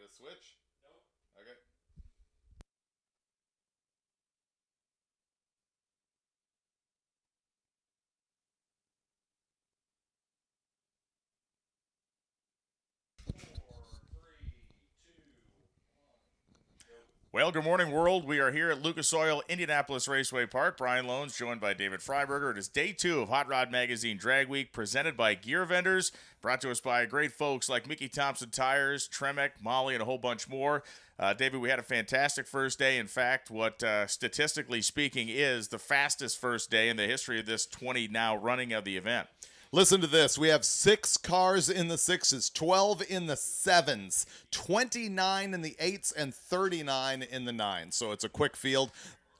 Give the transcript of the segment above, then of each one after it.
switch? Nope. Okay. Well, good morning, world. We are here at Lucas Oil, Indianapolis Raceway Park. Brian Loans, joined by David Freiberger. It is day 2 of Hot Rod Magazine Drag Week, presented by Gear Vendors, brought to us by great folks like Mickey Thompson Tires, Tremec, Molly, and a whole bunch more. David, we had a fantastic first day. In fact, what statistically speaking is the fastest first day in the history of this 20 now running of the event. Listen to this. We have 6 cars in the 6s, 12 in the 7s, 29 in the 8s, and 39 in the 9s. So it's a quick field.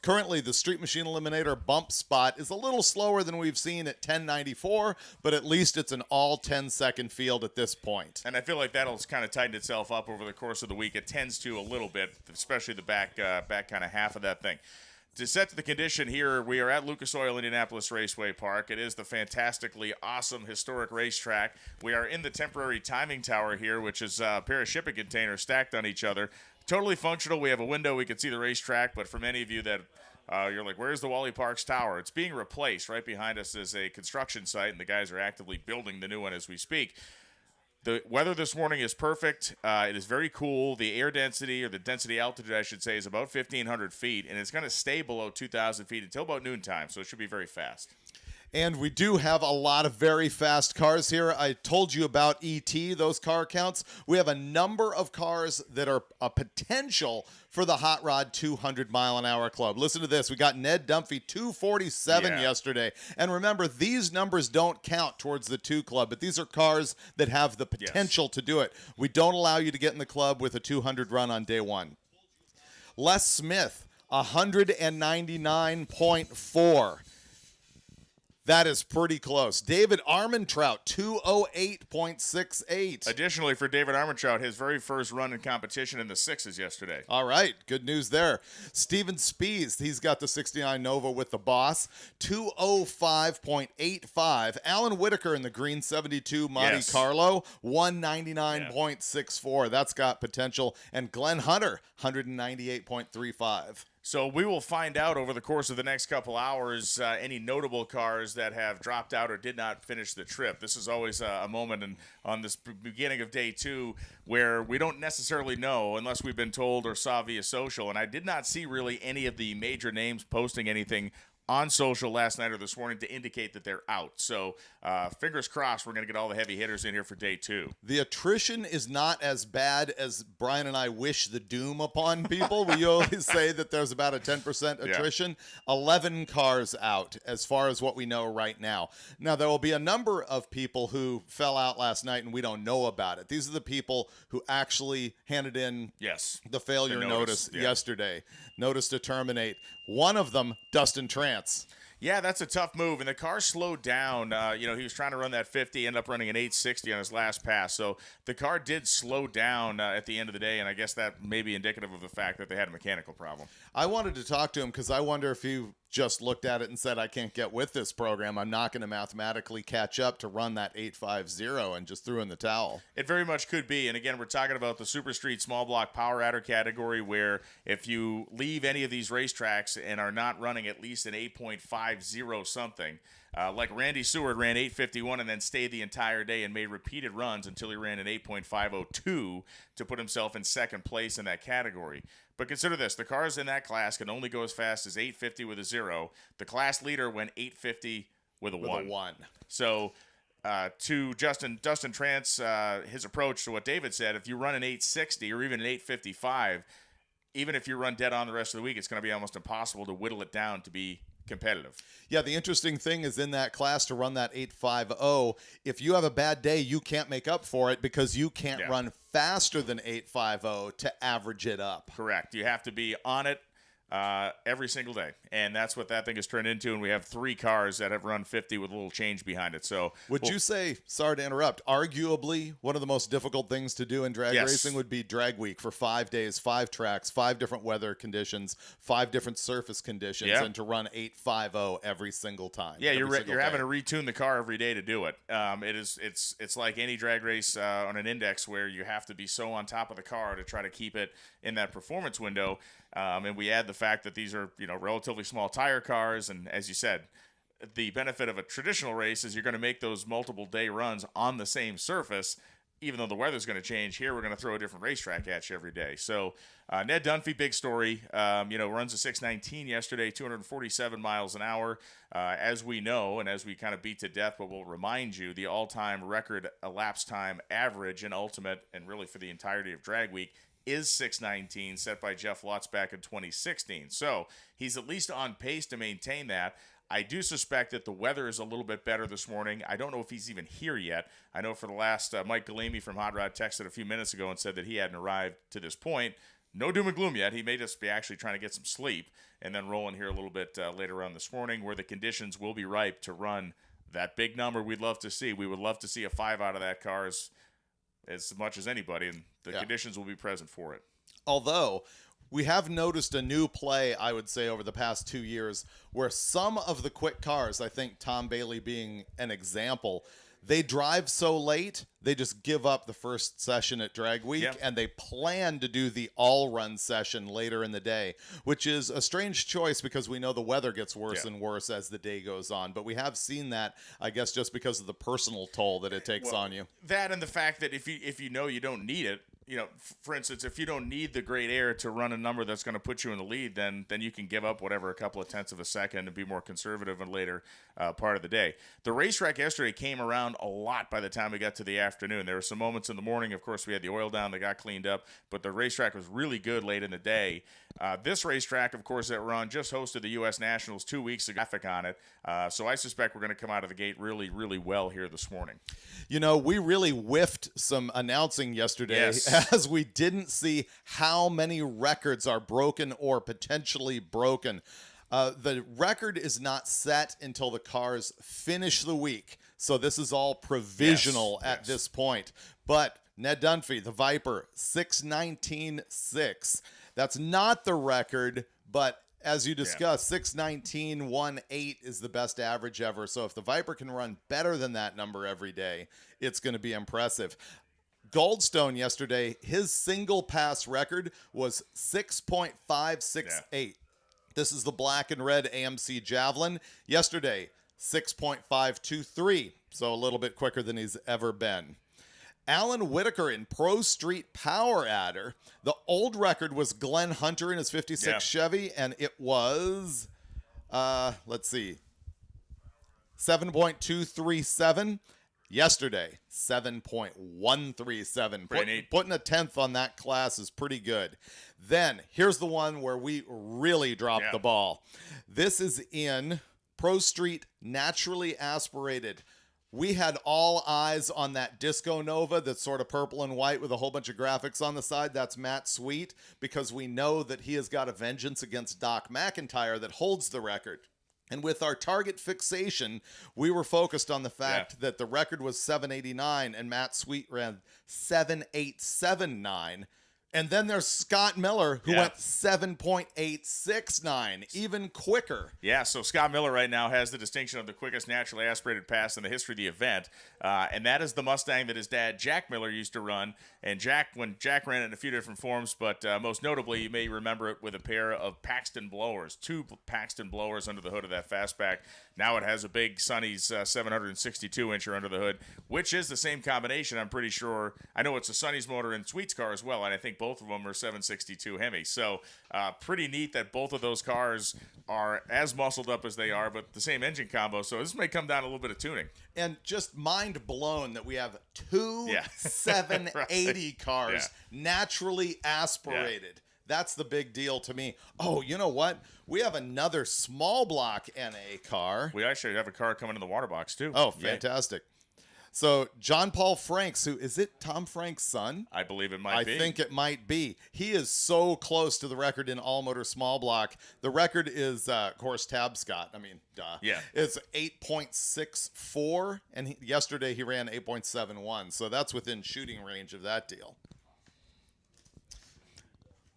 Currently, the Street Machine Eliminator bump spot is a little slower than we've seen at 1094, but at least it's an all 10-second field at this point. And I feel like that'll kind of tighten itself up over the course of the week. It tends to a little bit, especially the back kind of half of that thing. To set to the condition here, we are at Lucas Oil Indianapolis Raceway Park. It is the fantastically awesome historic racetrack. We are in the temporary timing tower here, which is a pair of shipping containers stacked on each other. Totally functional. We have a window. We can see the racetrack, but for many of you that you're like, where's the Wally Parks Tower? It's being replaced. Right behind us is a construction site, and the guys are actively building the new one as we speak. The weather this morning is perfect. It is very cool. The air density, or the density altitude, I should say, is about 1,500 feet, and it's going to stay below 2,000 feet until about noontime, so it should be very fast. And we do have a lot of very fast cars here. I told you about ET, those car counts. We have a number of cars that are a potential for the Hot Rod 200-mile-an-hour club. Listen to this. We got Ned Dunphy 247 yesterday. And remember, these numbers don't count towards the 2 club, but these are cars that have the potential to do it. We don't allow you to get in the club with a 200 run on day 1. Les Smith, 199.4. That is pretty close. David Armentrout, 208.68. Additionally, for David Armentrout, his very first run in competition in the 6s yesterday. All right, good news there. Steven Spies, he's got the 69 Nova with the boss, 205.85. Alan Whitaker in the green 72 Monte Carlo, 199.64. That's got potential. And Glenn Hunter, 198.35. So we will find out over the course of the next couple hours any notable cars that have dropped out or did not finish the trip. This is always a moment on this beginning of day 2 where we don't necessarily know unless we've been told or saw via social. And I did not see really any of the major names posting anything on social last night or this morning to indicate that they're out. So fingers crossed we're going to get all the heavy hitters in here for day 2. The attrition is not as bad as Brian and I wish the doom upon people. We always say that there's about a 10% attrition. 11 cars out as far as what we know right now. Now, there will be a number of people who fell out last night and we don't know about it. These are the people who actually handed in the failure notice yesterday. Notice to terminate. One of them, Dustin Trance. Yeah, that's a tough move, and the car slowed down. He was trying to run that 50, ended up running an 860 on his last pass. So the car did slow down at the end of the day, and I guess that may be indicative of the fact that they had a mechanical problem. I wanted to talk to him because I wonder if he just looked at it and said, I can't get with this program. I'm not going to mathematically catch up to run that 850 and just threw in the towel. It very much could be. And again, we're talking about the Super Street Small Block Power Adder category where if you leave any of these racetracks and are not running at least an 8.50 something, like Randy Seward ran 851 and then stayed the entire day and made repeated runs until he ran an 8.502 to put himself in second place in that category. But consider this, the cars in that class can only go as fast as 850 with a 0. The class leader went 850 with a 1. So to Dustin Trance, his approach to what David said, if you run an 860 or even an 855, even if you run dead on the rest of the week, it's going to be almost impossible to whittle it down to be competitive. Yeah, the interesting thing is in that class to run that 850, if you have a bad day, you can't make up for it because you can't run faster than 850 to average it up. Correct. You have to be on it every single day. And that's what that thing has turned into. And we have 3 cars that have run 50 with a little change behind it. So would you say, sorry to interrupt, arguably one of the most difficult things to do in drag racing would be drag week for 5 days, 5 tracks, 5 different weather conditions, 5 different surface conditions, and to run 850 every single time. Yeah, you're having to retune the car every day to do it. It's like any drag race on an index where you have to be so on top of the car to try to keep it in that performance window. And we add the fact that these are, relatively small tire cars. And as you said, the benefit of a traditional race is you're going to make those multiple day runs on the same surface. Even though the weather's going to change, here we're going to throw a different racetrack at you every day. So Ned Dunphy, big story, runs a 619 yesterday, 247 miles an hour. As we know, and as we kind of beat to death, but we'll remind you, the all-time record elapsed time average in Ultimate, and really for the entirety of drag week, is 619, set by Jeff Lutz back in 2016. So he's at least on pace to maintain that. I do suspect that the weather is a little bit better this morning. I don't know if he's even here yet. I know for the last, Mike Galimi from Hot Rod texted a few minutes ago and said that he hadn't arrived to this point. No doom and gloom yet. He may just be actually trying to get some sleep and then rolling here a little bit later on this morning, where the conditions will be ripe to run that big number we'd love to see. We would love to see a 5 out of that car as much as anybody, and the conditions will be present for it. Although we have noticed a new play, I would say, over the past 2 years, where some of the quick cars, I think Tom Bailey being an example, they drive so late, they just give up the first session at drag week, and they plan to do the all run session later in the day, which is a strange choice because we know the weather gets worse and worse as the day goes on. But we have seen that, I guess, just because of the personal toll that it takes on you. That and the fact that if you know you don't need it, for instance, if you don't need the great air to run a number that's going to put you in the lead, then you can give up whatever, a couple of tenths of a second, and be more conservative in later part of the day. The racetrack yesterday came around a lot by the time we got to the afternoon. There were some moments in the morning. Of course, we had the oil down that got cleaned up, but the racetrack was really good late in the day. This racetrack, of course, that we're on just hosted the U.S. Nationals 2 weeks ago. Graphic on it. So I suspect we're going to come out of the gate really, really well here this morning. We really whiffed some announcing yesterday as we didn't see how many records are broken or potentially broken. The record is not set until the cars finish the week. So this is all provisional at this point. But Ned Dunphy, the Viper, 619.6. That's not the record, but as you discussed, 619.18 is the best average ever. So if the Viper can run better than that number every day, it's going to be impressive. Goldstone yesterday, his single pass record was 6.568. This is the black and red AMC Javelin. Yesterday, 6.523, so a little bit quicker than he's ever been. Alan Whitaker in Pro Street Power Adder. The old record was Glenn Hunter in his 56 Chevy, and it was, 7.237. Yesterday, 7.137. Putting a tenth on that class is pretty good. Then, here's the one where we really dropped the ball. This is in Pro Street Naturally Aspirated. We had all eyes on that Disco Nova that's sort of purple and white with a whole bunch of graphics on the side. That's Matt Sweet, because we know that he has got a vengeance against Doc McIntyre that holds the record. And with our target fixation, we were focused on the fact that the record was 789 and Matt Sweet ran 7.879. And then there's Scott Miller, who went 7.869, even quicker. Yeah, so Scott Miller right now has the distinction of the quickest naturally aspirated pass in the history of the event. And that is the Mustang that his dad, Jack Miller, used to run. And when Jack ran it in a few different forms, but most notably, you may remember it with a pair of Paxton blowers, 2 Paxton blowers under the hood of that fastback. Now it has a big Sonny's 762-incher under the hood, which is the same combination, I'm pretty sure. I know it's a Sonny's motor in Sweet's car as well, and I think both of them are 762 Hemi. So pretty neat that both of those cars are as muscled up as they are, but the same engine combo. So this may come down a little bit of tuning. And just mind blown that we have 2 780 cars naturally aspirated. That's the big deal to me. Oh, you know what? We have another small block NA car. We actually have a car coming in the water box, too. Oh, fantastic. So John Paul Franks, who is it Tom Frank's son? I believe it might be. I think it might be. He is so close to the record in all motor small block. The record is, of course, Tab Scott. I mean, duh. Yeah. It's 8.64, and yesterday he ran 8.71. So that's within shooting range of that deal.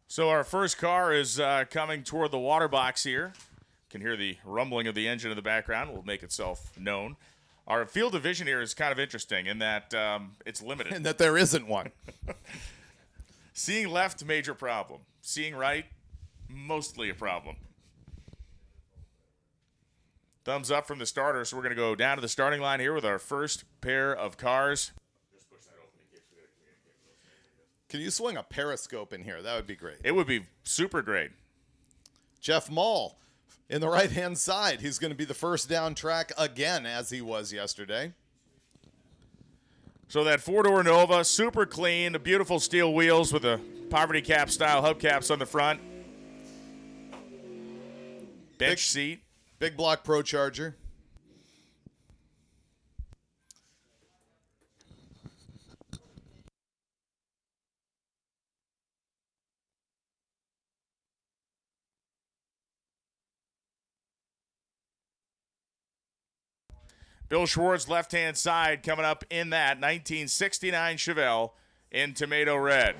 So our first car is coming toward the water box here. Can hear the rumbling of the engine in the background. Will make itself known. Our field of vision here is kind of interesting in that it's limited. And that there isn't one. Seeing left, major problem. Seeing right, mostly a problem. Thumbs up from the starter, so we're going to go down to the starting line here with our first pair of cars. Can you swing a periscope in here? That would be great. It would be super great. Jeff Mull in the right-hand side. He's going to be the first down track again, as he was yesterday. So that four-door Nova, super clean, the beautiful steel wheels with the poverty cap style hubcaps on the front. Bench seat. Big block Pro Charger. Bill Schwartz, left-hand side, coming up in that 1969 Chevelle in tomato red.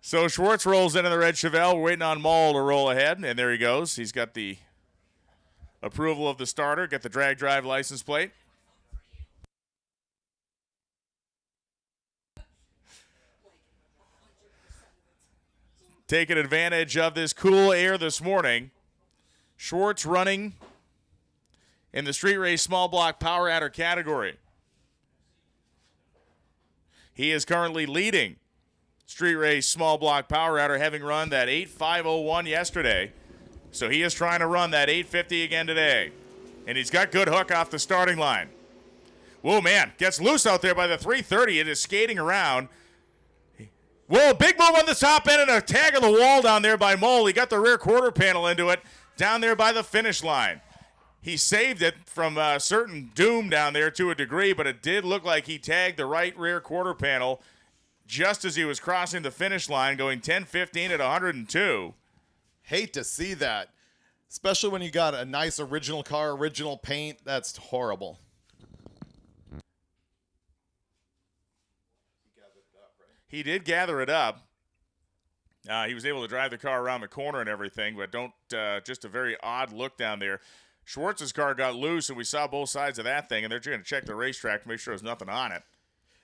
So Schwartz rolls into the red Chevelle. We're waiting on Mull to roll ahead, and there he goes. He's got the approval of the starter, got the drag drive license plate. Taking advantage of this cool air this morning. Schwartz running in the street race small block power adder category. He is currently leading street race small block power adder, having run that 8.501 yesterday. So he is trying to run that 850 again today. And he's got good hook off the starting line. Whoa, man, gets loose out there by the 330. It is skating around. Whoa, big move on the top end and a tag on the wall down there by Mull. He got the rear quarter panel into it down there by the finish line. He saved it from a certain doom down there to a degree, but it did look like he tagged the right rear quarter panel just as he was crossing the finish line, going 10-15 at 102. Hate to see that, especially when you got a nice original car, original paint. That's horrible. He did gather it up. He was able to drive the car around the corner and everything, but just a very odd look down there. Schwartz's car got loose, and we saw both sides of that thing, and they're going to check the racetrack to make sure there's nothing on it.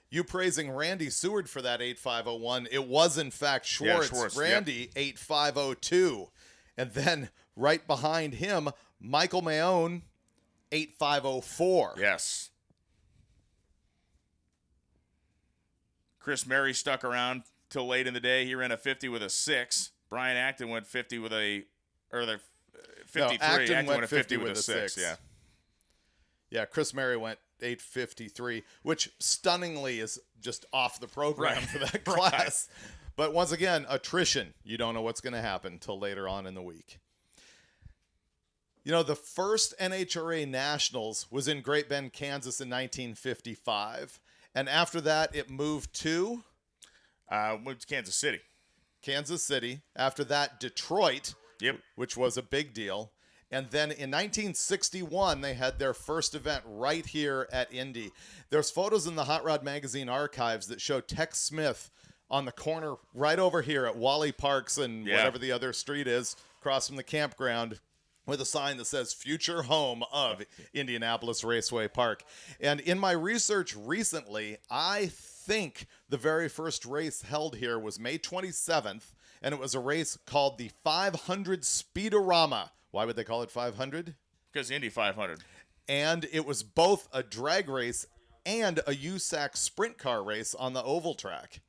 You praising Randy Seward for that 8.501. It was, in fact, Schwartz. Yeah, Schwartz, Randy, yep. 8.502. And then right behind him, Michael Mayone, 8.504. Yes. Chris Mary stuck around till late in the day. He ran a 50 with a 6. Brian Acton went 50 with a, or the 53. No, Acton went a 50 with a 6. Yeah. Yeah, Chris Mary went 8.53, which stunningly is just off the program for that class. Right. But once again, attrition. You don't know what's going to happen until later on in the week. You know, the first NHRA Nationals was in Great Bend, Kansas in 1955. And after that, it moved to? Moved to Kansas City. Kansas City. After that, Detroit, which was a big deal. And then in 1961, they had their first event right here at Indy. There's photos in the Hot Rod Magazine archives that show Tex Smith on the corner right over here at Wally Parks and whatever the other street is, across from the campground, with a sign that says future home of Indianapolis Raceway Park. And in my research recently, I think the very first race held here was May 27th, and it was a race called the 500 Speedorama. Why would they call it 500? Because Indy 500. And it was both a drag race and a USAC sprint car race on the oval track.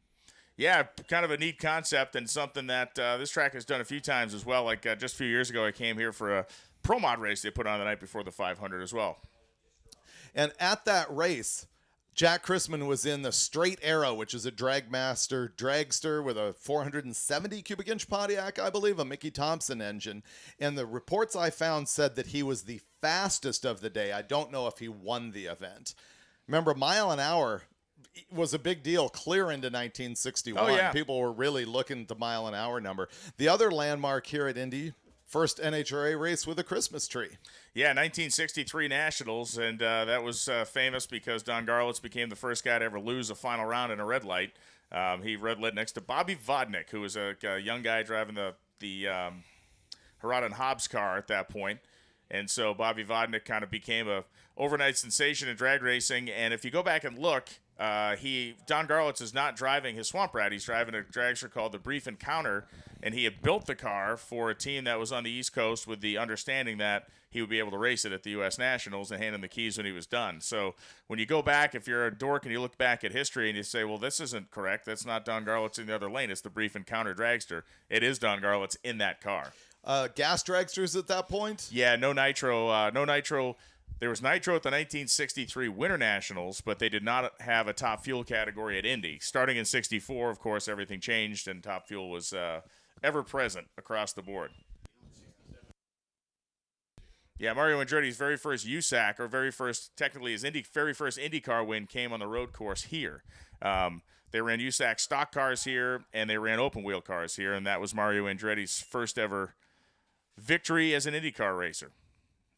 Yeah, kind of a neat concept and something that this track has done a few times as well. Like just a few years ago, I came here for a Pro Mod race they put on the night before the 500 as well. And at that race, Jack Chrisman was in the Straight Arrow, which is a Dragmaster dragster with a 470 cubic inch Pontiac, I believe, a Mickey Thompson engine. And the reports I found said that he was the fastest of the day. I don't know if he won the event. Remember, mile an hour was a big deal clear into 1961. Oh, yeah. People were really looking at the mile an hour number. The other landmark here at Indy, first NHRA race with a Christmas tree. Yeah, 1963 Nationals, and that was famous because Don Garlits became the first guy to ever lose a final round in a red light. He red lit next to Bobby Vodnik, who was a young guy driving the Harada and Hobbs car at that point. And so Bobby Vodnik kind of became a overnight sensation in drag racing. And if you go back and look, Don Garlits is not driving his Swamp Rat. He's driving a dragster called the Brief Encounter, and he had built the car for a team that was on the East Coast with the understanding that he would be able to race it at the U.S. Nationals and hand him the keys when he was done. So when you go back, if you're a dork and you look back at history and you say, well, this isn't correct, that's not Don Garlits in the other lane, it's the Brief Encounter dragster, it is Don Garlits in that car. Gas dragsters at that point? Yeah, no nitro. There was nitro at the 1963 Winter Nationals, but they did not have a top fuel category at Indy. Starting in 64, of course, everything changed, and top fuel was ever present across the board. Yeah, Mario Andretti's very first USAC, or technically his very first IndyCar win came on the road course here. They ran USAC stock cars here, and they ran open wheel cars here, and that was Mario Andretti's first ever victory as an IndyCar racer.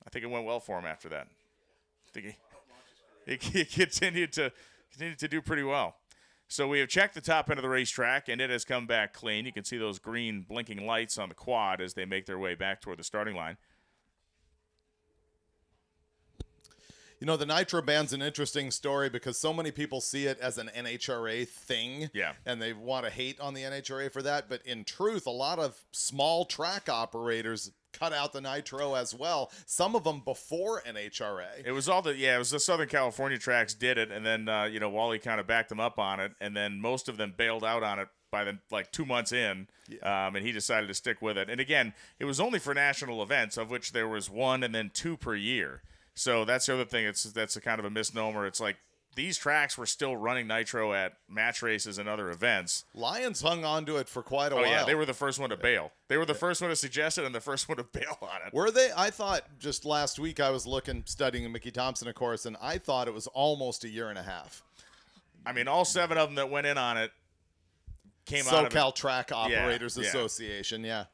I think it went well for him after that. I think he continued to do pretty well. So we have checked the top end of the racetrack, and it has come back clean. You can see those green blinking lights on the quad as they make their way back toward the starting line. You know, the Nitro Band's an interesting story because so many people see it as an NHRA thing. Yeah. And they want to hate on the NHRA for that. But in truth, a lot of small track operators cut out the Nitro as well. Some of them before NHRA. It was the Southern California tracks did it, and then Wally kind of backed them up on it, and then most of them bailed out on it by 2 months in, and he decided to stick with it. And again, it was only for national events, of which there was 1 and then 2 per year. So that's the other thing. That's a kind of a misnomer. It's like these tracks were still running nitro at match races and other events. Lions hung on to it for quite a while. Oh, yeah, they were the first one to bail. They were the first one to suggest it and the first one to bail on it. Were they? I thought just last week I was studying Mickey Thompson, of course, and I thought it was almost a year and a half. I mean, all 7 of them that went in on it came out of it. SoCal Track Operators Association, yeah.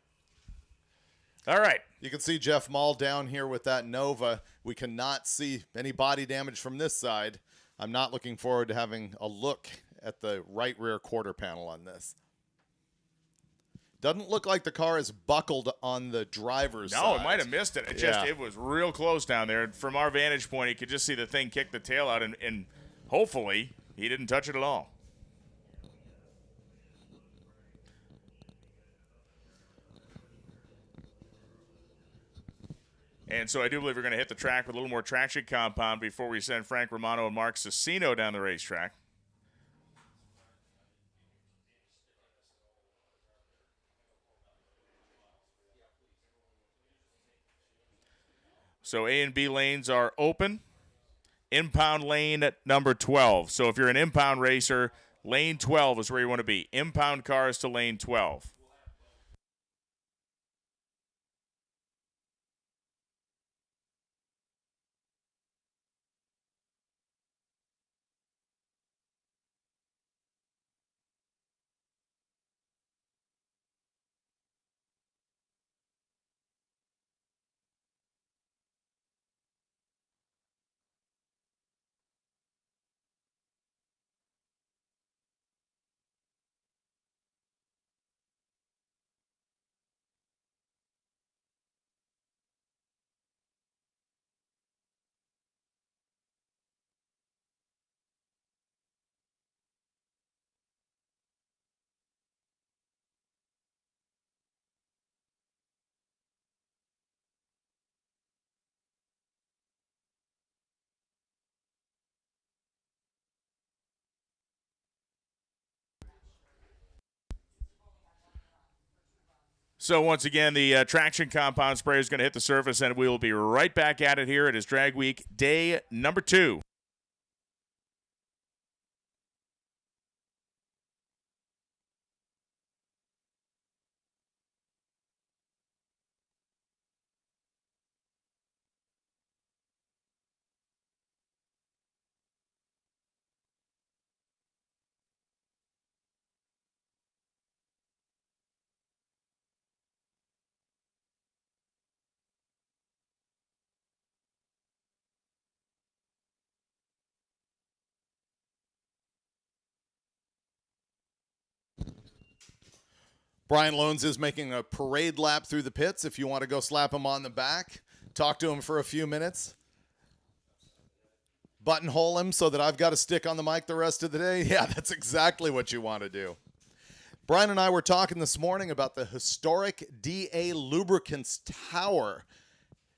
All right. You can see Jeff Mall down here with that Nova. We cannot see any body damage from this side. I'm not looking forward to having a look at the right rear quarter panel on this. Doesn't look like the car is buckled on the driver's side. No, it might have missed it. It was real close down there. And from our vantage point, you could just see the thing kick the tail out, and hopefully he didn't touch it at all. And so I do believe we're going to hit the track with a little more traction compound before we send Frank Romano and Mark Cicino down the racetrack. So A and B lanes are open. Impound lane at number 12. So if you're an impound racer, lane 12 is where you want to be. Impound cars to lane 12. So once again, the traction compound spray is going to hit the surface, and we will be right back at it here. It is Drag Week, day number 2. Brian Loans is making a parade lap through the pits. If you want to go slap him on the back, talk to him for a few minutes, buttonhole him so that I've got to stick on the mic the rest of the day. Yeah, that's exactly what you want to do. Brian and I were talking this morning about the historic DA Lubricants Tower.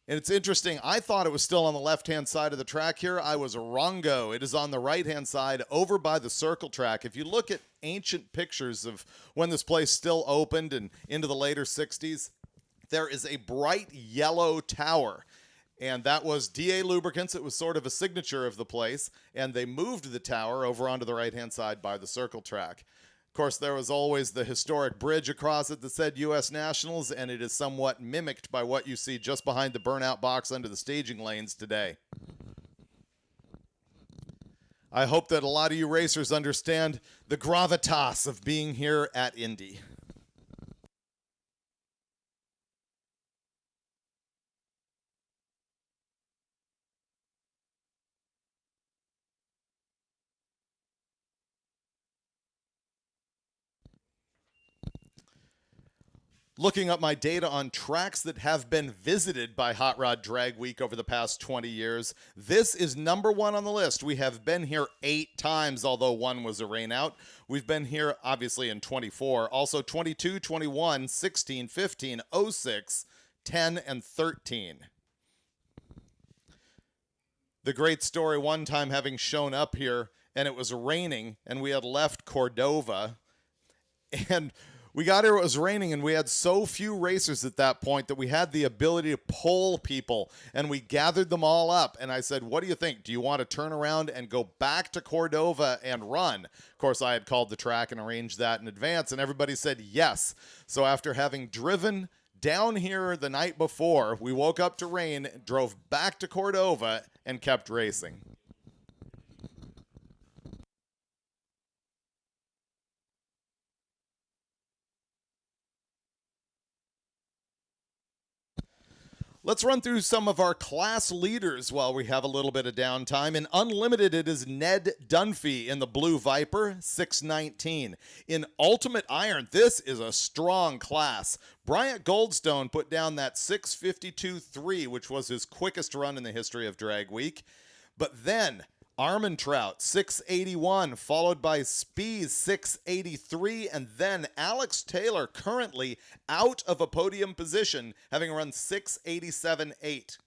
And it's interesting, I thought it was still on the left-hand side of the track here. I was wrongo. It is on the right-hand side over by the circle track. If you look at ancient pictures of when this place still opened and into the later 60s, there is a bright yellow tower. And that was DA Lubricants. It was sort of a signature of the place. And they moved the tower over onto the right-hand side by the circle track. Of course, there was always the historic bridge across it that said U.S. Nationals, and it is somewhat mimicked by what you see just behind the burnout box under the staging lanes today. I hope that a lot of you racers understand the gravitas of being here at Indy. Looking up my data on tracks that have been visited by Hot Rod Drag Week over the past 20 years, this is number one on the list. We have been here 8 times, although one was a rain out. We've been here, obviously, in 24, also 22, 21, 16, 15, 06, 10, and 13. The great story one time having shown up here, and it was raining, and we had left Cordova, and we got here, it was raining, and we had so few racers at that point that we had the ability to poll people, and we gathered them all up. And I said, what do you think? Do you want to turn around and go back to Cordova and run? Of course, I had called the track and arranged that in advance, and everybody said yes. So after having driven down here the night before, we woke up to rain, drove back to Cordova, and kept racing. Let's run through some of our class leaders while we have a little bit of downtime. In Unlimited, it is Ned Dunphy in the Blue Viper, 619. In Ultimate Iron, this is a strong class. Bryant Goldstone put down that 652.3, which was his quickest run in the history of Drag Week. But then Armentrout, 681, followed by Spees, 683, and then Alex Taylor, currently out of a podium position, having run 687.8.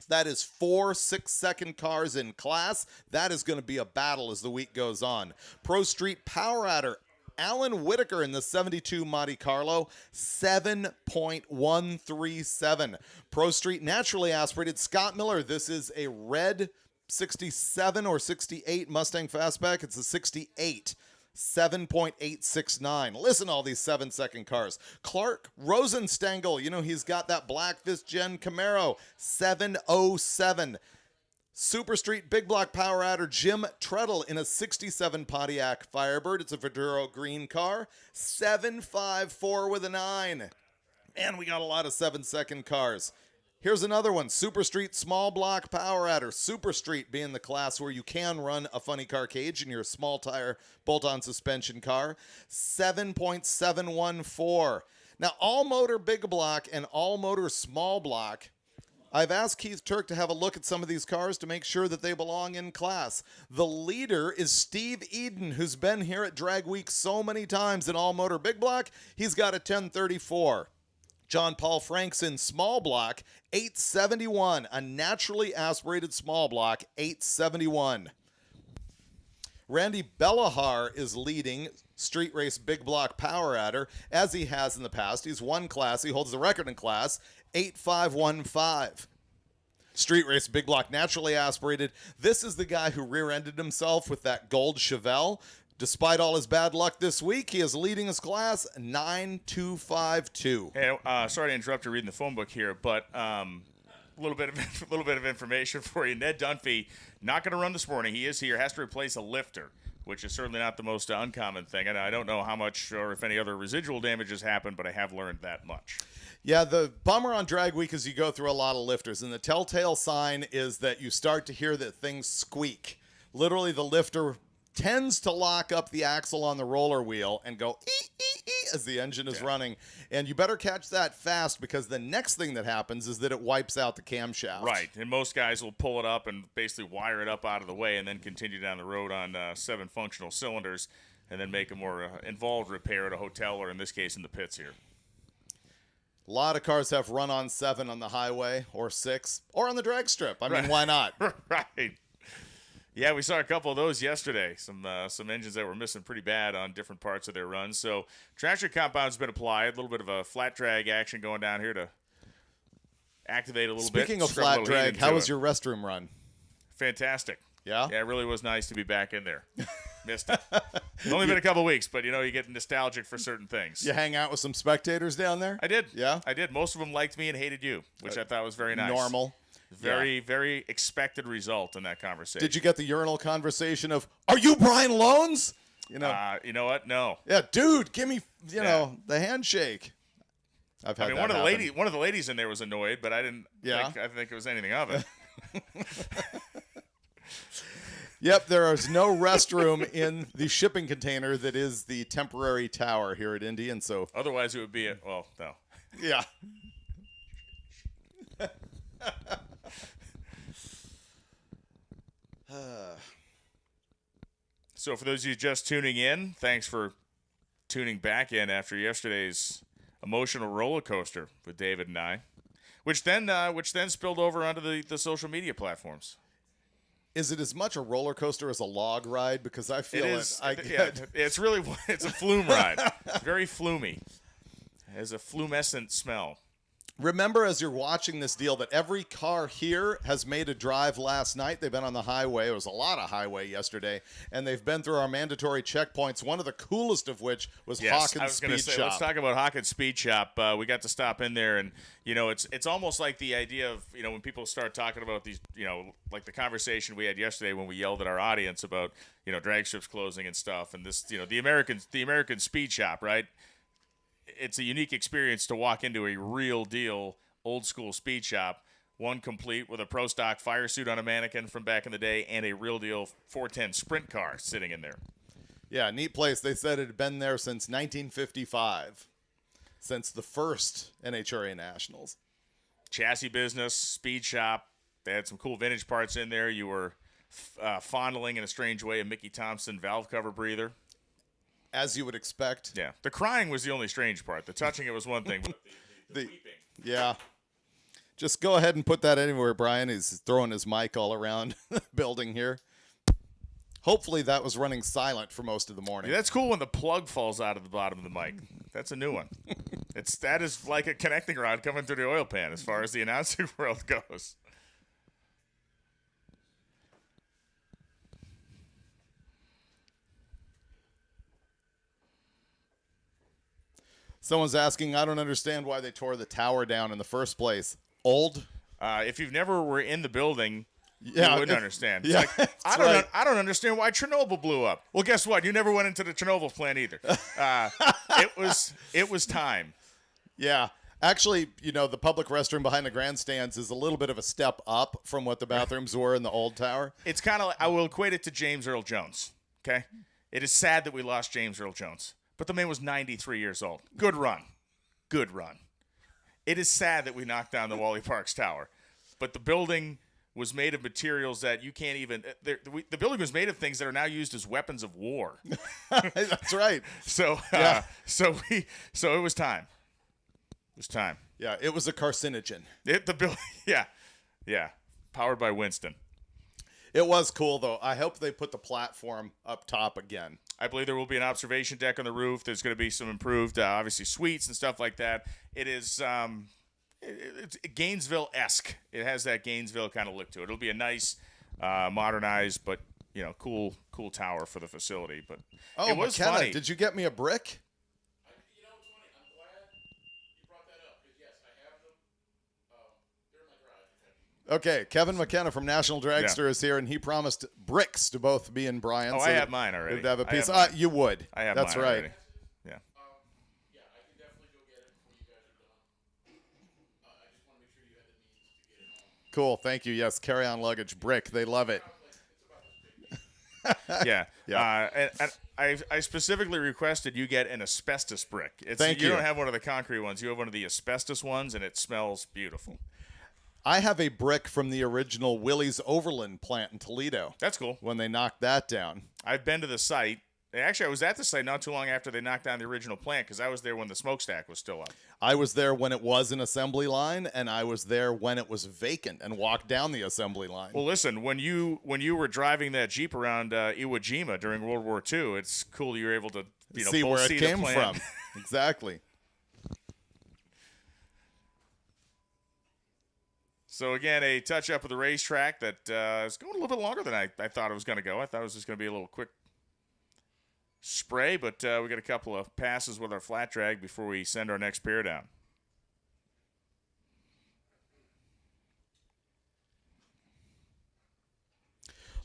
That is 4 6-second cars in class. That is going to be a battle as the week goes on. Pro Street Power Adder, Alan Whitaker in the 72 Monte Carlo, 7.137. Pro Street Naturally Aspirated, Scott Miller, this is a red 67 or 68 Mustang Fastback. It's a 68. 7.869. Listen to all these 7-second cars. Clark Rosenstengel, you know, he's got that Black Fist Gen Camaro. 707. Super Street Big Block Power Adder, Jim Treadle in a 67 Pontiac Firebird. It's a Verduro green car. 754 with a 9. Man, we got a lot of 7-second cars. Here's another one, Super Street Small Block Power Adder. Super Street being the class where you can run a funny car cage in your small tire bolt-on suspension car. 7.714. Now, all motor big block and all motor small block, I've asked Keith Turk to have a look at some of these cars to make sure that they belong in class. The leader is Steve Eden, who's been here at Drag Week so many times in all motor big block. He's got a 1034. John Paul Franks in small block, 871. A naturally aspirated small block, 871. Randy Bellahar is leading Street Race Big Block Power Adder, as he has in the past. He's won class. He holds the record in class, 8515. Street Race Big Block Naturally Aspirated. This is the guy who rear-ended himself with that gold Chevelle. Despite all his bad luck this week, he is leading his class 9252. Hey, sorry to interrupt you reading the phone book here, but a little bit of information for you. Ned Dunphy not going to run this morning. He is here. Has to replace a lifter, which is certainly not the most uncommon thing. And I don't know how much or if any other residual damage has happened, but I have learned that much. Yeah, the bummer on Drag Week is you go through a lot of lifters, and the telltale sign is that you start to hear that things squeak. Literally, the lifter tends to lock up the axle on the roller wheel and go ee, ee, ee, as the engine is running. And you better catch that fast, because the next thing that happens is that it wipes out the camshaft. Right, and most guys will pull it up and basically wire it up out of the way and then continue down the road on 7 functional cylinders and then make a more involved repair at a hotel, or in this case in the pits here. A lot of cars have run on 7 on the highway, or 6, or on the drag strip. I mean, why not? Right. Yeah, we saw a couple of those yesterday. Some engines that were missing pretty bad on different parts of their runs. So traction compound's been applied. A little bit of a flat drag action going down here to activate a little bit. Speaking of flat drag, how was your restroom run? Fantastic. Yeah? Yeah, it really was nice to be back in there. Missed it. It's only been a couple weeks, but, you get nostalgic for certain things. You hang out with some spectators down there? I did. Yeah? I did. Most of them liked me and hated you, which I thought was very nice. Normal. Very expected result in that conversation. Did you get the urinal conversation of, "Are you Brian Loans?" You know what? No. Yeah, dude, give me, the handshake. I've had one of the ladies in there was annoyed, but I didn't think it was anything of it. Yep, there is no restroom in the shipping container that is the temporary tower here at Indy, and so otherwise it would be no. Yeah. So for those of you just tuning in, thanks for tuning back in after yesterday's emotional roller coaster with David and I, which then spilled over onto the social media platforms. Is it as much a roller coaster as a log ride? Because I feel it's a flume ride. It's very flumy. It has a flumescent smell. Remember, as you're watching this deal, that every car here has made a drive last night. They've been on the highway. It was a lot of highway yesterday, and they've been through our mandatory checkpoints, one of the coolest of which was Hawkins Speed Shop. Let's talk about Hawkins Speed Shop. We got to stop in there, and, it's almost like the idea of, when people start talking about these, like the conversation we had yesterday when we yelled at our audience about, drag strips closing and stuff, and this, the American Speed Shop, right? It's a unique experience to walk into a real deal old school speed shop, one complete with a pro stock fire suit on a mannequin from back in the day and a real deal 410 sprint car sitting in there. Yeah, neat place. They said it had been there since 1955, since the first NHRA Nationals. Chassis business, speed shop. They had some cool vintage parts in there. You were fondling in a strange way a Mickey Thompson valve cover breather. As you would expect. Yeah. The crying was the only strange part. The touching it was one thing, but the weeping. Yeah. Just go ahead and put that anywhere, Brian. He's throwing his mic all around the building here. Hopefully that was running silent for most of the morning. Yeah, that's cool when the plug falls out of the bottom of the mic. That's a new one. That is like a connecting rod coming through the oil pan as far as the announcing world goes. Someone's asking, I don't understand why they tore the tower down in the first place. Old? If you've never were in the building, you wouldn't understand. Yeah, I don't understand why Chernobyl blew up. Well, guess what? You never went into the Chernobyl plant either. It was time. Yeah. Actually, the public restroom behind the grandstands is a little bit of a step up from what the bathrooms were in the old tower. It's kind of like, I will equate it to James Earl Jones, okay? It is sad that we lost James Earl Jones. But the man was 93 years old. Good run. It is sad that we knocked down the Wally Parks Tower. But the building was made of materials that you can't even the building was made of things that are now used as weapons of war. That's right. So so it was time. It was time. Yeah, it was a carcinogen. Yeah. Powered by Winston. It was cool, though. I hope they put the platform up top again. I believe there will be an observation deck on the roof. There's going to be some improved, obviously, suites and stuff like that. It is it's Gainesville-esque. It has that Gainesville kind of look to it. It'll be a nice, modernized, but cool tower for the facility. But it was McKenna, funny. Did you get me a brick? It's funny. I'm glad you brought that up because yes, I have them. They're in my garage. Okay, Kevin McKenna from National Dragster is here, and he promised bricks to both me and Brian. Oh, so I have mine already. We'd have a piece. You would. I have That's mine right. already. Yeah. Yeah, I can definitely go get it before you guys are done. I just want to make sure you had the means to get it home. Cool. Thank you. Yes, carry-on luggage brick. They love it. It's about this big. Yeah. Yeah. And I specifically requested you get an asbestos brick. Thank you. You don't have one of the concrete ones. You have one of the asbestos ones, and it smells beautiful. I have a brick from the original Willys Overland plant in Toledo. That's cool. When they knocked that down. I've been to the site. Actually, I was at the site not too long after they knocked down the original plant because I was there when the smokestack was still up. I was there when it was an assembly line, and I was there when it was vacant and walked down the assembly line. Well, listen, when you were driving that Jeep around Iwo Jima during World War II, it's cool you were able to see both where see it the came plant. from. Exactly. So, again, a touch-up of the racetrack that is going a little bit longer than I thought it was going to go. I thought it was just going to be a little quick spray, but we got a couple of passes with our flat drag before we send our next pair down.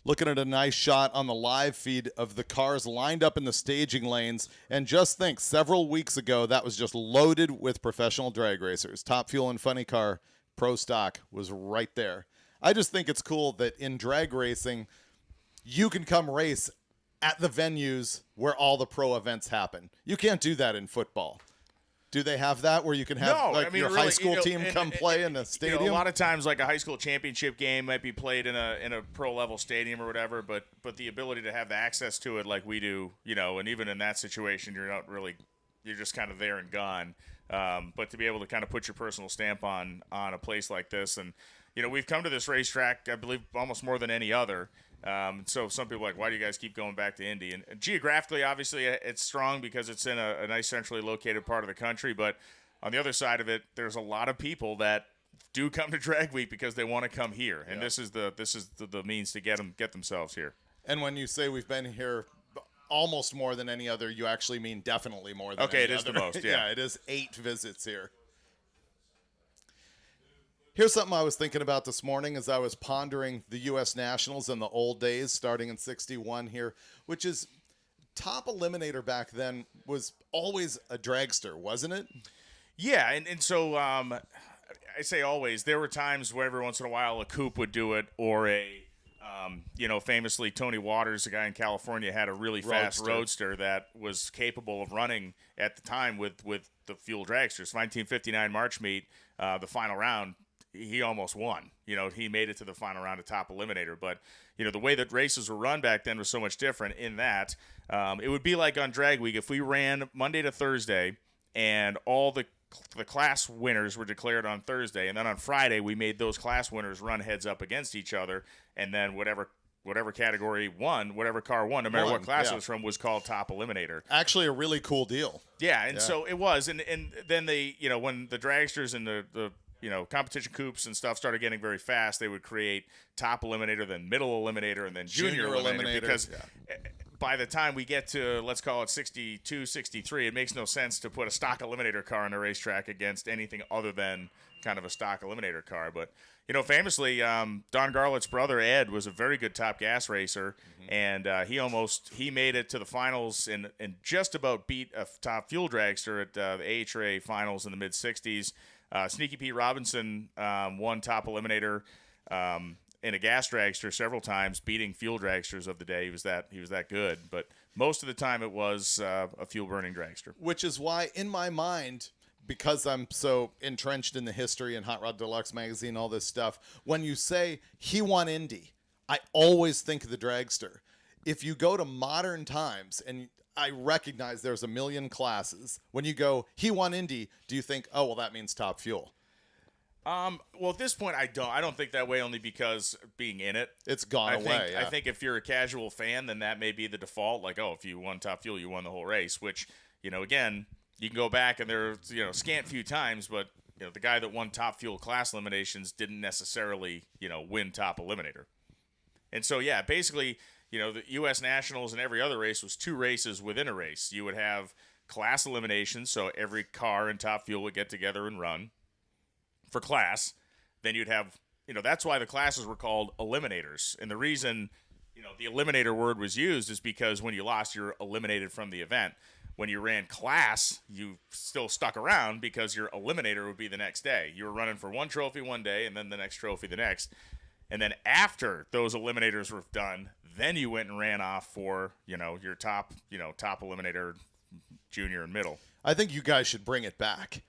Looking at a nice shot on the live feed of the cars lined up in the staging lanes. And just think, several weeks ago, that was just loaded with professional drag racers. Top Fuel and Funny Car Pro Stock was right there. I just think it's cool that in drag racing, you can come race at the venues where all the pro events happen. You can't do that in football. Do they have that where you can have your high school team come play in a stadium? A lot of times, like a high school championship game might be played in a pro level stadium or whatever, but the ability to have the access to it like we do, and even in that situation, you're just kind of there and gone. But to be able to kind of put your personal stamp on a place like this, and we've come to this racetrack, I believe, almost more than any other. So some people are like, why do you guys keep going back to Indy? And geographically, obviously, it's strong because it's in a nice centrally located part of the country. But on the other side of it, there's a lot of people that do come to Drag Week because they want to come here, and this is the means to get themselves here. And when you say we've been here almost more than any other, you actually mean definitely more than okay, any it is other. the most, yeah. It is 8 visits here. Here's something I was thinking about this morning as I was pondering the U.S. Nationals in the old days, starting in 61 here, which is top eliminator back then was always a dragster, wasn't it? Yeah, and so I say always. There were times where every once in a while a coupe would do it, or famously Tony Waters, a guy in California, had a really fast roadster that was capable of running at the time with the fuel dragsters. 1959 March meet, the final round, he almost won. He made it to the final round of top eliminator. But, the way that races were run back then was so much different in that it would be like on Drag Week if we ran Monday to Thursday and all the class winners were declared on Thursday, and then on Friday we made those class winners run heads up against each other, and then whatever category won, whatever car won, no matter what class it was from, was called top eliminator. Actually a really cool deal. Yeah, and so it was. And then they, when the dragsters and the competition coupes and stuff started getting very fast, they would create top eliminator, then middle eliminator, and then junior eliminator. Because by the time we get to, let's call it 62, 63, it makes no sense to put a stock eliminator car on a racetrack against anything other than kind of a stock eliminator car. But, famously, Don Garlett's brother, Ed, was a very good top gas racer, and he made it to the finals and just about beat a top fuel dragster at the AHRA finals in the mid-60s. Sneaky Pete Robinson won top eliminator in a gas dragster several times, beating fuel dragsters of the day. He was that good, but most of the time it was a fuel burning dragster. Which is why, in my mind, because I'm so entrenched in the history and Hot Rod Deluxe magazine, all this stuff, when you say he won Indy, I always think of the dragster. If you go to modern times, and I recognize there's a million classes, when you go, he won Indy, do you think, oh, well, that means top fuel? Well, at this point, I don't think that way, only because being in it, it's gone away. I think if you're a casual fan, then that may be the default. Like, oh, if you won top fuel, you won the whole race. Which, again, you can go back and there's scant few times, but the guy that won top fuel class eliminations didn't necessarily win top eliminator. And so yeah, basically, the U.S. Nationals and every other race was 2 races within a race. You would have class eliminations, so every car in top fuel would get together and run for class. Then you'd have, that's why the classes were called eliminators. And the reason, the eliminator word was used is because when you lost, you're eliminated from the event. When you ran class, you still stuck around because your eliminator would be the next day. You were running for one trophy one day and then the next trophy the next. And then after those eliminators were done, Then you went and ran off for, your top eliminator, junior and middle. I think you guys should bring it back.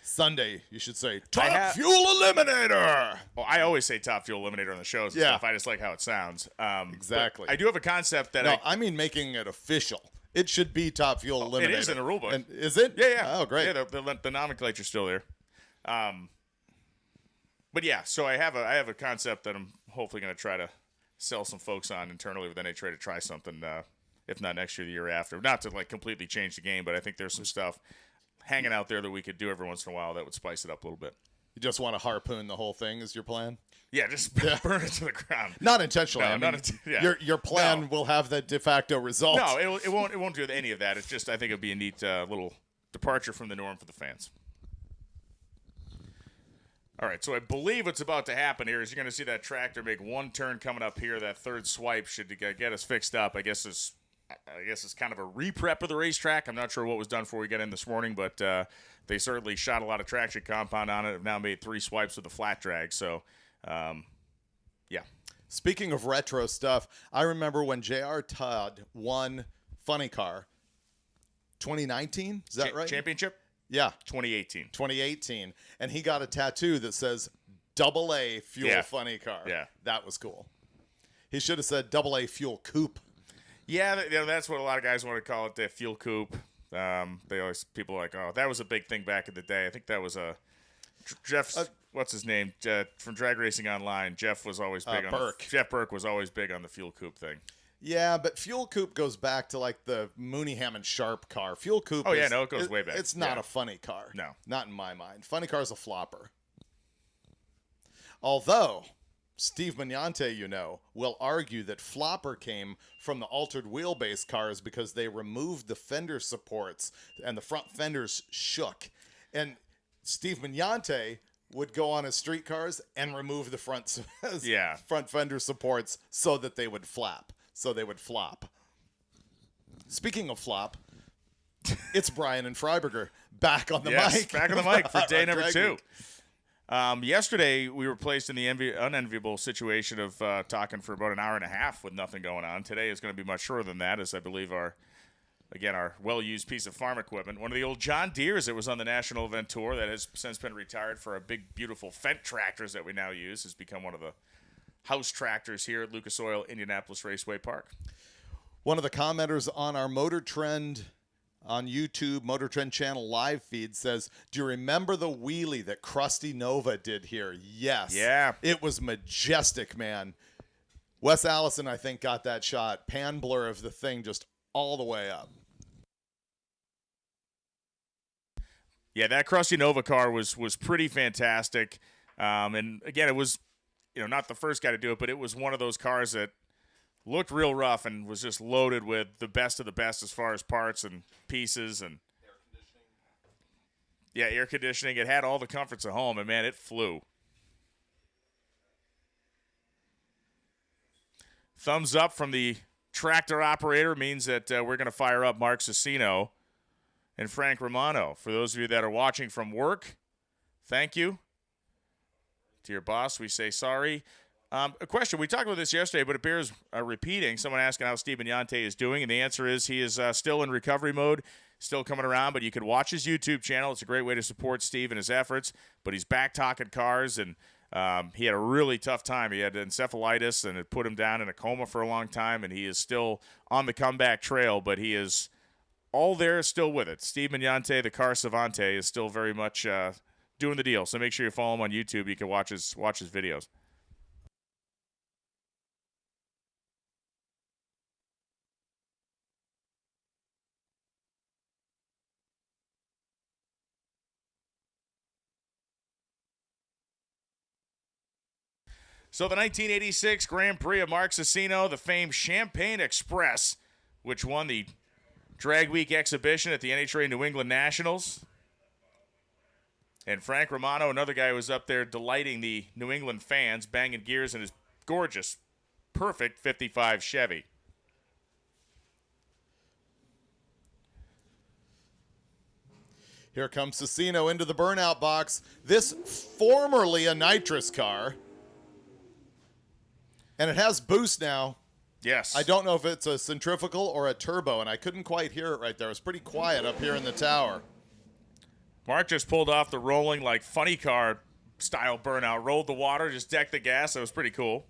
Sunday, you should say, Top have- Fuel Eliminator! Well, I always say Top Fuel Eliminator on the shows and Yeah. stuff. I just like how it sounds. Exactly. I do have a concept that No, I mean making it official. It should be Top Fuel Eliminator. it is in the rule book. And is it? Yeah. Oh, great. Yeah, the nomenclature's still there. But yeah, so I have a concept that I'm hopefully going to try to sell some folks on internally with NHRA to try something, if not next year, the year after. Not to like completely change the game, but I think there's some stuff hanging out there that we could do every once in a while that would spice it up a little bit. You just want to harpoon the whole thing is your plan? Yeah, just burn it to the ground. Not intentionally. No, I mean, yeah. your plan No. will have the de facto result. No, it won't do any of that. It's just I think it'd be a neat little departure from the norm for the fans. All right, so I believe what's about to happen here is you're going to see that tractor make one turn coming up here. That third swipe should get us fixed up. I guess it's kind of a re-prep of the racetrack. I'm not sure what was done before we got in this morning, but they certainly shot a lot of traction compound on it. Have now made 3 swipes with a flat drag. So, yeah. Speaking of retro stuff, I remember when J.R. Todd won Funny Car 2019. Is that right? Championship? Yeah. 2018. 2018. And he got a tattoo that says AA Fuel Funny Car. Yeah. That was cool. He should have said AA Fuel Coupe. Yeah, that's what a lot of guys want to call it, the fuel coupe. People are like, oh, that was a big thing back in the day. I think that was Jeff's, what's his name, from Drag Racing Online. Jeff was always big on Burke. Jeff Burke was always big on the fuel coupe thing. Yeah, but Fuel Coupe goes back to like the Mooneyham and Sharp car. Fuel Coupe it goes way back. It's not Yeah. a funny car. No. Not in my mind. Funny car's a flopper. Although Steve Magnante, will argue that flopper came from the altered wheelbase cars because they removed the fender supports and the front fenders shook. And Steve Magnante would go on his street cars and remove the front fender supports so that they would flap, so they would flop. Speaking of flop, it's Brian and Freiberger back on the mic. Back on the mic for day On number Drag 2. Week. Yesterday, we were placed in the unenviable situation of talking for about an hour and a half with nothing going on. Today is going to be much shorter than that, as I believe our well-used piece of farm equipment, one of the old John Deeres that was on the national event tour that has since been retired for our big, beautiful Fendt tractors that we now use, has become one of the house tractors here at Lucas Oil Indianapolis Raceway Park. One of the commenters on our MotorTrend on YouTube, MotorTrend channel live feed says, do you remember the wheelie that Krusty Nova did here? Yes. Yeah. It was majestic, man. Wes Allison, I think, got that shot. Pan blur of the thing just all the way up. Yeah, that Krusty Nova car was pretty fantastic. And again, it was, not the first guy to do it, but it was one of those cars that looked real rough and was just loaded with the best of the best as far as parts and pieces and air conditioning. It had all the comforts of home, and man, it flew. Thumbs up from the tractor operator means that we're going to fire up Mark Cicino and Frank Romano. For those of you that are watching from work, thank you. To your boss, we say sorry. A question. We talked about this yesterday, but it bears repeating. Someone asking how Steve Magnante is doing, and the answer is he is still in recovery mode, still coming around, but you can watch his YouTube channel. It's a great way to support Steve and his efforts, but he's back talking cars, and he had a really tough time. He had encephalitis, and it put him down in a coma for a long time, and he is still on the comeback trail, but he is all there still with it. Steve Magnante, the car savante, is still very much doing the deal, so make sure you follow him on YouTube. You can watch his videos. So the 1986 Grand Prix of Mark Cicino, the famed Champagne Express, which won the Drag Week exhibition at the NHRA New England Nationals. And Frank Romano, another guy who was up there delighting the New England fans, banging gears in his gorgeous, perfect 55 Chevy. Here comes Cicino into the burnout box. This formerly a nitrous car. And it has boost now. Yes. I don't know if it's a centrifugal or a turbo, and I couldn't quite hear it right there. It was pretty quiet up here in the tower. Mark just pulled off the rolling, like, funny car style burnout. Rolled the water, just decked the gas. That was pretty cool.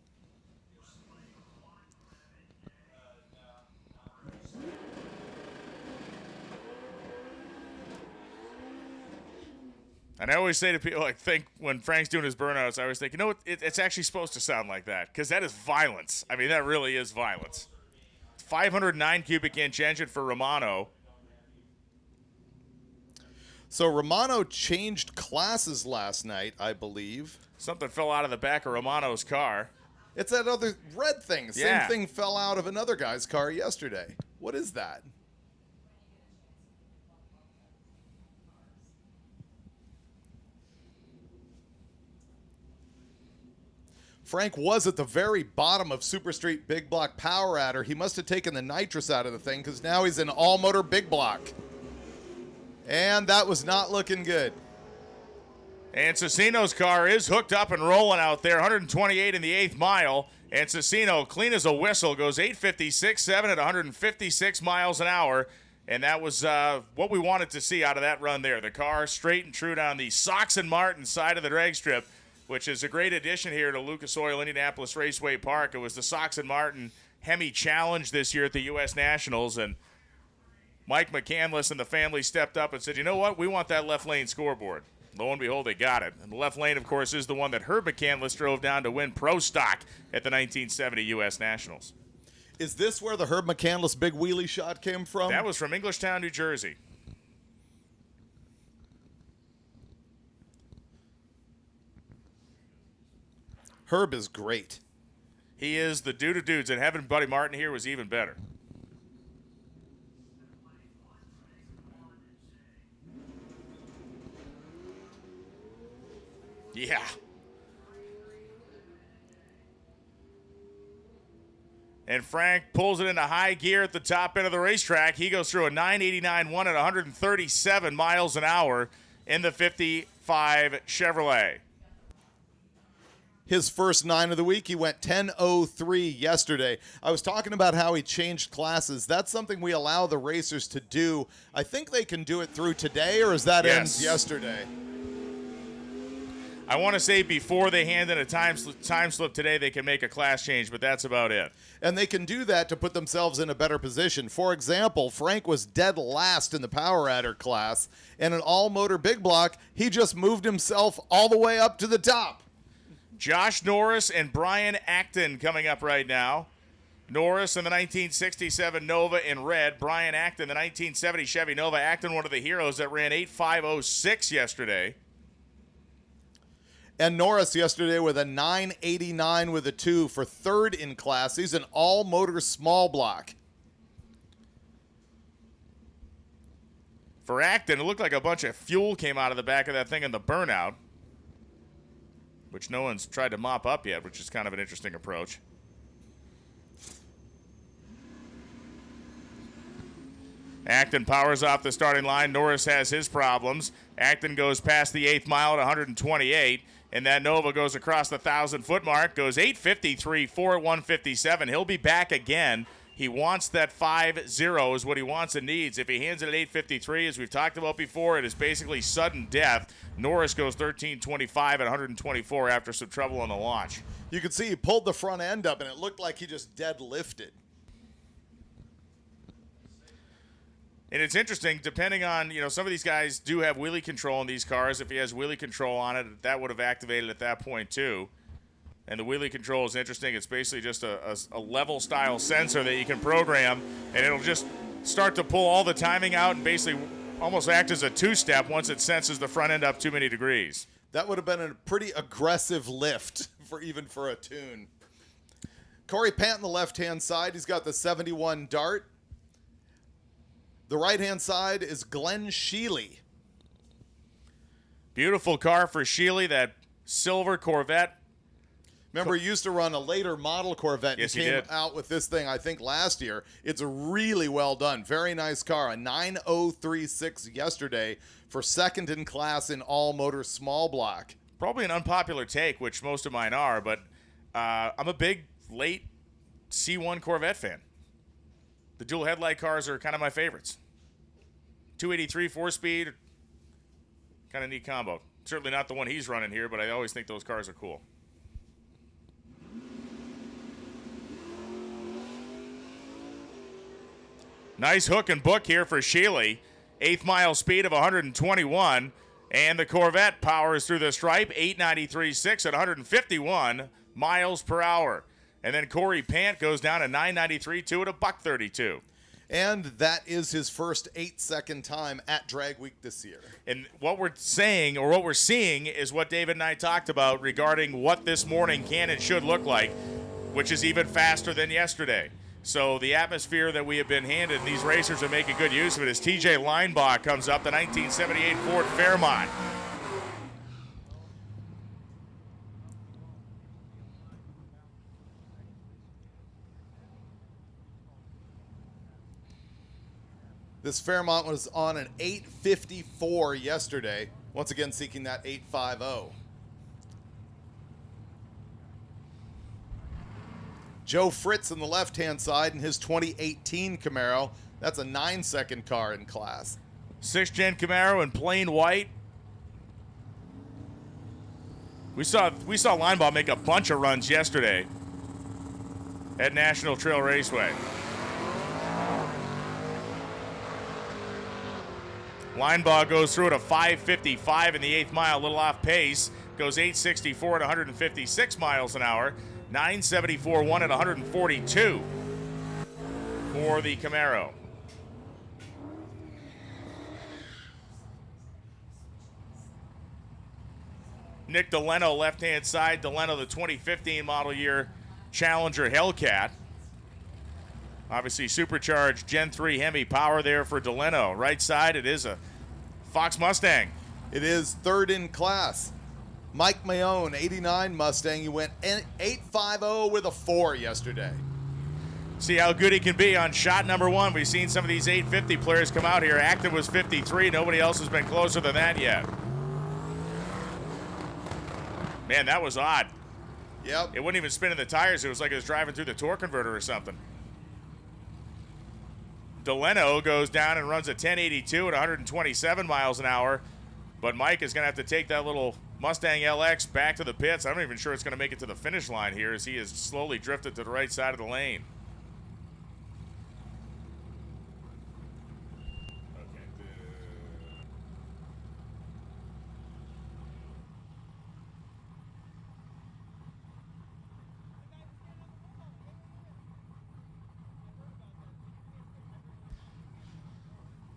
And I always say to people, like, think when Frank's doing his burnouts, I always think, you know what, it's actually supposed to sound like that, because that is violence. I mean, that really is violence. 509 cubic inch engine for Romano. So Romano changed classes last night, I believe. Something fell out of the back of Romano's car. It's that other red thing. Yeah. Same thing fell out of another guy's car yesterday. What is that? Frank was at the very bottom of Super Street Big Block Power Adder. He must have taken the nitrous out of the thing because now he's in all motor Big Block. And that was not looking good. And Cecino's car is hooked up and rolling out there, 128 in the 8th mile. And Cecino, clean as a whistle, goes 856.7 at 156 miles an hour. And that was what we wanted to see out of that run there. The car straight and true down the Sox and Martin side of the drag strip, which is a great addition here to Lucas Oil Indianapolis Raceway Park. It was the Sox and Martin Hemi Challenge this year at the U.S. Nationals, and Mike McCandless and the family stepped up and said, you know what, we want that left lane scoreboard. Lo and behold, they got it. And the left lane, of course, is the one that Herb McCandless drove down to win Pro Stock at the 1970 U.S. Nationals. Is this where the Herb McCandless big wheelie shot came from? That was from Englishtown, New Jersey. Herb is great. He is the dude of dudes, and having Buddy Martin here was even better. Yeah. And Frank pulls it into high gear at the top end of the racetrack. He goes through a 989-1 at 137 miles an hour in the 55 Chevrolet. His first 9 of the week, he went 10:03 yesterday. I was talking about how he changed classes. That's something we allow the racers to do. I think they can do it through today, or is that ends yesterday? I want to say before they hand in a time slip today, they can make a class change, but that's about it. And they can do that to put themselves in a better position. For example, Frank was dead last in the Power Adder class, and an all-motor Big Block, he just moved himself all the way up to the top. Josh Norris and Brian Acton coming up right now. Norris in the 1967 Nova in red. Brian Acton, the 1970 Chevy Nova. Acton, one of the heroes that ran 8.506 yesterday. And Norris yesterday with a 989 with a 2 for third in class. He's an all-motor small block. For Acton, it looked like a bunch of fuel came out of the back of that thing in the burnout, which no one's tried to mop up yet, which is kind of an interesting approach. Acton powers off the starting line. Norris has his problems. Acton goes past the 8th mile at 128, and that Nova goes across the 1,000-foot mark, goes 8:53, 4 at 157. He'll be back again. He wants that 5-0 is what he wants and needs. If he hands it at 8:53, as we've talked about before, it is basically sudden death. Norris goes 13:25 at 124 after some trouble on the launch. You could see he pulled the front end up, and it looked like he just deadlifted. And it's interesting, depending on, some of these guys do have wheelie control in these cars. If he has wheelie control on it, that would have activated at that point too. And the wheelie control is interesting. It's basically just a level style sensor that you can program, and it'll just start to pull all the timing out and basically almost act as a two-step once it senses the front end up too many degrees. That would have been a pretty aggressive lift even for a tune. Corey Pant on the left-hand side. He's got the 71 Dart. The right-hand side is Glenn Sheely. Beautiful car for Sheely, that silver Corvette. Remember, he used to run a later model Corvette. Yes, he he came did. out with this thing, I think, last year. It's really well done. Very nice car. A 9.036 yesterday for second in class in all-motor small block. Probably an unpopular take, which most of mine are, but I'm a big late C1 Corvette fan. The dual headlight cars are kind of my favorites. 283 4-speed, kind of neat combo. Certainly not the one he's running here, but I always think those cars are cool. Nice hook and book here for Sheely. 8th mile speed of 121. And the Corvette powers through the stripe. 893.6 at 151 miles per hour. And then Corey Pant goes down to 993.2 at $132. And that is his first 8-second time at Drag Week this year. And what we're saying, or what we're seeing, is what David and I talked about regarding what this morning can and should look like, which is even faster than yesterday. So the atmosphere that we have been handed, and these racers are making good use of it, as TJ Leinbach comes up, the 1978 Ford Fairmont. This Fairmont was on an 854 yesterday, once again seeking that 850. Joe Fritz on the left-hand side in his 2018 Camaro. That's a 9-second car in class. 6th gen Camaro in plain white. We saw Leinbach make a bunch of runs yesterday at National Trail Raceway. Leinbach goes through at a 5:55 in the 8th mile, a little off pace. Goes 8:64 at 156 miles an hour. 9:74.1 at 142 for the Camaro. Nick Deleno, left-hand side. Deleno, the 2015 model year Challenger Hellcat. Obviously supercharged Gen 3 Hemi power there for Deleno. Right side, it is a Fox Mustang. It is third in class. Mike Mayone, 89 Mustang. He went 850 with a 4 yesterday. See how good he can be on shot number 1. We've seen some of these 850 players come out here. Active was 53. Nobody else has been closer than that yet. Man, that was odd. Yep. It wouldn't even spin in the tires. It was like it was driving through the torque converter or something. Deleno goes down and runs a 1082 at 127 miles an hour. But Mike is going to have to take that little Mustang LX back to the pits. I'm not even sure it's going to make it to the finish line here as he has slowly drifted to the right side of the lane.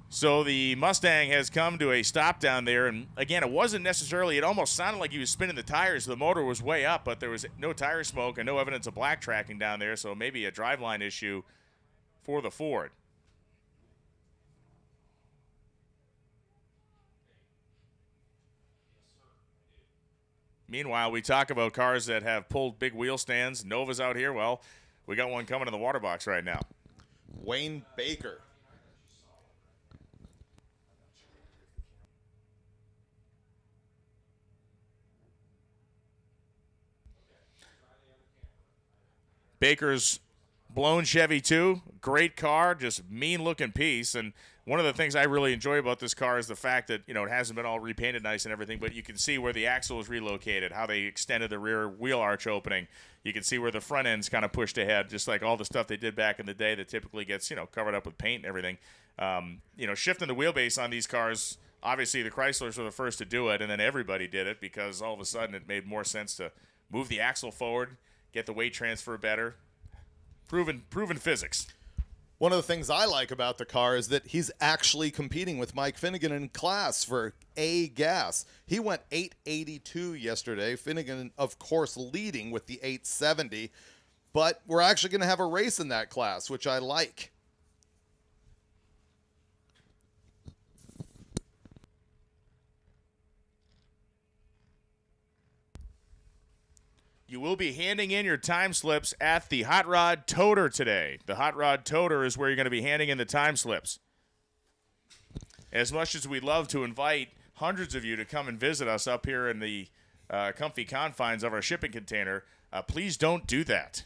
So the Mustang has come to a stop down there, and again, it wasn't necessarily, it almost sounded like he was spinning the tires. The motor was way up, but there was no tire smoke and no evidence of black tracking down there, so maybe a driveline issue for the Ford. Meanwhile, we talk about cars that have pulled big wheel stands. Nova's out here. Well, we got one coming in the water box right now. Wayne Baker. Baker's blown Chevy 2, great car, just mean-looking piece. And one of the things I really enjoy about this car is the fact that, it hasn't been all repainted nice and everything, but you can see where the axle is relocated, how they extended the rear wheel arch opening. You can see where the front end's kind of pushed ahead, just like all the stuff they did back in the day that typically gets, covered up with paint and everything. Shifting the wheelbase on these cars, obviously the Chryslers were the first to do it, and then everybody did it because all of a sudden it made more sense to move the axle forward, get the weight transfer better. Proven physics. One of the things I like about the car is that he's actually competing with Mike Finnegan in class for A gas. He went 882 yesterday. Finnegan, of course, leading with the 870. But we're actually going to have a race in that class, which I like. You will be handing in your time slips at the Hot Rod Toter today. The Hot Rod Toter is where you're going to be handing in the time slips. As much as we'd love to invite hundreds of you to come and visit us up here in the comfy confines of our shipping container, please don't do that.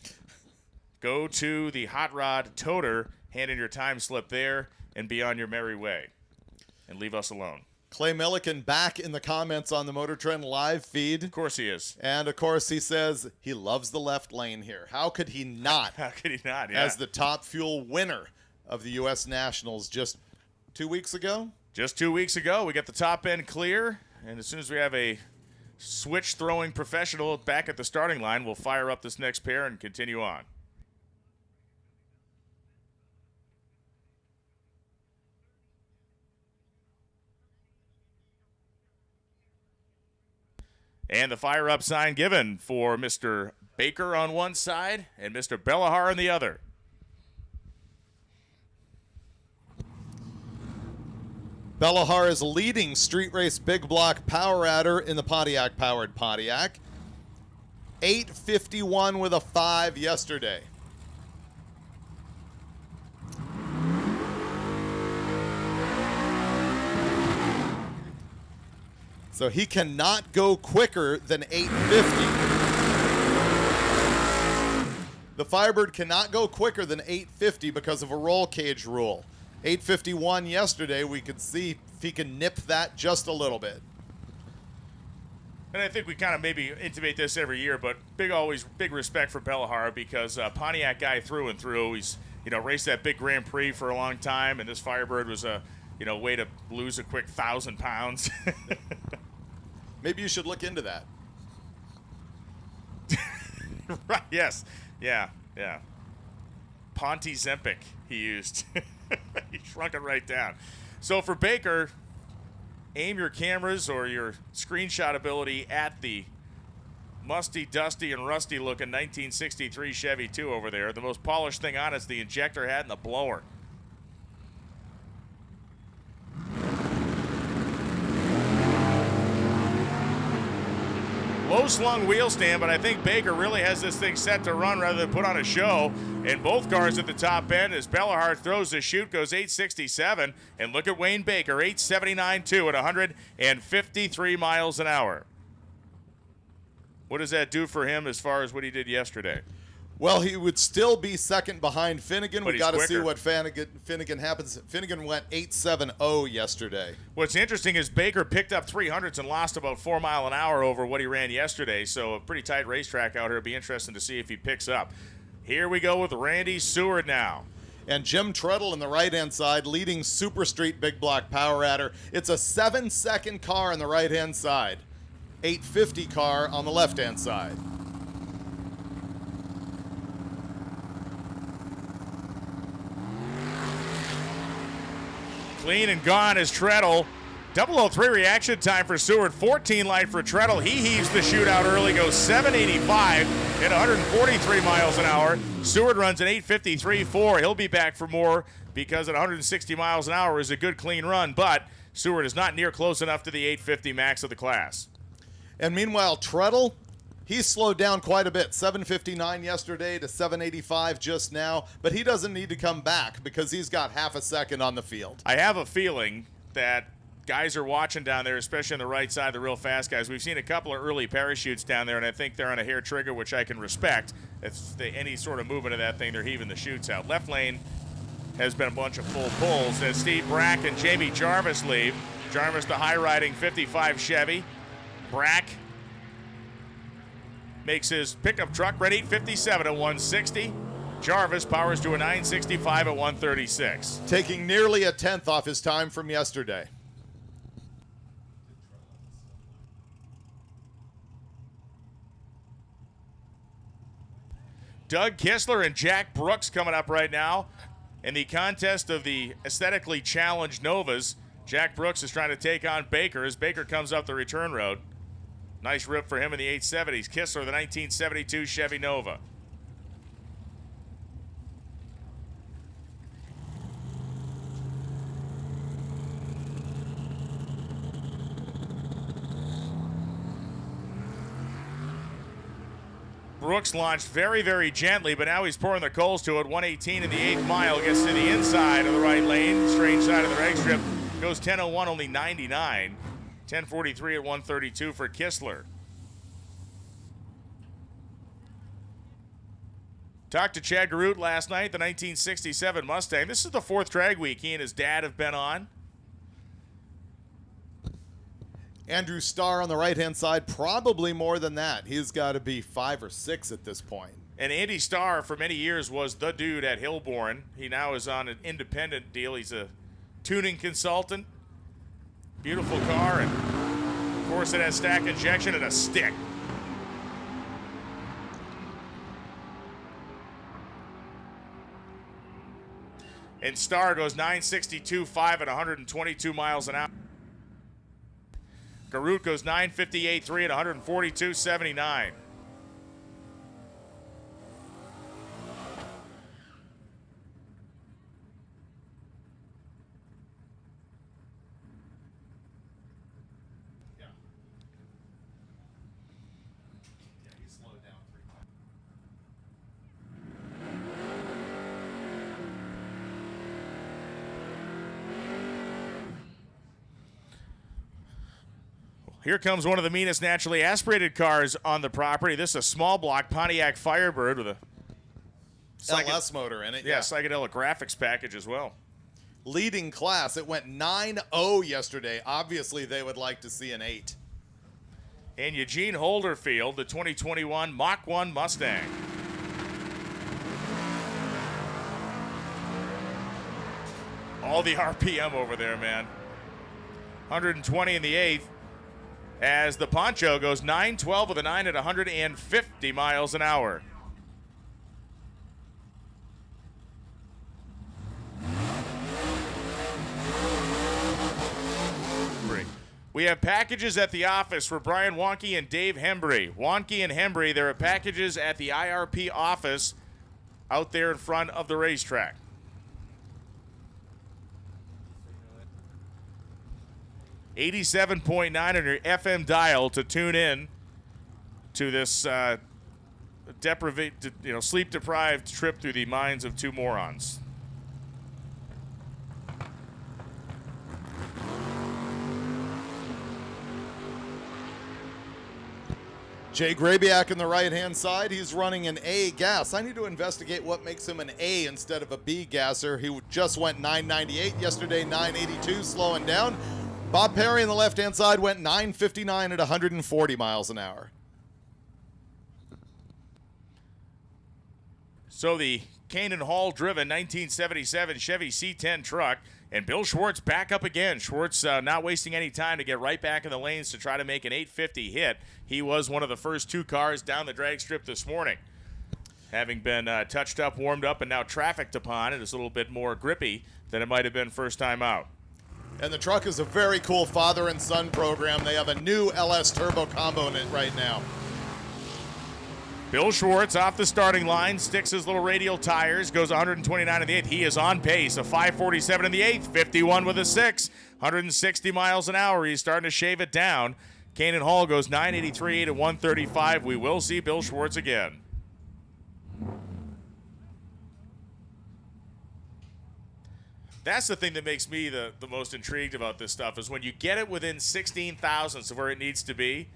go to the Hot Rod Toter, hand in your time slip there, and be on your merry way. And leave us alone. Clay Milliken back in the comments on the MotorTrend live feed. Of course he is. And, of course, he says he loves the left lane here. How could he not? How could he not, yeah. As the top fuel winner of the U.S. Nationals just 2 weeks ago? Just 2 weeks ago, we got the top end clear. And as soon as we have a switch-throwing professional back at the starting line, we'll fire up this next pair and continue on. And the fire-up sign given for Mr. Baker on one side and Mr. Bellahar on the other. Bellahar is leading street race big block power adder in the Pontiac-powered Pontiac. 8:51 with a 5 yesterday. So he cannot go quicker than 850. The Firebird cannot go quicker than 850 because of a roll cage rule. 851 yesterday, we could see if he can nip that just a little bit. And I think we kind of maybe intimate this every year, but always big respect for Bellahar because Pontiac guy through and through. He's raced that big Grand Prix for a long time, and this Firebird was a way to lose a quick 1,000 pounds. Maybe you should look into that. Right? Yes. Yeah. Ponty Zempic he used. He shrunk it right down. So for Baker, aim your cameras or your screenshot ability at the musty, dusty, and rusty-looking 1963 Chevy 2 over there. The most polished thing on it is the injector hat and the blower. Low-slung wheel stand, but I think Baker really has this thing set to run rather than put on a show. And both cars at the top end as Bellahar throws the chute, goes 867. And look at Wayne Baker, 879.2 at 153 miles an hour. What does that do for him as far as what he did yesterday? Well, he would still be second behind Finnegan. But We got to see quicker. what Finnegan happens. Finnegan went 870 yesterday. What's interesting is Baker picked up 300s and lost about 4 mile an hour over what he ran yesterday. So a pretty tight racetrack out here. It'll be interesting to see if he picks up. Here we go with Randy Seward now. And Jim Treadle in the right-hand side leading Super Street Big Block Power Adder. It's a 7-second car on the right-hand side. 850 car on the left-hand side. Clean and gone is Treadle. 003 reaction time for Seward. 14 light for Treadle. He heaves the shootout early, goes 785 at 143 miles an hour. Seward runs an 853.4. He'll be back for more because at 160 miles an hour is a good clean run, but Seward is not near close enough to the 850 max of the class. And meanwhile, Treadle, he slowed down quite a bit. 759 yesterday to 785 just now, but he doesn't need to come back because he's got half a second on the field. I have a feeling that guys are watching down there, especially on the right side, the real fast guys. We've seen a couple of early parachutes down there, and I think they're on a hair trigger, which I can respect. If any sort of movement of that thing, they're heaving the chutes out. Left lane has been a bunch of full pulls as Steve Brack and Jamie Jarvis leave. Jarvis, the high-riding 55 Chevy. Brack makes his pickup truck red 857 at 160. Jarvis powers to a 965 at 136. Taking nearly a tenth off his time from yesterday. Doug Kistler and Jack Brooks coming up right now in the contest of the aesthetically challenged Novas. Jack Brooks is trying to take on Baker as Baker comes up the return road. Nice rip for him in the 870s. Kistler, the 1972 Chevy Nova. Brooks launched very, very gently, but now he's pouring the coals to it. 118 in the 8th mile, gets to the inside of the right lane, strange side of the reg strip. Goes 10:01, only 99. 10:43 at 132 for Kistler. Talked to Chad Garut last night, the 1967 Mustang. This is the 4th drag week he and his dad have been on. Andrew Starr on the right-hand side, probably more than that. He's got to be 5 or 6 at this point. And Andy Starr, for many years, was the dude at Hillborn. He now is on an independent deal. He's a tuning consultant. Beautiful car, and of course it has stack injection and a stick. And Starr goes 962.5 at 122 miles an hour. Garut goes 958.3 at 142.79. Here comes one of the meanest naturally aspirated cars on the property. This is a small block Pontiac Firebird with a LS motor in it. Yeah, psychedelic graphics package as well. Leading class. It went 9-0 yesterday. Obviously, they would like to see an 8. And Eugene Holderfield, the 2021 Mach 1 Mustang. All the RPM over there, man. 120 in the 8th. As the Poncho goes 912 with a 9 at 150 miles an hour. We have packages at the office for Brian Wonke and Dave Hembry. Wonke and Hembry, there are packages at the IRP office out there in front of the racetrack. .9 on your FM dial to tune in to this sleep-deprived trip through the minds of two morons. Jay Grabiak on the right-hand side. He's running an A gas. I need to investigate what makes him an A instead of a B gasser. He just went 998 yesterday, 982, slowing down. Bob Perry on the left-hand side went 959 at 140 miles an hour. So the Canaan Hall-driven 1977 Chevy C10 truck, and Bill Schwartz back up again. Schwartz not wasting any time to get right back in the lanes to try to make an 850 hit. He was one of the first 2 cars down the drag strip this morning. Having been touched up, warmed up, and now trafficked upon, it is a little bit more grippy than it might have been first time out. And the truck is a very cool father and son program. They have a new LS turbo combo in it right now. Bill Schwartz off the starting line, sticks his little radial tires, goes 129 in the 8th. He is on pace, a 547 in the 8th, 51 with a 6, 160 miles an hour. He's starting to shave it down. Canaan Hall goes 983 at 135. We will see Bill Schwartz again. That's the thing that makes me the most intrigued about this stuff, is when you get it within 16 thousandths of where it needs to be,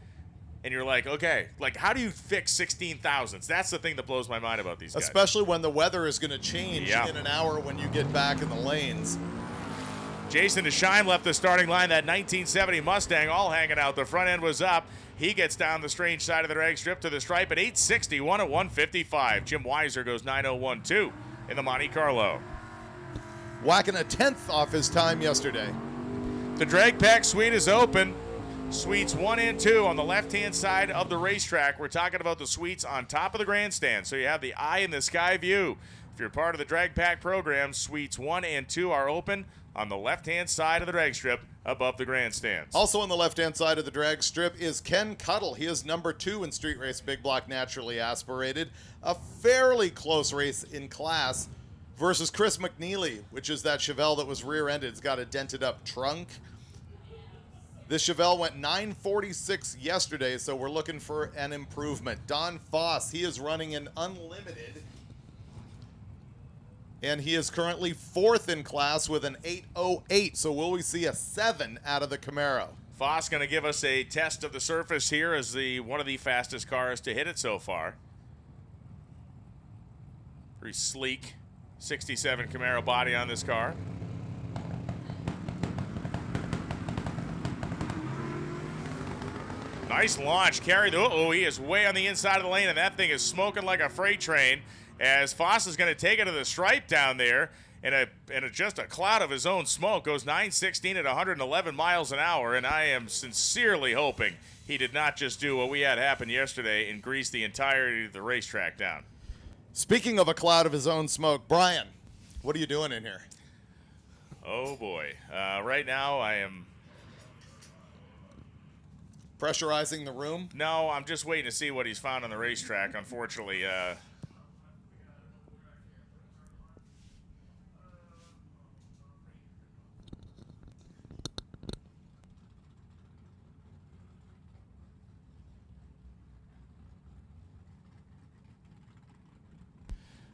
and you're like, okay, like, how do you fix 16 thousandths? That's the thing that blows my mind about these guys. Especially when the weather is going to change in an hour when you get back in the lanes. Jason DeShime left the starting line, that 1970 Mustang all hanging out. The front end was up. He gets down the strange side of the drag strip to the stripe at 861 at 155. Jim Weiser goes 9012 in the Monte Carlo. Whacking a 10th off his time yesterday. The drag pack suite is open. Suites 1 and 2 on the left-hand side of the racetrack. We're talking about the suites on top of the grandstand, so you have the eye in the sky view. If you're part of the drag pack program, suites 1 and 2 are open on the left-hand side of the drag strip above the grandstands. Also on the left-hand side of the drag strip is Ken Cuttle. He is number 2 in Street Race Big Block Naturally Aspirated. A fairly close race in class versus Chris McNeely, which is that Chevelle that was rear-ended. It's got a dented-up trunk. This Chevelle went 946 yesterday, so we're looking for an improvement. Don Foss, he is running an unlimited, and he is currently 4th in class with an 808. So will we see a 7 out of the Camaro? Foss going to give us a test of the surface here as one of the fastest cars to hit it so far. Very sleek 67 Camaro body on this car. Nice launch. Carried. Oh, he is way on the inside of the lane, and that thing is smoking like a freight train as Foss is going to take it to the stripe down there. And just a cloud of his own smoke. Goes 916 at 111 miles an hour, and I am sincerely hoping he did not just do what we had happen yesterday and grease the entirety of the racetrack down. Speaking of a cloud of his own smoke, Brian, what are you doing in here? Oh, boy. Right now I am... Pressurizing the room? No, I'm just waiting to see what he's found on the racetrack, unfortunately.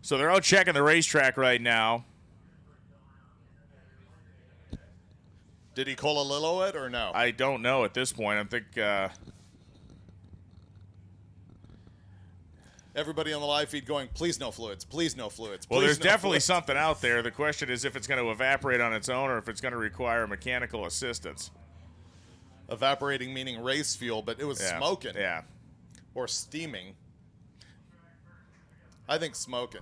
So they're out checking the racetrack right now. Did he Colalillo it or no? I don't know at this point. I think everybody on the live feed going, please no fluids, please no fluids. Well, please there's no definitely fluids. something out there. The question is if it's going to evaporate on its own or if it's going to require mechanical assistance. Evaporating meaning race fuel, but it was smoking. Yeah. Or steaming. I think smoking.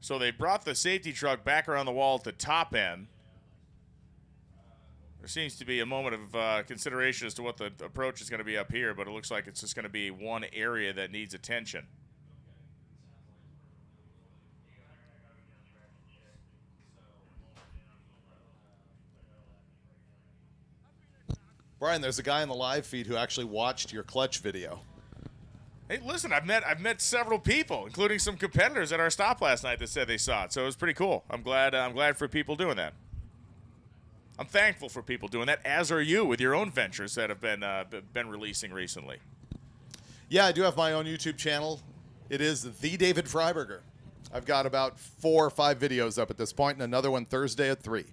So they brought the safety truck back around the wall at the top end. There seems to be a moment of consideration as to what the approach is going to be up here, but it looks like it's just going to be one area that needs attention. Brian, there's a guy in the live feed who actually watched your clutch video. Hey, listen, I've met several people, including some competitors at our stop last night that said they saw it. So it was pretty cool. I'm glad for people doing that. I'm thankful for people doing that, as are you with your own ventures that have been releasing recently. Yeah, I do have my own YouTube channel. It is The David Freiberger. I've got about 4 or 5 videos up at this point, and another one Thursday at 3.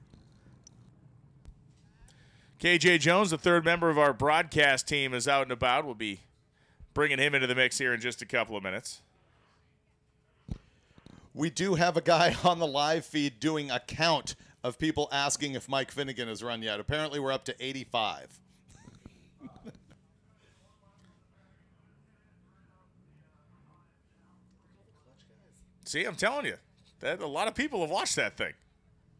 KJ Jones, the third member of our broadcast team, is out and about. We'll be bringing him into the mix here in just a couple of minutes. We do have a guy on the live feed doing a count of people asking if Mike Finnegan has run yet. Apparently, we're up to 85. See, I'm telling you, that a lot of people have watched that thing.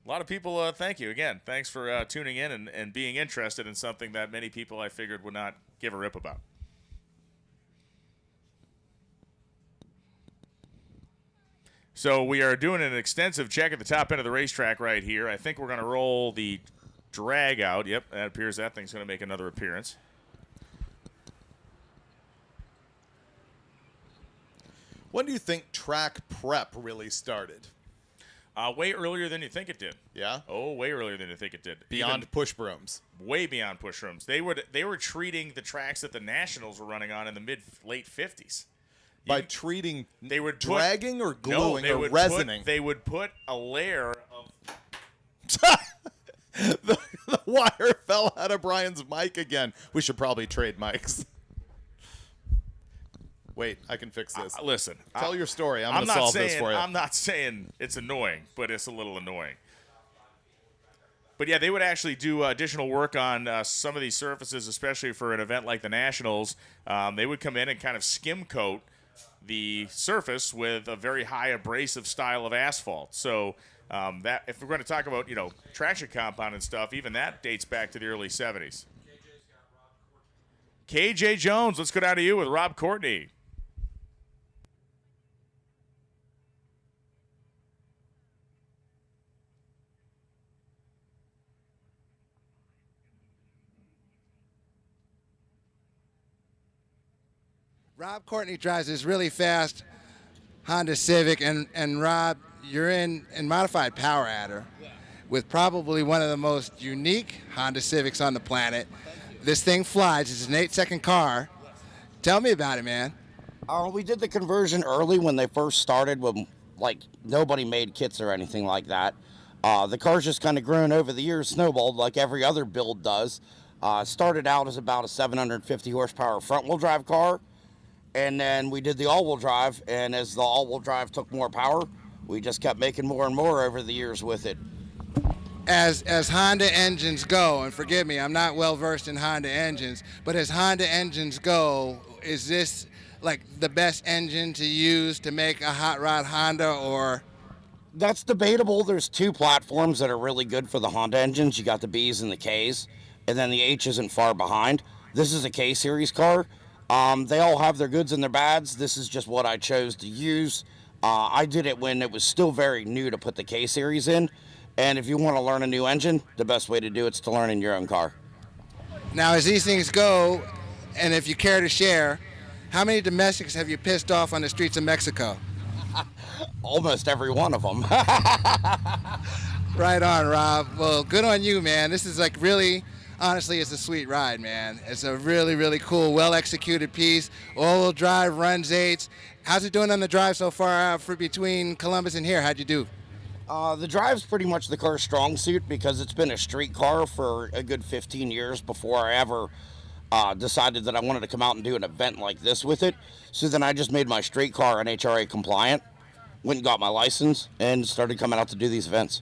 A lot of people, thank you again. Thanks for tuning in and being interested in something that many people I figured would not give a rip about. So we are doing an extensive check at the top end of the racetrack right here. I think we're going to roll the drag out. Yep, that appears that thing's going to make another appearance. When do you think track prep really started? Way earlier than you think it did. Yeah? Oh, way earlier than you think it did. Beyond Even push brooms. way beyond push rooms. They were treating the tracks that the Nationals were running on in the late 50s. By treating, They would put- dragging or gluing or resining? They would put a layer of the wire fell out of Brian's mic again. We should probably trade mics. Wait, I can fix this. listen. Tell your story. I'm going to solve this for you. I'm not saying it's annoying, but it's a little annoying. But yeah, they would actually do additional work on some of these surfaces, especially for an event like the Nationals. They would come in and kind of skim coat the surface with a very high abrasive style of asphalt. So that, if we're going to talk about, traction compound and stuff, even that dates back to the early 70s. KJ Jones, let's go down to you with Rob Courtney. Rob Courtney drives this really fast Honda Civic, and Rob, you're in modified power adder with probably one of the most unique Honda Civics on the planet. This thing flies. It's an 8-second car. Tell me about it, man. We did the conversion early when they first started, when nobody made kits or anything like that. The car's just kind of grown over the years, snowballed like every other build does. Started out as about a 750 horsepower front wheel drive car, and then we did the all wheel drive, and as the all wheel drive took more power, we just kept making more and more over the years with it. As Honda engines go, and forgive me, I'm not well versed in Honda engines, but as Honda engines go, is this like the best engine to use to make a hot rod Honda, or? That's debatable. There's two platforms that are really good for the Honda engines. You got the B's and the K's, and then the H isn't far behind. This is a K series car. They all have their goods and their bads. This is just what I chose to use. I did it when it was still very new to put the K series in. And if you want to learn a new engine, the best way to do it is to learn in your own car. Now, as these things go, and if you care to share, how many domestics have you pissed off on the streets of Mexico? Almost every one of them. Right on, Rob. Well, good on you, man. This is like really, honestly, it's a sweet ride, man. It's a really, really cool, well-executed piece. All-wheel drive, runs 8s. How's it doing on the drive so far for between Columbus and here? How'd you do? The drive's pretty much the car's strong suit because it's been a street car for a good 15 years before I ever decided that I wanted to come out and do an event like this with it. So then I just made my street car NHRA compliant, went and got my license, and started coming out to do these events.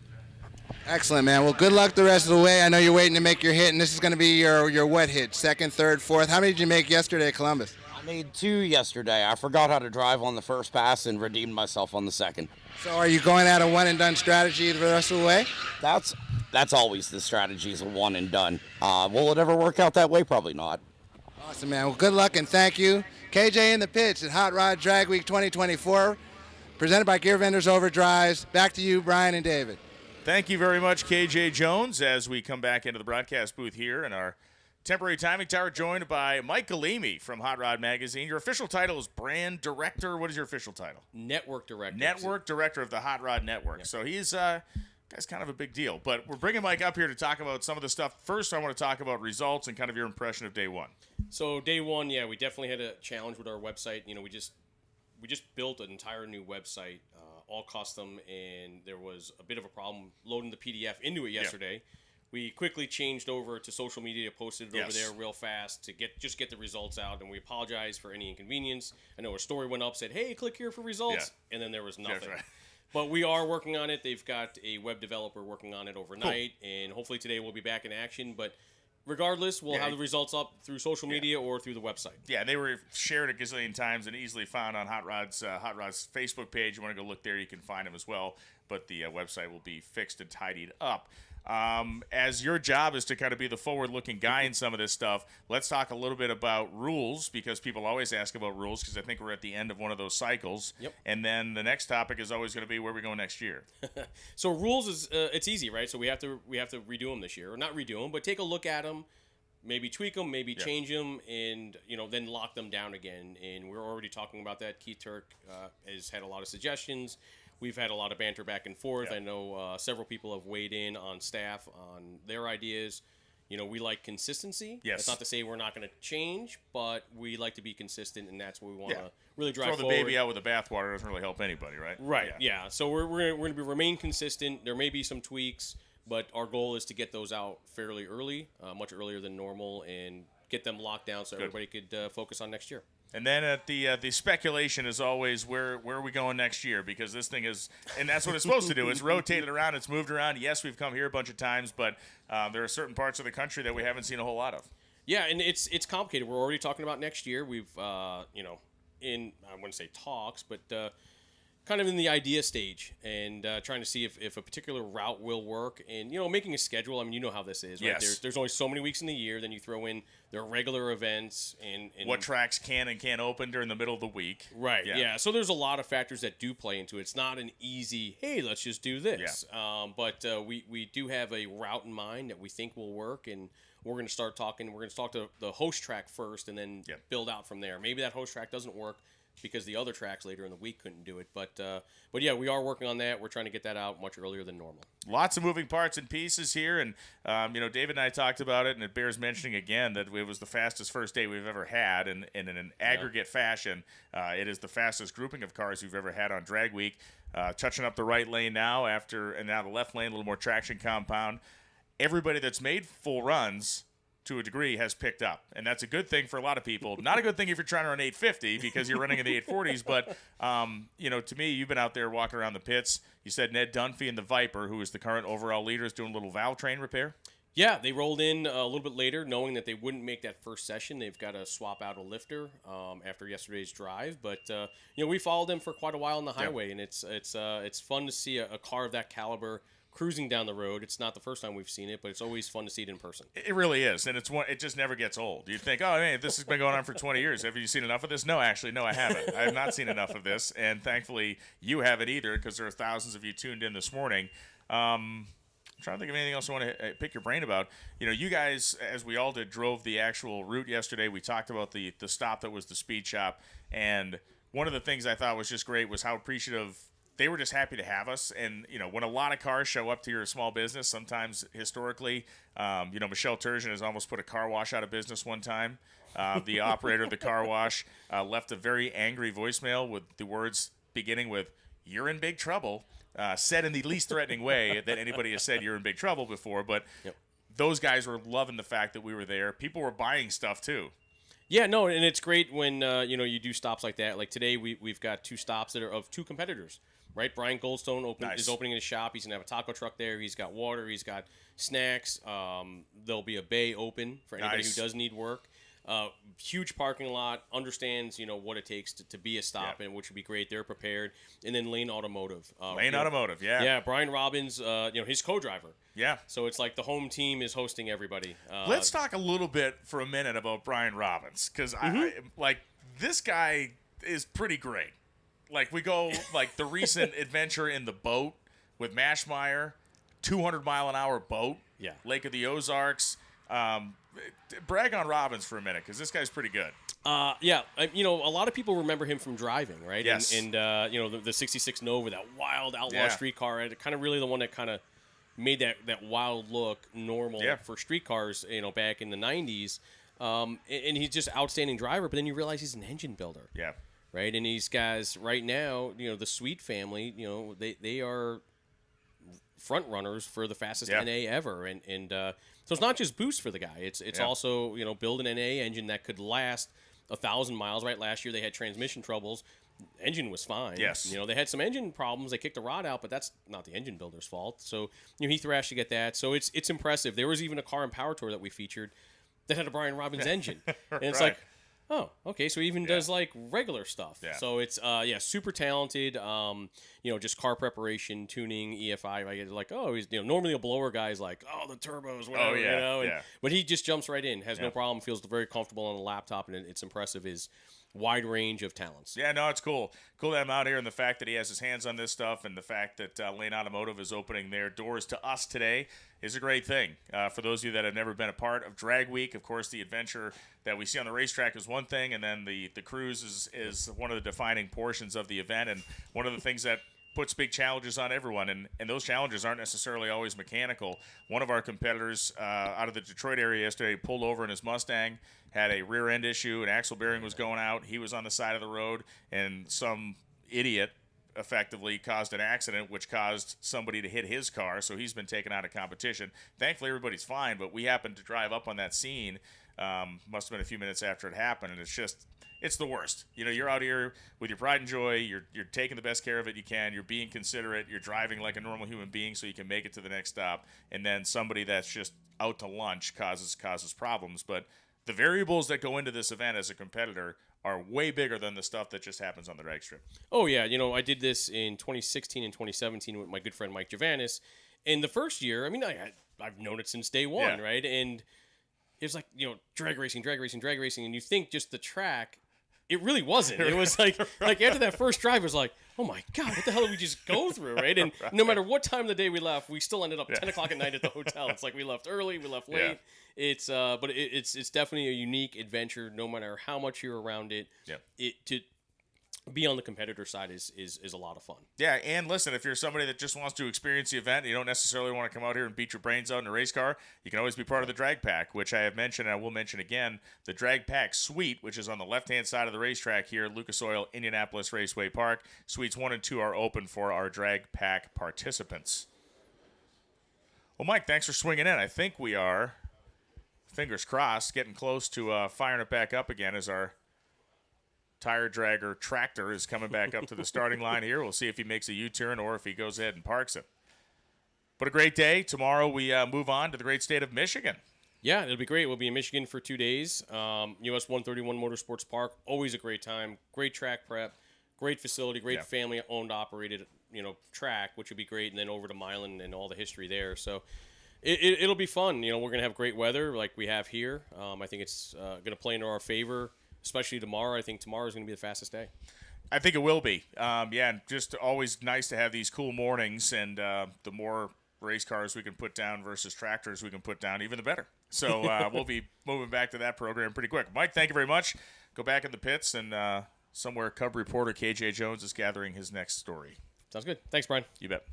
Excellent, man. Well, good luck the rest of the way. I know you're waiting to make your hit, and this is going to be your what hit? Second, third, fourth? How many did you make yesterday at Columbus? I made 2 yesterday. I forgot how to drive on the first pass and redeemed myself on the second. So are you going at a one-and-done strategy the rest of the way? That's always the strategy, is a one and done. Will it ever work out that way? Probably not. Awesome, man. Well, good luck and thank you. KJ in the pitch at Hot Rod Drag Week 2024, presented by Gear Vendors Overdrives. Back to you, Brian and David. Thank you very much, KJ Jones, as we come back into the broadcast booth here in our temporary timing tower, joined by Mike Galimi from Hot Rod Magazine. Your official title is brand director. What is your official title? Network director. Network director of the Hot Rod Network. Yep. So he's guy's kind of a big deal. But we're bringing Mike up here to talk about some of the stuff. First, I want to talk about results and kind of your impression of day one. So day one, yeah, we definitely had a challenge with our website. You know, we just built an entire new website, all custom, and there was a bit of a problem loading the PDF into it yesterday. Yep. We quickly changed over to social media, posted it over there real fast to get the results out, and we apologize for any inconvenience. I know a story went up, said, hey, click here for results, and then there was nothing. That's right. But we are working on it. They've got a web developer working on it overnight, and hopefully today we'll be back in action. But regardless, we'll have the results up through social media or through the website. Yeah, they were shared a gazillion times and easily found on Hot Rod's Facebook page. You want to go look there, you can find them as well. But the website will be fixed and tidied up. As your job is to kind of be the forward-looking guy in some of this stuff, let's talk a little bit about rules, because people always ask about rules, because I think we're at the end of one of those cycles. Yep. And then the next topic is always going to be where we go next year. So rules is it's easy, right? So we have to redo them this year, or not redo them, but take a look at them, maybe tweak them, maybe change them, and then lock them down again. And we're already talking about that. Keith Turk has had a lot of suggestions. We've had a lot of banter back and forth. Yep. I know several people have weighed in on staff on their ideas. We like consistency. Yes. That's not to say we're not going to change, but we like to be consistent, and that's what we want to really drive forward. Throw the baby out with the bathwater doesn't really help anybody, right? Right, yeah. So we're going to remain consistent. There may be some tweaks, but our goal is to get those out fairly early, much earlier than normal, and get them locked down so everybody could focus on next year. And then at the speculation is always where are we going next year, because this thing is, and that's what it's supposed to do. It's rotated around. It's moved around. Yes, we've come here a bunch of times, but there are certain parts of the country that we haven't seen a whole lot of. Yeah, and it's complicated. We're already talking about next year. We've in I wouldn't say talks, but kind of in the idea stage, and trying to see if a particular route will work, and making a schedule. I mean, you know how this is, right? Yes. There's only so many weeks in the year. Then you throw in their regular events and what tracks can and can't open during the middle of the week. Right. Yeah. So there's a lot of factors that do play into it. It's not an easy, hey, let's just do this. Yeah. But we do have a route in mind that we think will work, and we're going to start talking. We're going to talk to the host track first, and then build out from there. Maybe that host track doesn't work. because the other tracks later in the week couldn't do it. But yeah, we are working on that. We're trying to get that out much earlier than normal. Lots of moving parts and pieces here, and David and I talked about it, and it bears mentioning again that it was the fastest first day we've ever had, and in an aggregate fashion, it is the fastest grouping of cars we've ever had on Drag Week. Touching up the right lane now, and now the left lane, a little more traction compound. Everybody that's made full runs to a degree has picked up, and that's a good thing for a lot of people. Not a good thing if you're trying to run 850 because you're running in the 840s, but to me, you've been out there walking around the pits. You said Ned Dunphy and the Viper, who is the current overall leader, is doing a little valve train repair. Yeah, they rolled in a little bit later, knowing that they wouldn't make that first session. They've got to swap out a lifter after yesterday's drive, but we followed them for quite a while on the highway, and it's fun to see a car of that caliber cruising down the road. It's not the first time we've seen it, but it's always fun to see it in person. It really is, and it just never gets old. You'd think, oh, man, this has been going on for 20 years. Have you seen enough of this? No, actually, no, I haven't. I have not seen enough of this, and thankfully you haven't either, because there are thousands of you tuned in this morning. I'm trying to think of anything else I want to pick your brain about. You guys, as we all did, drove the actual route yesterday. We talked about the stop that was the speed shop, and one of the things I thought was just great was how appreciative they were just happy to have us. And, when a lot of cars show up to your small business, sometimes historically, Michelle Turgeon has almost put a car wash out of business one time. The operator of the car wash left a very angry voicemail with the words beginning with, "You're in big trouble," said in the least threatening way that anybody has said "you're in big trouble" before. But those guys were loving the fact that we were there. People were buying stuff, too. Yeah, no, and it's great when you do stops like that. Like today, we've got two stops that are of two competitors. Right, Brian Goldstone is opening his shop. He's gonna have a taco truck there. He's got water. He's got snacks. There'll be a bay open for anybody who does need work. Huge parking lot. Understands what it takes to be a stop, and which would be great. They're prepared. And then Lane Automotive. Automotive, yeah. Yeah, Brian Robbins. His co-driver. Yeah. So it's like the home team is hosting everybody. Let's talk a little bit for a minute about Brian Robbins, because I this guy is pretty great. Like, we go, the recent adventure in the boat with Mashmeyer, 200-mile-an-hour boat, Lake of the Ozarks. Brag on Robbins for a minute, because this guy's pretty good. A lot of people remember him from driving, right? Yes. And the 66 Nova, that wild outlaw street car, kind of really the one that kind of made that wild look normal for street cars, back in the 90s. And he's just outstanding driver, but then you realize he's an engine builder. Yeah. Right, and these guys right now, the Sweet family, they are front runners for the fastest NA ever, and so it's not just boost for the guy. It's also build an NA engine that could last 1,000 miles. Right, last year they had transmission troubles. Engine was fine. Yes, they had some engine problems. They kicked the rod out, but that's not the engine builder's fault. So he thrashed to get that. So it's impressive. There was even a car in Power Tour that we featured that had a Brian Robbins engine, and it's like. Oh, okay. So he even does regular stuff. Yeah. So it's super talented. Just car preparation, tuning, EFI. I get he's normally a blower guy's like, the turbos, whatever, but he just jumps right in, has no problem, feels very comfortable on the laptop, and it's impressive his wide range of talents. Yeah, no, it's cool. Cool to have him out here, and the fact that he has his hands on this stuff, and the fact that Lane Automotive is opening their doors to us today is a great thing. For those of you that have never been a part of Drag Week, of course, the adventure that we see on the racetrack is one thing, and then the cruise is one of the defining portions of the event, and one of the things that puts big challenges on everyone, and those challenges aren't necessarily always mechanical. One of our competitors out of the Detroit area yesterday pulled over in his Mustang, had a rear end issue, an axle bearing was going out. He was on the side of the road, and some idiot effectively caused an accident, which caused somebody to hit his car, so he's been taken out of competition. Thankfully, everybody's fine, but we happened to drive up on that scene, must have been a few minutes after it happened, and it's the worst. You're out here with your pride and joy, you're taking the best care of it you can, you're being considerate, you're driving like a normal human being so you can make it to the next stop, and then somebody that's just out to lunch causes problems. But the variables that go into this event as a competitor are way bigger than the stuff that just happens on the drag strip. Oh, yeah. I did this in 2016 and 2017 with my good friend Mike Javanis. And the first year, I've known it since day one, right? And it was like, drag racing, and you think just the track. It really wasn't. It was like after that first drive, it was like, oh my God, what the hell did we just go through, right? And no matter what time of the day we left, we still ended up 10 o'clock at night at the hotel. It's like we left early, we left late. It's it's definitely a unique adventure, no matter how much you're around it. be on the competitor side is a lot of fun. Yeah, and listen, if you're somebody that just wants to experience the event, you don't necessarily want to come out here and beat your brains out in a race car, you can always be part of the drag pack, which I have mentioned, and I will mention again, the drag pack suite, which is on the left-hand side of the racetrack here at Lucas Oil Indianapolis Raceway Park. Suites 1 and 2 are open for our drag pack participants. Well, Mike, thanks for swinging in. I think we are, fingers crossed, getting close to firing it back up again as our tire dragger tractor is coming back up to the starting line here. We'll see if he makes a U-turn or if he goes ahead and parks it. But a great day. Tomorrow we move on to the great state of Michigan. Yeah, it'll be great. We'll be in Michigan for 2 days. US 131 Motorsports Park, always a great time. Great track prep, great facility, great family-owned, operated, track, which would be great. And then over to Milan and all the history there. So it'll be fun. We're going to have great weather like we have here. I think it's going to play into our favor. Especially tomorrow. I think tomorrow is going to be the fastest day. I think it will be. And just always nice to have these cool mornings, and the more race cars we can put down versus tractors we can put down, even the better. So we'll be moving back to that program pretty quick. Mike, thank you very much. Go back in the pits, and somewhere Cub reporter KJ Jones is gathering his next story. Sounds good. Thanks, Brian. You bet.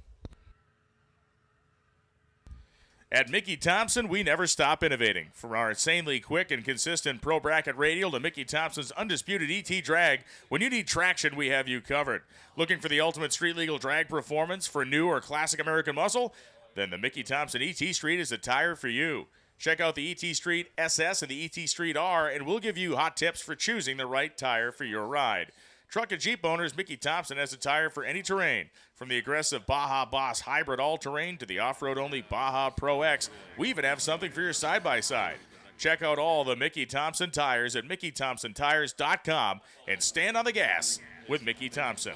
At Mickey Thompson, we never stop innovating. From our insanely quick and consistent Pro Bracket radial to Mickey Thompson's undisputed ET drag, when you need traction, we have you covered. Looking for the ultimate street-legal drag performance for new or classic American muscle? Then the Mickey Thompson ET Street is the tire for you. Check out the ET Street SS and the ET Street R, and we'll give you hot tips for choosing the right tire for your ride. Truck and Jeep owners, Mickey Thompson has a tire for any terrain. From the aggressive Baja Boss Hybrid All-Terrain to the off-road-only Baja Pro X, we even have something for your side-by-side. Check out all the Mickey Thompson tires at MickeyThompsonTires.com and stand on the gas with Mickey Thompson.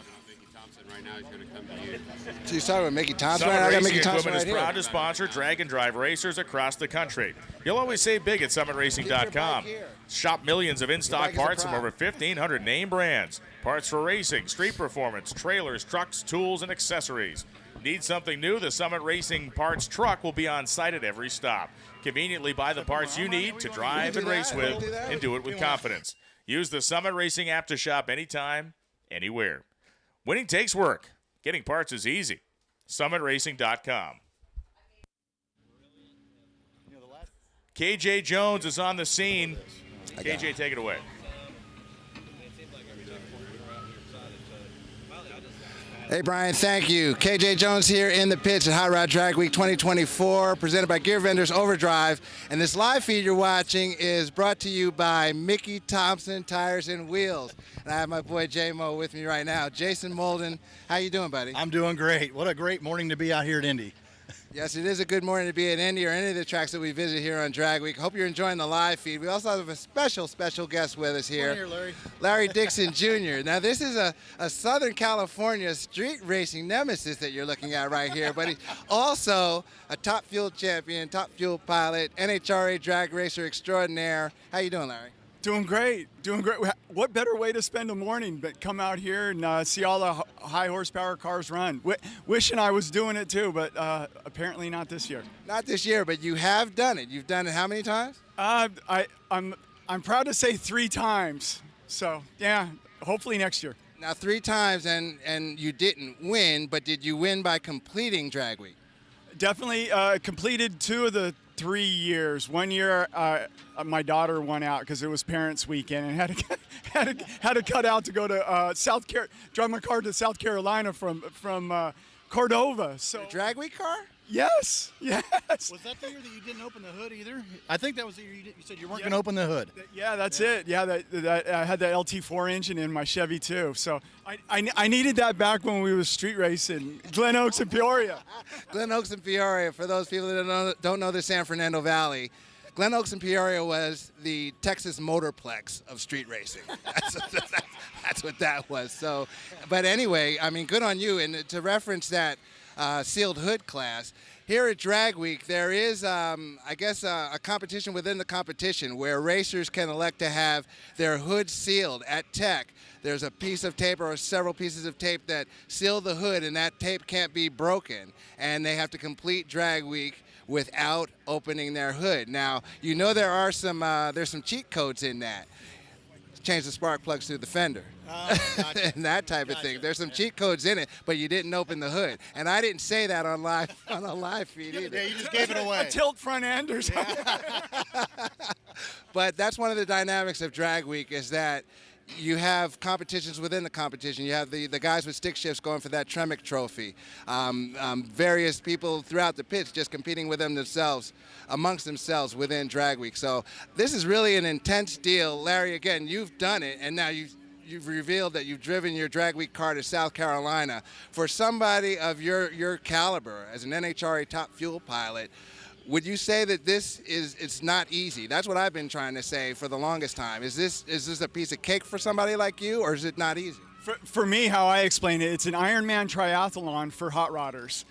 Right now, he's going to come to you. So you're talking about Mickey Thompson? Summit I got Racing Mickey Thompson Equipment right is proud here. to sponsor drag and drive racers across the country. You'll always save big at SummitRacing.com. Shop millions of in-stock parts from over 1,500 name brands. Parts for racing, street performance, trailers, trucks, tools, and accessories. Need something new? The Summit Racing Parts truck will be on site at every stop. Conveniently buy the parts you need to drive and race with, and do it with confidence. Use the Summit Racing app to shop anytime, anywhere. Winning takes work. Getting parts is easy. SummitRacing.com. KJ Jones is on the scene. KJ, take it away. Hey, Brian, thank you. KJ Jones here in the pits at Hot Rod Drag Week 2024, presented by Gear Vendors Overdrive. And this live feed you're watching is brought to you by Mickey Thompson Tires and Wheels. And I have my boy J-Mo with me right now. Jason Molden, how you doing, buddy? I'm doing great. What a great morning to be out here at Indy. Yes, it is a good morning to be at Indy or any of the tracks that we visit here on Drag Week. Hope you're enjoying the live feed. We also have a special guest with us here. Come here, Larry. Larry Dixon Jr. Now, this is a Southern California street racing nemesis that you're looking at right here, but he's also a top fuel champion, top fuel pilot, NHRA drag racer extraordinaire. How you doing, Larry? Doing great. What better way to spend a morning but come out here and see all the high horsepower cars run? Wishing I was doing it too, but apparently not this year. Not this year, but you have done it. You've done it how many times? I'm proud to say 3 times. So yeah, hopefully next year. Now 3 times, and you didn't win, but did you win by completing Drag Week? Definitely completed 2 of the 3 years. 1 year, my daughter won out because it was Parents' Weekend and had to cut out to go to drive my car to South Carolina from Cordova. So Drag Week car? Yes. Was that the year that you didn't open the hood either? I think that was the year you said you weren't going to open the hood. Yeah, that's it. Yeah, I had the LT4 engine in my Chevy too. So I needed that back when we was street racing. Glen Oaks and Peoria. Glen Oaks and Peoria, for those people that don't know the San Fernando Valley, Glen Oaks and Peoria was the Texas Motorplex of street racing. That's what that was. So, but anyway, I mean, good on you. And to reference that sealed hood class, here at Drag Week, there is, I guess, a competition within the competition where racers can elect to have their hood sealed at Tech. There's a piece of tape or several pieces of tape that seal the hood, and that tape can't be broken. And they have to complete Drag Week without opening their hood. Now, you know there are there's some cheat codes in that. change the spark plugs through the fender. Gotcha. And that type of thing. There's some cheat codes in it, but you didn't open the hood. And I didn't say that on a live feed either. Yeah, you just gave it A away. tilt front end or something. But that's one of the dynamics of Drag Week is that you have competitions within the competition. You have the guys with stick shifts going for that Tremec trophy. Various people throughout the pits just competing with themselves, amongst themselves within Drag Week. So this is really an intense deal. Larry, again, you've done it, and now you've revealed that you've driven your Drag Week car to South Carolina. For somebody of your caliber, as an NHRA top fuel pilot, would you say that it's not easy? That's what I've been trying to say for the longest time. Is this a piece of cake for somebody like you, or is it not easy? For me, how I explain it, it's an Ironman triathlon for hot rodders.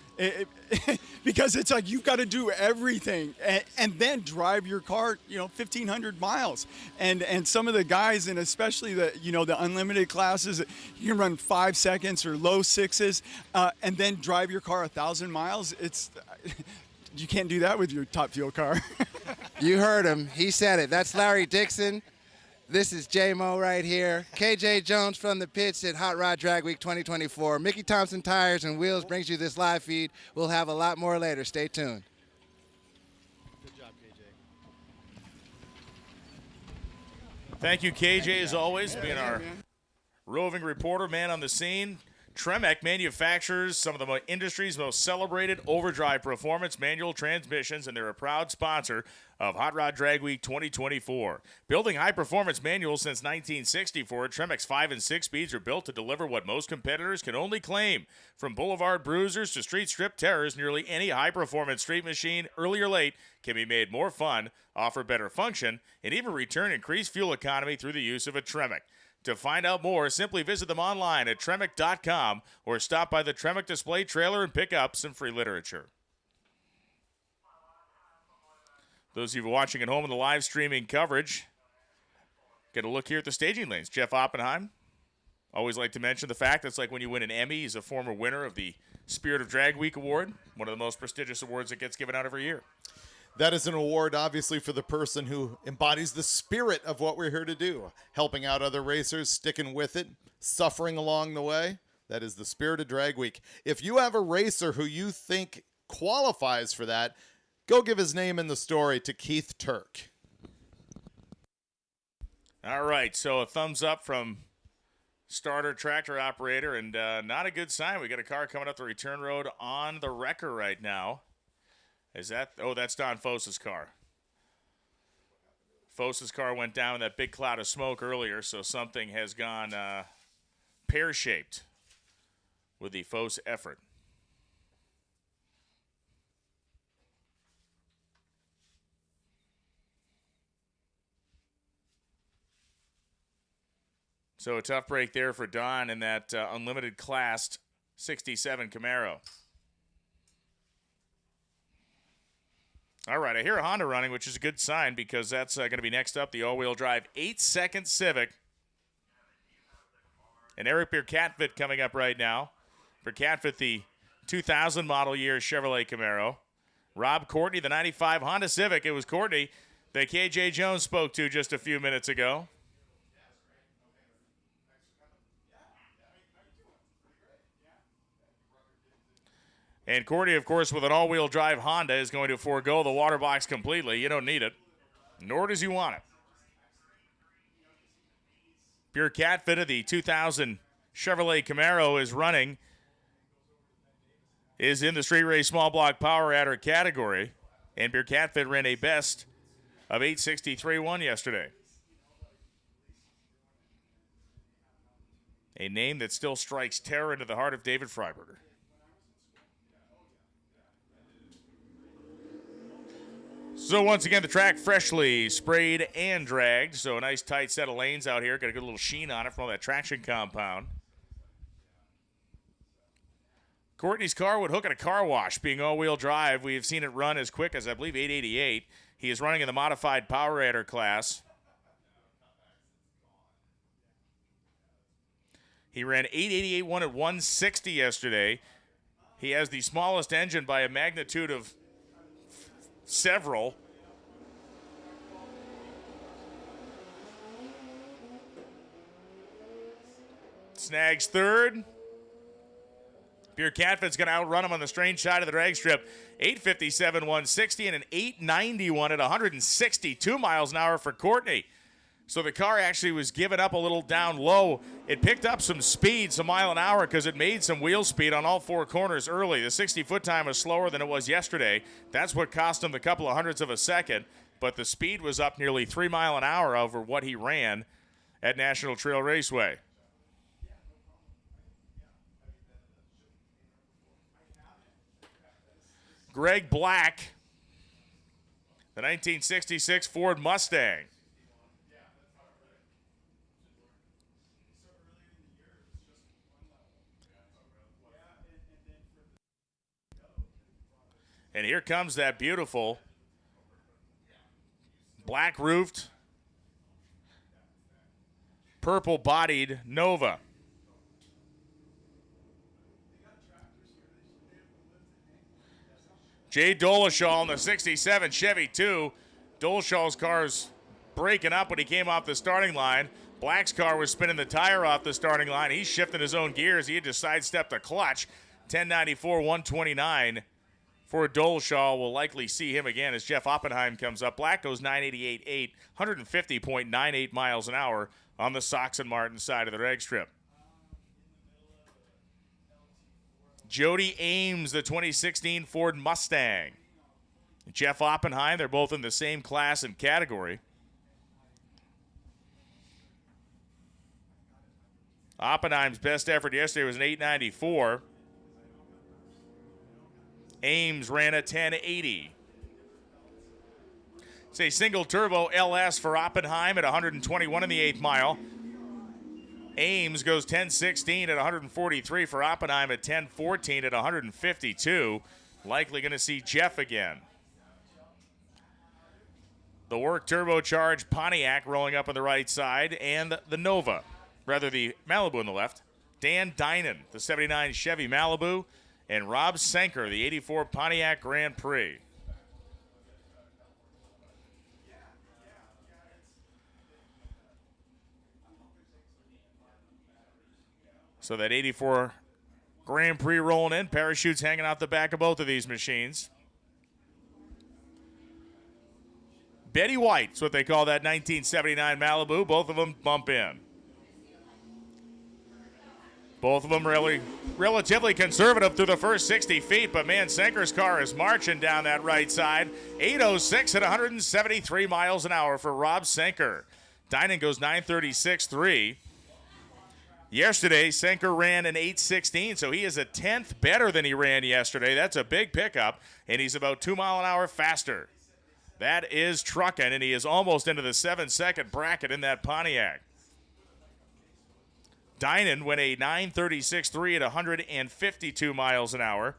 Because it's like you've got to do everything and then drive your car, 1,500 miles. And some of the guys, and especially the unlimited classes, you can run 5 seconds or low sixes, and then drive your car 1,000 miles. You can't do that with your top fuel car. You heard him. He said it. That's Larry Dixon. This is J-Mo right here. KJ Jones from the pits at Hot Rod Drag Week 2024. Mickey Thompson Tires and Wheels brings you this live feed. We'll have a lot more later. Stay tuned. Good job, KJ. Thank you, KJ, as always, being our man. roving reporter, man on the scene. Tremec manufactures some of the industry's most celebrated overdrive performance manual transmissions, and they're a proud sponsor of Hot Rod Drag Week 2024. Building high-performance manuals since 1964, Tremec's 5 and 6 speeds are built to deliver what most competitors can only claim. From boulevard bruisers to street strip terrors, nearly any high-performance street machine, early or late, can be made more fun, offer better function, and even return increased fuel economy through the use of a Tremec. To find out more, simply visit them online at Tremec.com or stop by the Tremec display trailer and pick up some free literature. Those of you watching at home in the live streaming coverage, get a look here at the staging lanes. Jeff Oppenheim, always like to mention the fact that's like when you win an Emmy. He's a former winner of the Spirit of Drag Week Award, one of the most prestigious awards that gets given out every year. That is an award, obviously, for the person who embodies the spirit of what we're here to do, helping out other racers, sticking with it, suffering along the way. That is the spirit of Drag Week. If you have a racer who you think qualifies for that, go give his name in the story to Keith Turk. All right, so a thumbs up from starter tractor operator, and not a good sign. We got a car coming up the return road on the wrecker right now. Is that? Oh, that's Don Fose's car. Fose's car went down in that big cloud of smoke earlier, so something has gone pear-shaped with the Fose effort. So a tough break there for Don in that unlimited classed 67 Camaro. All right, I hear a Honda running, which is a good sign because that's going to be next up, the all-wheel drive 8-second Civic. And Eric Bierkatfit coming up right now. Bierkatfit, the 2000 model year Chevrolet Camaro. Rob Courtney, the 95 Honda Civic. It was Courtney that KJ Jones spoke to just a few minutes ago. And Courtney, of course, with an all-wheel drive Honda, is going to forego the water box completely. You don't need it, nor does he want it. Bierkatfit of the 2000 Chevrolet Camaro is running, is in the street race small block power adder category, and Bierkatfit ran a best of 863.1 yesterday. A name that still strikes terror into the heart of David Freiberger. So once again, the track freshly sprayed and dragged. So a nice tight set of lanes out here. Got a good little sheen on it from all that traction compound. Courtney's car would hook at a car wash, being all-wheel drive. We have seen it run as quick as, I believe, 888. He is running in the modified power adder class. He ran 888.1 at 160 yesterday. He has the smallest engine by a magnitude of several. snags third. Pierre Catford's going to outrun him on the strange side of the drag strip. 8:57, 160, and an 8:91 at 162 miles an hour for Courtney. So the car actually was given up a little down low. It picked up some speed, some mile an hour, because it made some wheel speed on all four corners early. The 60-foot time was slower than it was yesterday. That's what cost him the couple of hundredths of a second. But the speed was up nearly 3 miles an hour over what he ran at National Trail Raceway. Greg Black, the 1966 Ford Mustang. And here comes that beautiful black-roofed, purple-bodied Nova. Jay Doleshall in the 67 Chevy 2. Doleshall's car's breaking up when he came off the starting line. Black's car was spinning the tire off the starting line. He's shifting his own gears. He had to sidestep the clutch. 1094, 129 for Doleshall. We'll likely see him again as Jeff Oppenheim comes up. Black goes 988.8, 150.98 miles an hour on the Sox and Martin side of the drag strip. Jody Ames, the 2016 Ford Mustang. Jeff Oppenheim, they're both in the same class and category. Oppenheim's best effort yesterday was an 894. Ames ran a 1080. It's a single turbo LS for Oppenheim at 121 in the 8th mile. Ames goes 1016 at 143 for Oppenheim at 1014 at 152. Likely going to see Jeff again. The work turbocharged Pontiac rolling up on the right side, and the Nova, rather the Malibu on the left. Dan Dinan, the 79 Chevy Malibu, and Rob Senker, the 84 Pontiac Grand Prix. So that 84 Grand Prix rolling in, parachutes hanging off the back of both of these machines. Betty White's what they call that 1979 Malibu. Both of them bump in. Both of them really relatively conservative through the first 60 feet, but man, Senker's car is marching down that right side. 806 at 173 miles an hour for Rob Senker. Dinan goes 936.3. Yesterday, Senker ran an 816, so he is a tenth better than he ran yesterday. That's a big pickup, and he's about 2 mile an hour faster. That is trucking, and he is almost into the 7-second bracket in that Pontiac. Dinan went a 936.3 at 152 miles an hour.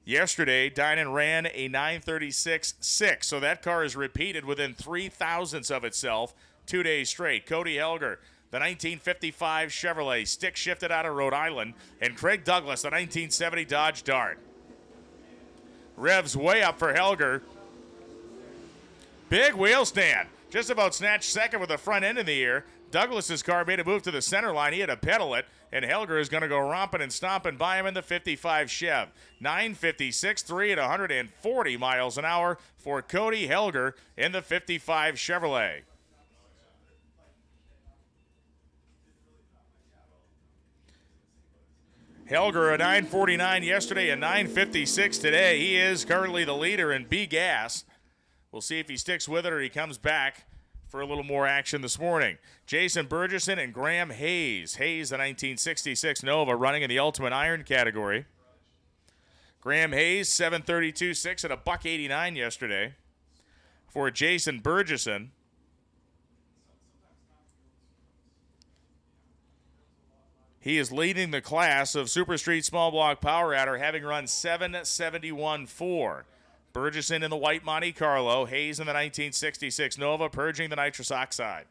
Yesterday, Dinan ran a 936.6, so that car is repeated within 3 thousandths of itself 2 days straight. Cody Helger, the 1955 Chevrolet, stick shifted out of Rhode Island, and Craig Douglas, the 1970 Dodge Dart. Revs way up for Helger. Big wheel stand. Just about snatched second with the front end in the air. Douglas's car made a move to the center line. He had to pedal it, and Helger is going to go romping and stomping by him in the 55 Chev. 956.3 at 140 miles an hour for Cody Helger in the 55 Chevrolet. Helger a 949 yesterday, a 956 today. He is currently the leader in B gas. We'll see if he sticks with it or he comes back for a little more action this morning. Jason Burgesson and Graham Hayes. Hayes, the 1966 Nova, running in the Ultimate Iron category. Graham Hayes, 732.6 at a $189 yesterday. For Jason Burgesson, he is leading the class of Super Street Small Block Power Adder, having run 771.4. Burgesson in the white Monte Carlo, Hayes in the 1966 Nova, purging the nitrous oxide.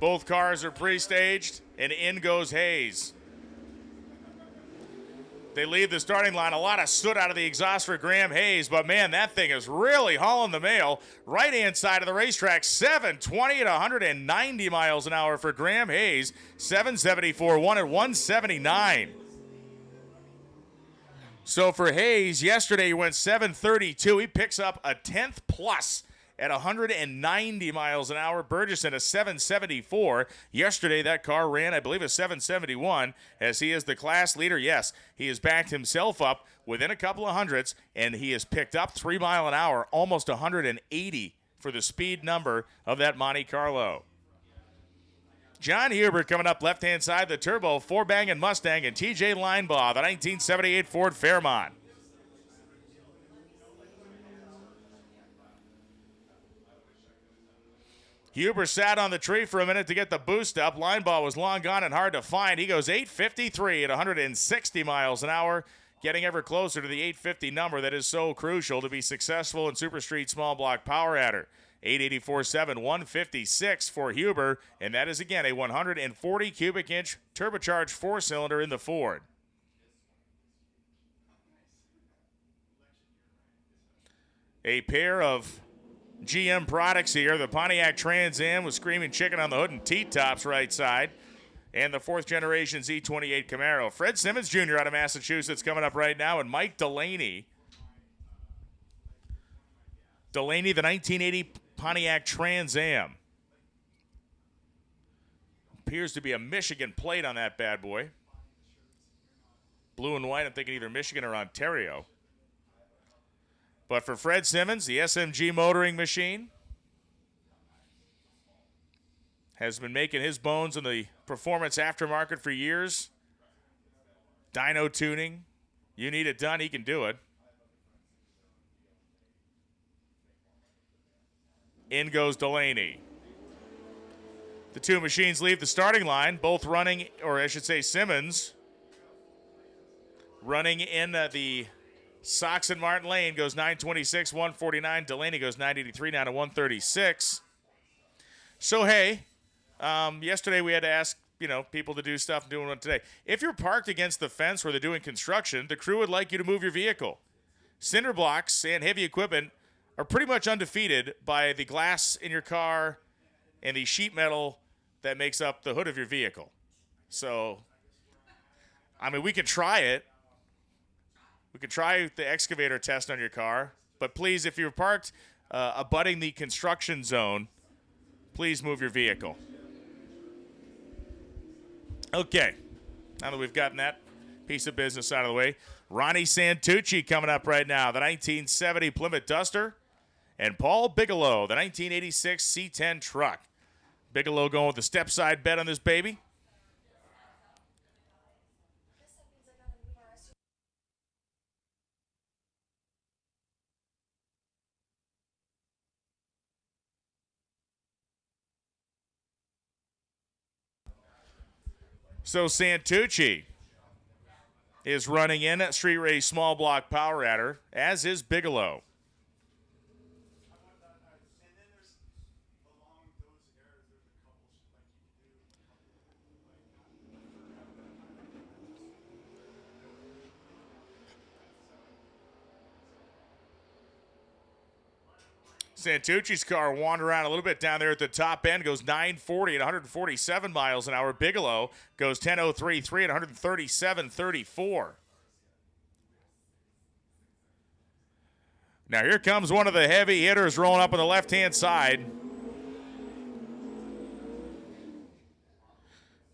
Both cars are pre-staged, and in goes Hayes. They leave the starting line. A lot of soot out of the exhaust for Graham Hayes, but man, that thing is really hauling the mail. Right-hand side of the racetrack, 720 at 190 miles an hour for Graham Hayes. 774, one at 179. So for Hayes, yesterday he went 732. He picks up a 10th plus at 190 miles an hour. Burgess in a 774. Yesterday, that car ran, I believe, a 771, as he is the class leader. Yes, he has backed himself up within a couple of hundredths, and he has picked up 3 mile an hour, almost 180 for the speed number of that Monte Carlo. John Hubert coming up left-hand side, the turbo, four-bang and Mustang, and TJ Linebaugh, the 1978 Ford Fairmont. Huber sat on the tree for a minute to get the boost up. Linebaugh was long gone and hard to find. He goes 853 at 160 miles an hour, getting ever closer to the 850 number that is so crucial to be successful in Super Street Small Block Power Adder. 884.7, 156 for Huber, and that is again a 140 cubic inch turbocharged four-cylinder in the Ford. A pair of GM products here. The Pontiac Trans Am with Screaming Chicken on the hood and T-tops right side. And the fourth generation Z28 Camaro. Fred Simmons Jr. out of Massachusetts coming up right now. And Mike Delaney. Delaney, the 1980 Pontiac Trans Am. Appears to be a Michigan plate on that bad boy. Blue and white, I'm thinking either Michigan or Ontario. But for Fred Simmons, the SMG motoring machine has been making his bones in the performance aftermarket for years. Dyno tuning. You need it done, he can do it. In goes Delaney. The two machines leave the starting line, both running, or I should say Simmons, running in the Sox and Martin Lane goes 926, 149. Delaney goes 983 down to 136. So, hey, yesterday we had to ask, people to do stuff and doing one today. If you're parked against the fence where they're doing construction, the crew would like you to move your vehicle. Cinder blocks and heavy equipment are pretty much undefeated by the glass in your car and the sheet metal that makes up the hood of your vehicle. So, we could try it. We could try the excavator test on your car, but please, if you're parked abutting the construction zone, please move your vehicle. Okay, now that we've gotten that piece of business out of the way, Ronnie Santucci coming up right now, the 1970 Plymouth Duster, and Paul Bigelow, the 1986 C10 truck. Bigelow going with the step side bet on this baby. So Santucci is running in at Street Race Small Block Power Adder, as is Bigelow. Santucci's car wandered around a little bit down there at the top end, goes 940 at 147 miles an hour. Bigelow goes 10:03.3 at 137.34. Now here comes one of the heavy hitters rolling up on the left-hand side.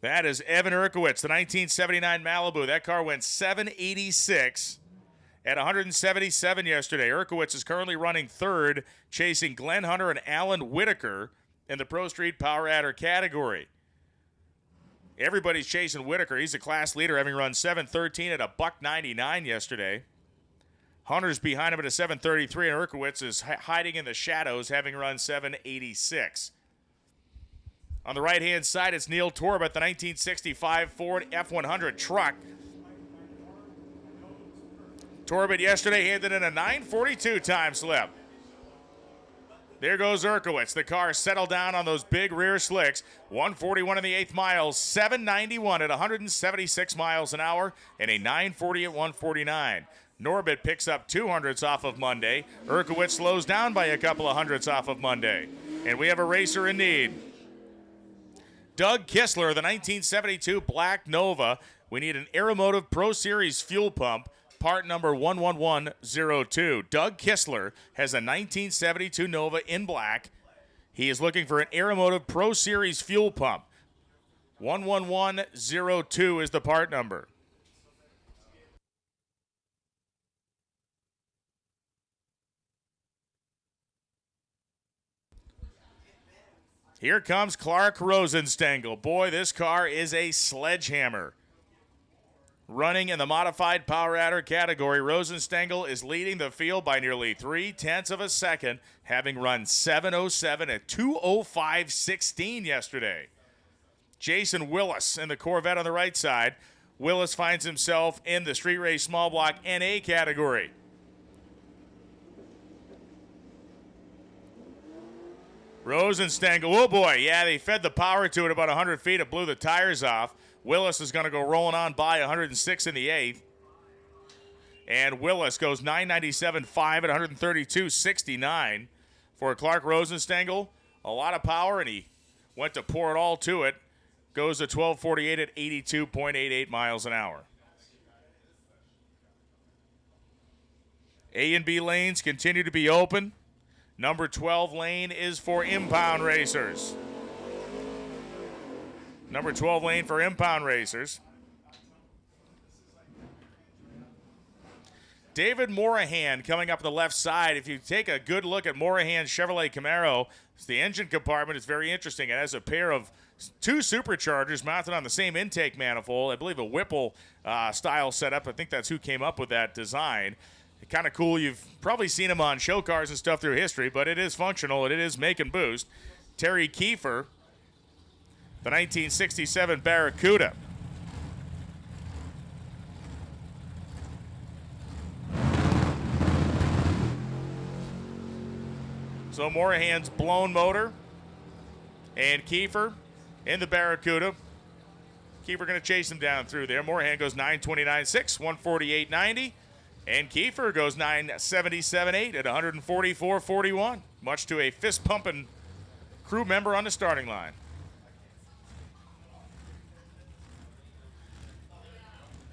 That is Evan Urkowitz, the 1979 Malibu. That car went 786 at 177 yesterday. Urkowitz is currently running third, chasing Glenn Hunter and Alan Whitaker in the Pro Street Power Adder category. Everybody's chasing Whitaker. He's a class leader, having run 713 at a $1.99 yesterday. Hunter's behind him at a 733, and Urkowitz is hiding in the shadows, having run 786. On the right-hand side, it's Neil Torbett, the 1965 Ford F100 truck. Torbett yesterday handed in a 9:42 time slip. There goes Urkowitz. The car settled down on those big rear slicks. 141 in the 8th mile, 791 at 176 miles an hour, and a 940 at 149. Norbit picks up 200ths off of Monday. Urkowitz slows down by a couple of hundredths off of Monday. And we have a racer in need. Doug Kistler, the 1972 Black Nova. We need an Automotive Pro Series fuel pump, part number 11102. Doug Kistler has a 1972 Nova in black. He is looking for an Automotive Pro Series fuel pump. 11102 is the part number. Here comes Clark Rosenstengel. Boy, this car is a sledgehammer. Running in the modified power adder category, Rosenstengel is leading the field by nearly 0.3 of a second, having run 7:07 at 2:05.16 yesterday. Jason Willis in the Corvette on the right side. Willis finds himself in the Street Race Small Block NA category. Rosenstengel, oh boy, yeah, they fed the power to it about 100 feet. It blew the tires off. Willis is going to go rolling on by 106 in the 8th. And Willis goes 997.5 at 132.69 for Clark Rosenstengel. A lot of power, and he went to pour it all to it. Goes to 1248 at 82.88 miles an hour. A and B lanes continue to be open. Number 12 lane is for impound racers. Number 12 lane for impound racers. David Morahan coming up the left side. If you take a good look at Morahan's Chevrolet Camaro, the engine compartment is very interesting. It has a pair of two superchargers mounted on the same intake manifold. I believe a Whipple style setup. I think that's who came up with that design. Kind of cool. You've probably seen them on show cars and stuff through history, but it is functional and it is make and boost. Terry Kiefer, the 1967 Barracuda. So Morahan's blown motor and Kiefer in the Barracuda. Kiefer going to chase him down through there. Morahan goes 929.6, 148.90. And Kiefer goes 977.8 at 144.41, much to a fist-pumping crew member on the starting line.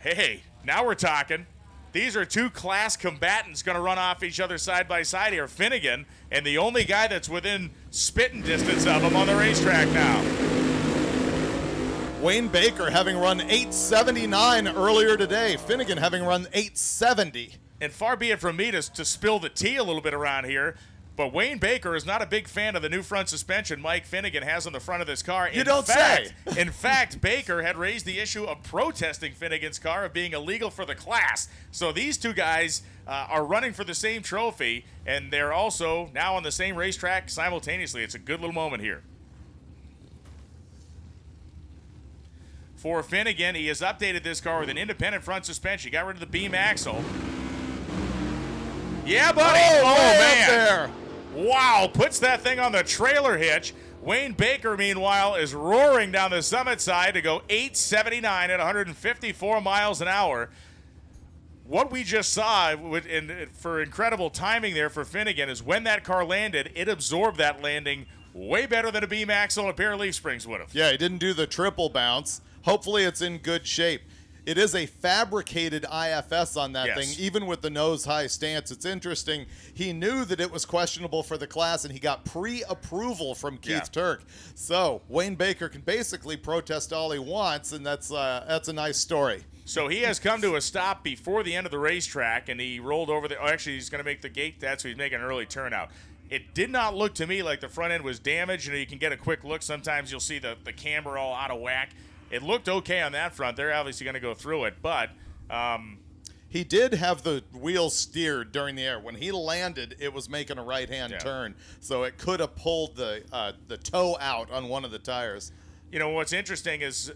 Hey, now we're talking. These are two class combatants going to run off each other side by side here. Finnegan, and the only guy that's within spitting distance of him on the racetrack now. Wayne Baker having run 8:79 earlier today. Finnegan having run 8:70. And far be it from me to spill the tea a little bit around here, but Wayne Baker is not a big fan of the new front suspension Mike Finnegan has on the front of this car. You don't say. In fact, Baker had raised the issue of protesting Finnegan's car of being illegal for the class. So these two guys are running for the same trophy, and they're also now on the same racetrack simultaneously. It's a good little moment here. For Finnegan, he has updated this car with an independent front suspension. He got rid of the beam axle. Yeah, buddy. Oh man. There. Wow, puts that thing on the trailer hitch. Wayne Baker, meanwhile, is roaring down the summit side to go 879 at 154 miles an hour. What we just saw for incredible timing there for Finnegan is when that car landed, it absorbed that landing way better than a beam axle and a pair of leaf springs would have. Yeah, he didn't do the triple bounce. Hopefully it's in good shape. It is a fabricated IFS on that thing, even with the nose-high stance. It's interesting. He knew that it was questionable for the class, and he got pre-approval from Keith Turk. So Wayne Baker can basically protest all he wants, and that's a nice story. So he has come to a stop before the end of the racetrack, and he rolled over the – actually, he's going to make the gate that, so he's making an early turnout. It did not look to me like the front end was damaged. You can get a quick look. Sometimes you'll see the camber all out of whack. It looked okay on that front. They're obviously going to go through it, but he did have the wheels steered during the air. When he landed, it was making a right-hand turn, so it could have pulled the toe out on one of the tires. You know, what's interesting is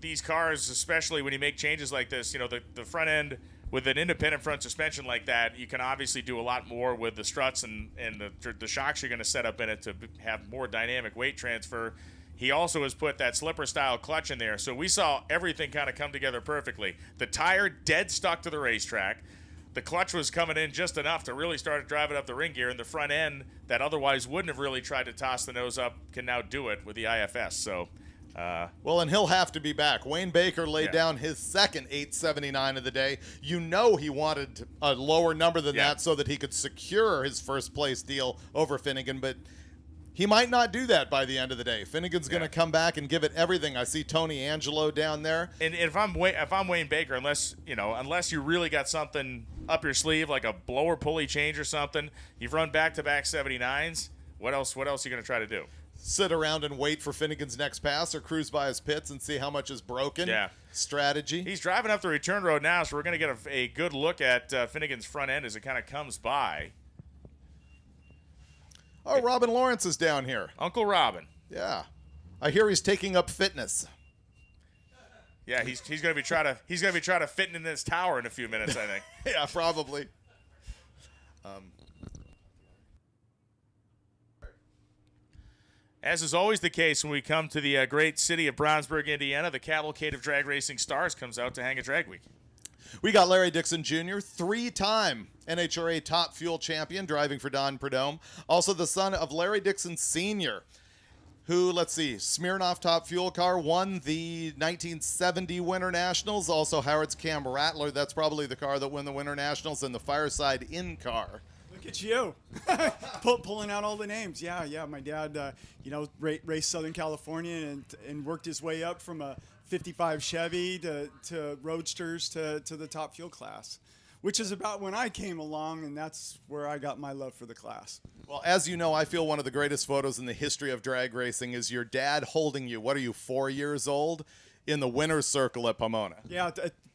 these cars, especially when you make changes like this, the front end with an independent front suspension like that, you can obviously do a lot more with the struts and the shocks you're going to set up in it to have more dynamic weight transfer. He also has put that slipper-style clutch in there, so we saw everything kind of come together perfectly. The tire dead stuck to the racetrack. The clutch was coming in just enough to really start driving up the ring gear, and the front end that otherwise wouldn't have really tried to toss the nose up can now do it with the IFS. So, well, and he'll have to be back. Wayne Baker laid down his second 879 of the day. You know he wanted a lower number than that so that he could secure his first place deal over Finnegan, but he might not do that by the end of the day. Finnegan's going to come back and give it everything. I see Tony Angelo down there. And if I'm Wayne Baker, unless you really got something up your sleeve like a blower pulley change or something, you've run back-to-back 79s. What else are you going to try to do? Sit around and wait for Finnegan's next pass or cruise by his pits and see how much is broken? Yeah. Strategy. He's driving up the return road now, so we're going to get a good look at Finnegan's front end as it kind of comes by. Oh, Robin Lawrence is down here. Uncle Robin. Yeah. I hear he's taking up fitness. Yeah, he's going to be trying to fit in this tower in a few minutes, I think. Yeah, probably. As is always the case when we come to the great city of Brownsburg, Indiana, the cavalcade of drag racing stars comes out to hang a drag week. We got Larry Dixon Jr., three-time NHRA Top Fuel champion, driving for Don Prudhomme. Also the son of Larry Dixon Sr., who, let's see, Smirnoff Top Fuel car, won the 1970 Winter Nationals. Also Howard's Cam Rattler, that's probably the car that won the Winter Nationals, and the Fireside Inn car. Look at you, pulling out all the names. Yeah. My dad, raced Southern California and worked his way up from a 55 Chevy to Roadsters to the Top Fuel class, which is about when I came along, and that's where I got my love for the class. Well, as you know, I feel one of the greatest photos in the history of drag racing is your dad holding you. What are you, 4 years old? In the winner's circle at Pomona. Yeah,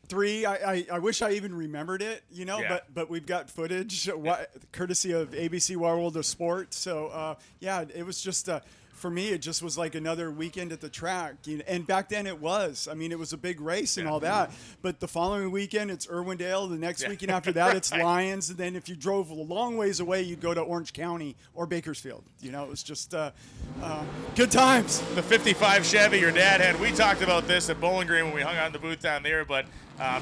3. I wish I even remembered it, but we've got footage courtesy of ABC World of Sport. So, it was just, for me, it just was like another weekend at the track. And back then it was. I mean, it was a big race and all that. But the following weekend, it's Irwindale. The next weekend after that, it's Lyons. And then if you drove a long ways away, you'd go to Orange County or Bakersfield. It was just good times. The 55 Chevy your dad had. We talked about this at Bowling Green when we hung out in the booth down there, but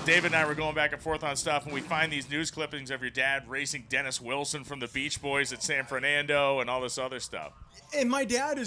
David and I were going back and forth on stuff, and we find these news clippings of your dad racing Dennis Wilson from the Beach Boys at San Fernando and all this other stuff. And my dad is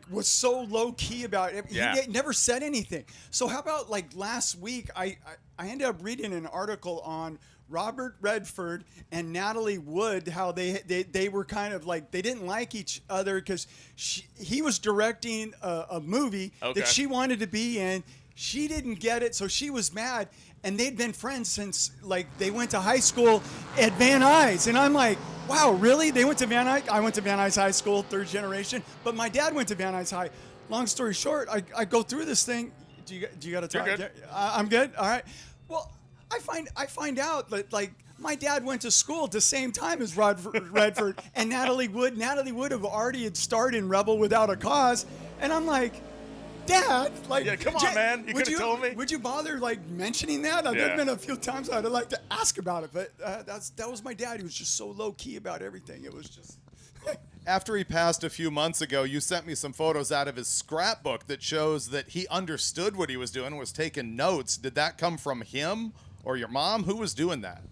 was so low key about it. Yeah. He never said anything. So how about last week, I ended up reading an article on Robert Redford and Natalie Wood, how they were kind of they didn't like each other because he was directing a movie that she wanted to be in. She didn't get it, so she was mad. And they'd been friends since they went to high school at Van Nuys. And I'm like, wow, really? They went to Van Nuys? I went to Van Nuys High School, 3rd generation. But my dad went to Van Nuys High. Long story short, I go through this thing. Do you got to talk? You're good. I'm good. All right. Well, I find out that my dad went to school at the same time as Redford and Natalie Wood. Natalie Wood had starred in Rebel Without a Cause, and I'm like, Dad, come on, man. You could have told me. Would you bother mentioning that? There've been a few times I'd like to ask about it, but that was my dad. He was just so low key about everything. It was just. After he passed a few months ago, you sent me some photos out of his scrapbook that shows that he understood what he was doing, was taking notes. Did that come from him or your mom? Who was doing that?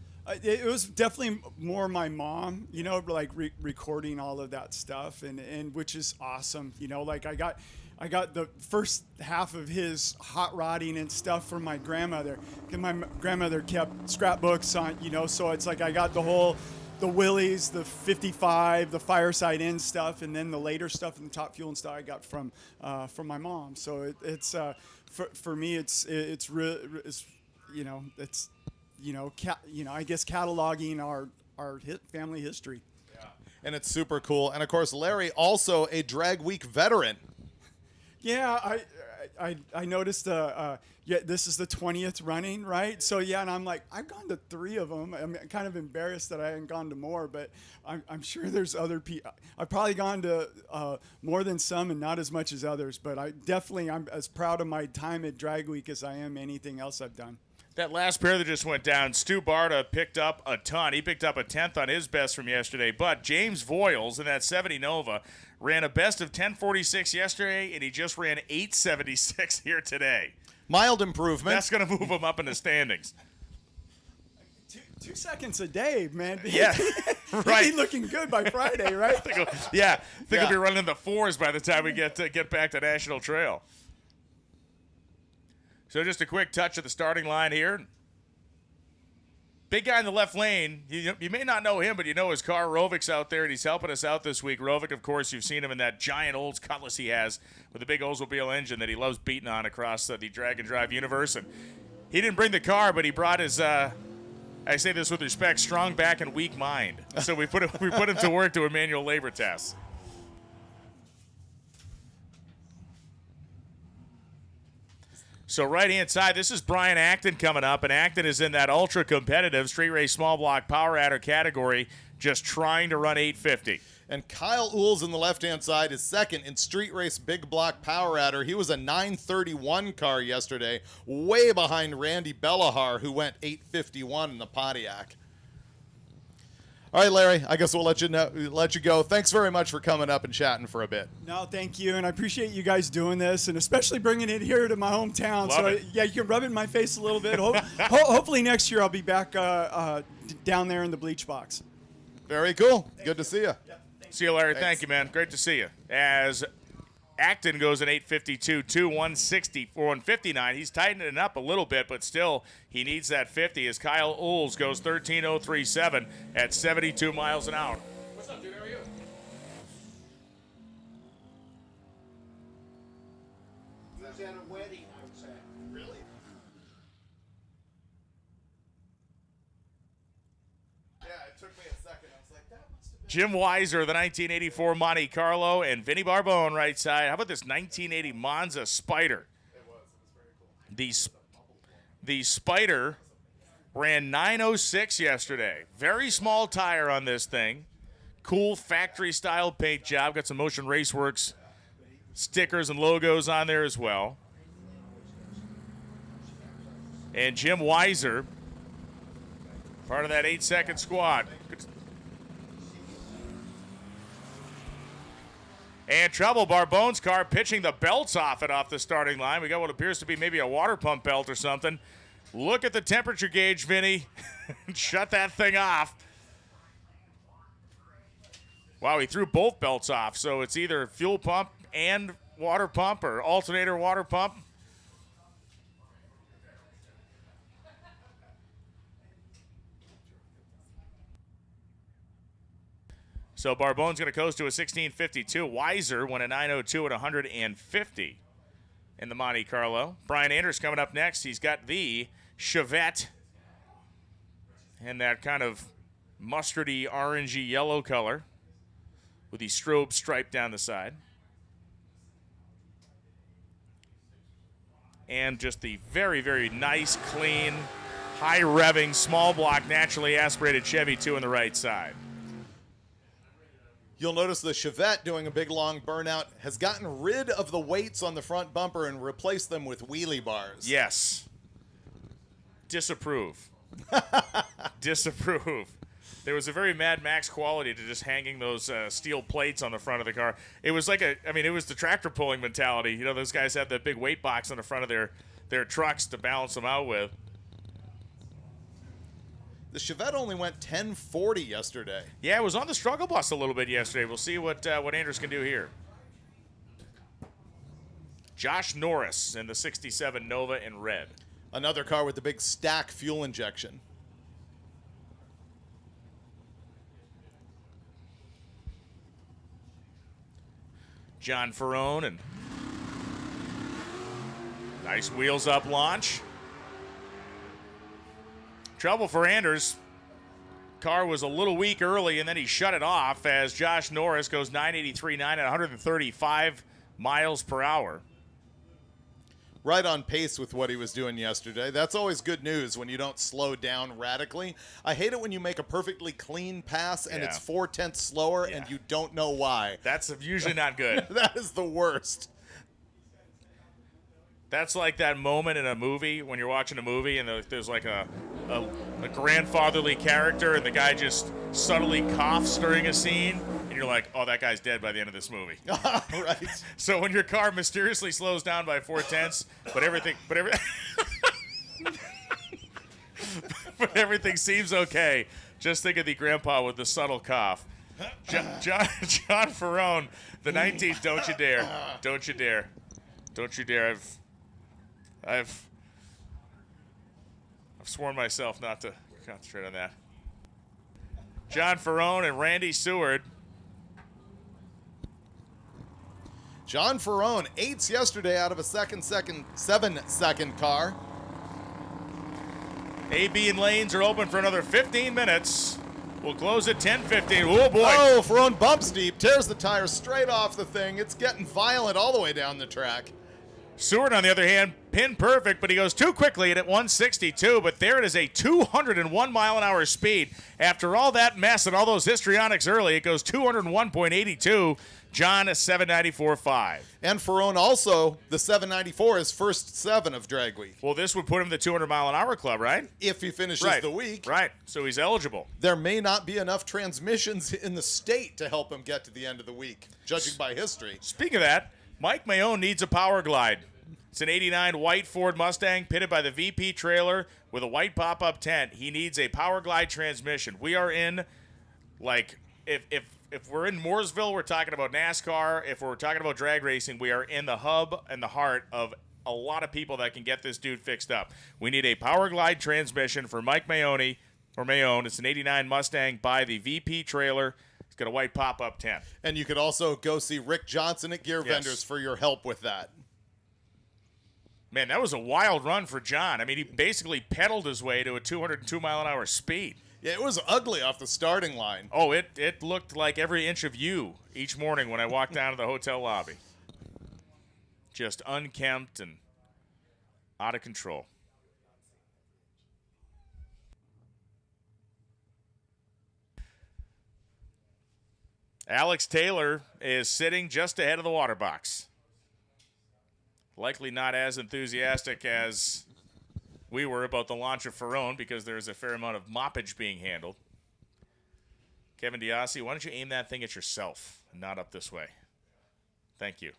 It was definitely more my mom, recording all of that stuff, and which is awesome. I got the first half of his hot rodding and stuff from my grandmother. And my grandmother kept scrapbooks on, so it's I got the Willys, the 55, the Fireside Inn stuff, and then the later stuff and the Top Fuel and stuff I got from my mom. So it's for me, it's I guess cataloging our family history. Yeah, and it's super cool. And of course, Larry, also a drag week veteran. Yeah, I noticed this is the 20th running, right? So yeah, and I'm I've gone to 3 of them. I'm kind of embarrassed that I haven't gone to more, but I'm sure there's other people. I've probably gone to more than some and not as much as others, but I'm as proud of my time at Drag Week as I am anything else I've done. That last pair that just went down, Stu Barta picked up a ton. He picked up a 10th on his best from yesterday. But James Voiles in that 70 Nova ran a best of 10:46 yesterday, and he just ran 8:76 here today. Mild improvement. That's going to move him up in the standings. 2 seconds a day, man. Yeah, right. He's looking good by Friday, right? I think he'll be running the 4s by the time we get back to National Trail. So just a quick touch of the starting line here. Big guy in the left lane. You may not know him, but you know his car. Rovic's out there, and he's helping us out this week. Rovic, of course, you've seen him in that giant Olds Cutlass he has with the big Oldsmobile engine that he loves beating on across the drag and drive universe. And he didn't bring the car, but he brought his, I say this with respect, strong back and weak mind. So we put him to work to a manual labor test. So right-hand side, this is Brian Acton coming up, and Acton is in that ultra-competitive street race small block power adder category, just trying to run 850. And Kyle Uhls in the left-hand side is second in street race big block power adder. He was a 931 car yesterday, way behind Randy Bellahar, who went 851 in the Pontiac. All right, Larry, I guess we'll let you go. Thanks very much for coming up and chatting for a bit. No, thank you, and I appreciate you guys doing this, and especially bringing it here to my hometown. Love it. Yeah, you can rub it in my face a little bit. Hopefully next year I'll be back down there in the bleach box. Very cool. Good to see you. See you, Larry. Thanks. Thank you, man. Great to see you. As Acton goes at 852, 160 for 159. He's tightening it up a little bit, but still he needs that 50 as Kyle Uhls goes 13:037 at 72 miles an hour. What's up, dude? How are you? I was at a wedding, I was at. Really? Yeah, it took me a second. I was like, that must have been. Jim Weiser, the 1984 Monte Carlo, and Vinny Barbone right side. How about this 1980 Monza Spider? It was very cool. The Spider ran 906 yesterday. Very small tire on this thing. Cool factory-style paint job. Got some Motion Raceworks stickers and logos on there as well. And Jim Weiser, part of that 8-second squad. And trouble, Barbone's car pitching the belts off it off the starting line. We got what appears to be maybe a water pump belt or something. Look at the temperature gauge, Vinny. Shut that thing off. Wow, he threw both belts off. So it's either fuel pump and water pump or alternator water pump. So Barbone's going to coast to a 16:52. Weiser went a 9:02 at 150 in the Monte Carlo. Brian Anders coming up next. He's got the Chevette in that kind of mustardy, orangey yellow color with the strobe stripe down the side. And just the very, very nice, clean, high-revving, small block, naturally aspirated Chevy 2 on the right side. You'll notice the Chevette doing a big long burnout has gotten rid of the weights on the front bumper and replaced them with wheelie bars. Yes. Disapprove. Disapprove. There was a very Mad Max quality to just hanging those steel plates on the front of the car. It was like it was the tractor pulling mentality. You know, those guys had that big weight box on the front of their trucks to balance them out with. The Chevette only went 1040 yesterday. Yeah, it was on the struggle bus a little bit yesterday. We'll see what Anders can do here. Josh Norris in the 67 Nova in red. Another car with the big stack fuel injection. John Ferrone and nice wheels up launch. Trouble for Anders. Car was a little weak early, and then he shut it off as Josh Norris goes 983.9 at 135 miles per hour. Right on pace with what he was doing yesterday. That's always good news when you don't slow down radically. I hate it when you make a perfectly clean pass and it's 4/10 slower and you don't know why. That's usually not good. That is the worst. That's like that moment in a movie when you're watching a movie and there's like a grandfatherly character and the guy just subtly coughs during a scene and you're like, oh, that guy's dead by the end of this movie. Right. So when your car mysteriously slows down by 4/10, but everything seems okay, just think of the grandpa with the subtle cough. John Ferrone, the 19th. Don't you dare! Don't you dare! Don't you dare! I've sworn myself not to concentrate on that. John Ferrone and Randy Seward. John Ferrone, 8s yesterday out of a 7-second car. A, B, and lanes are open for another 15 minutes. We'll close at 10:15. Oh, boy. Oh, Ferrone bumps deep, tears the tire straight off the thing. It's getting violent all the way down the track. Seward, on the other hand, pin perfect, but he goes too quickly at 162. But there it is, a 201 mile an hour speed. After all that mess and all those histrionics early, it goes 201.82. John, a 794.5. And Ferrone also, the 794, his first 7 of drag week. Well, this would put him in the 200 mile an hour club, right? If he finishes Right. the week. Right. So he's eligible. There may not be enough transmissions in the state to help him get to the end of the week, judging by history. Speaking of that, Mike Mayone needs a power glide. It's an 89 white Ford Mustang pitted by the VP trailer with a white pop-up tent. He needs a power glide transmission. We are in, like, if we're in Mooresville, we're talking about NASCAR. If we're talking about drag racing, we are in the hub and the heart of a lot of people that can get this dude fixed up. We need a power glide transmission for Mike Mayone. It's an 89 Mustang by the VP trailer. It's got a white pop-up tent. And you could also go see Rick Johnson at Gear Vendors for your help with that. Man, that was a wild run for John. I mean, he basically pedaled his way to a 202 mile an hour speed. Yeah, it was ugly off the starting line. Oh, it looked like every inch of you each morning when I walked down to the hotel lobby. Just unkempt and out of control. Alex Taylor is sitting just ahead of the water box. Likely not as enthusiastic as we were about the launch of Ferrone because there's a fair amount of moppage being handled. Kevin Diassi, why don't you aim that thing at yourself and not up this way? Thank you.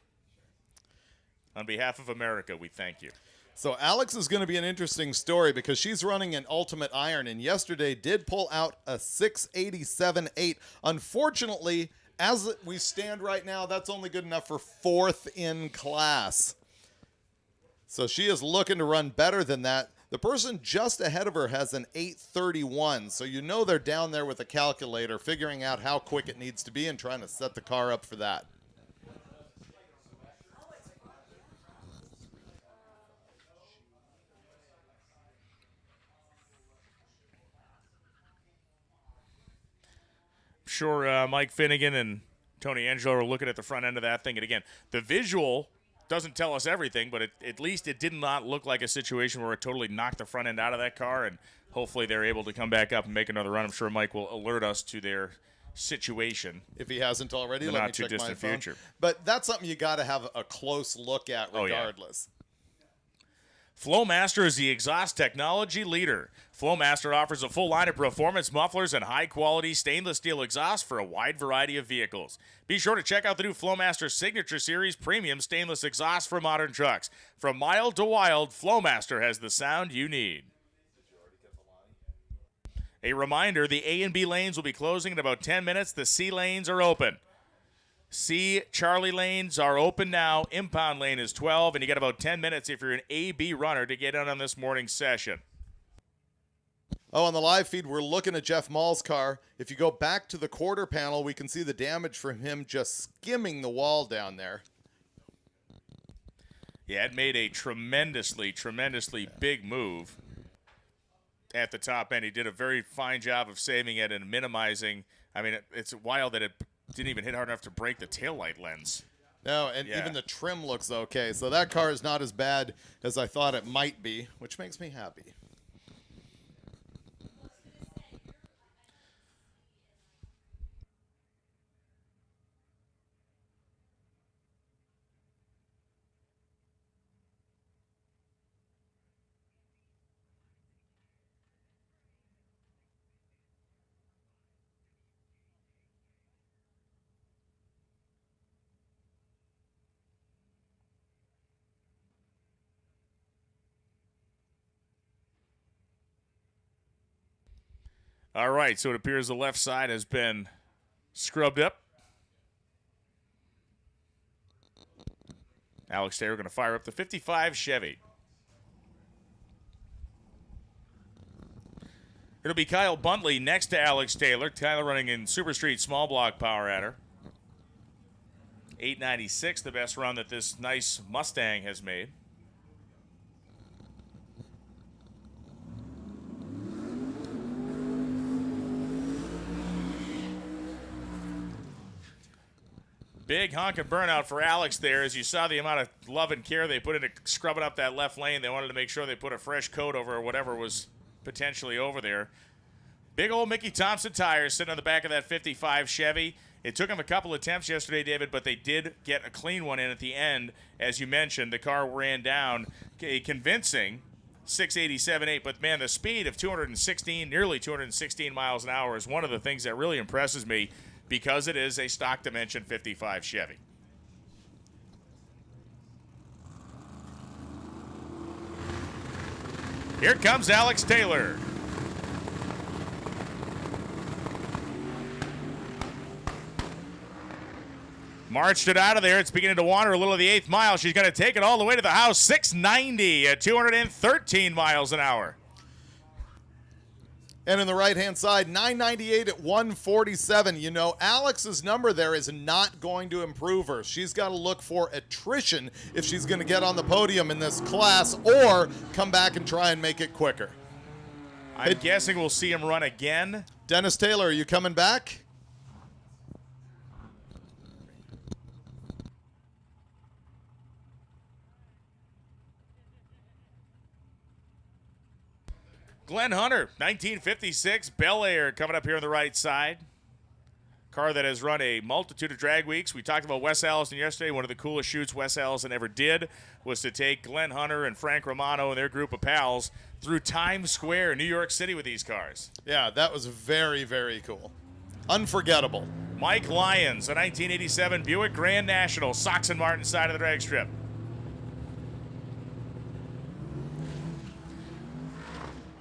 On behalf of America, we thank you. So Alex is going to be an interesting story because she's running an Ultimate Iron and yesterday did pull out a 687.8. Unfortunately, as we stand right now, that's only good enough for 4th in class. So she is looking to run better than that. The person just ahead of her has an 831, so you know they're down there with a calculator figuring out how quick it needs to be and trying to set the car up for that. Sure, Mike Finnegan and Tony Angelo are looking at the front end of that thing. And again, the visual doesn't tell us everything, but at least it did not look like a situation where it totally knocked the front end out of that car, and hopefully they're able to come back up and make another run. I'm sure Mike will alert us to their situation. If he hasn't already, in the let me not too check my distant phone. future. But that's something you got to have a close look at regardless. Flowmaster is the exhaust technology leader. Flowmaster offers a full line of performance mufflers and high-quality stainless steel exhaust for a wide variety of vehicles. Be sure to check out the new Flowmaster Signature Series premium stainless exhaust for modern trucks. From mild to wild, Flowmaster has the sound you need. A reminder, the A and B lanes will be closing in about 10 minutes. The C lanes are open. C Charlie lanes are open now. Impound lane is 12, and you got about 10 minutes if you're an A-B runner to get in on this morning's session. Oh, on the live feed, we're looking at Jeff Mall's car. If you go back to the quarter panel, we can see the damage from him just skimming the wall down there. Yeah, it made a tremendously big move at the top end. He did a very fine job of saving it and minimizing. I mean, it's wild that it didn't even hit hard enough to break the taillight lens. No, and even the trim looks okay. So that car is not as bad as I thought it might be, which makes me happy. All right, so it appears the left side has been scrubbed up. Alex Taylor going to fire up the 55 Chevy. It'll be Kyle Buntley next to Alex Taylor. Tyler running in Super Street small block power adder. 896, the best run that this nice Mustang has made. Big honking burnout for Alex there. As you saw the amount of love and care they put into scrubbing up that left lane. They wanted to make sure they put a fresh coat over whatever was potentially over there. Big old Mickey Thompson tires sitting on the back of that 55 Chevy. It took them a couple attempts yesterday, David, but they did get a clean one in at the end. As you mentioned, the car ran down a convincing 687.8. But, man, the speed of 216, nearly 216 miles an hour is one of the things that really impresses me, because it is a stock dimension 55 Chevy. Here comes Alex Taylor. Marched it out of there. It's beginning to wander a little of the 8th mile. She's going to take it all the way to the house. 690 at 213 miles an hour. And in the right-hand side, 998 at 147. You know, Alex's number there is not going to improve her. She's got to look for attrition if she's going to get on the podium in this class, or come back and try and make it quicker. I'm guessing we'll see him run again. Dennis Taylor, are you coming back? Glenn Hunter, 1956 Bel Air, coming up here on the right side. Car that has run a multitude of drag weeks. We talked about Wes Allison yesterday. One of the coolest shoots Wes Allison ever did was to take Glenn Hunter and Frank Romano and their group of pals through Times Square, New York City, with these cars. Yeah, that was very, very cool. Unforgettable. Mike Lyons, a 1987 Buick Grand National, Sox and Martin side of the drag strip.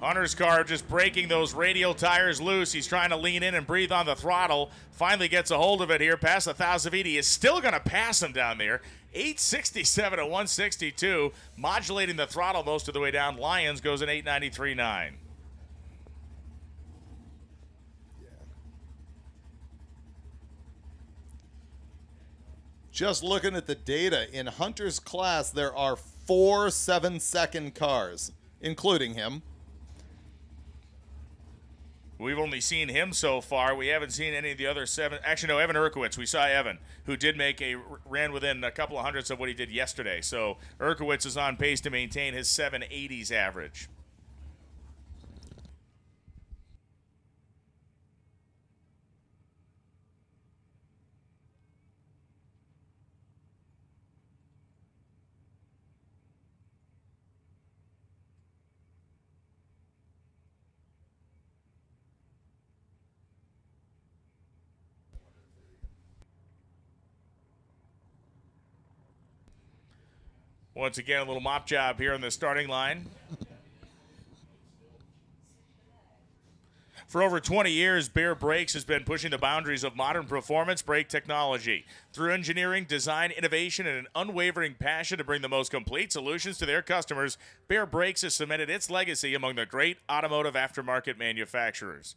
Hunter's car just breaking those radial tires loose. He's trying to lean in and breathe on the throttle. Finally gets a hold of it here past 1,000 feet. He is still going to pass him down there. 867 to 162, modulating the throttle most of the way down. Lyons goes in 893.9. Just looking at the data, in Hunter's class, there are 4 7-second cars, including him. We've only seen him so far. We haven't seen any of the other 7. Actually, no, Evan Urkowitz. We saw Evan, who did ran within a couple of hundredths of what he did yesterday. So Urkowitz is on pace to maintain his 780s average. Once again, a little mop job here on the starting line. For over 20 years, Bear Brakes has been pushing the boundaries of modern performance brake technology. Through engineering, design, innovation, and an unwavering passion to bring the most complete solutions to their customers, Bear Brakes has cemented its legacy among the great automotive aftermarket manufacturers.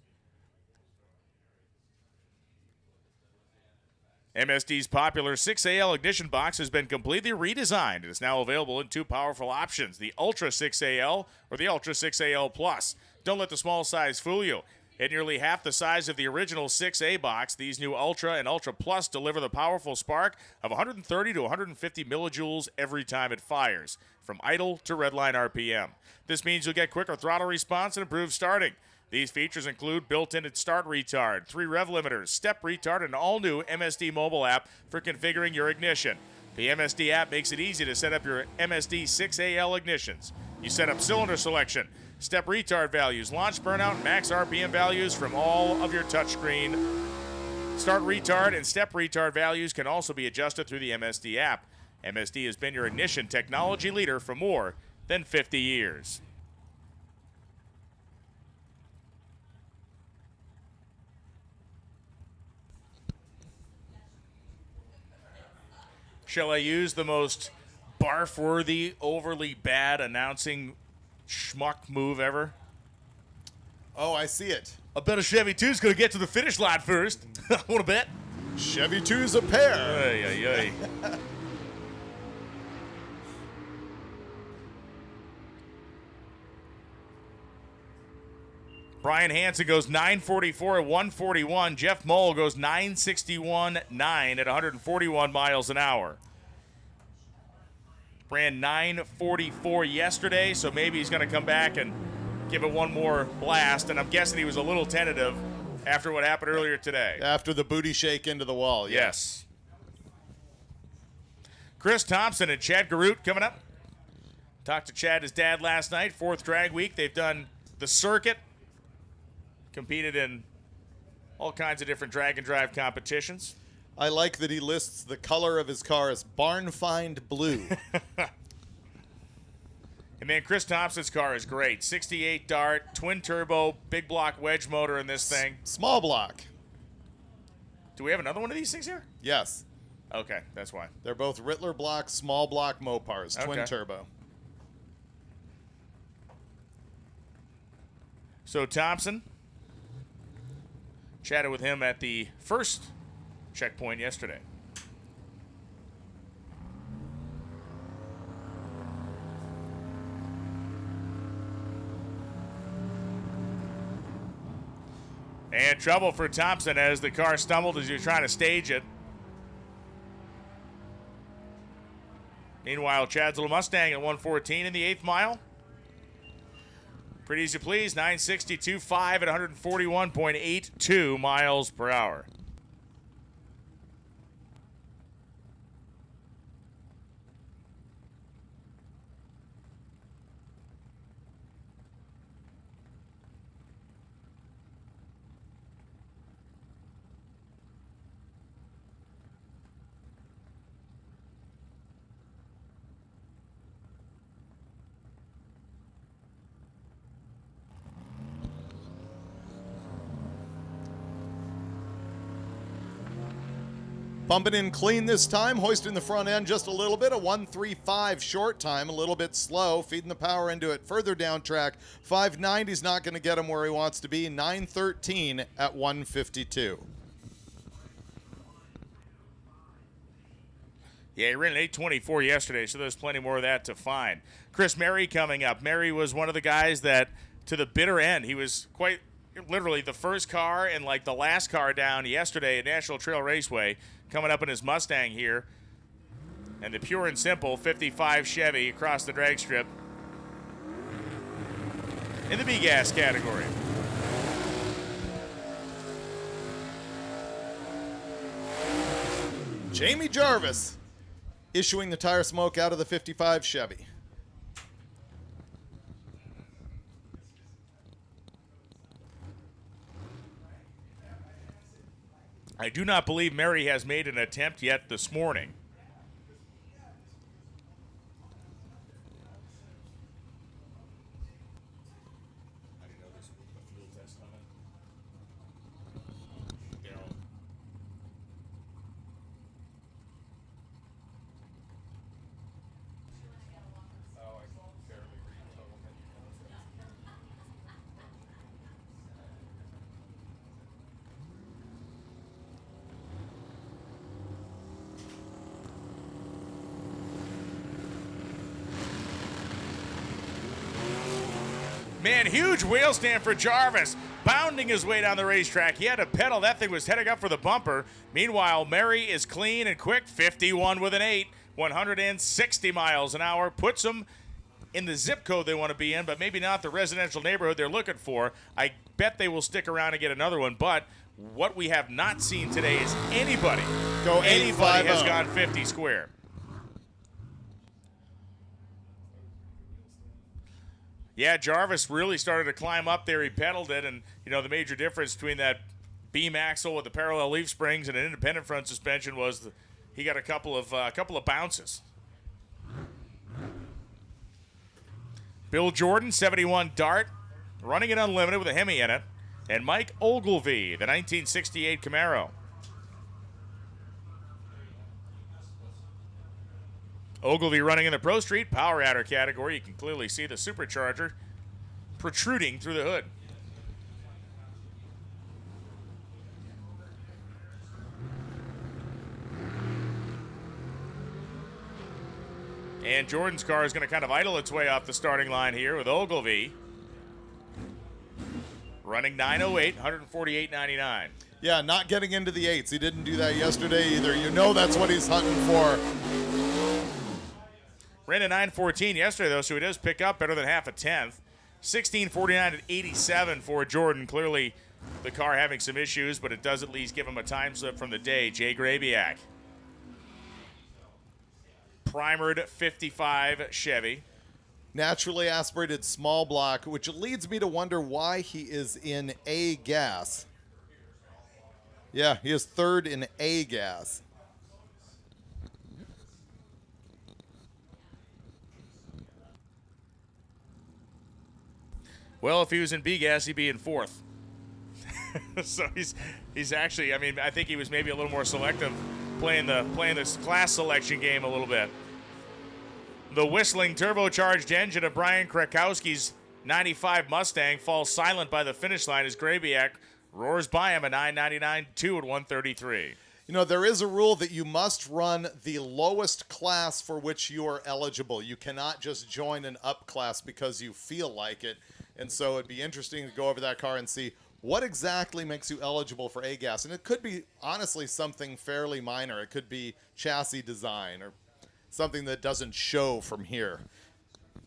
MSD's popular 6AL ignition box has been completely redesigned. It is now available in 2 powerful options, the Ultra 6AL or the Ultra 6AL Plus. Don't let the small size fool you. At nearly half the size of the original 6A box, these new Ultra and Ultra Plus deliver the powerful spark of 130 to 150 millijoules every time it fires, from idle to redline RPM. This means you'll get quicker throttle response and improved starting. These features include built-in start retard, 3 rev limiters, step retard, and an all-new MSD mobile app for configuring your ignition. The MSD app makes it easy to set up your MSD 6AL ignitions. You set up cylinder selection, step retard values, launch burnout, and max RPM values from all of your touchscreen. Start retard and step retard values can also be adjusted through the MSD app. MSD has been your ignition technology leader for more than 50 years. Shall I use the most barf-worthy, overly bad announcing schmuck move ever? Oh, I see it. I bet a Chevy 2's going to get to the finish line first. Want to bet? Chevy 2's a pair. Ay, ay, ay. Brian Hansen goes 944 at 141. Jeff Moll goes 961.9 at 141 miles an hour. Ran 944 yesterday, so maybe he's going to come back and give it one more blast. And I'm guessing he was a little tentative after what happened earlier today. After the booty shake into the wall. Yeah. Yes. Chris Thompson and Chad Garut coming up. Talked to Chad, his dad, last night. 4th drag week. They've done the circuit. Competed in all kinds of different drag and drive competitions. I like that he lists the color of his car as barn find blue. And man, Chris Thompson's car is great. 68 Dart, twin turbo, big block wedge motor in this thing. Small block. Do we have another one of these things here? Yes. Okay, that's why. They're both Rittler block, small block Mopars, twin Okay. turbo. So Thompson, chatted with him at the first checkpoint yesterday. And trouble for Thompson as the car stumbled as he was trying to stage it. Meanwhile, Chad's little Mustang at 114 in the 8th mile. Pretty easy, please. 962.5 at 141.82 miles per hour. Bumping in clean this time, hoisting the front end just a little bit, a 135 short time, a little bit slow, feeding the power into it further down track. 590's not going to get him where he wants to be, 913 at 152. Yeah, he ran an 824 yesterday, so there's plenty more of that to find. Chris Mary coming up. Mary was one of the guys that, to the bitter end, he was quite literally the first car and like the last car down yesterday at National Trail Raceway, coming up in his Mustang here. And the pure and simple 55 Chevy across the drag strip in the B-Gas category. Jamie Jarvis issuing the tire smoke out of the 55 Chevy. I do not believe Mary has made an attempt yet this morning. Man, huge wheel stand for Jarvis, bounding his way down the racetrack. He had to pedal. That thing was heading up for the bumper. Meanwhile, Mary is clean and quick, 51 with an 8, 160 miles an hour. Puts them in the zip code they want to be in, but maybe not the residential neighborhood they're looking for. I bet they will stick around and get another one, but what we have not seen today is anybody has gone 50 square. Yeah, Jarvis really started to climb up there. He pedaled it, and, you know, the major difference between that beam axle with the parallel leaf springs and an independent front suspension was he got a couple of bounces. Bill Jordan, 71 Dart, running it unlimited with a Hemi in it, and Mike Ogilvie, the 1968 Camaro. Ogilvy running in the Pro Street Power Adder category. You can clearly see the supercharger protruding through the hood. And Jordan's car is going to kind of idle its way off the starting line here with Ogilvy running 908, 148.99. Yeah, not getting into the 8s. He didn't do that yesterday either. You know that's what he's hunting for. Ran a 914 yesterday, though, so he does pick up better than half a tenth. 1649 at 87 for Jordan. Clearly, the car having some issues, but it does at least give him a time slip from the day. Jay Grabiak. Primered 55 Chevy. Naturally aspirated small block, which leads me to wonder why he is in A gas. Yeah, he is third in A gas. Well, if he was in B gas, he'd be in fourth. So he's actually, I mean, I think he was maybe a little more selective playing this class selection game a little bit. The whistling turbocharged engine of Brian Krakowski's 95 Mustang falls silent by the finish line as Grabiak roars by him a 999.2 at 133. You know, there is a rule that you must run the lowest class for which you are eligible. You cannot just join an up class because you feel like it. And so it'd be interesting to go over that car and see what exactly makes you eligible for A-gas. And it could be, honestly, something fairly minor. It could be chassis design or something that doesn't show from here.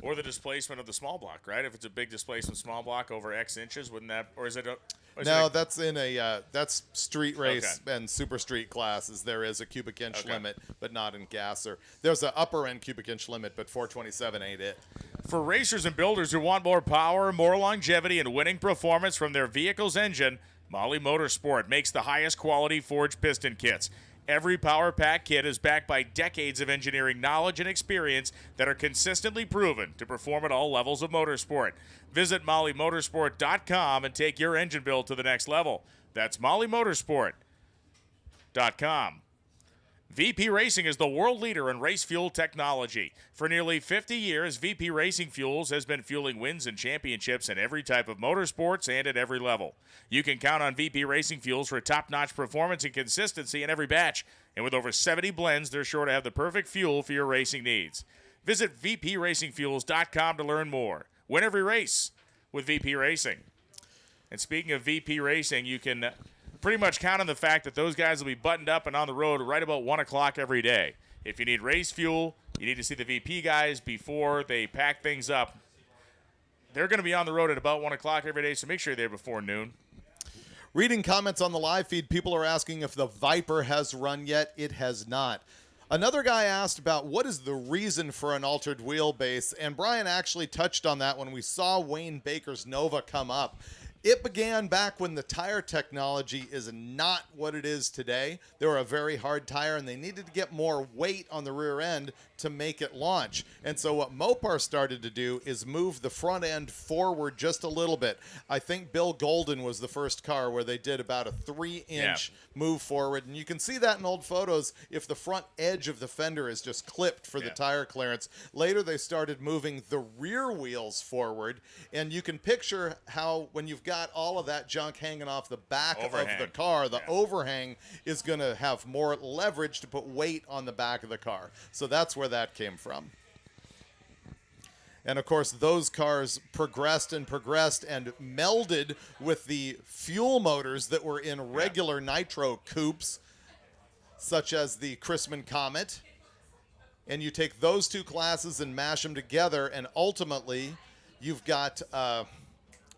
Or the displacement of the small block, right? If it's a big displacement small block over X inches, wouldn't that, or is it a... No, that's in a that's street race and super street classes. There is a cubic inch limit, but not in gasser. There's an upper end cubic inch limit, but 427 ain't it. For racers and builders who want more power, more longevity, and winning performance from their vehicle's engine, Molly Motorsport makes the highest quality forged piston kits. Every Power Pack kit is backed by decades of engineering knowledge and experience that are consistently proven to perform at all levels of motorsport. Visit mollymotorsport.com and take your engine build to the next level. That's mollymotorsport.com. VP Racing is the world leader in race fuel technology. For nearly 50 years, VP Racing Fuels has been fueling wins and championships in every type of motorsports and at every level. You can count on VP Racing Fuels for top-notch performance and consistency in every batch. And with over 70 blends, they're sure to have the perfect fuel for your racing needs. Visit vpracingfuels.com to learn more. Win every race with VP Racing. And speaking of VP Racing, you can pretty much count on the fact that those guys will be buttoned up and on the road right about 1 o'clock every day. If you need race fuel, you need to see the VP guys before they pack things up. They're going to be on the road at about 1 o'clock every day, so make sure you're there before noon. Reading comments on the live feed, people are asking if the Viper has run yet. It has not. Another guy asked about what is the reason for an altered wheelbase, and Brian actually touched on that when we saw Wayne Baker's Nova come up. It began back when the tire technology is not what it is today. They were a very hard tire, and they needed to get more weight on the rear end to make it launch. And so what Mopar started to do is move the front end forward just a little bit. I think Bill Golden was the first car where they did about a 3-inch move forward. And you can see that in old photos if the front edge of the fender is just clipped for the tire clearance. Later, they started moving the rear wheels forward. And you can picture how when you've got all of that junk hanging off the back of the car, the overhang is going to have more leverage to put weight on the back of the car. So that's where that came from. And of course, those cars progressed and melded with the fuel motors that were in regular nitro coupes, such as the Chrisman Comet. And you take those two classes and mash them together, and ultimately, you've got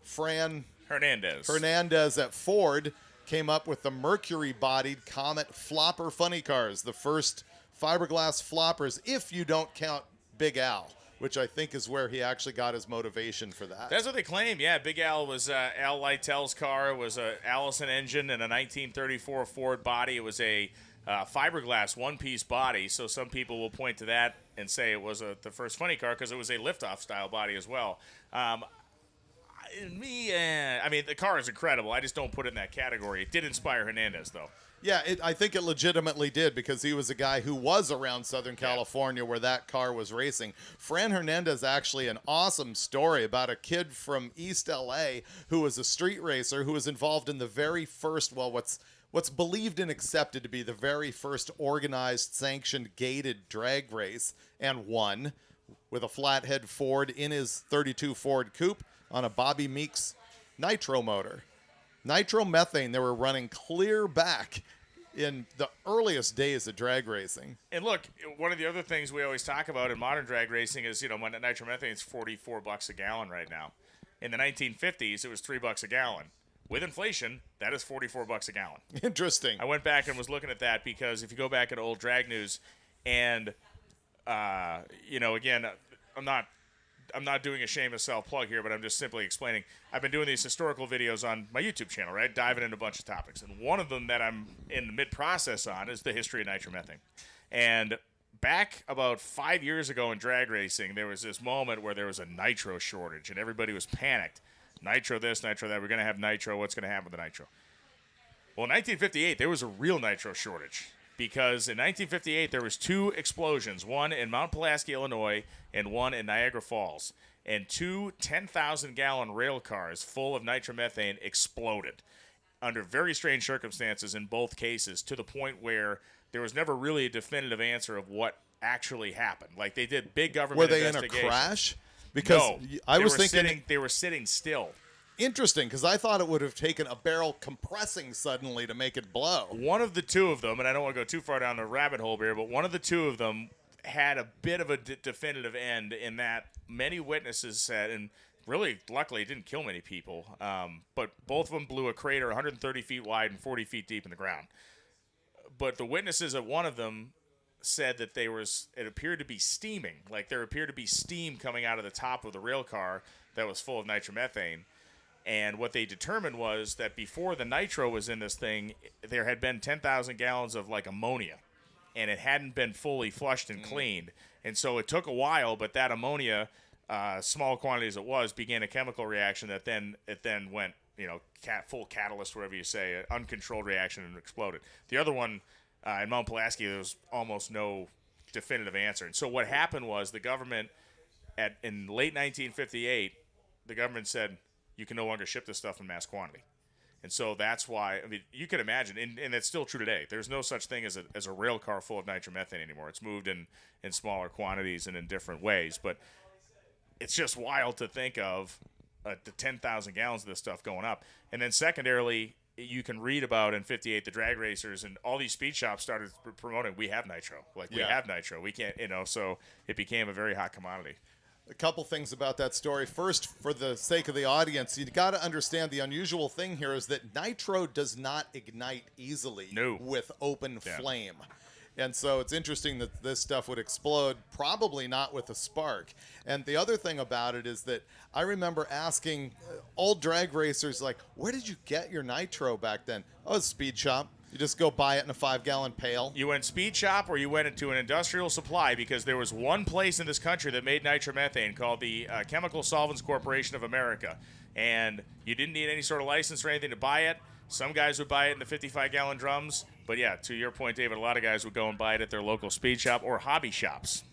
Fran Hernandez at Ford came up with the Mercury-bodied Comet flopper funny cars, the first fiberglass floppers, if you don't count Big Al, which I think is where he actually got his motivation for that. That's what they claim. Yeah, Big Al was Al Lytell's car. It was a Allison engine and a 1934 Ford body. It was a fiberglass one-piece body, so some people will point to that and say it was the first funny car because it was a liftoff style body as well. I mean, the car is incredible. I just don't put it in that category. It did inspire Hernandez, though. Yeah, I think it legitimately did because he was a guy who was around Southern California where that car was racing. Fran Hernandez actually an awesome story about a kid from East LA who was a street racer who was involved in the very first, well, what's believed and accepted to be the very first organized, sanctioned, gated drag race and won with a flathead Ford in his 32 Ford Coupe on a Bobby Meeks nitro motor. Nitromethane they were running clear back in the earliest days of drag racing. And look, one of the other things we always talk about in modern drag racing is, when nitromethane is $44 a gallon right now. In the 1950s, it was $3 a gallon. With inflation, that is $44 a gallon. Interesting. I went back and was looking at that because if you go back at old drag news, and again, I'm not doing a shameless self-plug here, but I'm just simply explaining. I've been doing these historical videos on my YouTube channel, right? Diving into a bunch of topics. And one of them that I'm in the mid-process on is the history of nitromethane. And back about 5 years ago in drag racing, there was this moment where there was a nitro shortage, and everybody was panicked. Nitro this, nitro that. We're going to have nitro. What's going to happen with the nitro? Well, in 1958, there was a real nitro shortage. Because in 1958, there was 2 explosions, one in Mount Pulaski, Illinois, and one in Niagara Falls. And 2 10,000-gallon rail cars full of nitromethane exploded under very strange circumstances in both cases, to the point where there was never really a definitive answer of what actually happened. Like, they did big government investigations. Were they in a crash? Because no, I was thinking they were sitting still. Interesting, because I thought it would have taken a barrel compressing suddenly to make it blow. One of the 2 of them, and I don't want to go too far down the rabbit hole here, but one of the 2 of them had a bit of a definitive end in that many witnesses said, and really, luckily, it didn't kill many people, but both of them blew a crater 130 feet wide and 40 feet deep in the ground. But the witnesses of one of them said that it appeared to be steaming, like there appeared to be steam coming out of the top of the rail car that was full of nitromethane. And what they determined was that before the nitro was in this thing, there had been 10,000 gallons of like ammonia, and it hadn't been fully flushed and cleaned. And so it took a while, but that ammonia, small quantities it was, began a chemical reaction that then went, full catalyst, whatever you say, an uncontrolled reaction, and exploded. The other one in Mount Pulaski, there was almost no definitive answer. And so what happened was the government, in late 1958, the government said, you can no longer ship this stuff in mass quantity. And so that's why, you can imagine, and it's still true today, there's no such thing as a rail car full of nitromethane anymore. It's moved in smaller quantities and in different ways. But it's just wild to think of the 10,000 gallons of this stuff going up. And then secondarily, you can read about in 58 the drag racers and all these speed shops started promoting, we have nitro. We have nitro. We can't, so it became a very hot commodity. A couple things about that story. First, for the sake of the audience, you got to understand the unusual thing here is that nitro does not ignite easily with open flame. And so it's interesting that this stuff would explode, probably not with a spark. And the other thing about it is that I remember asking old drag racers, like, where did you get your nitro back then? Oh, it's speed shop. You just go buy it in a 5-gallon pail. You went speed shop or you went into an industrial supply, because there was one place in this country that made nitromethane called the Chemical Solvents Corporation of America. And you didn't need any sort of license or anything to buy it. Some guys would buy it in the 55-gallon drums. But yeah, to your point, David, a lot of guys would go and buy it at their local speed shop or hobby shops.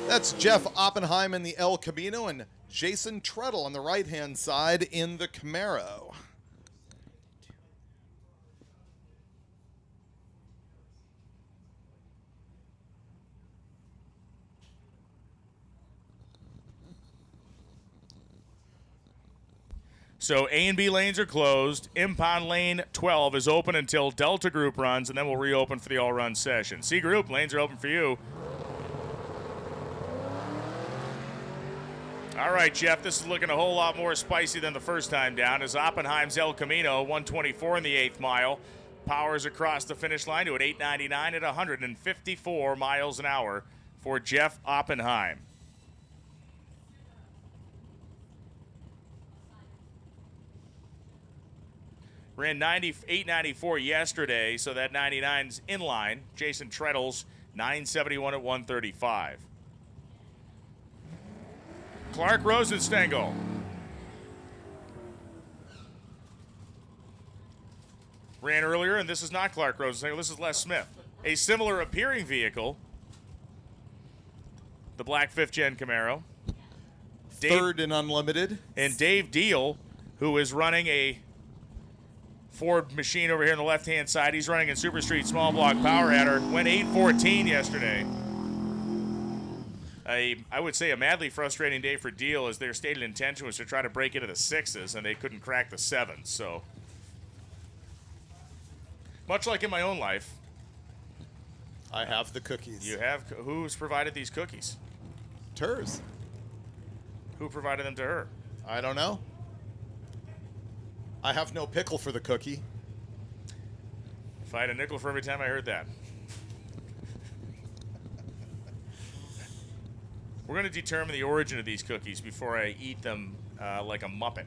That's Jeff Oppenheim in the El Camino and Jason Treadle on the right-hand side in the Camaro. So A and B lanes are closed. Impound lane 12 is open until Delta Group runs, and then we'll reopen for the All Run session. C Group, lanes are open for you. All right, Jeff, this is looking a whole lot more spicy than the first time down, as Oppenheim's El Camino, 124 in the 8th mile, powers across the finish line to an 899 at 154 miles an hour for Jeff Oppenheim. Ran 894 yesterday, so that 99's in line. Jason Treadle's 971 at 135. Clark Rosenstengel. Ran earlier, and this is not Clark Rosenstengel. This is Les Smith. A similar appearing vehicle, the black 5th Gen Camaro. Third in Unlimited. And Dave Deal, who is running a Ford machine over here on the left-hand side. He's running in Super Street Small Block Power Adder. Went 8:14 yesterday. I would say a madly frustrating day for Deal, as their stated intention was to try to break into the 6s, and they couldn't crack the 7s. So, much like in my own life, I have the cookies. you have. Who's provided these cookies? Ters. Who provided them to her? I don't know. I have no pickle for the cookie. If I had a nickel for every time I heard that. We're going to determine the origin of these cookies before I eat them like a Muppet.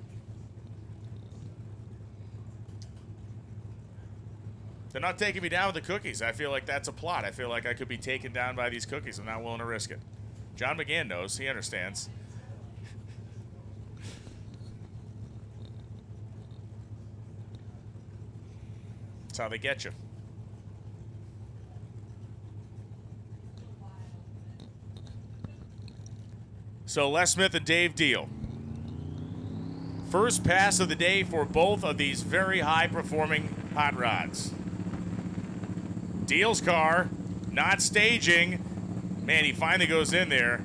They're not taking me down with the cookies. I feel like that's a plot. I feel like I could be taken down by these cookies. I'm not willing to risk it. John McGann knows. He understands. That's how they get you. So Les Smith and Dave Deal. First pass of the day for both of these very high-performing hot rods. Deal's car, not staging. Man, he finally goes in there.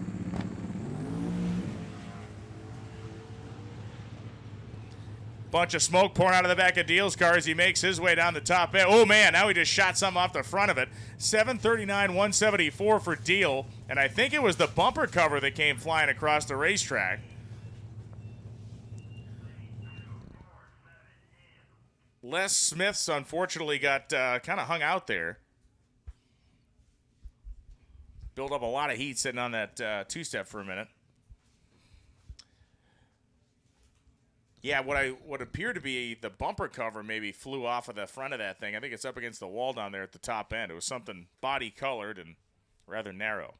Bunch of smoke pouring out of the back of Deal's car as he makes his way down the top end. Oh, man, now he just shot something off the front of it. 739, 174 for Deal. And I think it was the bumper cover that came flying across the racetrack. Les Smith's unfortunately got kind of hung out there. Built up a lot of heat sitting on that two-step for a minute. Yeah, what appeared to be the bumper cover maybe flew off of the front of that thing. I think it's up against the wall down there at the top end. It was something body-colored and rather narrow.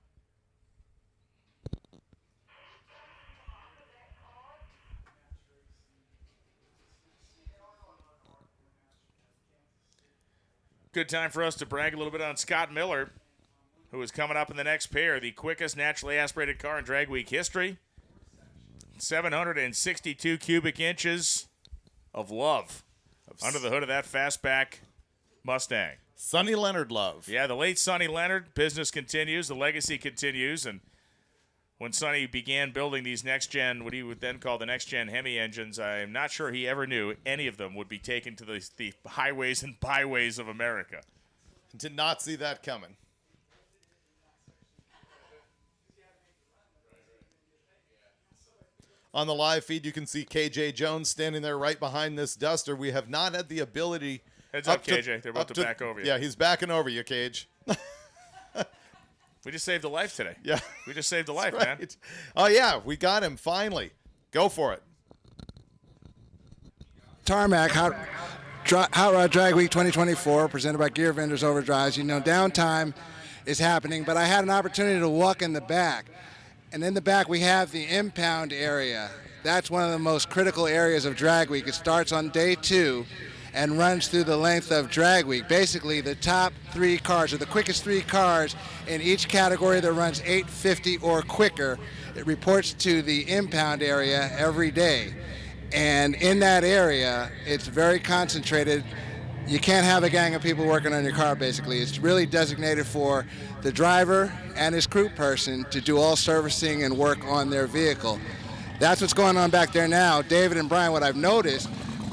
Good time for us to brag a little bit on Scott Miller, who is coming up in the next pair, the quickest naturally aspirated car in drag week history. 762 cubic inches of love under the hood of that fastback Mustang. Sonny Leonard love. Yeah, the late Sonny Leonard. Business continues. The legacy continues. And when Sonny began building these next-gen, what he would then call the next-gen Hemi engines, I'm not sure he ever knew any of them would be taken to the highways and byways of America. Did not see that coming. On the live feed, you can see KJ Jones standing there right behind this Duster. We have not had the ability. Heads up, KJ. They're about to back over you. Yeah, he's backing over you, Cage. We just saved a life today. Yeah. We just saved a life, right. man. Oh, yeah, we got him finally. Go for it. Tarmac Hot Rod Drag Week 2024, presented by Gear Vendors Overdrive. You know, downtime is happening, but I had an opportunity to walk in the back. And in the back, we have the impound area. That's one of the most critical areas of Drag Week. It starts on day 2 and runs through the length of Drag Week. Basically, the top 3 cars, or the quickest 3 cars in each category that runs 850 or quicker, it reports to the impound area every day. And in that area, it's very concentrated. You can't have a gang of people working on your car, basically. It's really designated for the driver and his crew person to do all servicing and work on their vehicle. That's what's going on back there now. David and Brian, what I've noticed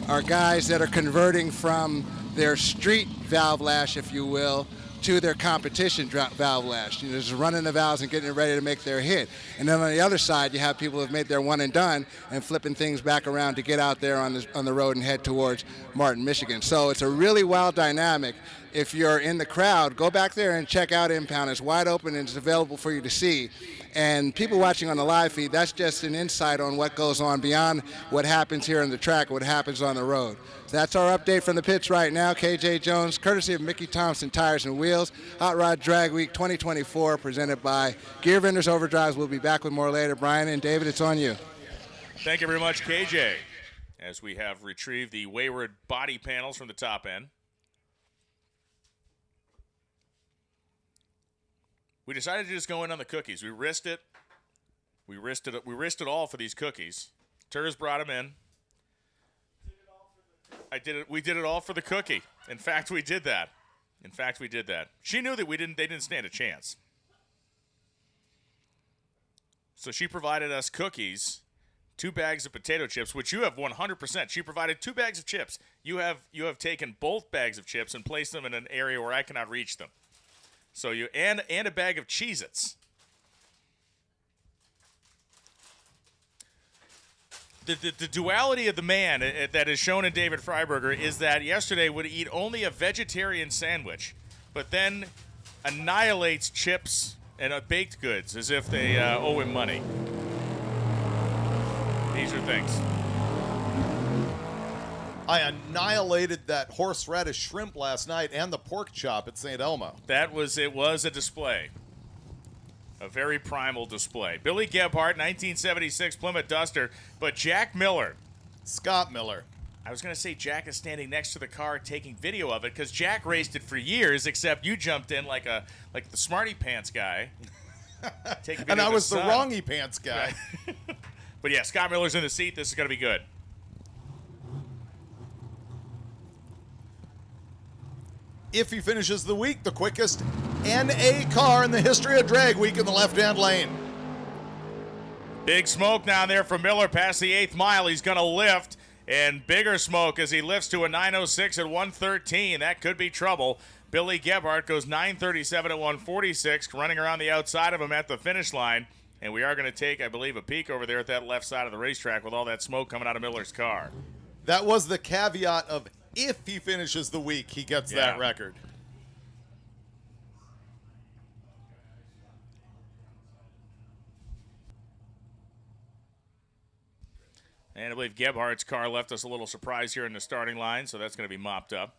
are guys that are converting from their street valve lash, if you will, to their competition valve lash. You know, just running the valves and getting it ready to make their hit. And then on the other side, you have people who have made their one and done and flipping things back around to get out there on the road and head towards Martin, Michigan. So it's a really wild dynamic. If you're in the crowd, go back there and check out Impound. It's wide open and it's available for you to see. And people watching on the live feed, that's just an insight on what goes on beyond what happens here on the track, what happens on the road. So that's our update from the pits right now. KJ Jones, courtesy of Mickey Thompson Tires and Wheels. wheels. Hot Rod Drag Week 2024 presented by Gear Vendors Overdrives. We'll be back with more later. Brian and David, it's on you. Thank you very much, KJ, as we have retrieved the wayward body panels from the top end. We decided to just go in on the cookies. We risked it. We risked it all for these cookies. Turs brought them in. We did it all for the cookie. In fact, we did that. She knew that they didn't stand a chance. So she provided us cookies, 2 bags of potato chips, which you have 100%. She provided 2 bags of chips. You have taken both bags of chips and placed them in an area where I cannot reach them. So and a bag of Cheez-Its. The duality of the man that is shown in David Freiberger is that yesterday would eat only a vegetarian sandwich, but then annihilates chips and baked goods as if they owe him money. These are things. I annihilated that horseradish shrimp last night and the pork chop at St. Elmo. It was a display. A very primal display. Billy Gebhardt, 1976 Plymouth Duster, but Jack Miller. Scott Miller. I was going to say Jack is standing next to the car taking video of it because Jack raced it for years, except you jumped in like the smarty pants guy. And I was the wrongy pants guy. Right. But yeah, Scott Miller's in the seat. This is going to be good. If he finishes the week, the quickest NA car in the history of Drag Week in the left-hand lane. Big smoke down there for Miller past the 8th mile. He's going to lift, and bigger smoke as he lifts to a 9:06 at 1:13. That could be trouble. Billy Gebhardt goes 9:37 at 1:46, running around the outside of him at the finish line. And we are going to take, I believe, a peek over there at that left side of the racetrack with all that smoke coming out of Miller's car. That was the caveat of if he finishes the week, he gets that record. And I believe Gebhardt's car left us a little surprise here in the starting line, so that's going to be mopped up.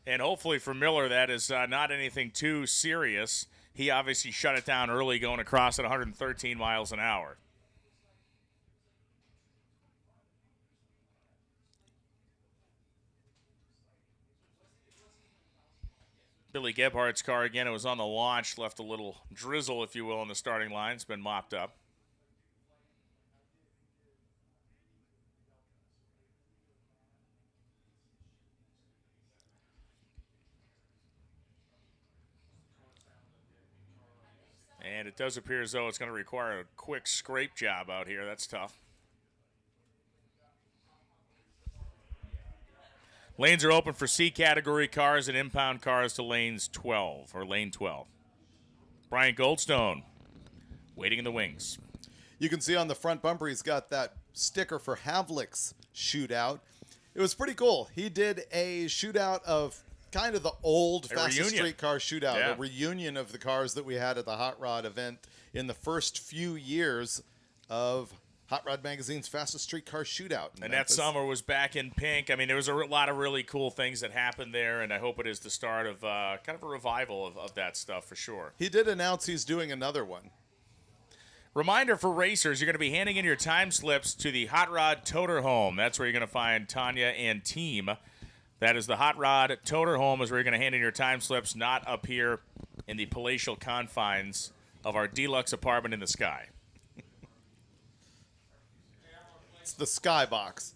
And hopefully for Miller, that is not anything too serious. He obviously shut it down early going across at 113 miles an hour. Billy Gebhardt's car, again, it was on the launch, left a little drizzle, if you will, in the starting line. It's been mopped up. And it does appear as though it's going to require a quick scrape job out here. That's tough. Lanes are open for C category cars and impound cars to lanes 12, or lane 12. Brian Goldstone waiting in the wings. You can see on the front bumper he's got that sticker for Havlic's shootout. It was pretty cool. He did a shootout of kind of the old fastest street car shootout, a reunion of the cars that we had at the Hot Rod event in the first few years of Hot Rod Magazine's fastest street car shootout. And that summer was back in pink. I mean, there was a lot of really cool things that happened there, and I hope it is the start of kind of a revival of that stuff for sure. He did announce he's doing another one. Reminder for racers, you're going to be handing in your time slips to the Hot Rod Toter Home. That's where you're going to find Tanya and team. That is the Hot Rod Toter Home is where you're going to hand in your time slips, not up here in the palatial confines of our deluxe apartment in the sky. It's the Skybox.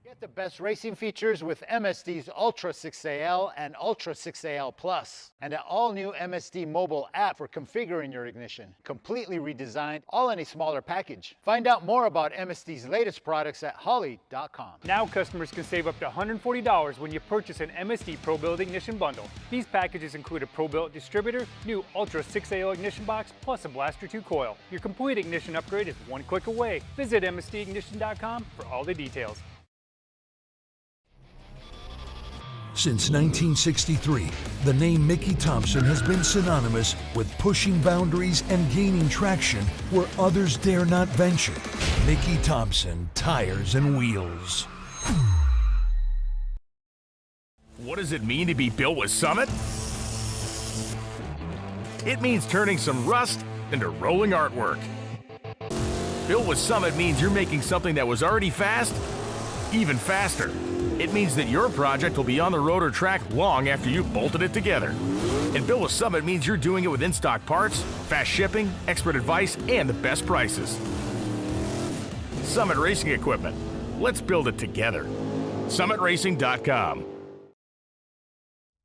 Get the best racing features with MSD's Ultra 6AL and Ultra 6AL Plus, and an all-new MSD mobile app for configuring your ignition. Completely redesigned, all in a smaller package. Find out more about MSD's latest products at Holley.com. Now customers can save up to $140 when you purchase an MSD ProBuild Ignition Bundle. These packages include a ProBuild distributor, new Ultra 6AL ignition box, plus a Blaster 2 coil. Your complete ignition upgrade is one click away. Visit MSDignition.com for all the details. Since 1963, the name Mickey Thompson has been synonymous with pushing boundaries and gaining traction where others dare not venture. Mickey Thompson Tires and Wheels. What does it mean to be built with Summit? It means turning some rust into rolling artwork. Built with Summit means you're making something that was already fast even faster. It means that your project will be on the road or track long after you've bolted it together. And Built with Summit means you're doing it with in-stock parts, fast shipping, expert advice, and the best prices. Summit Racing Equipment. Let's build it together. SummitRacing.com.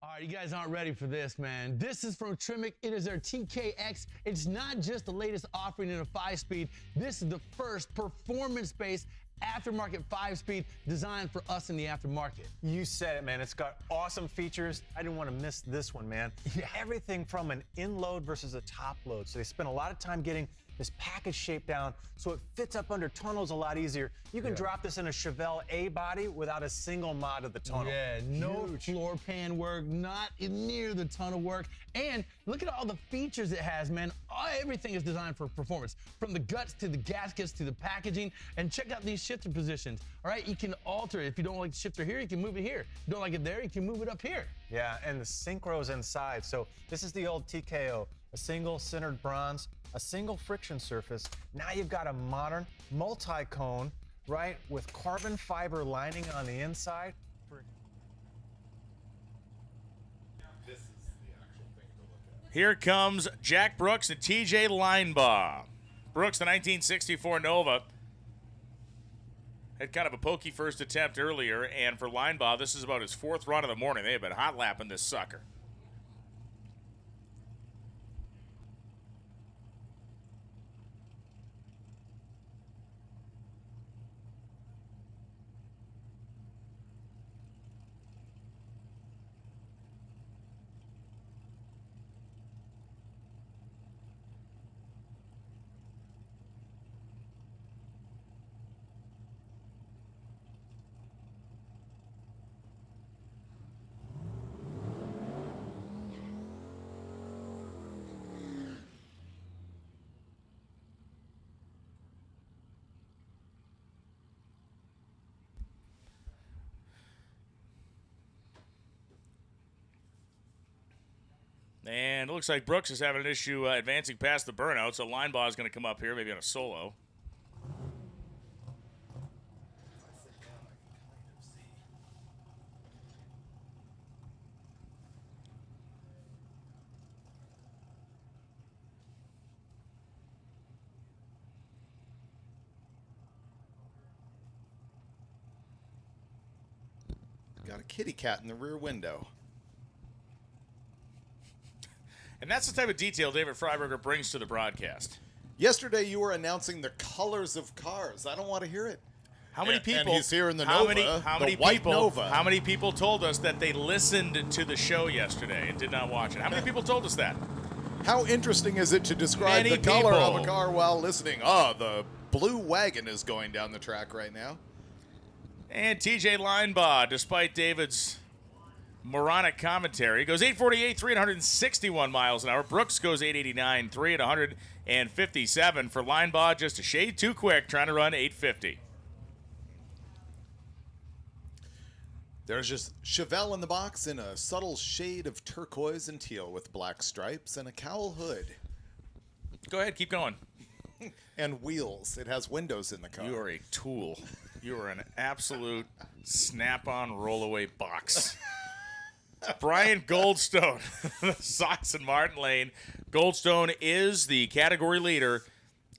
All right, you guys aren't ready for this, man. This is from Tremec. It is their TKX. It's not just the latest offering in a 5-speed. This is the first performance-based aftermarket 5-speed designed for us in the aftermarket. You said it, man. It's got awesome features. I didn't want to miss this one, man. Yeah. Everything from an in-load versus a top load. So they spent a lot of time getting this package shape down so it fits up under tunnels a lot easier. You can drop this in a Chevelle A body without a single mod of the tunnel. Yeah, no floor pan work, not near the tunnel work. And look at all the features it has, man. Everything is designed for performance, from the guts to the gaskets to the packaging. And check out these shifter positions. All right, you can alter it. If you don't like the shifter here, you can move it here. If you don't like it there, you can move it up here. Yeah, and the synchros inside. So this is the old TKO, a single centered bronze, a single friction surface. Now you've got a modern multi-cone, right, with carbon fiber lining on the inside. This is the actual thing to look at. Here comes Jack Brooks and TJ Linebaugh. Brooks, the 1964 Nova, had kind of a pokey first attempt earlier, and for Linebaugh, this is about his 4th run of the morning. They have been hot lapping this sucker. And it looks like Brooks is having an issue advancing past the burnout, so Linebaugh is going to come up here, maybe on a solo. Got a kitty cat in the rear window. And that's the type of detail David Freiberger brings to the broadcast. Yesterday, you were announcing the colors of cars. I don't want to hear it. How many people? And he's here in the Nova, How the many white people? Nova. How many people told us that they listened to the show yesterday and did not watch it? How many people told us that? How interesting is it to describe Many the color of people. a car while listening? Oh, the blue wagon is going down the track right now. And TJ Linebaugh, despite David's moronic commentary, goes 848, 361 miles an hour. Brooks goes 889, 3 at 157. For Linebaugh, just a shade too quick, trying to run 850. There's just Chevelle in the box in a subtle shade of turquoise and teal with black stripes and a cowl hood. Go ahead, keep going. And wheels. It has windows in the car. You are a tool. You are an absolute snap-on rollaway box. Brian Goldstone, Sox and Martin Lane. Goldstone is the category leader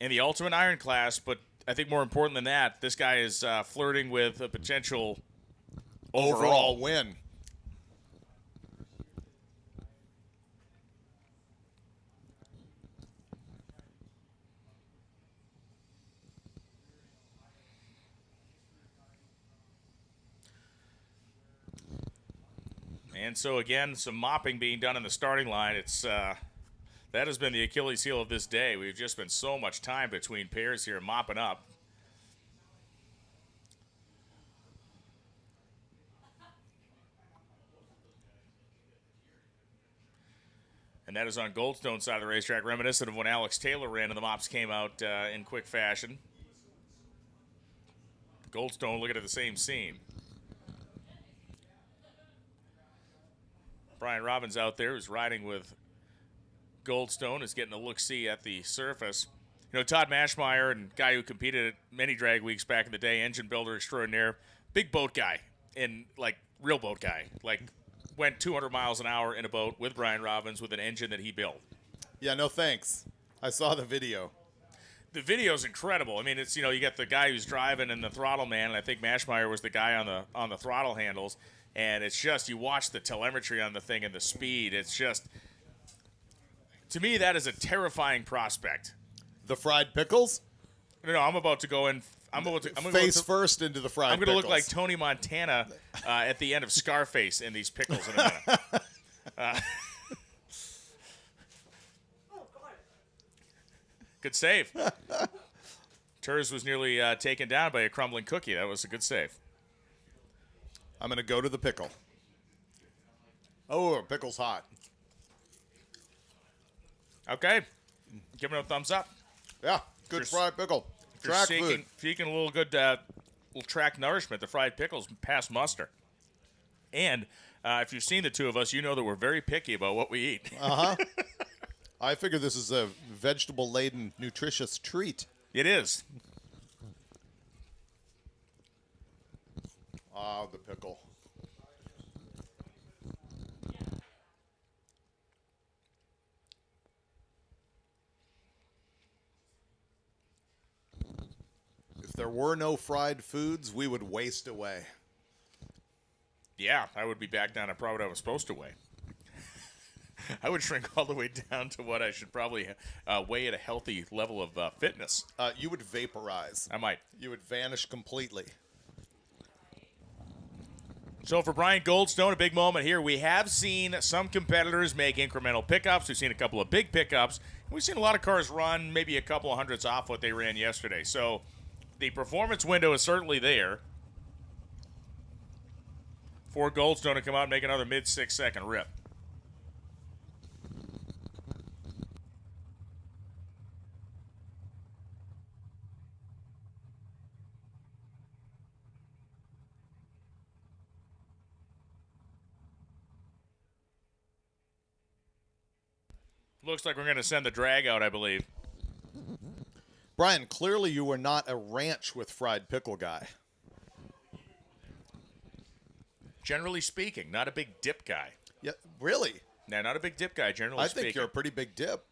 in the Ultimate Iron class, but I think more important than that, this guy is flirting with a potential overall win. And so, again, some mopping being done in the starting line. It's that has been the Achilles heel of this day. We've just spent so much time between pairs here mopping up. And that is on Goldstone's side of the racetrack, reminiscent of when Alex Taylor ran and the mops came out in quick fashion. Goldstone looking at the same scene. Brian Robbins out there who's riding with Goldstone is getting a look-see at the surface. You know, Todd Mashmeyer, and guy who competed at many drag weeks back in the day, engine builder extraordinaire, big boat guy, and like real boat guy, like went 200 miles an hour in a boat with Brian Robbins with an engine that he built. Yeah, no thanks. I saw the video. The video's incredible. I mean, it's, you know, you got the guy who's driving and the throttle man, and I think Mashmeyer was the guy on the throttle handles. And it's just, you watch the telemetry on the thing and the speed. It's just, to me, that is a terrifying prospect. The fried pickles? No, I'm about to go in. I'm going face first into the fried pickles. I'm going to look like Tony Montana at the end of Scarface in these pickles in a minute. Good save. Turs was nearly taken down by a crumbling cookie. That was a good save. I'm going to go to the pickle. Oh, pickle's hot. Okay. Giving it a thumbs up. Yeah, good fried pickle. Track food. Seeking a little good little track nourishment, the fried pickles pass muster. And if you've seen the two of us, you know that we're very picky about what we eat. Uh-huh. I figure this is a vegetable-laden, nutritious treat. It is. Ah, the pickle. If there were no fried foods, we would waste away. Yeah, I would be back down at probably what I was supposed to weigh. I would shrink all the way down to what I should probably weigh at a healthy level of fitness. You would vaporize. I might. You would vanish completely. So for Brian Goldstone, a big moment here. We have seen some competitors make incremental pickups. We've seen a couple of big pickups. We've seen a lot of cars run maybe a couple of hundredths off what they ran yesterday. So the performance window is certainly there for Goldstone to come out and make another mid-6 second rip. Looks like we're going to send the drag out, I believe. Brian, clearly you were not a ranch with fried pickle guy. Generally speaking, not a big dip guy. Yeah, really? No, not a big dip guy, generally speaking. I think you're a pretty big dip.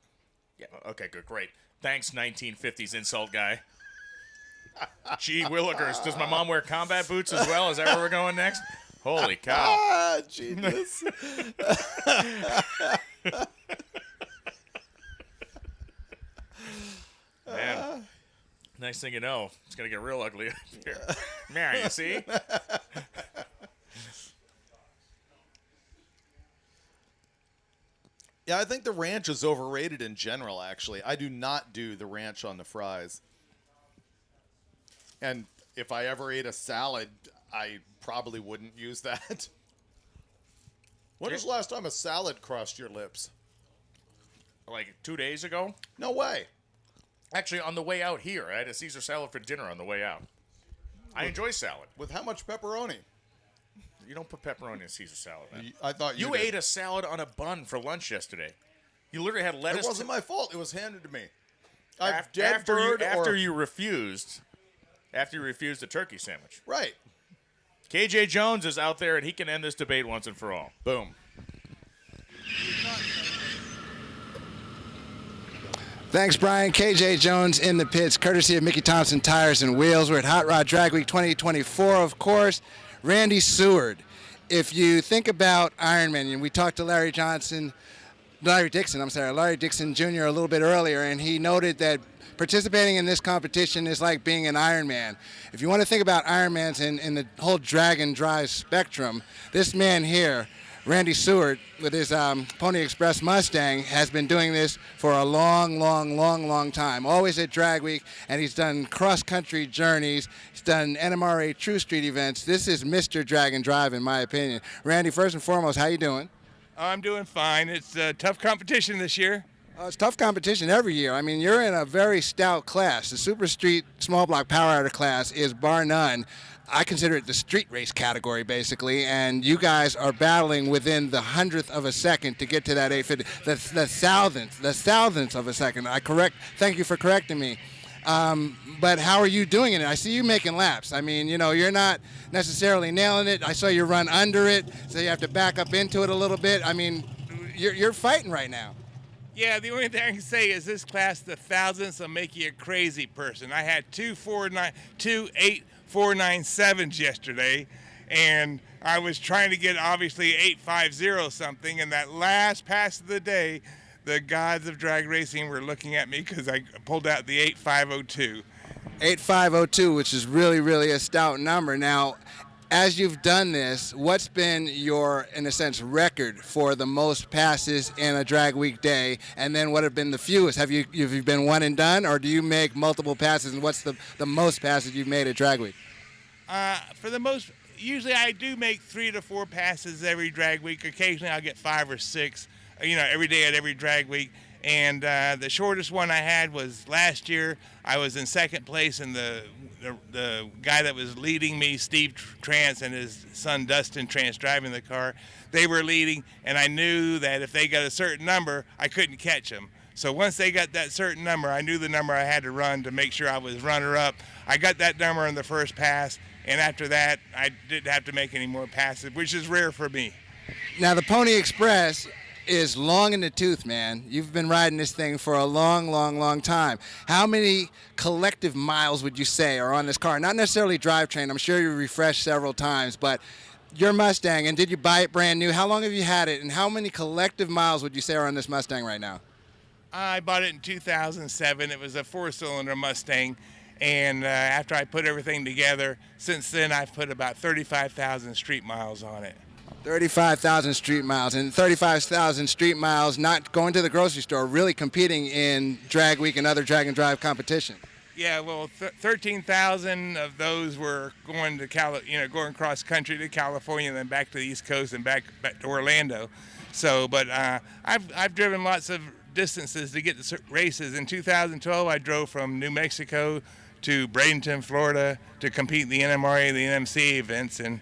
Yeah, okay, good, great. Thanks, 1950s insult guy. Gee willikers, does my mom wear combat boots as well? Is that where we're going next? Holy cow. Ah, genius. Man, nice thing you know, it's going to get real ugly up here. Man, you see? Yeah, I think the ranch is overrated in general, actually. I do not do the ranch on the fries. And if I ever ate a salad, I probably wouldn't use that. When was the last time a salad crossed your lips? Like 2 days ago? No way. Actually, on the way out here, I had a Caesar salad for dinner on the way out. I enjoy salad. With how much pepperoni? You don't put pepperoni in Caesar salad, man. I thought you ate a salad on a bun for lunch yesterday. You literally had lettuce. It wasn't my fault. It was handed to me. After you refused a turkey sandwich. Right. KJ Jones is out there, and he can end this debate once and for all. Boom. Thanks, Brian. KJ Jones in the pits, courtesy of Mickey Thompson Tires and Wheels. We're at Hot Rod Drag Week 2024, of course. Randy Seward. If you think about Ironman, and we talked to Larry Dixon Jr. a little bit earlier, and he noted that participating in this competition is like being an Ironman. If you want to think about Ironmans in the whole drag and drive spectrum, this man here, Randy Seward, with his Pony Express Mustang, has been doing this for a long time. Always at Drag Week, and he's done cross-country journeys. He's done NMRA True Street events. This is Mr. Drag and Drive, in my opinion. Randy, first and foremost, how you doing? I'm doing fine. It's a tough competition this year. It's tough competition every year. I mean, you're in a very stout class. The Super Street Small Block Power Outer class is, bar none, I consider it the street race category, basically, and you guys are battling within the 100th of a second to get to that 850, the thousandth of a second. Thank you for correcting me. But how are you doing it? I see you making laps. I mean, you're not necessarily nailing it. I saw you run under it, so you have to back up into it a little bit. I mean, you're fighting right now. Yeah, the only thing I can say is this class, the thousandths, will make you a crazy person. I had two 8.497s yesterday, and I was trying to get obviously 8.50 something, and that last pass of the day, the gods of drag racing were looking at me because I pulled out the 8.502. 8.502, which is really a stout number. Now, as you've done this, what's been your, in a sense, record for the most passes in a drag week day? And then what have been the fewest? Have you been one and done, or do you make multiple passes? And what's the most passes you've made at drag week? Usually I do make 3 to 4 passes every drag week. Occasionally I'll get 5 or 6, every day at every drag week. And the shortest one I had was last year. I was in second place, and the guy that was leading me, Steve Trance, and his son Dustin Trance driving the car, they were leading, and I knew that if they got a certain number, I couldn't catch them. So once they got that certain number, I knew the number I had to run to make sure I was runner-up. I got that number in the first pass, and after that, I didn't have to make any more passes, which is rare for me. Now, the Pony Express is long in the tooth, man. You've been riding this thing for a long time. How many collective miles would you say are on this car? Not necessarily drivetrain. I'm sure you refreshed several times, but your Mustang, and did you buy it brand new? How long have you had it, and how many collective miles would you say are on this Mustang right now? I bought it in 2007. It was a 4-cylinder Mustang, and after I put everything together, since then I've put about 35,000 street miles on it. 35,000 street miles, and 35,000 street miles not going to the grocery store, really competing in Drag Week and other drag and drive competition. Yeah, well, 13,000 of those were going to going cross country to California, and then back to the East Coast and back to Orlando. So, but I've driven lots of distances to get to races. In 2012, I drove from New Mexico to Bradenton, Florida, to compete in the NMRA, the NMC events, and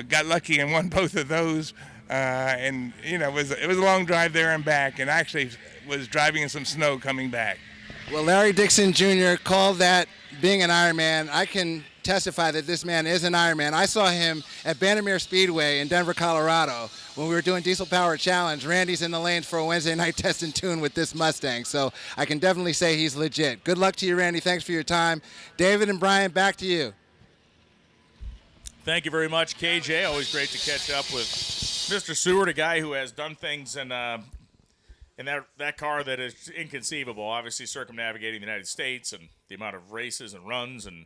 got lucky and won both of those, and it was a long drive there and back, and actually was driving in some snow coming back. Well, Larry Dixon Jr. called that being an Ironman. I can testify that this man is an Ironman. I saw him at Bandimere Speedway in Denver, Colorado, when we were doing Diesel Power Challenge. Randy's in the lanes for a Wednesday night test and tune with this Mustang, so I can definitely say he's legit. Good luck to you, Randy. Thanks for your time. David and Brian, back to you. Thank you very much, KJ. Always great to catch up with Mr. Seward, a guy who has done things in that car that is inconceivable. Obviously, circumnavigating the United States and the amount of races and runs and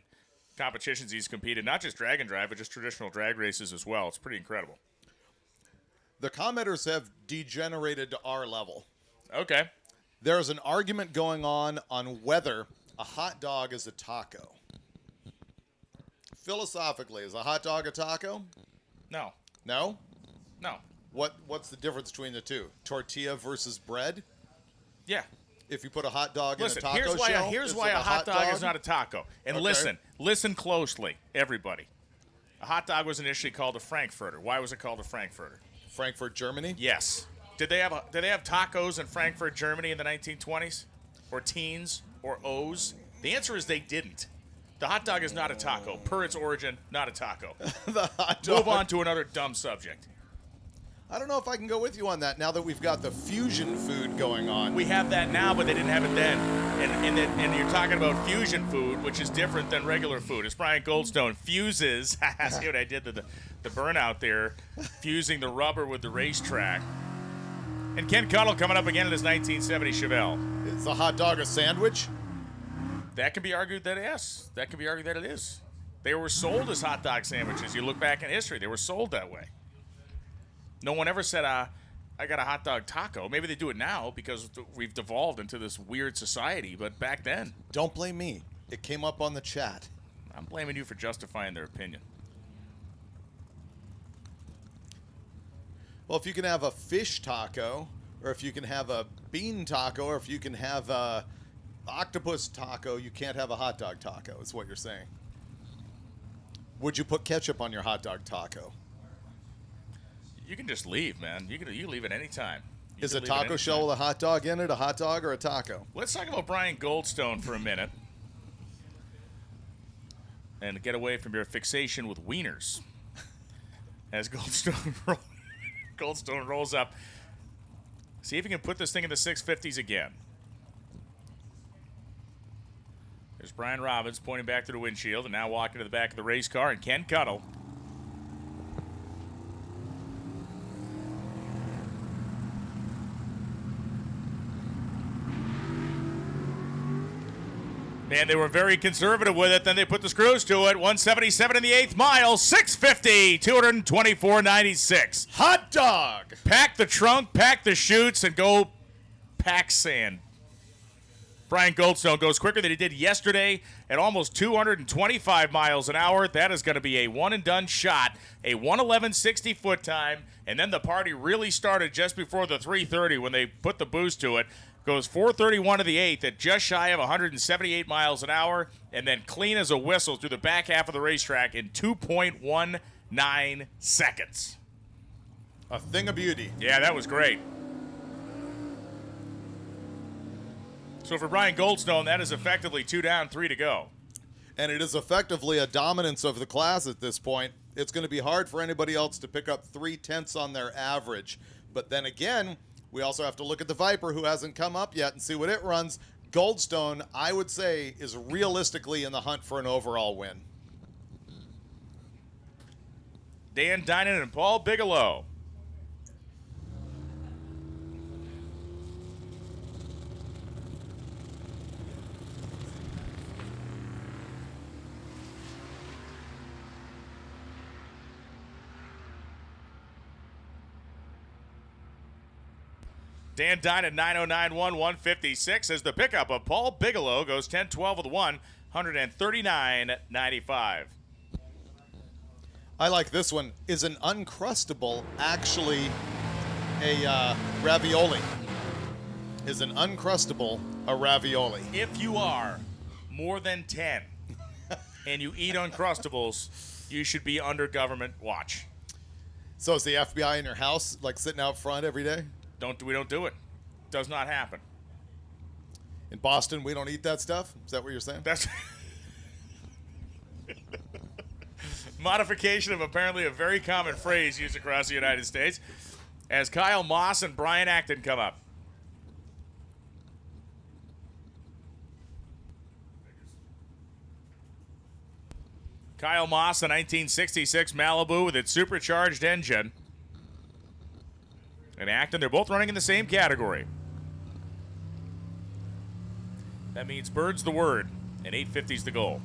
competitions he's competed, not just drag and drive, but just traditional drag races as well. It's pretty incredible. The commenters have degenerated to our level. Okay. There's an argument going on whether a hot dog is a taco. Philosophically, is a hot dog a taco? No. No? No. What's the difference between the two? Tortilla versus bread? Yeah. If you put a hot dog in a taco here's why a hot dog is not a taco. And Okay. listen closely, everybody. A hot dog was initially called a Frankfurter. Why was it called a Frankfurter? Frankfurt, Germany? Yes. Did they have tacos in Frankfurt, Germany in the 1920s? Or teens? Or O's? The answer is they didn't. The hot dog is not a taco. Per its origin, not a taco. The hot dog. Move on to another dumb subject. I don't know if I can go with you on that now that we've got the fusion food going on. We have that now, but they didn't have it then. And you're talking about fusion food, which is different than regular food. As Brian Goldstone fuses, see what I did, the burnout there, fusing the rubber with the racetrack. And Ken Cuttle coming up again in his 1970 Chevelle. Is a hot dog a sandwich? That can be argued that yes. That can be argued that it is. They were sold as hot dog sandwiches. You look back in history, they were sold that way. No one ever said, I got a hot dog taco. Maybe they do it now because we've devolved into this weird society, but back then. Don't blame me. It came up on the chat. I'm blaming you for justifying their opinion. Well, if you can have a fish taco, or if you can have a bean taco, or if you can have a octopus taco, you can't have a hot dog taco, is what you're saying. Would you put ketchup on your hot dog taco? You can just leave, man. You can leave at any time. Is a taco shell with a hot dog in it a hot dog or a taco? Let's talk about Brian Goldstone for a minute. And get away from your fixation with wieners. As Goldstone rolls up. See if you can put this thing in the 650s again. There's Brian Robbins pointing back to the windshield and now walking to the back of the race car, and Ken Cuttle. Man, they were very conservative with it. Then they put the screws to it. 177 in the 8th mile. 650. 224.96. Hot dog. Pack the trunk, pack the chutes, and go pack sand. Brian Goldstone goes quicker than he did yesterday at almost 225 miles an hour. That is going to be a one-and-done shot, a 1:11.60 foot time, and then the party really started just before the 3:30 when they put the boost to it. Goes 4:31 to the 8th at just shy of 178 miles an hour, and then clean as a whistle through the back half of the racetrack in 2.19 seconds. A thing of beauty. Yeah, that was great. So for Brian Goldstone, that is effectively 2 down, 3 to go. And it is effectively a dominance of the class at this point. It's going to be hard for anybody else to pick up 0.3 on their average. But then again, we also have to look at the Viper, who hasn't come up yet, and see what it runs. Goldstone, I would say, is realistically in the hunt for an overall win. Dan Dinan and Paul Bigelow. Dan Dinan 909.1, 156 as the pickup of Paul Bigelow goes 10-12 with 1, 139.95. I like this one. Is an Uncrustable actually a ravioli? Is an Uncrustable a ravioli? If you are more than 10 and you eat Uncrustables, you should be under government watch. So is the FBI in your house, like sitting out front every day? We don't do it. Does not happen. In Boston, we don't eat that stuff? Is that what you're saying? That's modification of apparently a very common phrase used across the United States. As Kyle Moss and Brian Acton come up. Kyle Moss, a 1966 Malibu with its supercharged engine. And Acton, they're both running in the same category. That means bird's the word, and 850's the goal.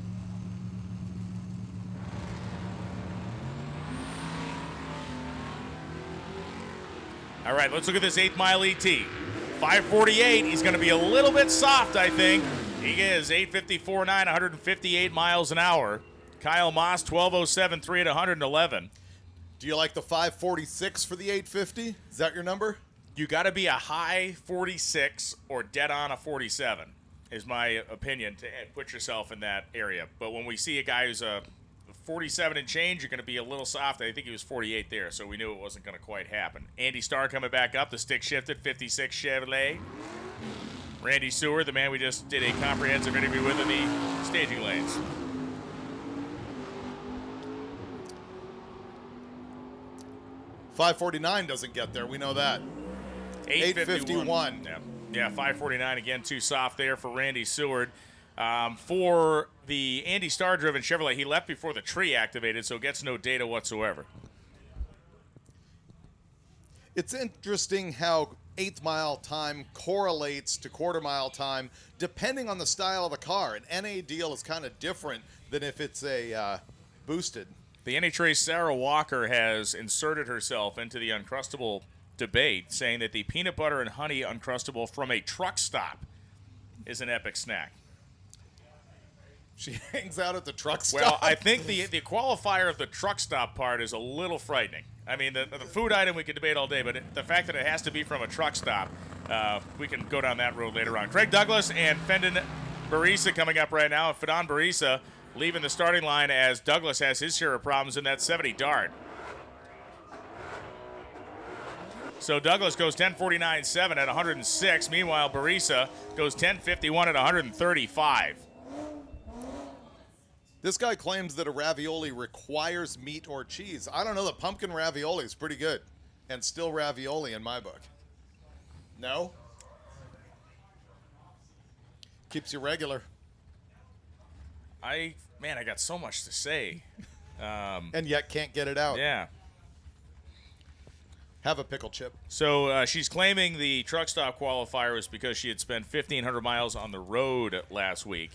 All right, let's look at this 8th mile ET. 548, he's going to be a little bit soft, I think. He is 854.9, 158 miles an hour. Kyle Moss, 12:07.3 at 111. Do you like the 546 for the 850? Is that your number? You got to be a high 46 or dead on a 47, is my opinion, to put yourself in that area. But when we see a guy who's a 47 and change, you're going to be a little soft. I think he was 48 there, so we knew it wasn't going to quite happen. Andy Starr coming back up, the stick shifted, 56 Chevrolet. Randy Seward, the man we just did a comprehensive interview with in the staging lanes. 549 doesn't get there. We know that. 851. Yeah, 549 again, too soft there for Randy Seward. For the Andy Starr-driven Chevrolet, he left before the tree activated, so gets no data whatsoever. It's interesting how eighth mile time correlates to quarter mile time depending on the style of the car. An NA deal is kind of different than if it's a boosted. The NHRA's Sarah Walker has inserted herself into the Uncrustable debate, saying that the peanut butter and honey Uncrustable from a truck stop is an epic snack. She hangs out at the truck stop. Well, I think the qualifier of the truck stop part is a little frightening. I mean, the food item we could debate all day, but the fact that it has to be from a truck stop, we can go down that road later on. Craig Douglas and Fendon Barisa coming up right now. Fedon Barisa leaving the starting line as Douglas has his share of problems in that 70 Dart. So Douglas goes 10:49.7 at 106. Meanwhile, Barisa goes 10:51 at 135. This guy claims that a ravioli requires meat or cheese. I don't know. The pumpkin ravioli is pretty good, and still ravioli in my book. No? Keeps you regular. I got so much to say. And yet can't get it out. Yeah. Have a pickle chip. So she's claiming the truck stop qualifier was because she had spent 1,500 miles on the road last week.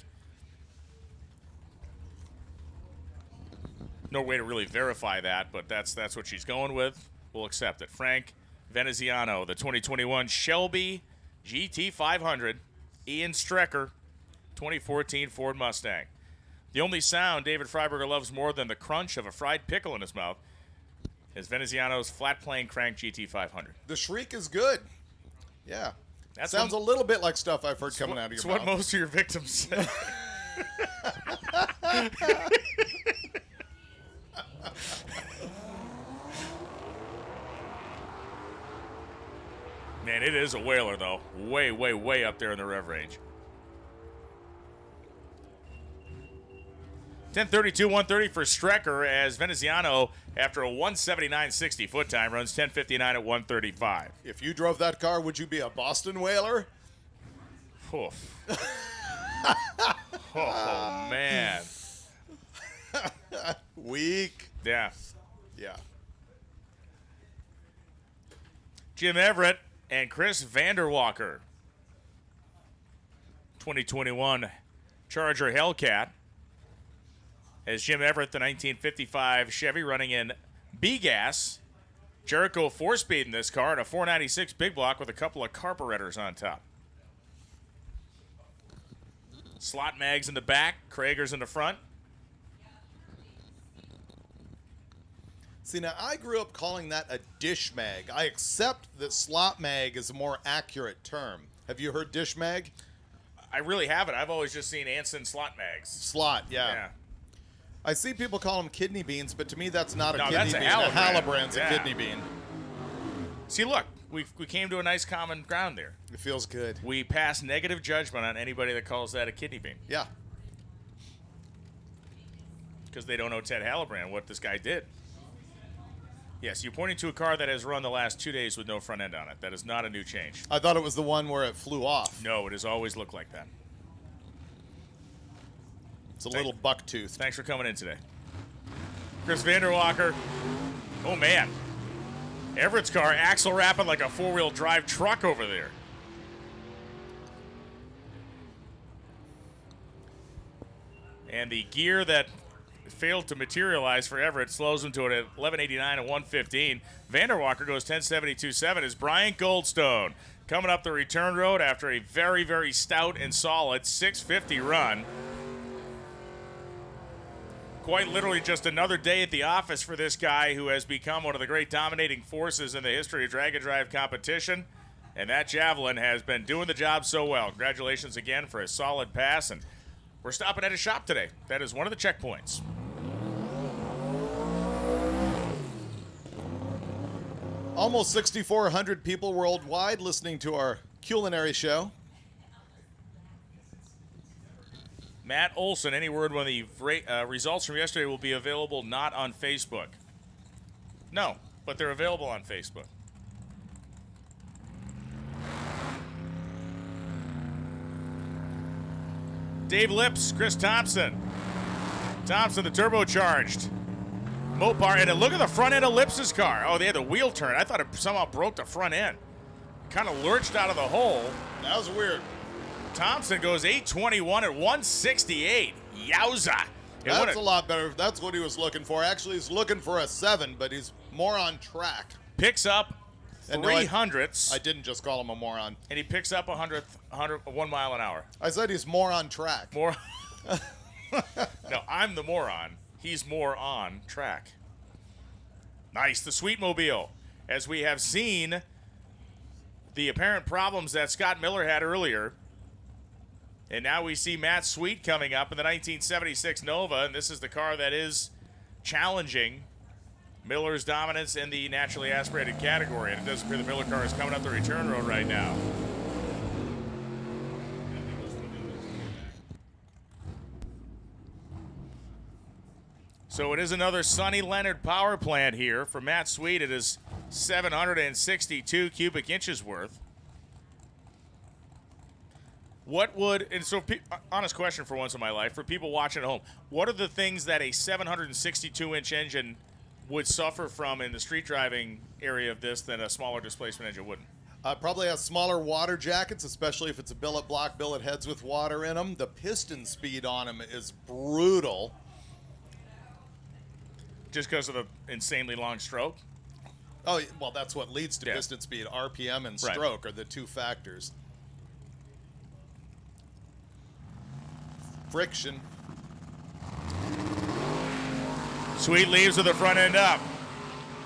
No way to really verify that, but that's what she's going with. We'll accept it. Frank Veneziano, the 2021 Shelby GT500, Ian Strecker, 2014 Ford Mustang. The only sound David Freiberger loves more than the crunch of a fried pickle in his mouth is Veneziano's flat-plane crank GT500. The shriek is good. Yeah. That sounds a little bit like stuff I've heard coming out of your It's mouth. what most of your victims say. Man, it is a whaler, though. Way, way, way up there in the rev range. 10:32, 1:30 for Strecker as Veneziano, after a 179.60 foot time, runs 10:59 at 1:35. If you drove that car, would you be a Boston whaler? Oof. Oh, man. Weak. Yeah. Yeah. Jim Everett and Chris Vanderwalker. 2021 Charger Hellcat. As Jim Everett, the 1955 Chevy, running in B-gas. Jericho 4-speed in this car and a 496 big block with a couple of carburetors on top. Slot mags in the back, Kragers in the front. See, now I grew up calling that a dish mag. I accept that slot mag is a more accurate term. Have you heard dish mag? I really haven't. I've always just seen Anson slot mags. Slot, yeah. I see people call them kidney beans, but to me that's not a No, kidney that's bean. a Halabrand's Yeah. a kidney bean. See, look, we came to a nice common ground there. It feels good. We pass negative judgment on anybody that calls that a kidney bean. Yeah. Because they don't know Ted Halabrand, what this guy did. Yes, you're pointing to a car that has run the last 2 days with no front end on it. That is not a new change. I thought it was the one where it flew off. No, it has always looked like that. It's a little buck-toothed. Thanks for coming in today. Chris Vanderwalker. Oh, man. Everett's car axle wrapping like a four-wheel drive truck over there. And the gear that failed to materialize for Everett slows him to it at 11:89 and 1:15. Vanderwalker goes 10:72.7 as Brian Goldstone coming up the return road after a very, very stout and solid 650 run. Quite literally just another day at the office for this guy who has become one of the great dominating forces in the history of drag and drive competition. And that Javelin has been doing the job so well. Congratulations again for a solid pass. And we're stopping at a shop today. That is one of the checkpoints. Almost 6,400 people worldwide listening to our culinary show. Matt Olson, any word when the results from yesterday will be available not on Facebook? No. but they're available on Facebook. Dave Lips, Chris Thompson. Thompson, the turbocharged Mopar. And look at the front end of Lips's car. Oh, they had the wheel turn. I thought it somehow broke the front end. Kind of lurched out of the hole. That was weird. Thompson goes 821 at 168. Yowza. That's a lot better. That's what he was looking for. Actually, he's looking for a 7, but he's more on track. Picks up 300ths. I didn't just call him a moron. And he picks up 1 mile an hour. I said he's more on track. More. No, I'm the moron. He's more on track. Nice. The Sweetmobile. As we have seen the apparent problems that Scott Miller had earlier. And now we see Matt Sweet coming up in the 1976 Nova. And this is the car that is challenging Miller's dominance in the naturally aspirated category. And it does appear the Miller car is coming up the return road right now. So it is another Sonny Leonard power plant here. For Matt Sweet, it is 762 cubic inches worth. What would, and so honest question for once in my life, for people watching at home, what are the things that a 762-inch engine would suffer from in the street driving area of this than a smaller displacement engine wouldn't? Probably has smaller water jackets, especially if it's a billet block, billet heads with water in them. The piston speed on them is brutal. Just because of the insanely long stroke? Oh, well, that's what leads to piston speed. RPM and stroke are the two factors. Friction. Sweet leaves with the front end up.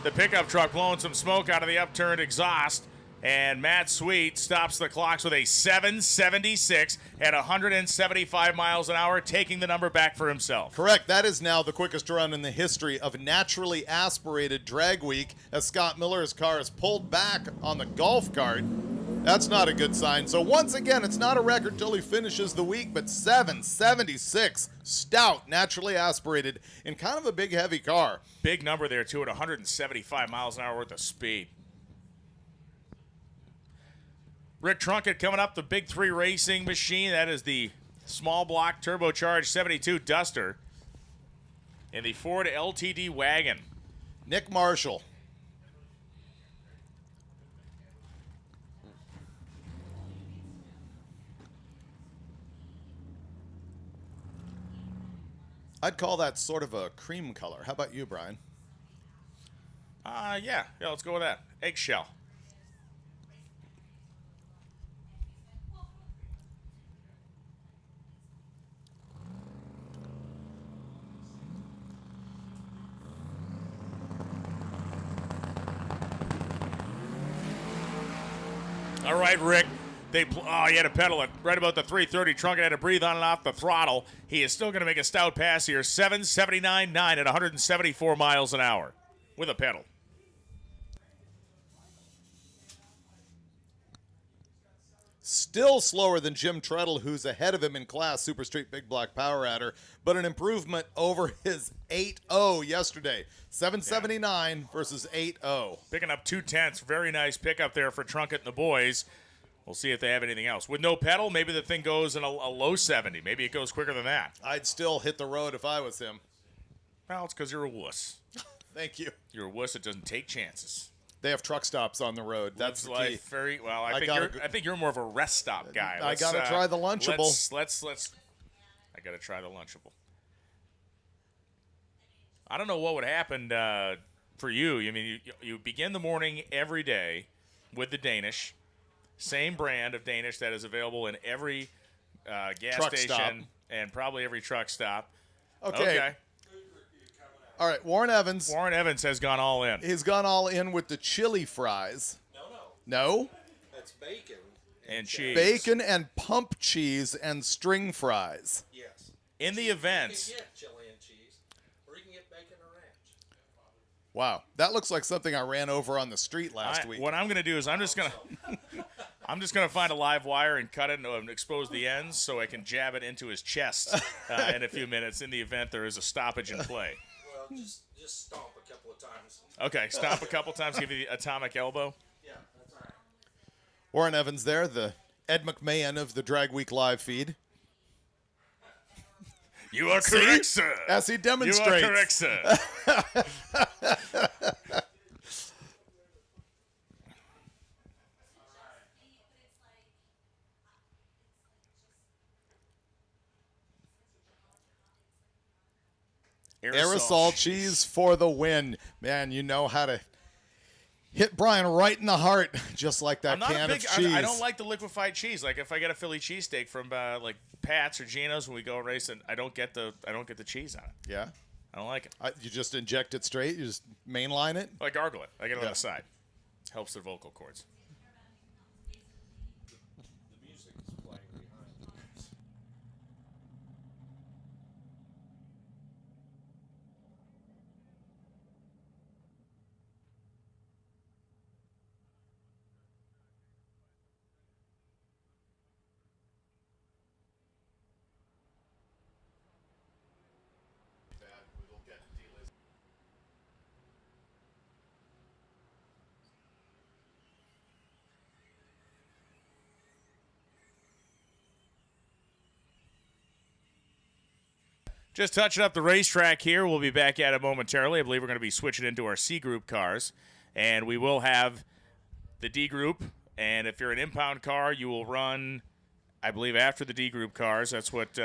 The pickup truck blowing some smoke out of the upturned exhaust. And Matt Sweet stops the clocks with a 776 at 175 miles an hour, taking the number back for himself. Correct. That is now the quickest run in the history of naturally aspirated drag week, as Scott Miller's car is pulled back on the golf cart. That's not a good sign. So once again, it's not a record till he finishes the week, but 776, stout, naturally aspirated, in kind of a big, heavy car. Big number there, too, at 175 miles an hour worth of speed. Rick Trunkett coming up, the Big 3 racing machine. That is the small block turbocharged 72 Duster in the Ford LTD wagon. Nick Marshall. I'd call that sort of a cream color. How about you, Brian? Yeah, let's go with that. Eggshell. All right, Rick. He had to pedal it right about the 330. Trunkett had to breathe on and off the throttle. He is still going to make a stout pass here. 779.9 at 174 miles an hour with a pedal. Still slower than Jim Treadle, who's ahead of him in class, Super Street Big Block Power Adder, but an improvement over his 8.0 yesterday. 779 versus 8.0. Picking up 2/10. Very nice pickup there for Trunkett and the boys. We'll see if they have anything else. With no pedal, maybe the thing goes in a low 70. Maybe it goes quicker than that. I'd still hit the road if I was him. Well, it's because you're a wuss. Thank you. You're a wuss that doesn't take chances. They have truck stops on the road. That's the key. Very well. I think you're more of a rest stop guy. I gotta try the Lunchable. Let's. I gotta try the Lunchable. I don't know what would happen for you. I mean, you begin the morning every day with the Danish, same brand of Danish that is available in every gas truck station stop. and probably every truck stop. Okay. All right, Warren Evans. Warren Evans has gone all in. He's gone all in with the chili fries. No? That's bacon. And cheese. Bacon and pump cheese and string fries. Yes. In the event. You can get chili and cheese, or you can get bacon or ranch. Wow, that looks like something I ran over on the street last week. What I'm going to do is I'm just going to find a live wire and cut it and expose the ends so I can jab it into his chest in a few minutes in the event there is a stoppage in play. Well, just stomp a couple of times Okay, stop a couple times, give you the atomic elbow. Yeah, that's all right. Warren Evans there, the Ed McMahon of the Drag Week live feed. You are correct, sir. As he demonstrates. You are correct, sir. Aerosol cheese for the win. Man, you know how to hit Brian right in the heart, just like that can of cheese. I don't like the liquefied cheese. Like if I get a Philly cheesesteak from like Pat's or Gino's when we go racing, I don't get the cheese on it. Yeah, I don't like it. You just inject it straight. You just mainline it. I gargle it. I get it on the side. Helps their vocal cords. The music is playing behind. Just touching up the racetrack here. We'll be back at it momentarily. I believe we're going to be switching into our C group cars, and we will have the D group. And if you're an impound car, you will run, I believe, after the D group cars. That's what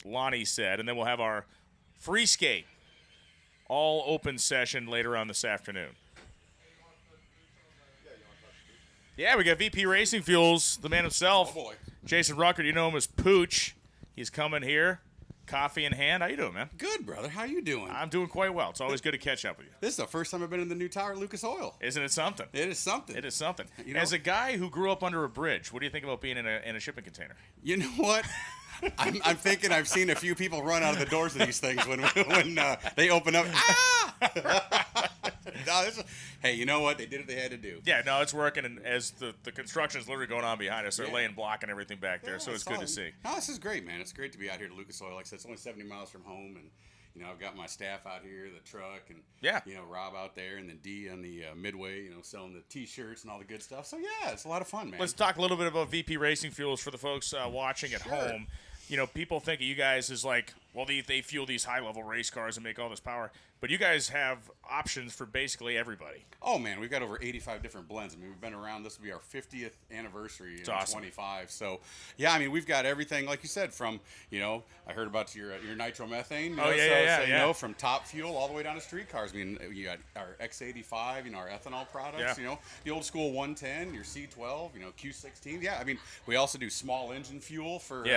Lonnie said. And then we'll have our free skate all open session later on this afternoon. Yeah, we got VP Racing Fuels, the man himself. Oh boy. Jason Rucker, you know him as Pooch. He's coming here. Coffee in hand. How you doing, man? Good, brother. How you doing? I'm doing quite well. It's always good to catch up with you. This is the first time I've been in the new tower, Lucas Oil. Isn't it something? It is something. It is something. You know, as a guy who grew up under a bridge, what do you think about being in a shipping container? You know what? I'm thinking I've seen a few people run out of the doors of these things when they open up. Ah! No, hey, you know what? They did what they had to do. Yeah, no, it's working. And as the construction is literally going on behind us, they're laying block and everything back there, so it's good to see. No, this is great, man. It's great to be out here to Lucas Oil. Like I said, it's only 70 miles from home, and you know I've got my staff out here, the truck, and you know Rob out there, and then D on the midway, you know, selling the T-shirts and all the good stuff. So yeah, it's a lot of fun, man. Let's talk a little bit about VP Racing Fuels for the folks watching at home. You know, people think of you guys as like, well, they fuel these high-level race cars and make all this power. But you guys have options for basically everybody. Oh, man, we've got over 85 different blends. I mean, we've been around. This will be our 50th anniversary in 25. So, yeah, I mean, we've got everything, like you said, from, you know, I heard about your nitromethane. You know, from Top Fuel all the way down to street cars. I mean, you got our X85, you know, our ethanol products, you know, the old school 110, your C12, you know, Q16. Yeah, I mean, we also do small engine fuel for,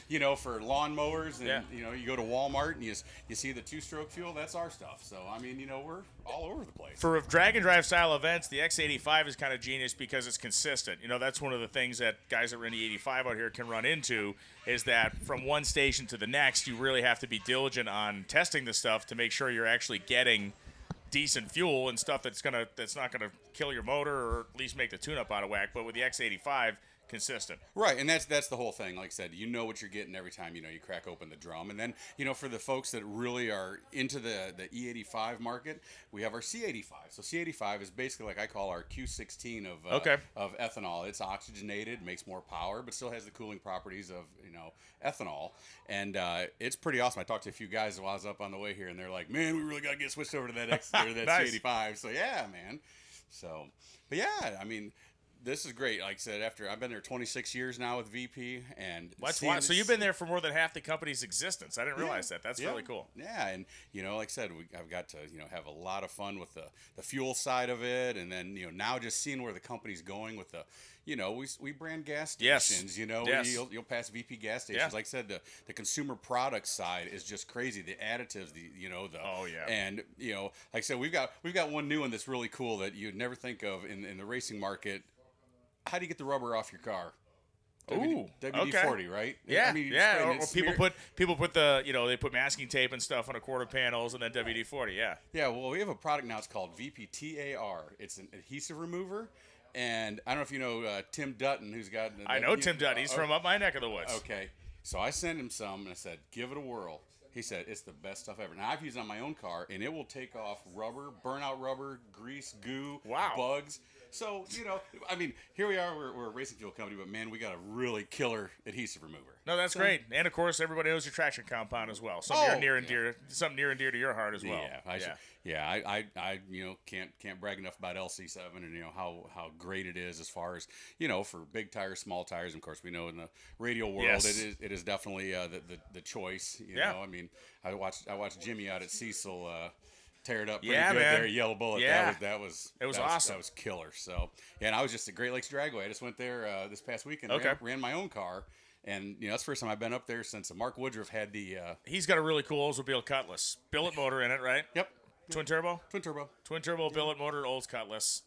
you know, for lawnmowers. And, you know, you go to Walmart and you see the two-stroke fuel, that's our stuff. So, I mean, you know, we're all over the place. For drag and drive style events, the X85 is kind of genius because it's consistent. You know, that's one of the things that guys that run the 85 out here can run into is that from one station to the next, you really have to be diligent on testing the stuff to make sure you're actually getting decent fuel and stuff that's not gonna kill your motor or at least make the tune-up out of whack. But with the X85, consistent. Right, and that's the whole thing. Like I said, you know what you're getting every time, you know, you crack open the drum. And then, you know, for the folks that really are into the E85 market, we have our C85. So C85 is basically like I call our Q16 of ethanol. It's oxygenated, makes more power, but still has the cooling properties of, you know, ethanol. And it's pretty awesome. I talked to a few guys while I was up on the way here, and they're like, man, we really got to get switched over to that nice. C85. So, yeah, man. So, but yeah, I mean, this is great. Like I said, after I've been there 26 years now with VP, and so you've been there for more than half the company's existence. I didn't realize that. That's really cool. Yeah, and you know, like I said, I've got to have a lot of fun with the fuel side of it, and then now just seeing where the company's going with the. You know, we brand gas stations. You know, you'll pass VP gas stations. Like I said, the consumer product side is just crazy. The additives, and you know, like I said, we've got one new one that's really cool that you'd never think of in the racing market. How do you get the rubber off your car? WD-40, right? Yeah, I mean, Or people put the they put masking tape and stuff on the quarter panels and then WD-40. Yeah. Yeah. Well, we have a product now. It's called VPTAR. It's an adhesive remover. And I don't know if you know Tim Dutton, who's got. I know Tim Dutton. He's from up my neck of the woods. Okay. So I sent him some, and I said, give it a whirl. He said, it's the best stuff ever. Now, I've used it on my own car, and it will take off rubber, burnout rubber, grease, goo, bugs. So, you know, I mean, here we are. We're a racing fuel company, but, man, we got a really killer adhesive remover. No, that's great. And, of course, everybody knows your traction compound as well. Something near and dear to your heart as well. I you know, can't brag enough about LC7 and, you know, how great it is as far as, you know, for big tires, small tires. And of course, we know in the radial world, it is definitely the choice. You know, I mean, I watched Jimmy out at Cecil tear it up pretty good there, Yellow Bullet. That was awesome. That was killer. So, and I was just at Great Lakes Dragway. I just went there this past weekend. Ran my own car. And, you know, that's the first time I've been up there since Mark Woodruff had the... He's got a really cool Oldsmobile Cutlass. Billet motor in it, right? Yep. Twin turbo? Twin turbo billet motor, Olds Cutlass.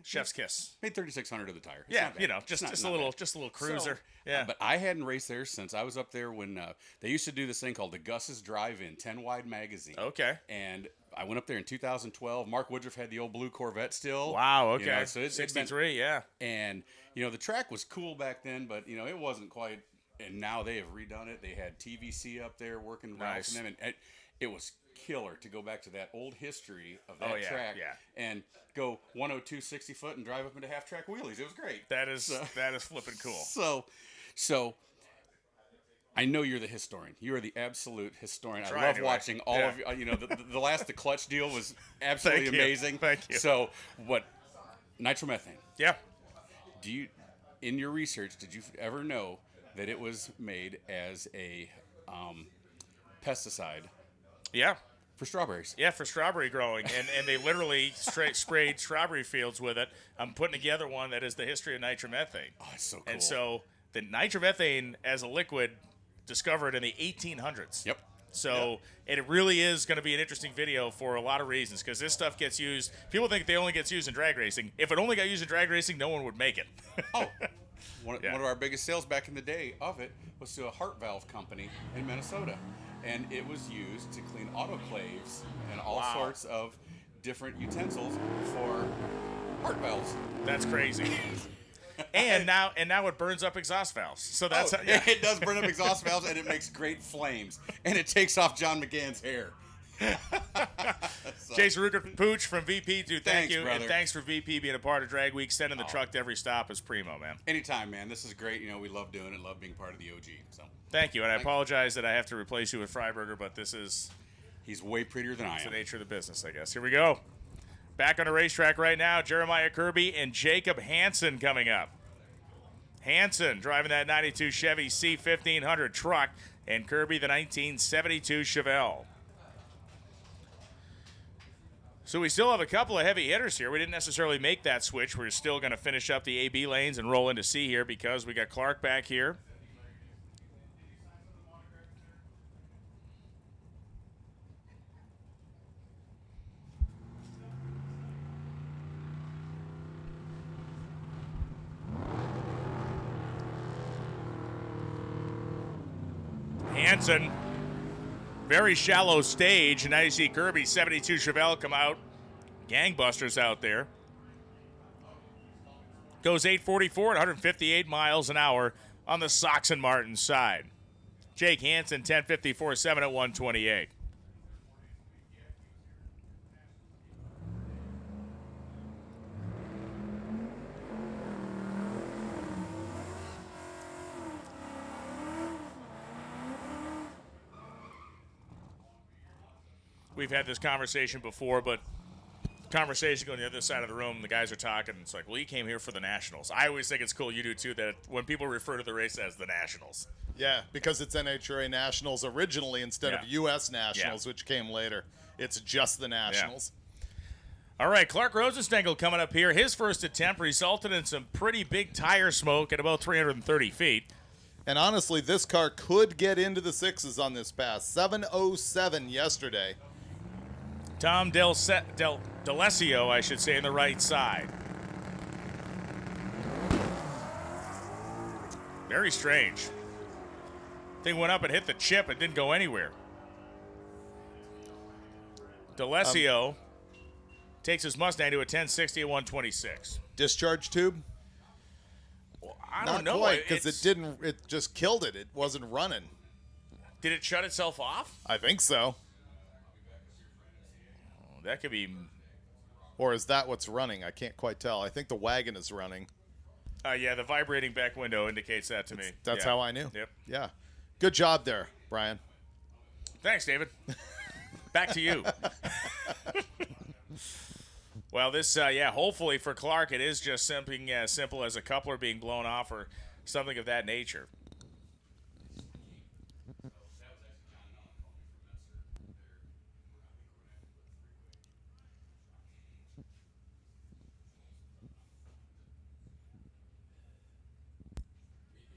Chef's kiss. Made 3,600 of the tire. You know, just a little cruiser. So, but I hadn't raced there since I was up there when they used to do this thing called the Gus's Drive-In 10-wide magazine. Okay. And I went up there in 2012. Mark Woodruff had the old blue Corvette still. Wow, okay. You know, so it's 63, And, you know, the track was cool back then, but, you know, it wasn't quite. And now they have redone it. They had TVC up there working around for them. And it was killer to go back to that old history of that track and go 102 60 foot and drive up into half track wheelies. It was great. That is flipping cool. So I know you're the historian. You are the absolute historian. Try I love anyway. watching all of you. You know, the clutch deal was absolutely amazing. Thank you. So what? Nitromethane. Yeah. Do you, in your research, did you ever know that it was made as a pesticide? Yeah. For strawberries. Yeah, for strawberry growing. And they literally sprayed strawberry fields with it. I'm putting together one that is the history of nitromethane. Oh, it's so cool. And so the nitromethane as a liquid discovered in the 1800s. Yep. So it really is going to be an interesting video for a lot of reasons because this stuff gets used. People think they only gets used in drag racing. If it only got used in drag racing, no one would make it. One of our biggest sales back in the day of it was to a heart valve company in Minnesota. And it was used to clean autoclaves and all sorts of different utensils for heart valves. That's crazy. and now it burns up exhaust valves. So that's it does burn up exhaust valves, and it makes great flames, and it takes off John McGann's hair. Jason Ruger Pooch from VP, dude, thank you. Brother. And thanks for VP being a part of Drag Week, sending the truck to every stop is primo, man. Anytime, man. This is great. You know, we love doing it, love being part of the OG. So thank you. And I apologize that I have to replace you with Freiberger, but he's way prettier than I am. It's the nature of the business, I guess. Here we go. Back on the racetrack right now, Jeremiah Kirby and Jacob Hansen coming up. Hansen driving that 92 Chevy C1500 truck, and Kirby the 1972 Chevelle. So we still have a couple of heavy hitters here. We didn't necessarily make that switch. We're still going to finish up the AB lanes and roll into C here because we got Clark back here. Hansen, very shallow stage, and now you see Kirby 72 Chevelle come out. Gangbusters out there. Goes 844 at 158 miles an hour on the Sox and Martin side. Jake Hansen 1054.7 at 128. We've had this conversation before, but conversation going the other side of the room, the guys are talking. It's like, well, you came here for the Nationals. I always think it's cool, you do too, that when people refer to the race as the Nationals. Yeah, because it's NHRA Nationals originally instead of U.S. Nationals, which came later. It's just the Nationals. Yeah. All right, Clark Rosenstengel coming up here. His first attempt resulted in some pretty big tire smoke at about 330 feet. And honestly, this car could get into the sixes on this pass. 707 yesterday. Tom D'Alessio, I should say, on the right side. Very strange. Thing went up and hit the chip. It didn't go anywhere. D'Alessio takes his Mustang to a 1060 at 126. Discharge tube? Well, I don't know. Not quite, because it just killed it. It wasn't running. Did it shut itself off? I think so. Oh, that could be. Or is that what's running? I can't quite tell. I think the wagon is running. Yeah, the vibrating back window indicates that to me. That's Yeah. how I knew. Yep. Yeah. Good job there, Brian. Thanks, David. Back to you. Well, this, hopefully for Clark, it is just something as simple as a coupler being blown off or something of that nature.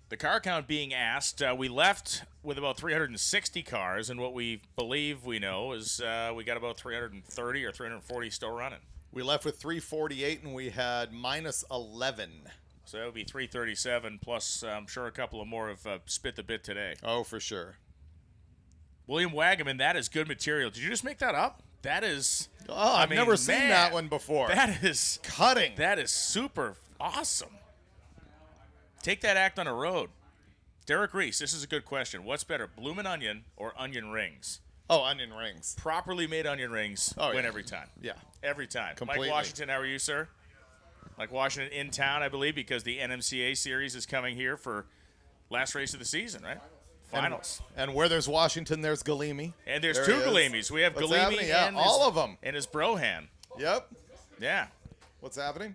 The car count being asked, we left with about 360 cars, and what we believe we know is we got about 330 or 340 still running. We left with 348, and we had minus 11. So that would be 337, plus I'm sure a couple of more have spit the bit today. Oh, for sure. William Wagaman, that is good material. Did you just make that up? That is... Oh, I've never seen that one before. That is... Cutting. That is super awesome. Take that act on a road. Derek Reese, this is a good question. What's better, bloomin' onion or onion rings? Oh, onion rings. Properly made onion rings win every time. Yeah. Every time. Completely. Mike Washington, how are you, sir? Mike Washington in town, I believe, because the NMCA series is coming here for last race of the season, right? Finals. And where there's Washington, there's Galimi. And there's There two he is. Galimis. We have What's Galimi happening? Yeah, and all of them. And his Brohan. Yep. Yeah. What's happening?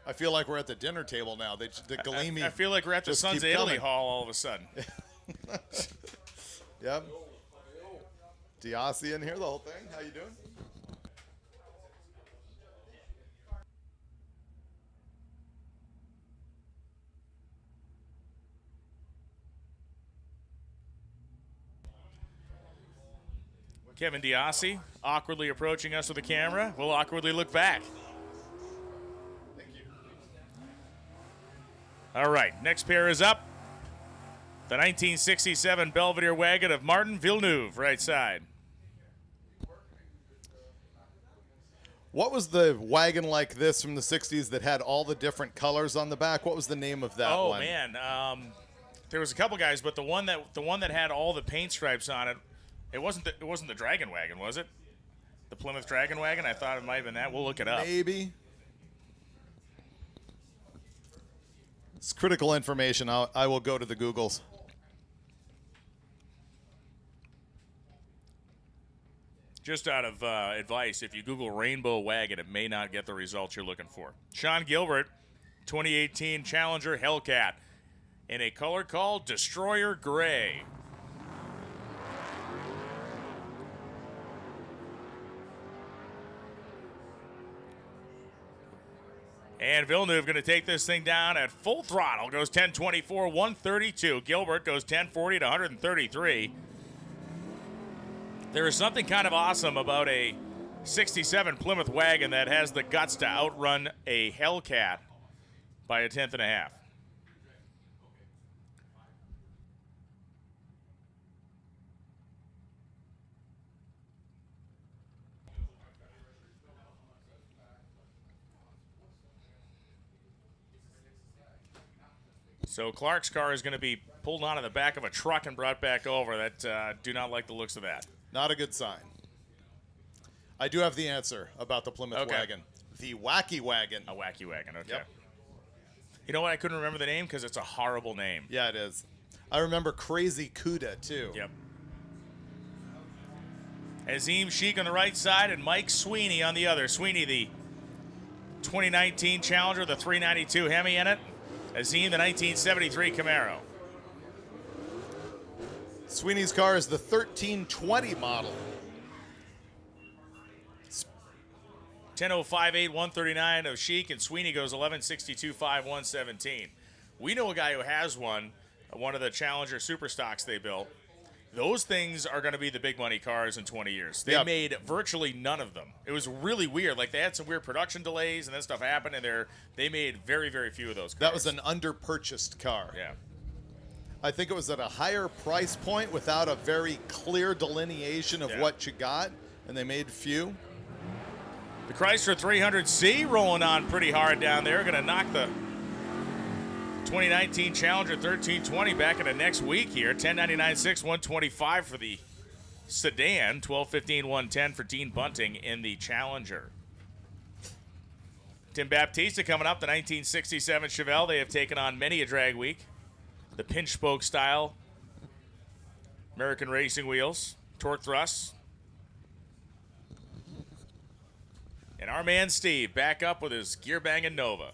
I feel like we're at the dinner table now. The Galimi. I feel like we're at the just Sons of keep Italy coming. Hall all of a sudden. Yep. Diassi in here, the whole thing. How you doing? Kevin Diassi awkwardly approaching us with a camera. We'll awkwardly look back. All right, next pair is up. The 1967 Belvedere wagon of Martin Villeneuve, right side. What was the wagon like this from the 60s that had all the different colors on the back? What was the name of that one? Oh man, there was a couple guys, but the one that had all the paint stripes on it, it wasn't the Dragon wagon, was it? The Plymouth Dragon wagon? I thought it might have been that. We'll look it up. Maybe. It's critical information. I will go to the Googles. Just out of advice, if you Google Rainbow Wagon, it may not get the results you're looking for. Sean Gilbert, 2018 Challenger Hellcat, in a color called Destroyer Gray. And Villeneuve going to take this thing down at full throttle. Goes 1024, 132. Gilbert goes 1040 to 133. There is something kind of awesome about a 67 Plymouth wagon that has the guts to outrun a Hellcat by a tenth and a half. So Clark's car is going to be pulled onto the back of a truck and brought back over. That do not like the looks of that. Not a good sign. I do have the answer about the Plymouth wagon. The Wacky Wagon. A Wacky Wagon, okay. Yep. You know what? I couldn't remember the name because it's a horrible name. Yeah, it is. I remember Crazy Cuda, too. Yep. Azim Sheik on the right side and Mike Sweeney on the other. Sweeney, the 2019 Challenger, the 392 Hemi in it. Azim, the 1973 Camaro. Sweeney's car is the 1320 model. 10.058, 139 of Sheik, and Sweeney goes 11.62.5, 117. We know a guy who has one of the Challenger Super Stocks they built. Those things are going to be the big money cars in 20 years. They made virtually none of them. It was really weird. Like, they had some weird production delays, and then stuff happened, and they made very, very few of those cars. That was an under-purchased car. Yeah. I think it was at a higher price point without a very clear delineation of what you got, and they made few. The Chrysler 300C rolling on pretty hard down there. Going to knock the 2019 Challenger 1320 back in the next week here. 1099.6, 125 for the sedan. 1215, 110 for Dean Bunting in the Challenger. Tim Baptista coming up, the 1967 Chevelle. They have taken on many a drag week. The pinch spoke style, American racing wheels, torque thrusts. And our man Steve back up with his gear banging Nova.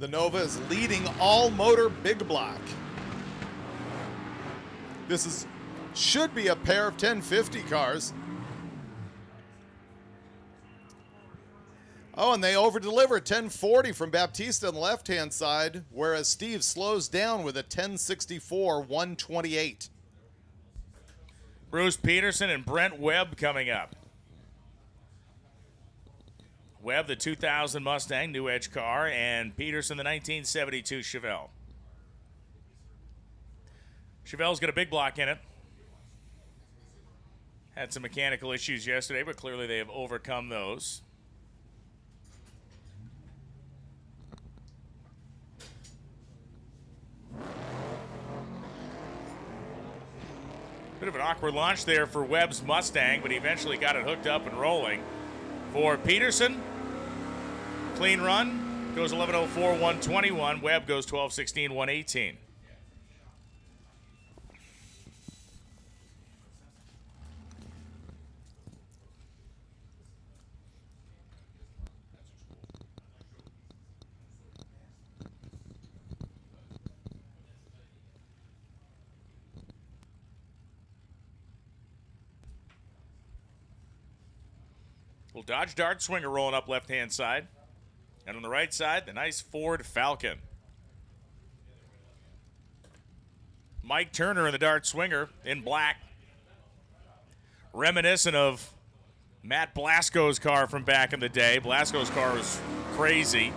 The Nova is leading all motor big block. This should be a pair of 1050 cars. Oh, and they over-deliver 1040 from Baptista on the left-hand side, whereas Steve slows down with a 1064 128. Bruce Peterson and Brent Webb coming up. Webb, the 2000 Mustang, new edge car, and Peterson, the 1972 Chevelle. Chevelle's got a big block in it. Had some mechanical issues yesterday, but clearly they have overcome those. Bit of an awkward launch there for Webb's Mustang, but he eventually got it hooked up and rolling. For Peterson, clean run, goes 11:04, 121. Webb goes 12:16, 118. Little Dodge Dart Swinger rolling up left-hand side. And on the right side, the nice Ford Falcon. Mike Turner in the Dart Swinger in black. Reminiscent of Matt Blasco's car from back in the day. Blasco's car was crazy.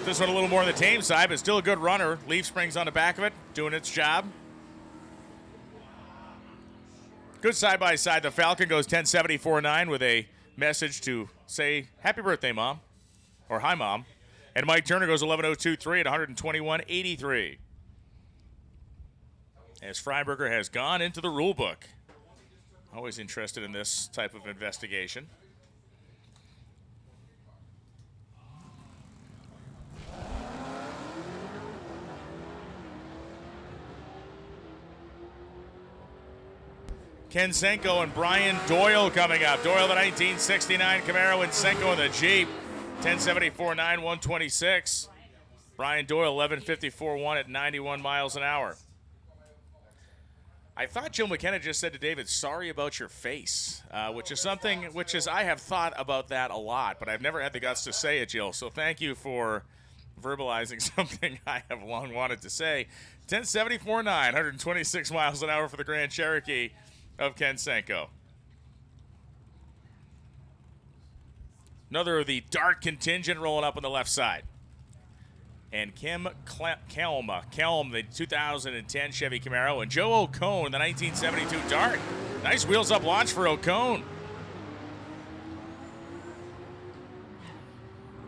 This one a little more on the tame side, but still a good runner. Leaf springs on the back of it, doing its job. Good side-by-side. The Falcon goes 1074.9 with a message to say, happy birthday, Mom. Or hi, Mom. And Mike Turner goes 11:02.3 at 121.83. As Freiberger has gone into the rule book. Always interested in this type of investigation. Ken Senko and Brian Doyle coming up. Doyle, the 1969 Camaro, and Senko in the Jeep. 1074.9, 126. Brian Doyle, 1154.1 at 91 miles an hour. I thought Jill McKenna just said to David, sorry about your face, which is something I have thought about that a lot, but I've never had the guts to say it, Jill. So thank you for verbalizing something I have long wanted to say. 1074.9, 126 miles an hour for the Grand Cherokee of Ken Senko. Another of the Dart contingent rolling up on the left side. And Kim Kelm, the 2010 Chevy Camaro, and Joe Ocone, the 1972 Dart. Nice wheels-up launch for Ocone.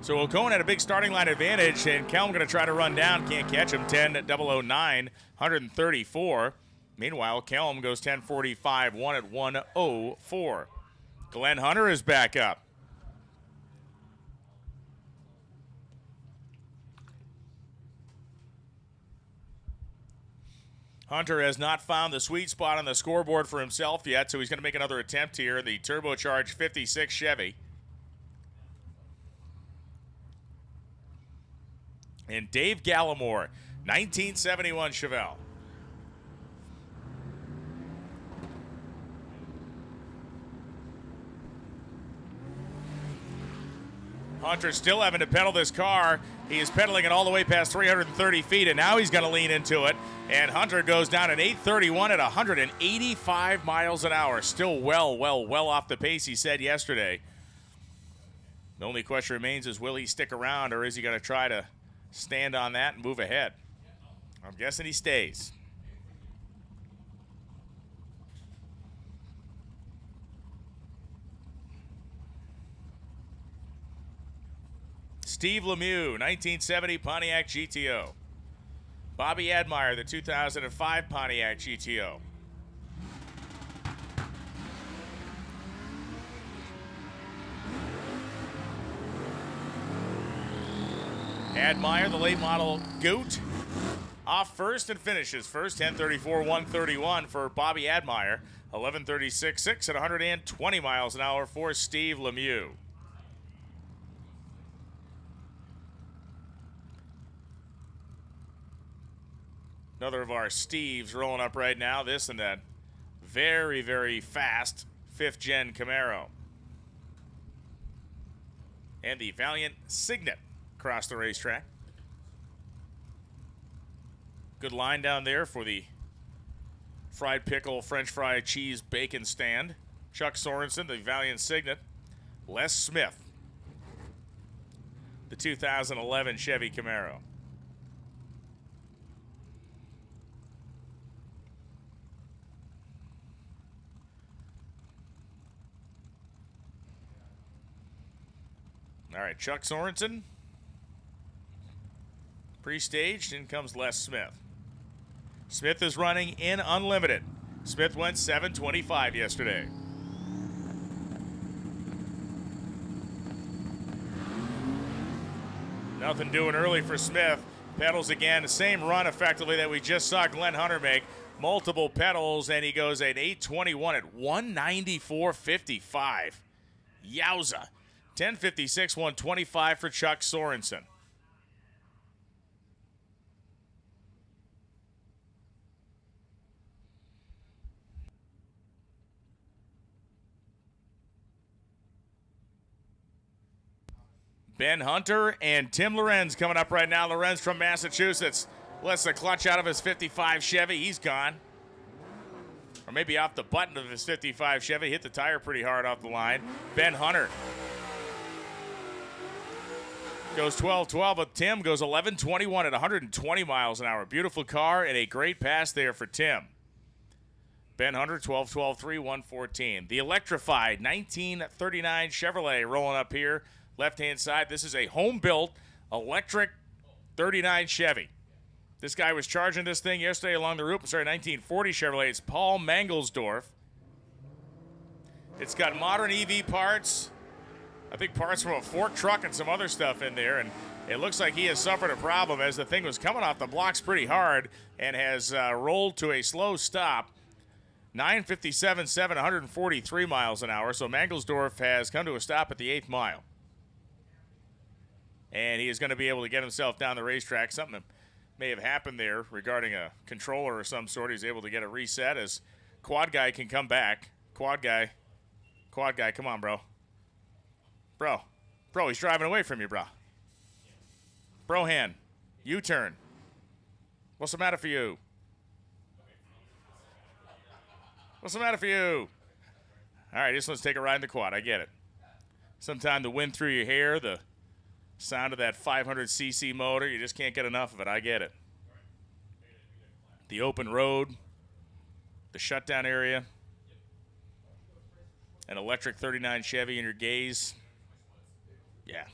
So Ocone had a big starting line advantage, and Kelm going to try to run down. Can't catch him. 10.009, 134. Meanwhile, Kelm goes 10.45, 1 at 104. Glenn Hunter is back up. Hunter has not found the sweet spot on the scoreboard for himself yet, so he's going to make another attempt here. The turbocharged 56 Chevy. And Dave Gallimore, 1971 Chevelle. Hunter still having to pedal this car. He is pedaling it all the way past 330 feet, and now he's going to lean into it. And Hunter goes down at 831 at 185 miles an hour. Still well off the pace he said yesterday. The only question remains is, will he stick around, or is he going to try to stand on that and move ahead? I'm guessing he stays. Steve Lemieux, 1970 Pontiac GTO. Bobby Admire, the 2005 Pontiac GTO. Admire, the late model Goat, off first and finishes first. 10:34.131 for Bobby Admire. 11:36.6 at 120 miles an hour for Steve Lemieux. Another of our Steves rolling up right now. This and that very, very fast 5th gen Camaro. And the Valiant Signet across the racetrack. Good line down there for the fried pickle, French fry, cheese, bacon stand. Chuck Sorensen, the Valiant Signet. Les Smith, the 2011 Chevy Camaro. All right, Chuck Sorensen. Pre-staged, in comes Les Smith. Smith is running in unlimited. Smith went 725 yesterday. Nothing doing early for Smith. Pedals again, the same run effectively that we just saw Glenn Hunter make. Multiple pedals, and he goes at 821 at 194.55. Yowza. 10:56, 125 for Chuck Sorensen. Ben Hunter and Tim Lorenz coming up right now. Lorenz from Massachusetts lets the clutch out of his 55 Chevy. He's gone. Or maybe off the button of his 55 Chevy. Hit the tire pretty hard off the line. Ben Hunter goes 12-12, but Tim goes 11-21 at 120 miles an hour. Beautiful car and a great pass there for Tim. Ben Hunter, 12-12-3, 114. The electrified 1939 Chevrolet rolling up here. Left-hand side, this is a home-built electric 39 Chevy. This guy was charging this thing yesterday along the route. Sorry, 1940 Chevrolet. It's Paul Mangelsdorf. It's got modern EV parts. I think parts from a fork truck and some other stuff in there. And it looks like he has suffered a problem as the thing was coming off the blocks pretty hard and has rolled to a slow stop. 9:57.7, 143 miles an hour. So Mangelsdorf has come to a stop at the 8th mile. And he is going to be able to get himself down the racetrack. Something that may have happened there regarding a controller or some sort. He's able to get a reset as Quad Guy can come back. Quad Guy, come on, bro. Bro, he's driving away from you, bro. Brohan, U-turn. What's the matter for you? What's the matter for you? All right, just let's take a ride in the quad. I get it. Sometime the wind through your hair, the sound of that 500cc motor, you just can't get enough of it. I get it. The open road, the shutdown area, an electric 39 Chevy in your gaze. Yeah.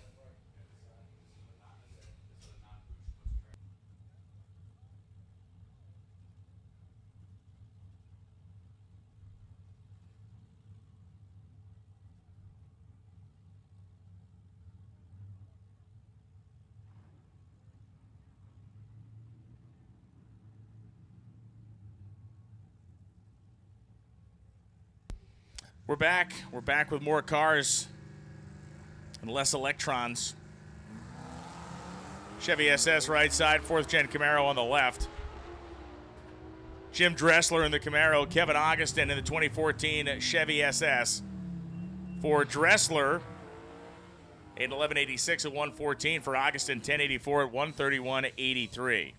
We're back. We're back with more cars and less electrons. Chevy SS right side, 4th gen Camaro on the left. Jim Dressler in the Camaro, Kevin Augustin in the 2014 Chevy SS. For Dressler, 1186 at 114. For Augustin, 1084 at 131.83.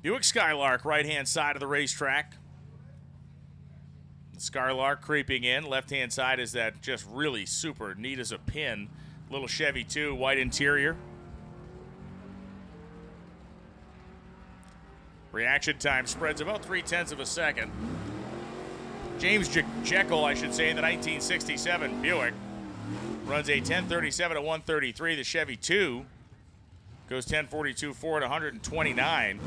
Buick Skylark, right-hand side of the racetrack. The Skylark creeping in. Left-hand side is that just really super neat as a pin. Little Chevy 2, white interior. Reaction time spreads about 0.3 of a second. James Jekyll, I should say, in the 1967 Buick, runs a 1037 at 133. The Chevy 2 goes 1042 forward, 129.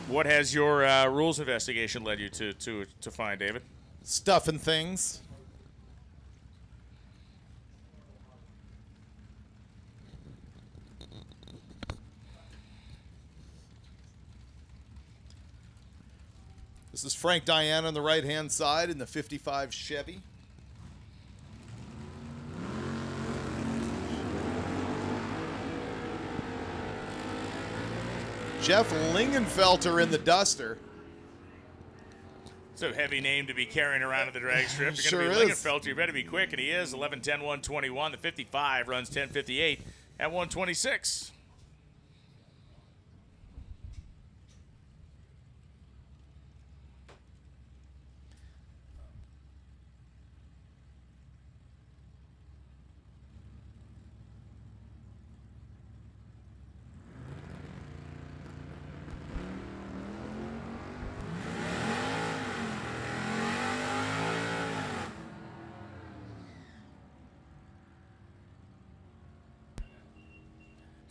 What has your rules investigation led you to find, David? Stuff and things. This is Frank Diane on the right-hand side in the 55 Chevy. Jeff Lingenfelter in the Duster. It's a heavy name to be carrying around at the drag strip. You're Sure going to be is. Lingenfelter. You better be quick, and he is. 11:10, 121. The 55 runs 10:58 at 126.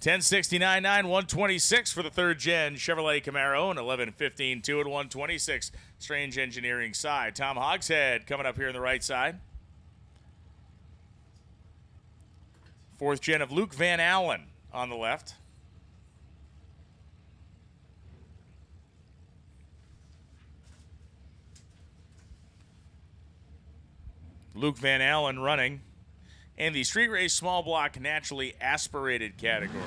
$10.69.9, 126 for the third gen Chevrolet Camaro, and 11.15.2 at 126. Strange Engineering side. Tom Hogshead coming up here on the right side. Fourth gen of Luke Van Allen on the left. Luke Van Allen running in the street race small block naturally aspirated category.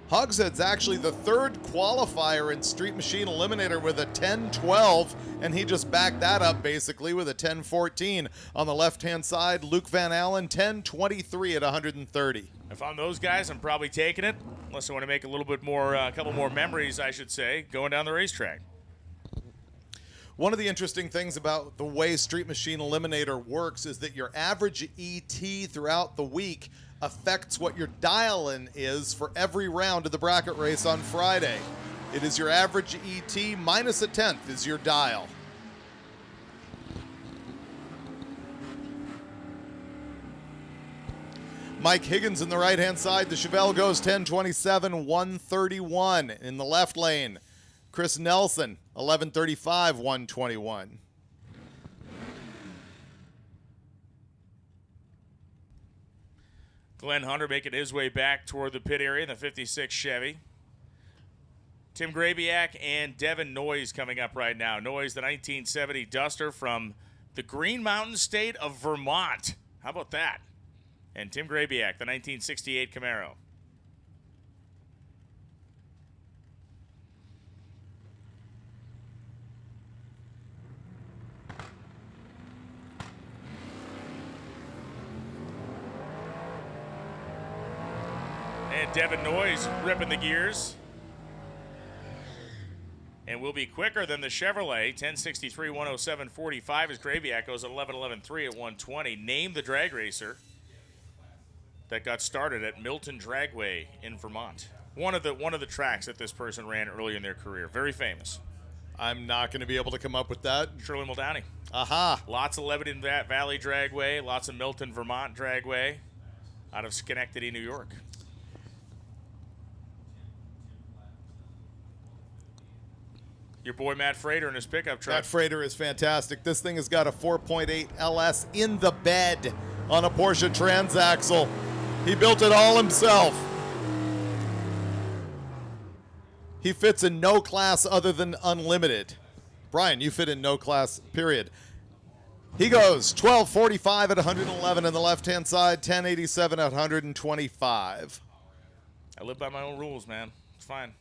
Hogshead's actually the third qualifier in Street Machine Eliminator with a 10-12, and he just backed that up basically with a 10-14. On the left-hand side, Luke Van Allen, 10-23 at 130. If I'm those guys, I'm probably taking it, unless I want to make a little bit more, a couple more memories, I should say, going down the racetrack. One of the interesting things about the way Street Machine Eliminator works is that your average ET throughout the week affects what your dial-in is for every round of the bracket race on Friday. It is your average ET minus a tenth is your dial. Mike Higgins in the right-hand side. The Chevelle goes 10-27, 131 in the left lane. Chris Nelson, 11:35, 121. Glenn Hunter making his way back toward the pit area in the 56 Chevy. Tim Grabiak and Devin Noyes coming up right now. Noyes, the 1970 Duster from the Green Mountain state of Vermont. How about that? And Tim Grabiak, the 1968 Camaro. And Devin Noyes ripping the gears. And will be quicker than the Chevrolet. 1063, 107, 45 as Grabiak goes at 11:11.3 at 120. Named the drag racer that got started at Milton Dragway in Vermont. One of the tracks that this person ran early in their career. Very famous. I'm not going to be able to come up with that. Shirley Muldowney. Aha. Lots of Lebanon Valley Dragway, lots of Milton, Vermont Dragway, out of Schenectady, New York. Your boy Matt Frater in his pickup truck. Matt Frater is fantastic. This thing has got a 4.8 LS in the bed on a Porsche transaxle. He built it all himself. He fits in no class other than unlimited. Brian, you fit in no class, period. He goes 12:45 at 111 in the left-hand side, 10:87 at 125. I live by my own rules, man. It's fine.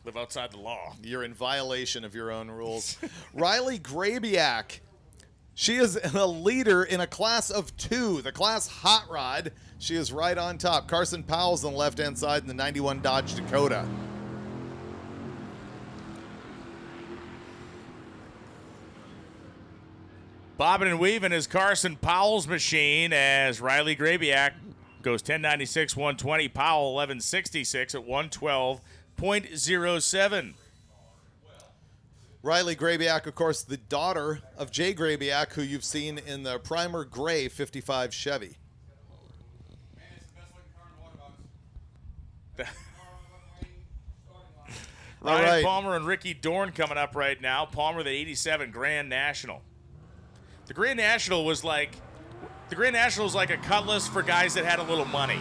Live outside the law. You're in violation of your own rules. Riley Grabiak. She is a leader in a class of 2, the class Hot Rod. She is right on top. Carson Powell's on the left-hand side in the 91 Dodge Dakota. Bobbing and weaving is Carson Powell's machine as Riley Grabiak goes 1096, 120. Powell 1166 at 112.07. Riley Grabiak, of course, the daughter of Jay Grabiak, who you've seen in the Primer Gray 55 Chevy. Ryan Palmer and Ricky Dorn coming up right now. Palmer, the 87 Grand National. The Grand National was like a Cutlass for guys that had a little money.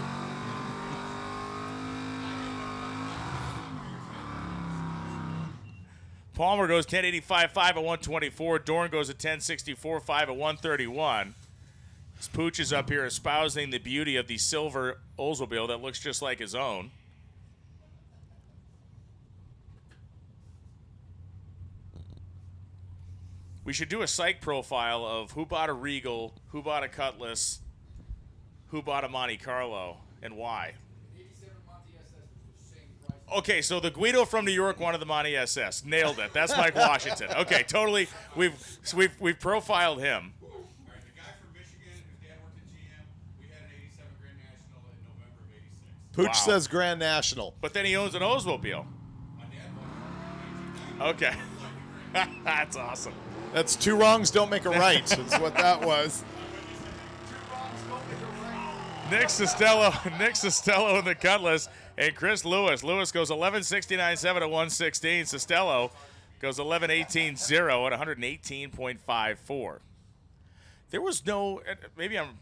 Palmer goes 1085.5 at 124. Dorn goes at 1064.5 at 131. This Pooch is up here espousing the beauty of the silver Oldsmobile that looks just like his own. We should do a psych profile of who bought a Regal, who bought a Cutlass, who bought a Monte Carlo, and why. Okay, so the Guido from New York wanted the Monte SS. Nailed it. That's Mike Washington. Okay, totally. We've profiled him. All right, the guy from Michigan, whose dad worked at GM, we had an 87 Grand National in November of '86. Pooch says Grand National. But then he owns an Oldsmobile. Okay. That's awesome. That's two wrongs don't make a right. That's what that was. Nick Costello in the Cutlass, and Chris Lewis. Lewis goes 1169.7 at 116. Costello goes 1118.0 at 118.54. There was no, maybe I'm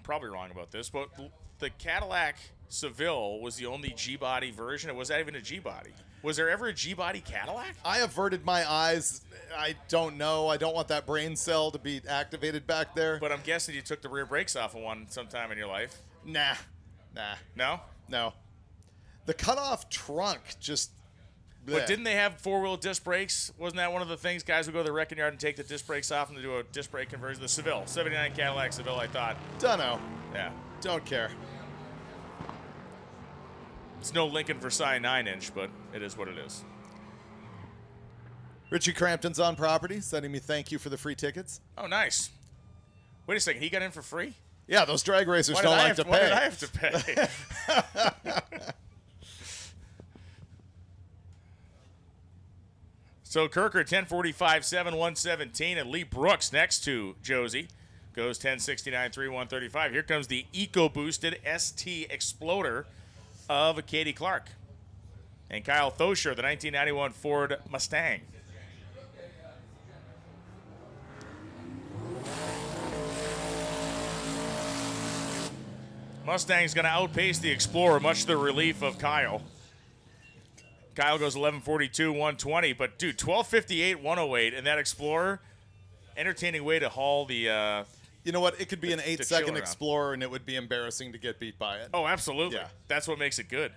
probably wrong about this, but the Cadillac Seville was the only G-body version. It was not even a G-body. Was there ever a G-body Cadillac? I averted my eyes. I don't know. I don't want that brain cell to be activated back there. But I'm guessing you took the rear brakes off of one sometime in your life. Nah. No? No. The cutoff trunk just... But didn't they have four-wheel disc brakes? Wasn't that one of the things guys would go to the wrecking yard and take the disc brakes off and do a disc brake conversion? The Seville, 79 Cadillac Seville, I thought. Dunno. Yeah. Don't care. It's no Lincoln Versailles 9-inch, but it is what it is. Richie Crampton's on property, sending me thank you for the free tickets. Oh, nice. Wait a second. He got in for free? Yeah, those drag racers don't like to pay. Why did I have to pay? So Kirker, 1045.7, 117, and Lee Brooks next to Josie goes 1069.3, 135. Here comes the eco-boosted ST Exploder of Katie Clark. And Kyle Thosher, the 1991 Ford Mustang. Mustang's going to outpace the Explorer, much to the relief of Kyle. Kyle goes 1142, 120, but dude, 1258, 108, and that Explorer, entertaining way to haul the. You know what? It could be an 8-second around. Explorer, and it would be embarrassing to get beat by it. Oh, absolutely. Yeah. That's what makes it good.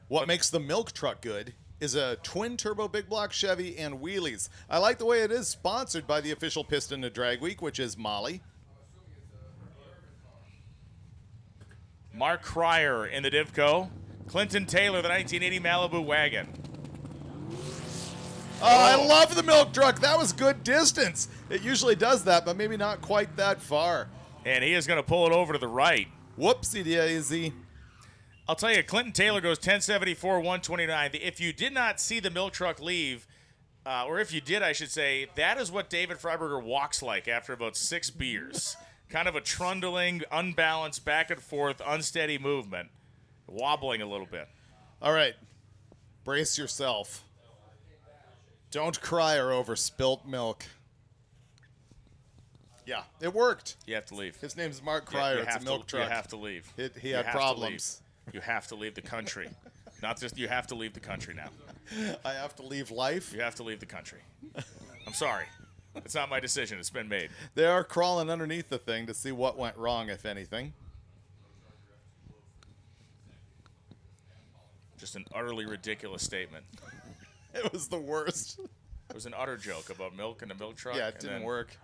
What makes the milk truck good is a twin-turbo big block Chevy and wheelies. I like the way it is sponsored by the official piston of Drag Week, which is Molly. Mark Cryer in the Divco. Clinton Taylor, the 1980 Malibu wagon. Oh, I love the milk truck. That was good distance. It usually does that, but maybe not quite that far. And he is going to pull it over to the right. Whoopsie daisy. I'll tell you, Clinton Taylor goes 1074, 129. If you did not see the milk truck leave, or if you did, I should say, that is what David Freiberger walks like after about 6 beers. Kind of a trundling, unbalanced, back and forth, unsteady movement. Wobbling a little bit. All right. Brace yourself. Don't cry or over spilt milk. Yeah, it worked. You have to leave. His name's Mark Cryer. It's a milk truck. You have to leave. He had problems. You have to leave the country. Not just you have to leave the country now. I have to leave life? You have to leave the country. I'm sorry. It's not my decision. It's been made. They are crawling underneath the thing to see what went wrong, if anything. Just an utterly ridiculous statement. It was the worst. It was an utter joke about milk and a milk truck. Yeah, it didn't work.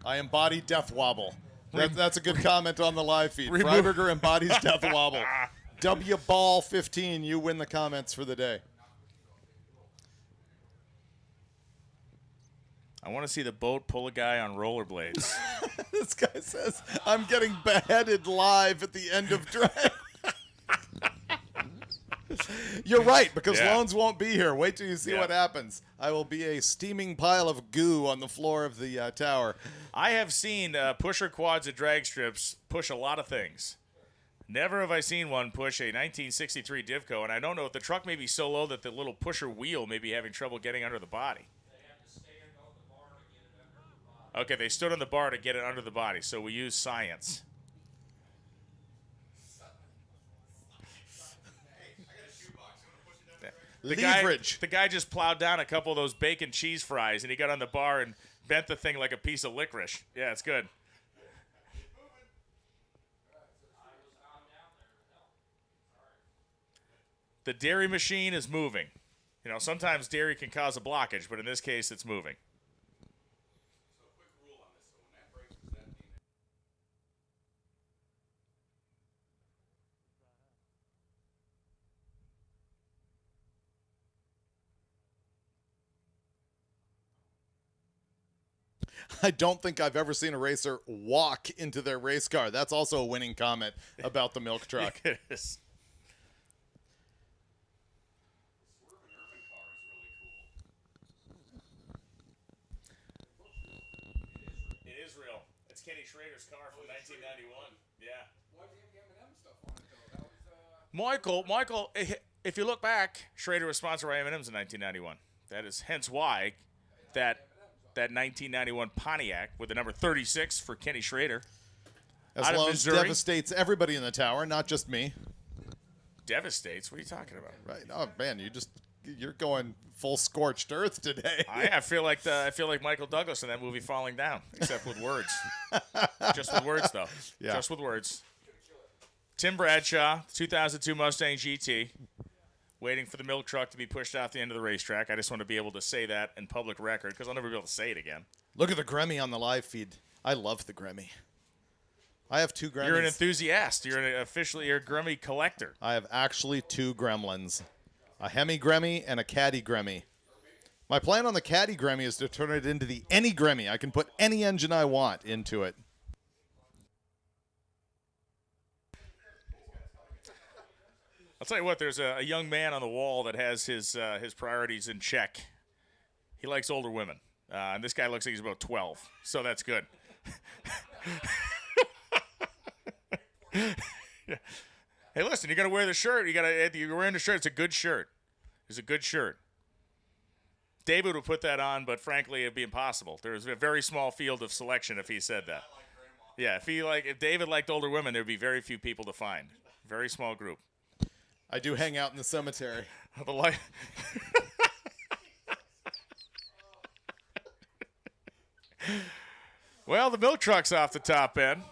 I embody death wobble. That's a good comment on the live feed. Freiberger embodies death wobble. W Ball 15, you win the comments for the day. I want to see the boat pull a guy on rollerblades. This guy says, I'm getting beheaded live at the end of drag. You're right, because Loans won't be here. Wait till you see what happens. I will be a steaming pile of goo on the floor of the tower. I have seen pusher quads at drag strips push a lot of things. Never have I seen one push a 1963 Divco, and I don't know if the truck may be so low that the little pusher wheel may be having trouble getting under the body. Okay, they stood on the bar to get it under the body, so we use science. The guy just plowed down a couple of those bacon cheese fries, and he got on the bar and bent the thing like a piece of licorice. Yeah, it's good. The dairy machine is moving. You know, sometimes dairy can cause a blockage, but in this case, it's moving. I don't think I've ever seen a racer walk into their race car. That's also a winning comment about the milk truck. It is. It is real. It's Kenny Schrader's car from 1991. Yeah. Why did you have the M&M stuff on it, though? That was, Michael, if you look back, Schrader was sponsored by M&M's in 1991. That is hence why that 1991 Pontiac with the number 36 for Kenny Schrader. As Loans devastates everybody in the tower, not just me. Devastates? What are you talking about? Right. Oh man, you're going full scorched earth today. I feel like Michael Douglas in that movie Falling Down, except with words. Just with words, though. Yeah. Just with words. Tim Bradshaw, 2002 Mustang GT. Waiting for the milk truck to be pushed off the end of the racetrack. I just want to be able to say that in public record because I'll never be able to say it again. Look at the Grammy on the live feed. I love the Grammy. I have 2 Grammys. You're an enthusiast. You're a Grammy collector. I have actually 2 Gremlins. A Hemi Grammy and a Caddy Grammy. My plan on the Caddy Grammy is to turn it into the Any Grammy. I can put any engine I want into it. I'll tell you what, there's a young man on the wall that has his priorities in check. He likes older women. And this guy looks like he's about 12, so that's good. Yeah. Hey, listen, you got to wear the shirt. You're wearing the shirt. It's a good shirt. It's a good shirt. David would put that on, but frankly, it'd be impossible. There's a very small field of selection if he said that. Yeah, if David liked older women, there'd be very few people to find. Very small group. I do hang out in the cemetery. The light. Well, the milk truck's off the top end.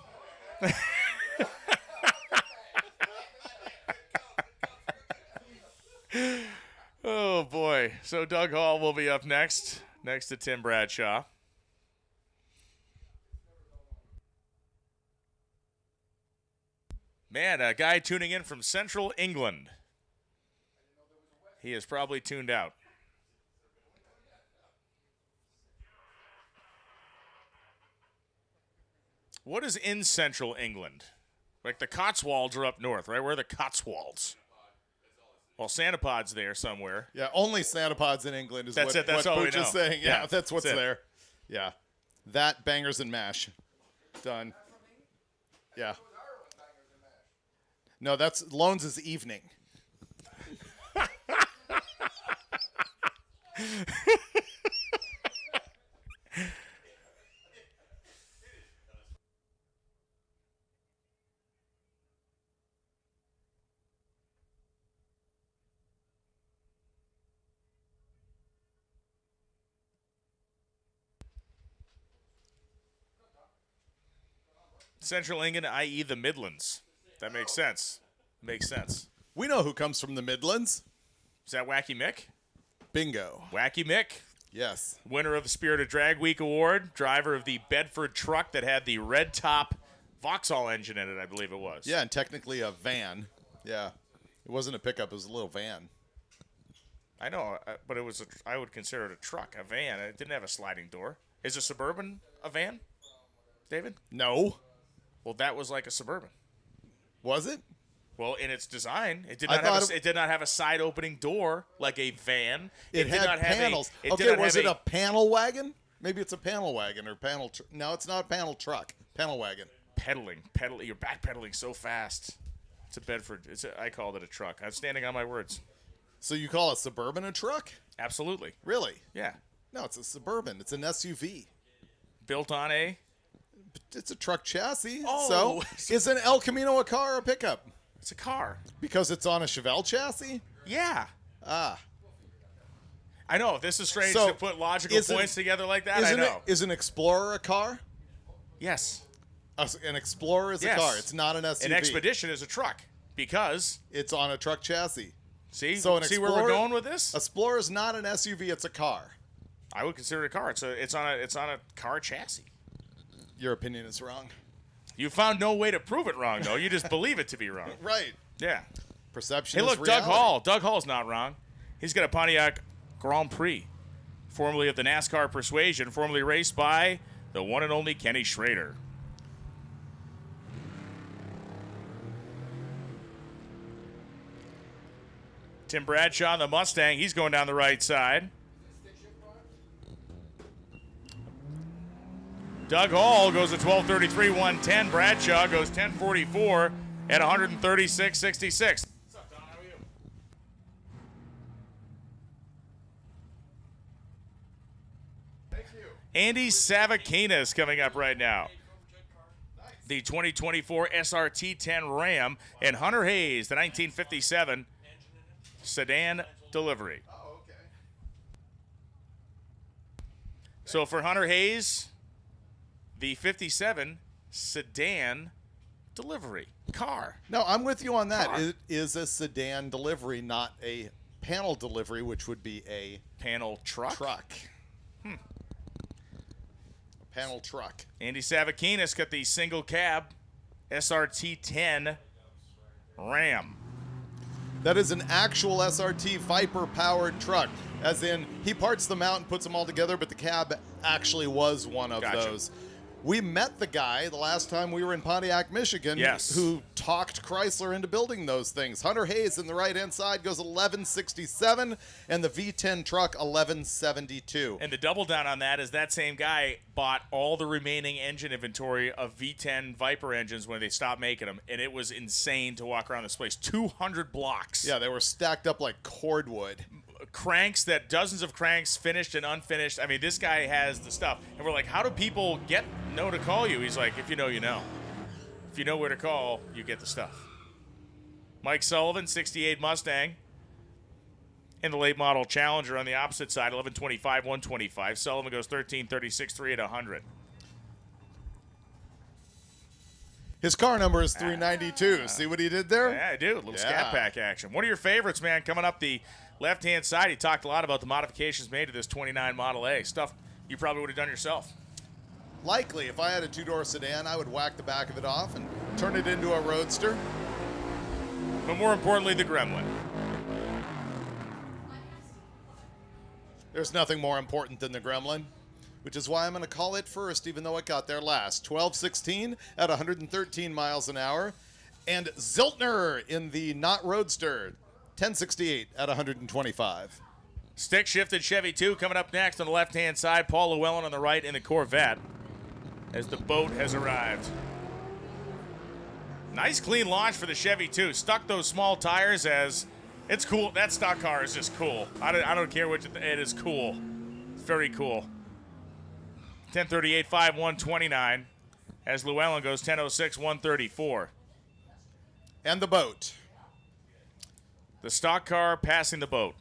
Oh, boy. So Doug Hall will be up next to Tim Bradshaw. Man, a guy tuning in from central England. He is probably tuned out. What is in central England? Like the Cotswolds are up north, right? Where are the Cotswolds? Well, Santapod's there somewhere. Yeah, only Santapod's in England is that's what, it. That's what all Booch we know. is saying. Yeah, that's what's it. there. Yeah. That, bangers and mash. Done. Yeah. No, that's Loans' evening. Central England, i.e. the Midlands. That makes sense. Makes sense. We know who comes from the Midlands. Is that Wacky Mick? Bingo. Wacky Mick. Yes. Winner of the Spirit of Drag Week Award. Driver of the Bedford truck that had the red top Vauxhall engine in it, I believe it was. Yeah, and technically a van. Yeah. It wasn't a pickup. It was a little van. I know, but it was. I would consider it a truck, a van. It didn't have a sliding door. Is a Suburban a van, David? No. Well, that was like a Suburban. Was it? Well, in its design, it did not have it did not have a side opening door like a van. It did had not have panels. It Okay, did not was have it a panel wagon? Maybe it's a panel wagon or panel. No, it's not a panel truck. Panel wagon. Pedaling? You're backpedaling so fast. It's a Bedford. I called it a truck. I'm standing on my words. So you call a Suburban a truck? Absolutely. Really? Yeah. No, it's a Suburban. It's an SUV. Built on a? It's a truck chassis. Oh. So is an El Camino a car or a pickup? It's a car. Because it's on a Chevelle chassis? Yeah. Ah. I know. This is strange So, to put logical points together like that. I know. Is an Explorer a car? Yes. An Explorer is a car. It's not an SUV. An Expedition is a truck because it's on a truck chassis. See? So See where we're going with this? Explorer is not an SUV. It's a car. I would consider it a car. It's on a car chassis. Your opinion is wrong. You found no way to prove it wrong, though. You just believe it to be wrong. Right. Yeah. Perception Hey, is look, reality. Doug Hall. Doug Hall's not wrong. He's got a Pontiac Grand Prix, formerly of the NASCAR Persuasion, formerly raced by the one and only Kenny Schrader. Tim Bradshaw on the Mustang. He's going down the right side. Doug Hall goes at 12:33, 110. Bradshaw goes 10:44 at 136.66. Andy Savakinas coming up right now. The 2024 SRT10 Ram and Hunter Hayes, the 1957 sedan delivery. So for Hunter Hayes, the 57 sedan delivery car. No, I'm with you on that. Car. It is a sedan delivery, not a panel delivery, which would be a panel truck. A panel truck. Andy Savakinas got the single cab SRT10 Ram. That is an actual SRT Viper powered truck. As in, he parts them out and puts them all together, but the cab actually was one of those. We met the guy the last time we were in Pontiac, Michigan, who talked Chrysler into building those things. Hunter Hayes in the right-hand side goes 1167, and the V10 truck 1172. And the double down on that is that same guy bought all the remaining engine inventory of V10 Viper engines when they stopped making them, and it was insane to walk around this place. 200 blocks. Yeah, they were stacked up like cordwood. Cranks, dozens of cranks, finished and unfinished. I mean, this guy has the stuff. And we're like, how do people know to call you? He's like, if you know, you know. If you know where to call, you get the stuff. Mike Sullivan, 68 Mustang. In the late model Challenger on the opposite side, 1125, 125. Sullivan goes 1336, 3 at 100. His car number is 392. See what he did there? Yeah, I do. A little scat pack action. One of your favorites, man, coming up the left-hand side. He talked a lot about the modifications made to this 29 Model A. Stuff you probably would have done yourself. Likely, if I had a two-door sedan, I would whack the back of it off and turn it into a roadster. But more importantly, the Gremlin. There's nothing more important than the Gremlin, which is why I'm going to call it first, even though it got there last. 1216 at 113 miles an hour. And Ziltner in the not roadster, 1068 at 125. Stick-shifted Chevy 2 coming up next on the left-hand side. Paul Llewellyn on the right in the Corvette as the boat has arrived. Nice clean launch for the Chevy 2. Stuck those small tires as it's cool. That stock car is just cool. I don't care what it is cool. It's very cool. 1038, 5, 129 as Llewellyn goes 1006, 134. And the boat. The stock car passing the boat.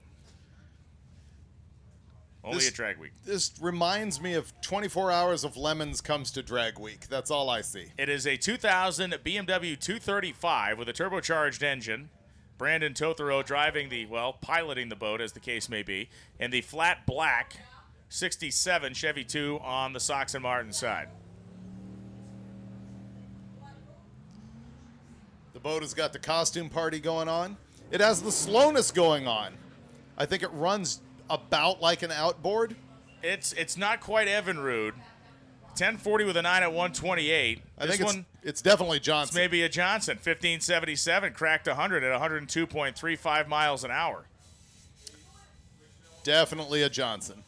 Only This- at drag week. This reminds me of 24 Hours of Lemons comes to drag week. That's all I see. It is a 2000 BMW 235 with a turbocharged engine. Brandon Tothero driving piloting the boat as the case may be. And the flat black 67 Chevy 2 on the Sox and Martin side. The boat has got the costume party going on. It has the slowness going on. I think it runs about like an outboard. It's not quite Evinrude. 1040 with a 9 at 128. I think it's definitely Johnson. It's maybe a Johnson. 1577 cracked 100 at 102.35 miles an hour. Definitely a Johnson.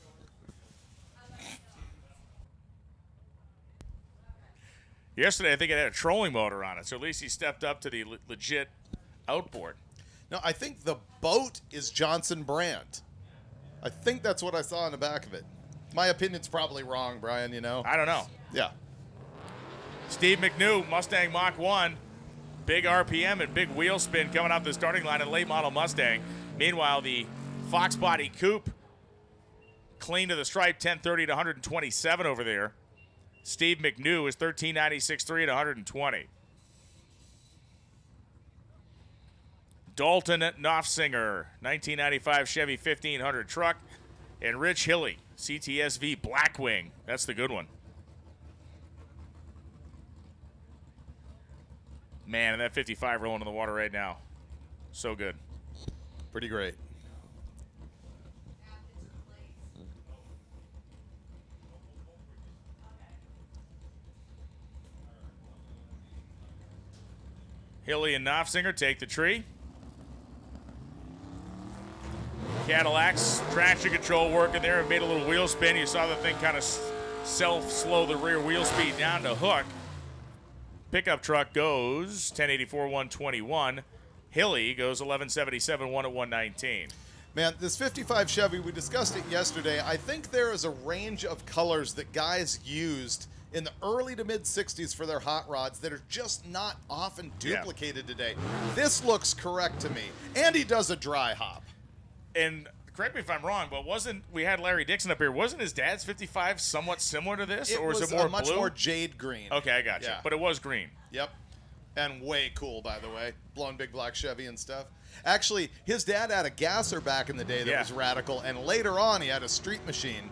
Yesterday, I think it had a trolling motor on it, so at least he stepped up to the legit outboard. No, I think the boat is Johnson brand. I think that's what I saw in the back of it. My opinion's probably wrong, Brian, you know? I don't know. Yeah. Steve McNew, Mustang Mach 1. Big RPM and big wheel spin coming off the starting line in late model Mustang. Meanwhile, the Fox Body Coupe clean to the stripe, 1030 to 127 over there. Steve McNew is 1396.3 at 120. Dalton Knopfsinger, 1995 Chevy 1500 truck. And Rich Hilly, CTSV Blackwing. That's the good one. Man, and that 55 rolling in the water right now. So good. Pretty great. Hilly and Knopfsinger take the tree. Cadillac's traction control working there and made a little wheel spin. You saw the thing kind of self-slow the rear wheel speed down to hook. Pickup truck goes 1084, 121. Hilly goes 1177, 1 at 119. Man, this 55 Chevy, we discussed it yesterday. I think there is a range of colors that guys used in the early to mid 60s for their hot rods that are just not often duplicated today. This looks correct to me. And he does a dry hop. And correct me if I'm wrong, but we had Larry Dixon up here. Wasn't his dad's 55 somewhat similar to this? Or was it more much blue? more jade green. Okay, I got you. Yeah. But it was green. Yep. And way cool, by the way. Blowing big black Chevy and stuff. Actually, his dad had a gasser back in the day that was radical, and later on he had a street machine.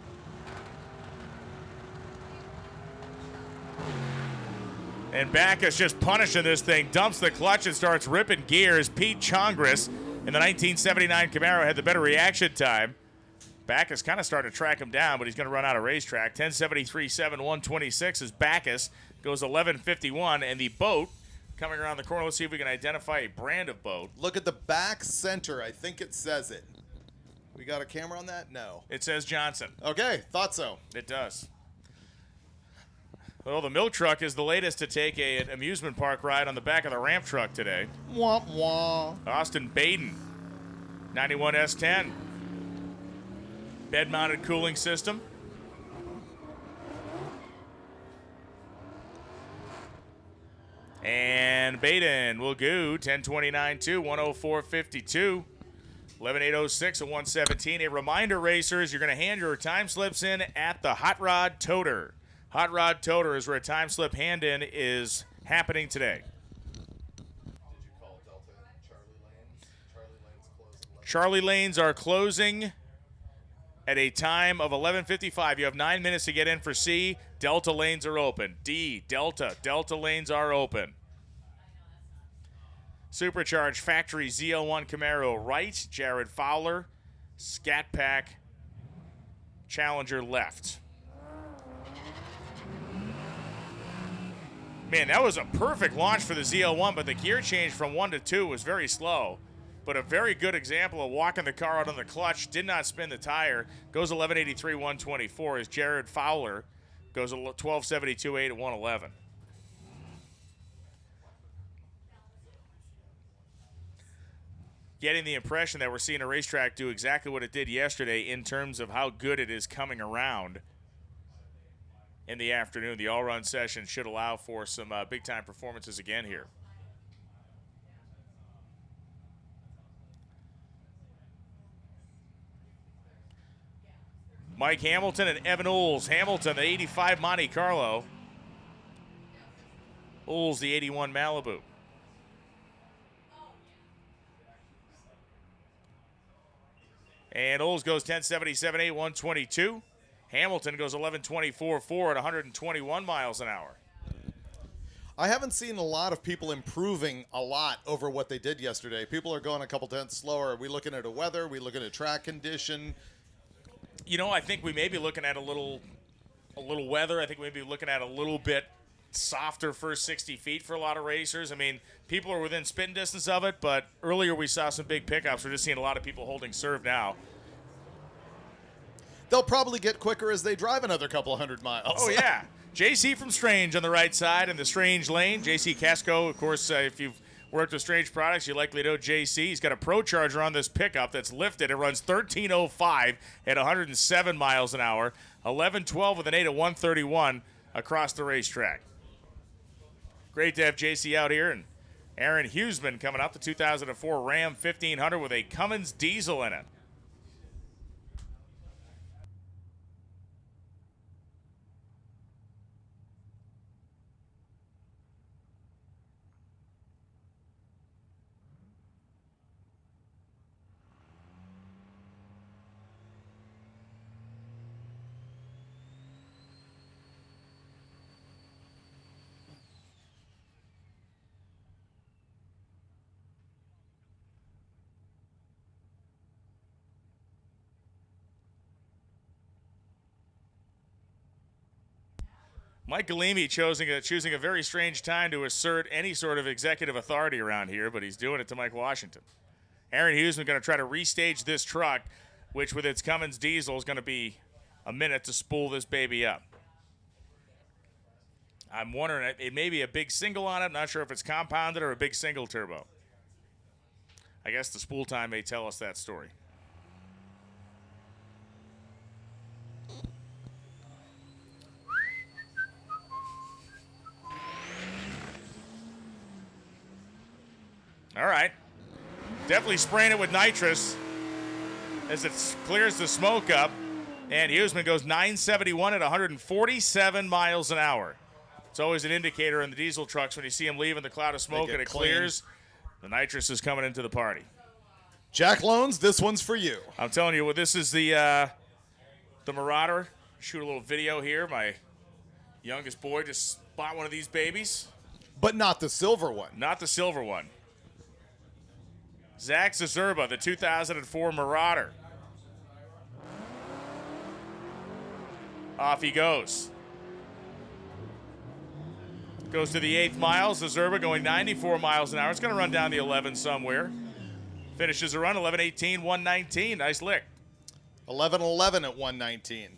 And Backus just punishing this thing, dumps the clutch and starts ripping gears. Pete Chongris in the 1979 Camaro had the better reaction time. Backus kind of started to track him down, but he's going to run out of racetrack. 1073.7, 126 as Backus goes 1151, and the boat coming around the corner. Let's see if we can identify a brand of boat. Look at the back center. I think it says it. We got a camera on that? No. It says Johnson. Okay, thought so. It does. Well, the milk truck is the latest to take an amusement park ride on the back of the ramp truck today. Wah, wah. Austin Baden, 91 S10. Bed-mounted cooling system. And Baden will go 10:29.2, 104.52. 11.806 and 117. A reminder, racers, you're going to hand your time slips in at the Hot Rod Toter. Hot Rod Toter is where a time slip hand-in is happening today. Charlie Lanes are closing at a time of 11:55. You have 9 minutes to get in for C. Delta lanes are open. D, Delta lanes are open. Supercharged factory ZL1 Camaro right. Jared Fowler. Scat Pack Challenger left. Man, that was a perfect launch for the ZL1, but the gear change from 1 to 2 was very slow. But a very good example of walking the car out on the clutch. Did not spin the tire. Goes 11.83, 124 as Jared Fowler goes 12.72, 8 at 111. Getting the impression that we're seeing a racetrack do exactly what it did yesterday in terms of how good it is coming around in the afternoon. The all-run session should allow for some big-time performances again here. Mike Hamilton and Evan Oles. Hamilton, the 85 Monte Carlo. Oles, the 81 Malibu. And Oles goes 10.77.8, 122. Hamilton goes 11.24.4 at 121 miles an hour. I haven't seen a lot of people improving a lot over what they did yesterday. People are going a couple tenths slower. Are we looking at a weather? Are we looking at track condition? You know, I think we may be looking at a little weather. I think we may be looking at a little bit softer first 60 feet for a lot of racers. I mean, people are within spin distance of it, but earlier we saw some big pickups. We're just seeing a lot of people holding serve now. They'll probably get quicker as they drive another couple hundred miles. Oh, yeah. JC from Strange on the right side in the Strange lane. JC Casco, of course, if you've worked with Strange products, you likely know JC. He's got a Pro Charger on this pickup that's lifted. It runs 13.05 at 107 miles an hour, 11.12 with an 8 at 131 across the racetrack. Great to have JC out here. And Aaron Huseman coming up, the 2004 Ram 1500 with a Cummins diesel in it. Mike Galimi choosing a very strange time to assert any sort of executive authority around here, but he's doing it to Mike Washington. Aaron Huseman going to try to restage this truck, which with its Cummins diesel is going to be a minute to spool this baby up. I'm wondering, it may be a big single on it. Not sure if it's compounded or a big single turbo. I guess the spool time may tell us that story. All right. Definitely spraying it with nitrous as it clears the smoke up. And Huseman goes 971 at 147 miles an hour. It's always an indicator in the diesel trucks when you see them leaving the cloud of smoke and it clears. The nitrous is coming into the party. Jack Loans, this one's for you. I'm telling you, well, this is the Marauder. Shoot a little video here. My youngest boy just bought one of these babies. But not the silver one. Not the silver one. Zach Zazurba, the 2004 Marauder. Off he goes. Goes to the 8th mile. Zazurba going 94 miles an hour. It's going to run down the 11 somewhere. Finishes a run, 11:18, 119. Nice lick. 11:11 at 119.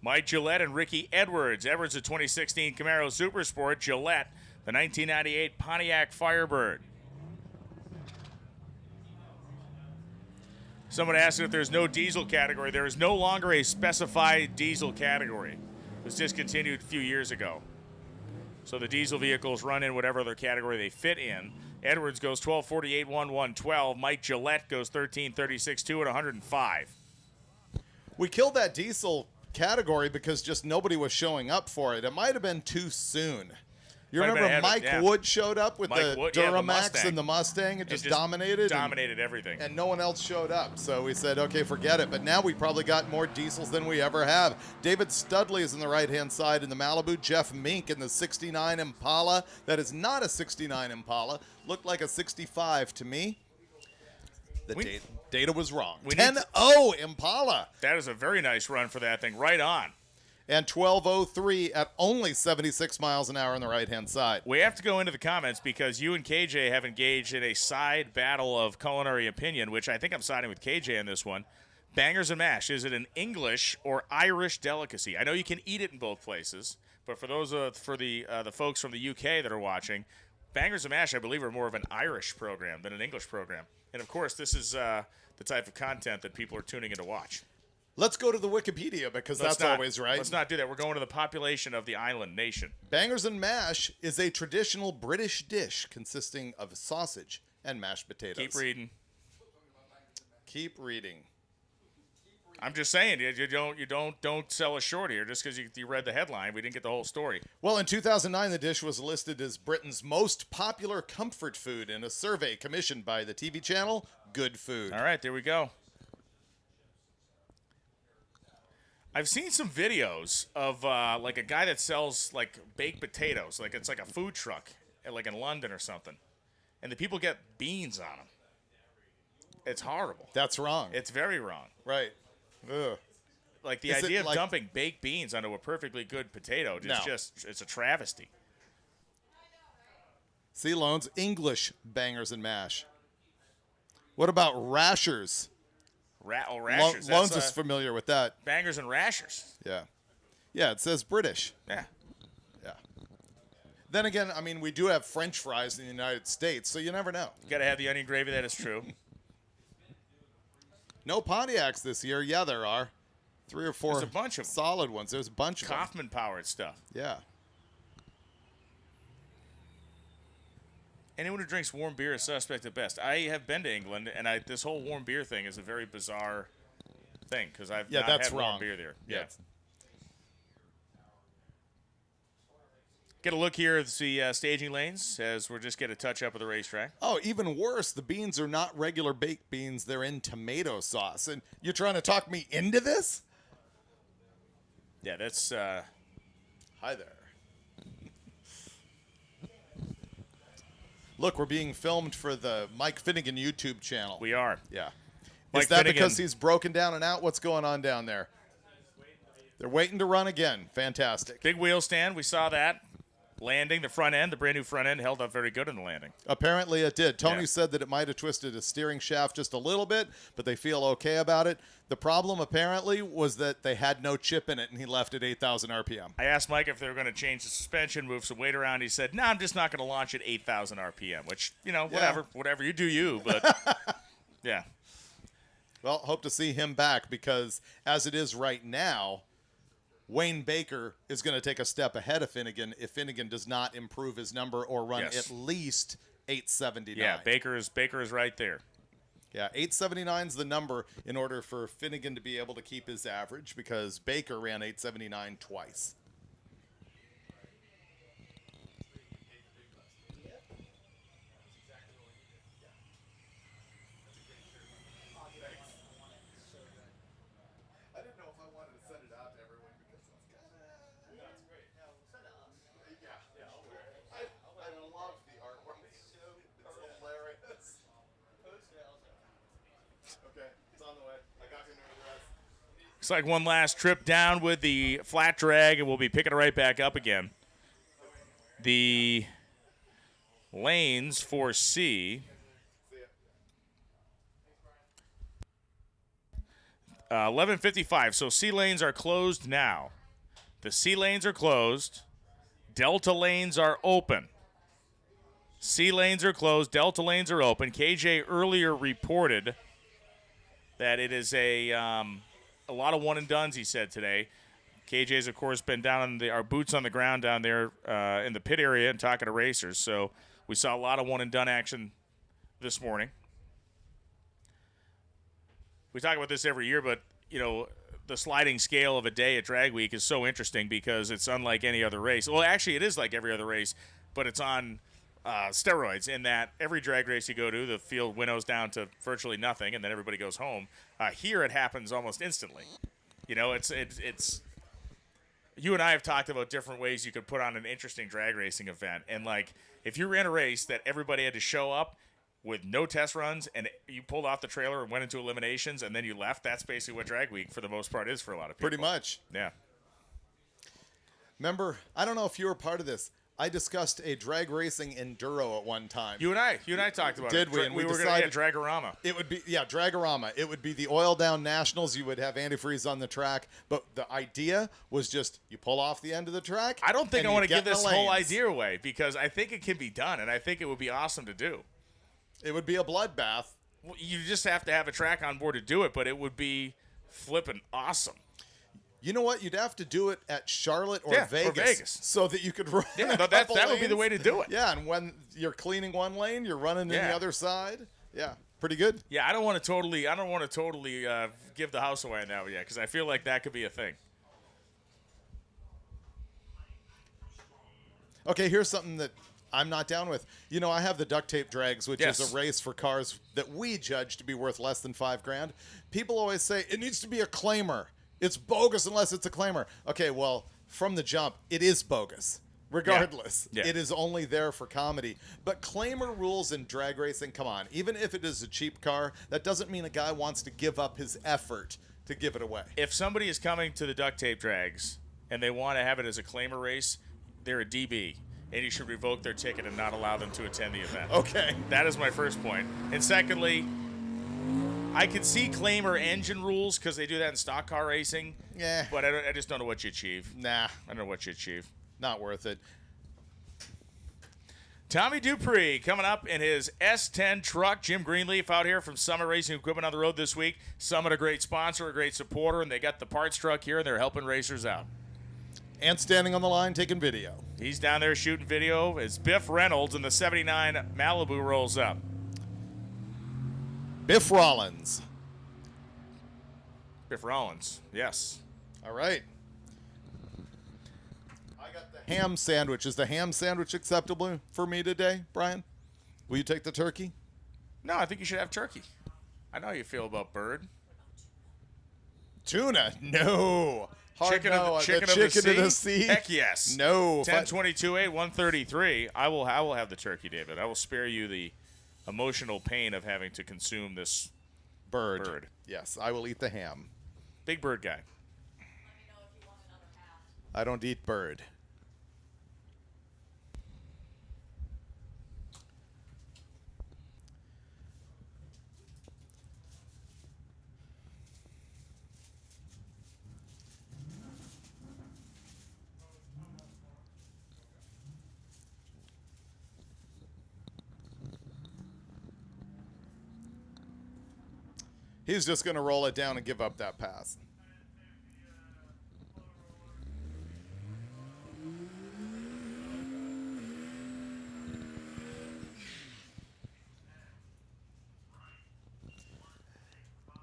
Mike Gillette and Ricky Edwards. Edwards, the 2016 Camaro Supersport. Gillette, the 1998 Pontiac Firebird. Someone asked if there's no diesel category. There is no longer a specified diesel category. It was discontinued a few years ago. So the diesel vehicles run in whatever other category they fit in. Edwards goes 12:48, 1:12. Mike Gillette goes 13:36, 2 at 105. We killed that diesel category because just nobody was showing up for it. It might have been too soon. You remember Mike Wood showed up with the Duramax and the Mustang and just dominated? Dominated everything. And no one else showed up. So we said, okay, forget it. But now we probably got more diesels than we ever have. David Studley is on the right-hand side in the Malibu. Jeff Mink in the 69 Impala. That is not a 69 Impala. Looked like a 65 to me. The data was wrong. 10-0 Impala. That is a very nice run for that thing. Right on. And 12:03 at only 76 miles an hour on the right-hand side. We have to go into the comments because you and KJ have engaged in a side battle of culinary opinion, which I think I'm siding with KJ on this one. Bangers and mash, is it an English or Irish delicacy? I know you can eat it in both places, but for those for the folks from the UK that are watching, Bangers and mash, I believe, are more of an Irish program than an English program. And, of course, this is the type of content that people are tuning in to watch. Let's go to the Wikipedia because that's always right. Let's not do that. We're going to the population of the island nation. Bangers and mash is a traditional British dish consisting of sausage and mashed potatoes. Keep reading. Keep reading. I'm just saying, you don't sell us short here just because you read the headline. We didn't get the whole story. Well, in 2009, the dish was listed as Britain's most popular comfort food in a survey commissioned by the TV channel Good Food. All right, there we go. I've seen some videos of like a guy that sells like baked potatoes, like it's like a food truck, like in London or something, and the people get beans on them. It's horrible. That's wrong. It's very wrong. Right. Ugh. Like the idea of dumping baked beans onto a perfectly good potato is it's a travesty. C. Loans, English bangers and mash. What about rashers? Rashers. Loans is familiar with that. Bangers and rashers. Yeah. Yeah, it says British. Yeah. Yeah. Then again, I mean, we do have French fries in the United States, so you never know. You got to have the onion gravy. That is true. No Pontiacs this year. Yeah, there are. 3 or 4 There's a bunch of solid ones. There's a bunch of Kaufman-powered stuff. Yeah. Anyone who drinks warm beer is suspect at best. I have been to England, and this whole warm beer thing is a very bizarre thing because I've not that's had wrong. warm beer there. Yeah. Get a look here at the staging lanes as we're just getting a touch up of the racetrack. Oh, even worse, the beans are not regular baked beans. They're in tomato sauce. And you're trying to talk me into this? Yeah, that's... Hi there. Look, we're being filmed for the Mike Finnegan YouTube channel. We are. Yeah. Mike Is that Finnegan. because he's broken down and out? What's going on down there? They're waiting to run again. Fantastic. Big wheel stand. We saw that. Landing, the front end, the brand new front end held up very good in the landing. Apparently it did. Tony said that it might have twisted his steering shaft just a little bit, but they feel okay about it. The problem apparently was that they had no chip in it, and he left at 8,000 RPM. I asked Mike if they were going to change the suspension, move some weight around. He said, "No, I'm just not going to launch at 8,000 RPM," which, whatever. You do you, but yeah. Well, hope to see him back because as it is right now, Wayne Baker is going to take a step ahead of Finnegan if Finnegan does not improve his number or run at least 879. Yeah, Baker is right there. Yeah, 879 is the number in order for Finnegan to be able to keep his average because Baker ran 879 twice. Looks like one last trip down with the flat drag, and we'll be picking it right back up again. The lanes for C. 11:55. So C lanes are closed now. The C lanes are closed. Delta lanes are open. C lanes are closed. Delta lanes are open. KJ earlier reported that it is a lot of one and dones, he said today. KJ's, of course, been down on our boots on the ground down there in the pit area and talking to racers. So we saw a lot of one and done action this morning. We talk about this every year, but, the sliding scale of a day at Drag Week is so interesting because it's unlike any other race. Well, actually, it is like every other race, but it's on steroids in that every drag race you go to, the field winnows down to virtually nothing, and then everybody goes home. Here, it happens almost instantly. It's. You and I have talked about different ways you could put on an interesting drag racing event, and if you ran a race that everybody had to show up with no test runs, and you pulled off the trailer and went into eliminations, and then you left, that's basically what Drag Week, for the most part, is for a lot of people. Pretty much. Yeah. Remember, I don't know if you were part of this. I discussed a drag racing enduro at one time. You and I talked about it. Did we? And we were decided going to Dragorama. It would be, Dragorama. It would be the Oil Down Nationals. You would have antifreeze on the track. But the idea was just you pull off the end of the track. I don't think I want to give this whole lanes. idea away because I think it can be done, and I think it would be awesome to do. It would be a bloodbath. Well, you just have to have a track on board to do it, but it would be flipping awesome. You know what? You'd have to do it at Charlotte or Vegas so that you could run. Yeah, but that would be the way to do it. Yeah, and when you're cleaning one lane, you're running in the other side. Yeah. Pretty good. Yeah, I don't want to totally give the house away now yet because I feel like that could be a thing. Okay, here's something that I'm not down with. You know, I have the duct tape drags, which is a race for cars that we judge to be worth less than $5,000. People always say it needs to be a claimer. It's bogus unless it's a claimer. Okay, well, from the jump, it is bogus. Regardless, it is only there for comedy. But claimer rules in drag racing, come on. Even if it is a cheap car, that doesn't mean a guy wants to give up his effort to give it away. If somebody is coming to the duct tape drags and they want to have it as a claimer race, they're a DB. And you should revoke their ticket and not allow them to attend the event. Okay. That is my first point. And secondly, I can see claimer engine rules because they do that in stock car racing. Yeah. But I just don't know what you achieve. Nah. I don't know what you achieve. Not worth it. Tommy Dupree coming up in his S10 truck. Jim Greenleaf out here from Summit Racing Equipment on the road this week. Summit, a great sponsor, a great supporter, and they got the parts truck here, and they're helping racers out. And standing on the line taking video. He's down there shooting video as Biff Reynolds in the 79 Malibu rolls up. Biff Rollins. Biff Rollins, yes. All right. Ham sandwich. Is the ham sandwich acceptable for me today, Brian? Will you take the turkey? No, I think you should have turkey. I know how you feel about bird. Tuna? No. Hard Chicken, no. of the sea? Heck yes. No. 10-22-8, 133. I will have the turkey, David. I will spare you the emotional pain of having to consume this bird. Yes, I will eat the ham. Big bird guy. I don't eat bird. He's just going to roll it down and give up that pass.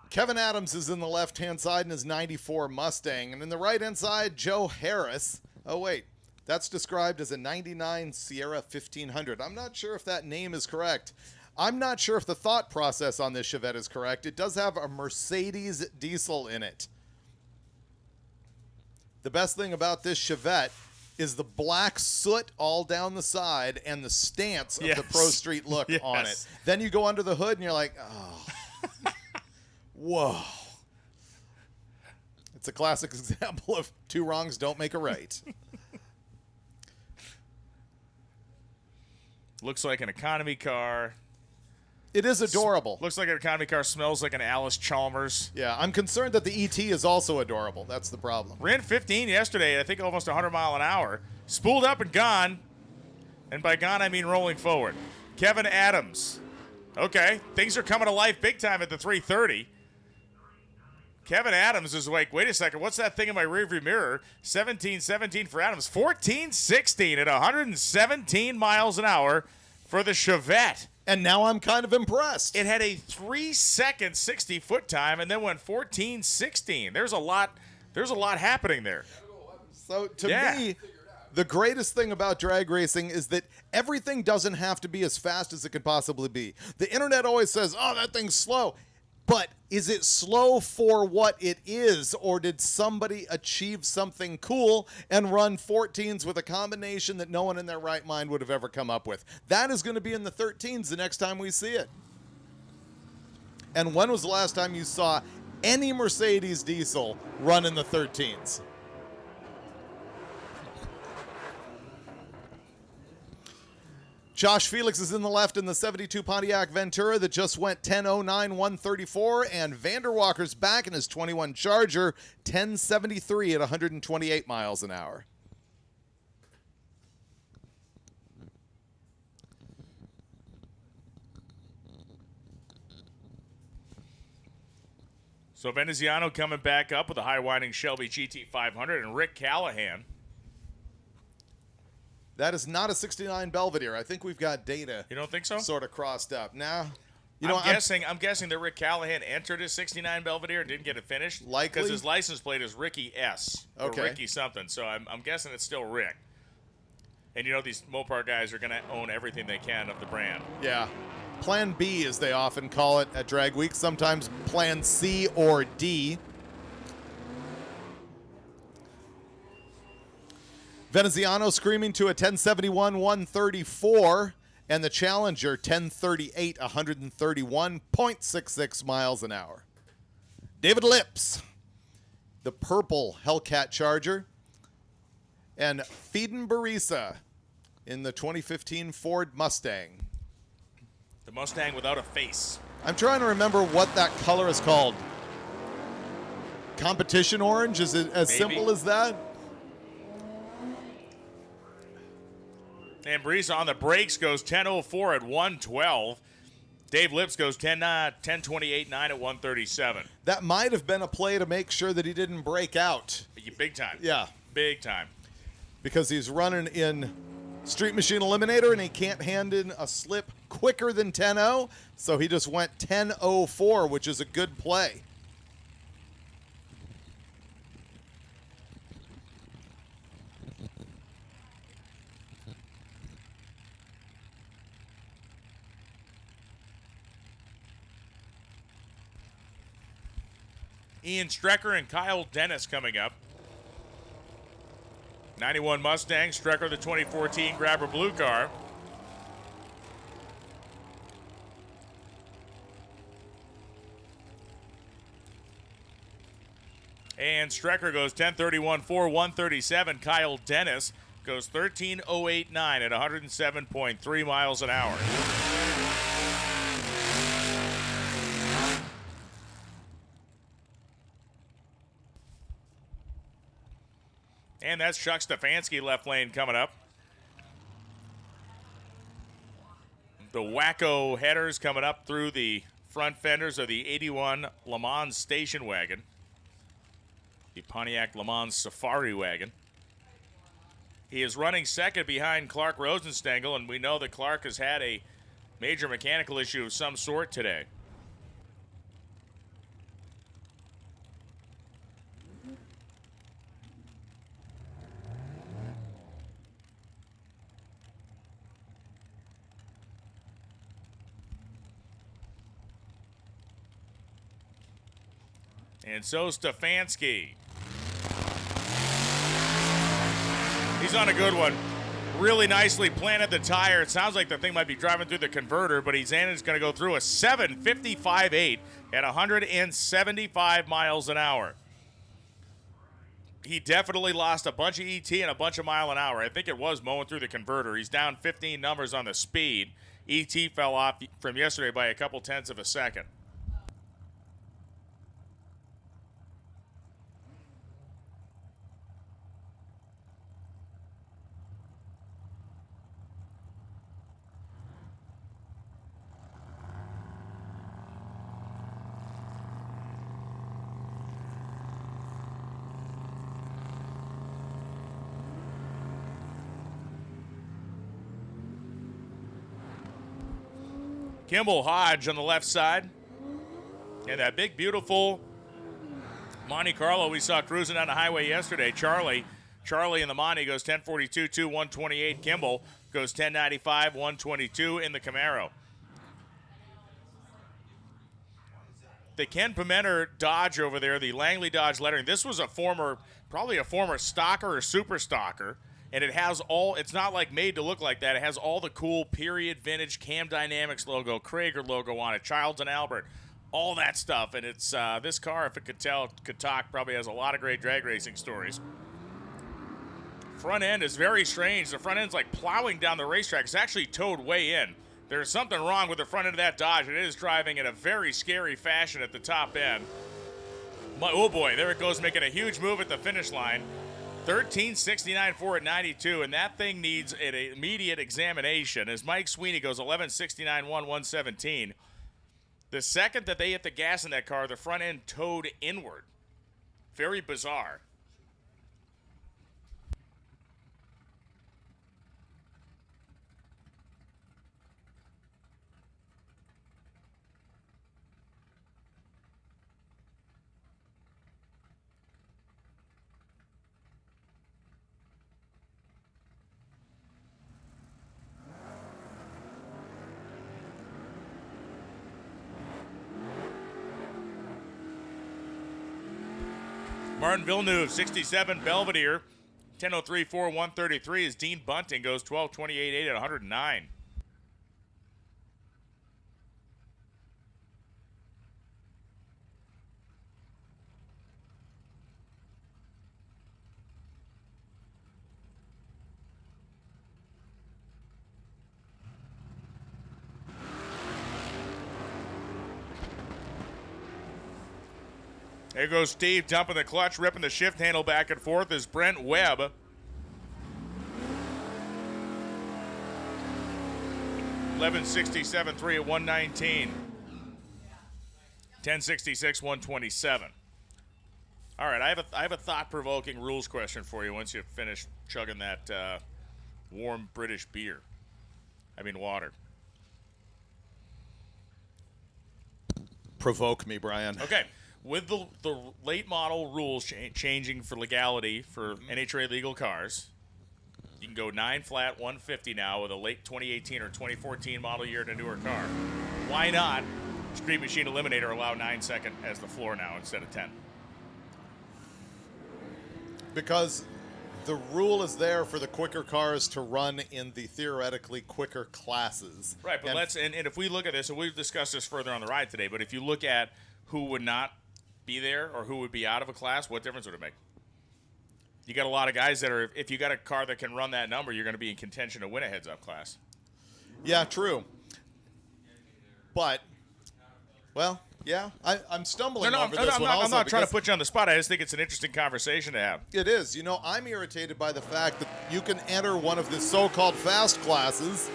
Kevin Adams is in the left-hand side in his 94 Mustang. And in the right-hand side, Joe Harris. Oh, wait. That's described as a 99 Sierra 1500. I'm not sure if that name is correct. I'm not sure if the thought process on this Chevette is correct. It does have a Mercedes diesel in it. The best thing about this Chevette is the black soot all down the side and the stance of the Pro Street look on it. Then you go under the hood and you're like, oh, whoa. It's a classic example of two wrongs don't make a right. Looks like an economy car. It is adorable. Looks like an economy car. Smells like an Alice Chalmers. Yeah, I'm concerned that the ET is also adorable. That's the problem. Ran 15 yesterday, I think almost 100 mile an hour. Spooled up and gone. And by gone, I mean rolling forward. Kevin Adams. Okay, things are coming to life big time at the 330. Kevin Adams is like, wait a second, what's that thing in my rearview mirror? 17-17 for Adams. 14-16 at 117 miles an hour for the Chevette. And now I'm kind of impressed. It had a 3-second 60-foot time and then went 14-16. There's a lot happening there. So to me, the greatest thing about drag racing is that everything doesn't have to be as fast as it could possibly be. The internet always says, oh, that thing's slow. But is it slow for what it is, or did somebody achieve something cool and run 14s with a combination that no one in their right mind would have ever come up with? That is going to be in the 13s the next time we see it. And when was the last time you saw any Mercedes diesel run in the 13s? Josh Felix is in the left in the 72 Pontiac Ventura that just went 10.09, 134. And Vander Walker's back in his 21 Charger, 10.73 at 128 miles an hour. So Veneziano coming back up with a high-winding Shelby GT500 and Rick Callahan. That is not a 69 Belvedere. I think we've got data. You don't think so? Sort of crossed up. Now, You know, I'm guessing that Rick Callahan entered his 69 Belvedere and didn't get it finished. Likely. Because his license plate is Ricky S. Okay. Or Ricky something. So I'm guessing it's still Rick. And you know these Mopar guys are going to own everything they can of the brand. Yeah. Plan B, as they often call it at Drag Week, sometimes Plan C or D. Veneziano screaming to a 1071 134, and the Challenger 1038 131.66 miles an hour. David Lips, the purple Hellcat Charger, and Feeden Barisa in the 2015 Ford Mustang. The Mustang without a face. I'm trying to remember what that color is called. Competition orange? Is it as simple as that? And Barisa on the brakes goes 10:04 at 112. Dave Lips goes 10:28.9 at 137. That might have been a play to make sure that he didn't break out. Big time. Yeah. Big time. Because he's running in Street Machine Eliminator and he can't hand in a slip quicker than 10:0, so he just went 10:04, which is a good play. Ian Strecker and Kyle Dennis coming up. 91 Mustang, Strecker the 2014 Grabber Blue car. And Strecker goes 10:31.4, 137. Kyle Dennis goes 13:08.9 at 107.3 miles an hour. And that's Chuck Stefanski left lane coming up. The Wacko headers coming up through the front fenders of the 81 Le Mans station wagon. The Pontiac Le Mans Safari wagon. He is running second behind Clark Rosenstengel, and we know that Clark has had a major mechanical issue of some sort today. And so Stefanski. He's on a good one. Really nicely planted the tire. It sounds like the thing might be driving through the converter, but he's going to go through a 7:55.8 at 175 miles an hour. He definitely lost a bunch of ET and a bunch of mile an hour. I think it was mowing through the converter. He's down 15 numbers on the speed. ET fell off from yesterday by a couple tenths of a second. Kimball Hodge on the left side. And that big, beautiful Monte Carlo we saw cruising down the highway yesterday. Charlie in the Monte goes 10:42.2, 128. Kimball goes 10:95, 122 in the Camaro. The Ken Pimenter Dodge over there, the Langley Dodge lettering. This was probably a former stocker or super stocker. And it has it's not like made to look like that. It has all the cool period vintage Cam Dynamics logo, Krager logo on it, Childs and Albert, all that stuff. And it's this car, if it could talk, probably has a lot of great drag racing stories. Front end is very strange. The front end's like plowing down the racetrack. It's actually towed way in. There's something wrong with the front end of that Dodge. It is driving in a very scary fashion at the top end. Oh boy, there it goes, making a huge move at the finish line. 13:69.4 at 92, and that thing needs an immediate examination as Mike Sweeney goes 11:69.1, 117. The second that they hit the gas in that car, the front end towed inward. Very bizarre. Martin Villeneuve, 67, Belvedere, 10:03.4, 133 as Dean Bunting goes 12:28.8 at 109. There goes Steve dumping the clutch, ripping the shift handle back and forth as Brent Webb. 11:67.3 at 119. 10:66, 127. All right, I have a thought-provoking rules question for you once you finish chugging that warm British beer. I mean water. Provoke me, Brian. Okay. With the late model rules changing for legality for NHRA legal cars, you can go 9 flat 150 now with a late 2018 or 2014 model year to newer car. Why not Street Machine Eliminator allow 9 second as the floor now instead of 10? Because the rule is there for the quicker cars to run in the theoretically quicker classes. Right, but and if we look at this, and we've discussed this further on the ride today, but if you look at who would not be there or who would be out of a class, what difference would it make? You got a lot of guys that are, if you got a car that can run that number, you're going to be in contention to win a heads-up class. Yeah, true. But, well, yeah, I'm stumbling over this one also. I'm not trying to put you on the spot. I just think it's an interesting conversation to have. It is. You know, I'm irritated by the fact that you can enter one of the so-called fast classes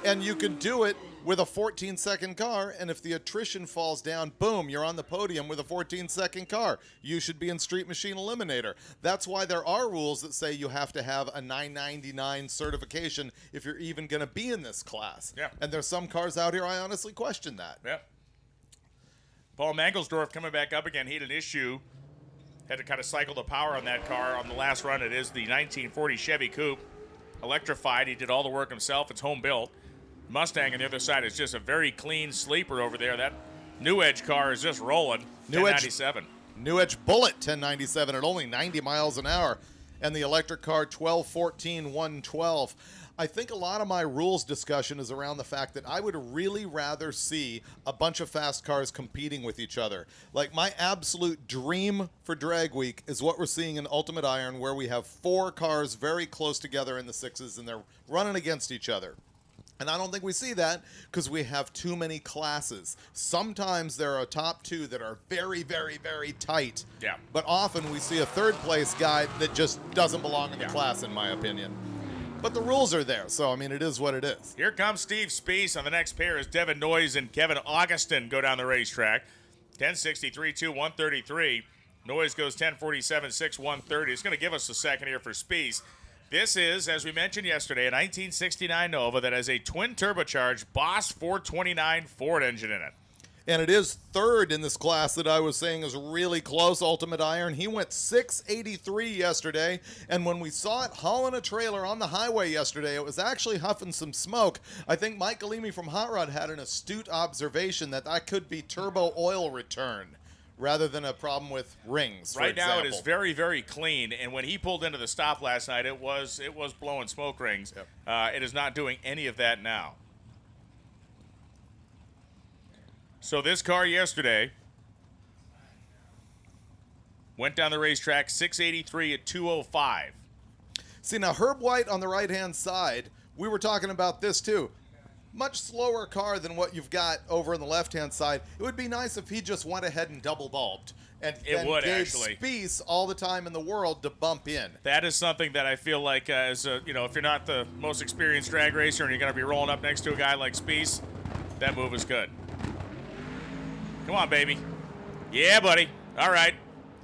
and you can do it with a 14-second car, and if the attrition falls down, boom, you're on the podium with a 14-second car. You should be in Street Machine Eliminator. That's why there are rules that say you have to have a 999 certification if you're even going to be in this class. Yeah. And there's some cars out here I honestly question that. Yeah. Paul Mangelsdorf coming back up again. He had an issue. Had to kind of cycle the power on that car on the last run. It is the 1940 Chevy Coupe. Electrified. He did all the work himself. It's home built. Mustang on the other side is just a very clean sleeper over there. That New Edge car is just rolling. New Edge 1097. New Edge Bullet 1097 at only 90 miles an hour. And the electric car 1214 112. I think a lot of my rules discussion is around the fact that I would really rather see a bunch of fast cars competing with each other. Like my absolute dream for Drag Week is what we're seeing in Ultimate Iron, where we have 4 cars very close together in the 6s and they're running against each other. And I don't think we see that because we have too many classes. Sometimes there are top 2 that are very, very, very tight. Yeah. But often we see a third place guy that just doesn't belong in the class, in my opinion. But the rules are there, so, I mean, it is what it is. Here comes Steve Speece on the next pair as Devin Noyes and Kevin Augustin go down the racetrack. 10:63.2, 133. Noyes goes 10:47.6, 130. It's going to give us a second here for Speece. This is, as we mentioned yesterday, a 1969 Nova that has a twin turbocharged Boss 429 Ford engine in it. And it is third in this class that I was saying is really close, Ultimate Iron. He went 683 yesterday, and when we saw it hauling a trailer on the highway yesterday, it was actually huffing some smoke. I think Mike Galimi from Hot Rod had an astute observation that could be turbo oil return rather than a problem with rings, Right now it is very, very clean, and when he pulled into the stop last night, it was blowing smoke rings. Yep. It is not doing any of that now. So this car yesterday went down the racetrack 683 at 205. See, now Herb White on the right-hand side, we were talking about this too. Much slower car than what you've got over on the left-hand side. It would be nice if he just went ahead and double bulbed and gave Speece all the time in the world to bump in. That is something that I feel like, if you're not the most experienced drag racer and you're going to be rolling up next to a guy like Speece, that move is good. Come on, baby. Yeah, buddy. All right.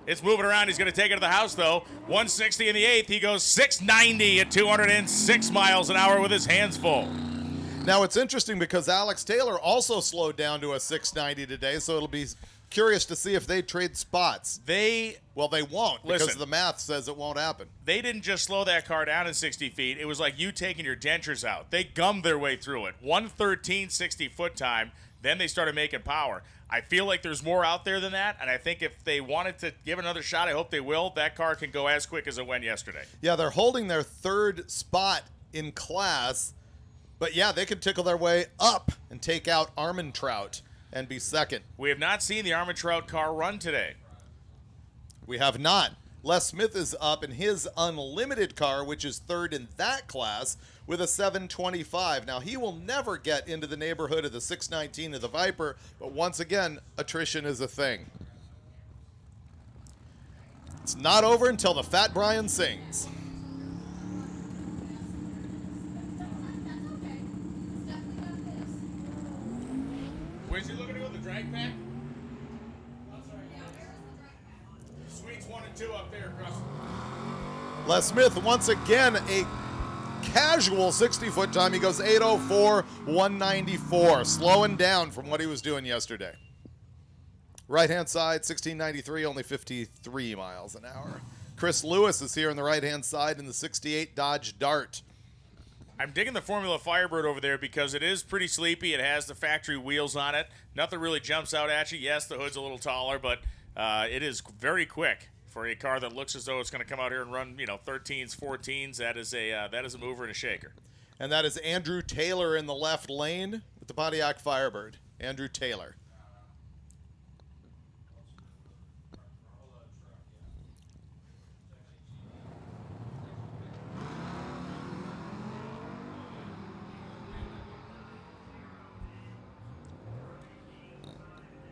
It's moving around. He's going to take it to the house, though. 160 in the 8th. He goes 690 at 206 miles an hour with his hands full. Now, it's interesting because Alex Taylor also slowed down to a 690 today, so it'll be curious to see if they trade spots. They won't because the math says it won't happen. They didn't just slow that car down in 60 feet. It was like you taking your dentures out. They gummed their way through it. 113.60 foot time. Then they started making power. I feel like there's more out there than that, and I think if they wanted to give another shot, I hope they will. That car can go as quick as it went yesterday. Yeah, they're holding their third spot in class, but yeah, they could tickle their way up and take out Armentrout and be second. We have not seen the Armentrout car run today. We have not. Les Smith is up in his unlimited car, which is third in that class, with a 725. Now, he will never get into the neighborhood of the 619 of the Viper, but once again, attrition is a thing. It's not over until the Fat Brian sings. Where's he looking to go? The drag pack? Suites 1 and 2 up there across. Les Smith, once again, a casual 60-foot time. He goes 8:04, 194, slowing down from what he was doing yesterday. Right-hand side, 1693, only 53 miles an hour. Chris Lewis is here on the right-hand side in the 68 Dodge Dart. I'm digging the Formula Firebird over there because it is pretty sleepy. It has the factory wheels on it. Nothing really jumps out at you. Yes, the hood's a little taller, but it is very quick for a car that looks as though it's going to come out here and run, 13s, 14s. That is a mover and a shaker. And that is Andrew Taylor in the left lane with the Pontiac Firebird. Andrew Taylor.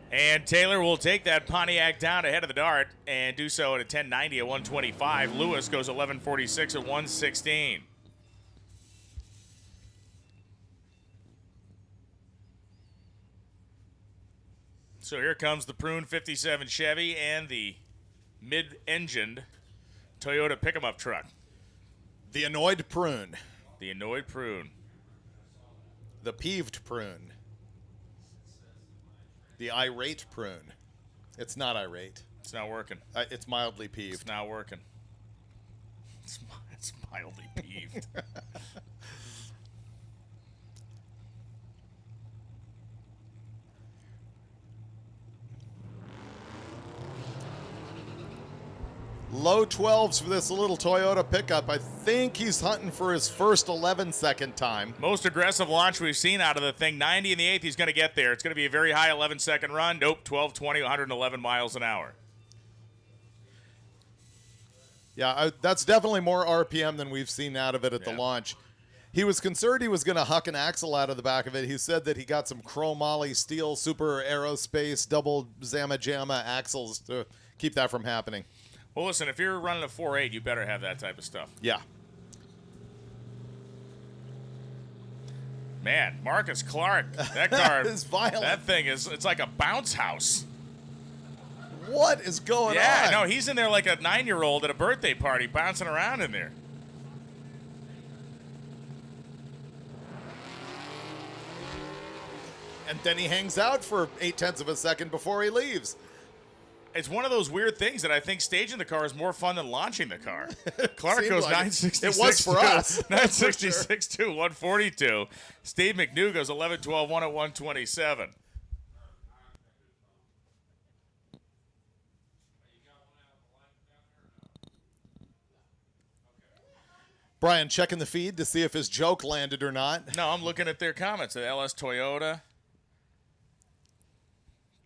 And Taylor will take that Pontiac down ahead of the Dart and do so at a 1090 at 125. Lewis goes 1146 at 116. So here comes the Prune 57 Chevy and the mid-engined Toyota pick-em-up truck. The annoyed Prune. The annoyed Prune. The peeved Prune. The irate Prune. It's not irate. It's not working. It's mildly peeved. It's not working. It's mildly peeved. Low 12s for this little Toyota pickup. I think he's hunting for his first 11-second time. Most aggressive launch we've seen out of the thing. 90 in the 8th, he's going to get there. It's going to be a very high 11-second run. Nope, 12, 20, 111 miles an hour. Yeah, that's definitely more RPM than we've seen out of it at the launch. He was concerned he was going to huck an axle out of the back of it. He said that he got some chromoly steel super aerospace double Zama Jamma axles to keep that from happening. Well, listen, if you're running a 4.8, you better have that type of stuff. Yeah. Man, Marcus Clark, that car is violent. That thing it's like a bounce house. What is going on? Yeah, no, he's in there like a 9-year-old at a birthday party bouncing around in there. And then he hangs out for 0.8 of a second before he leaves. It's one of those weird things that I think staging the car is more fun than launching the car. Clark goes like 966. it was for us. 966 to 142. Steve McNew goes 11-12-1 at 127. Brian checking the feed to see if his joke landed or not. No, I'm looking at their comments at LS Toyota.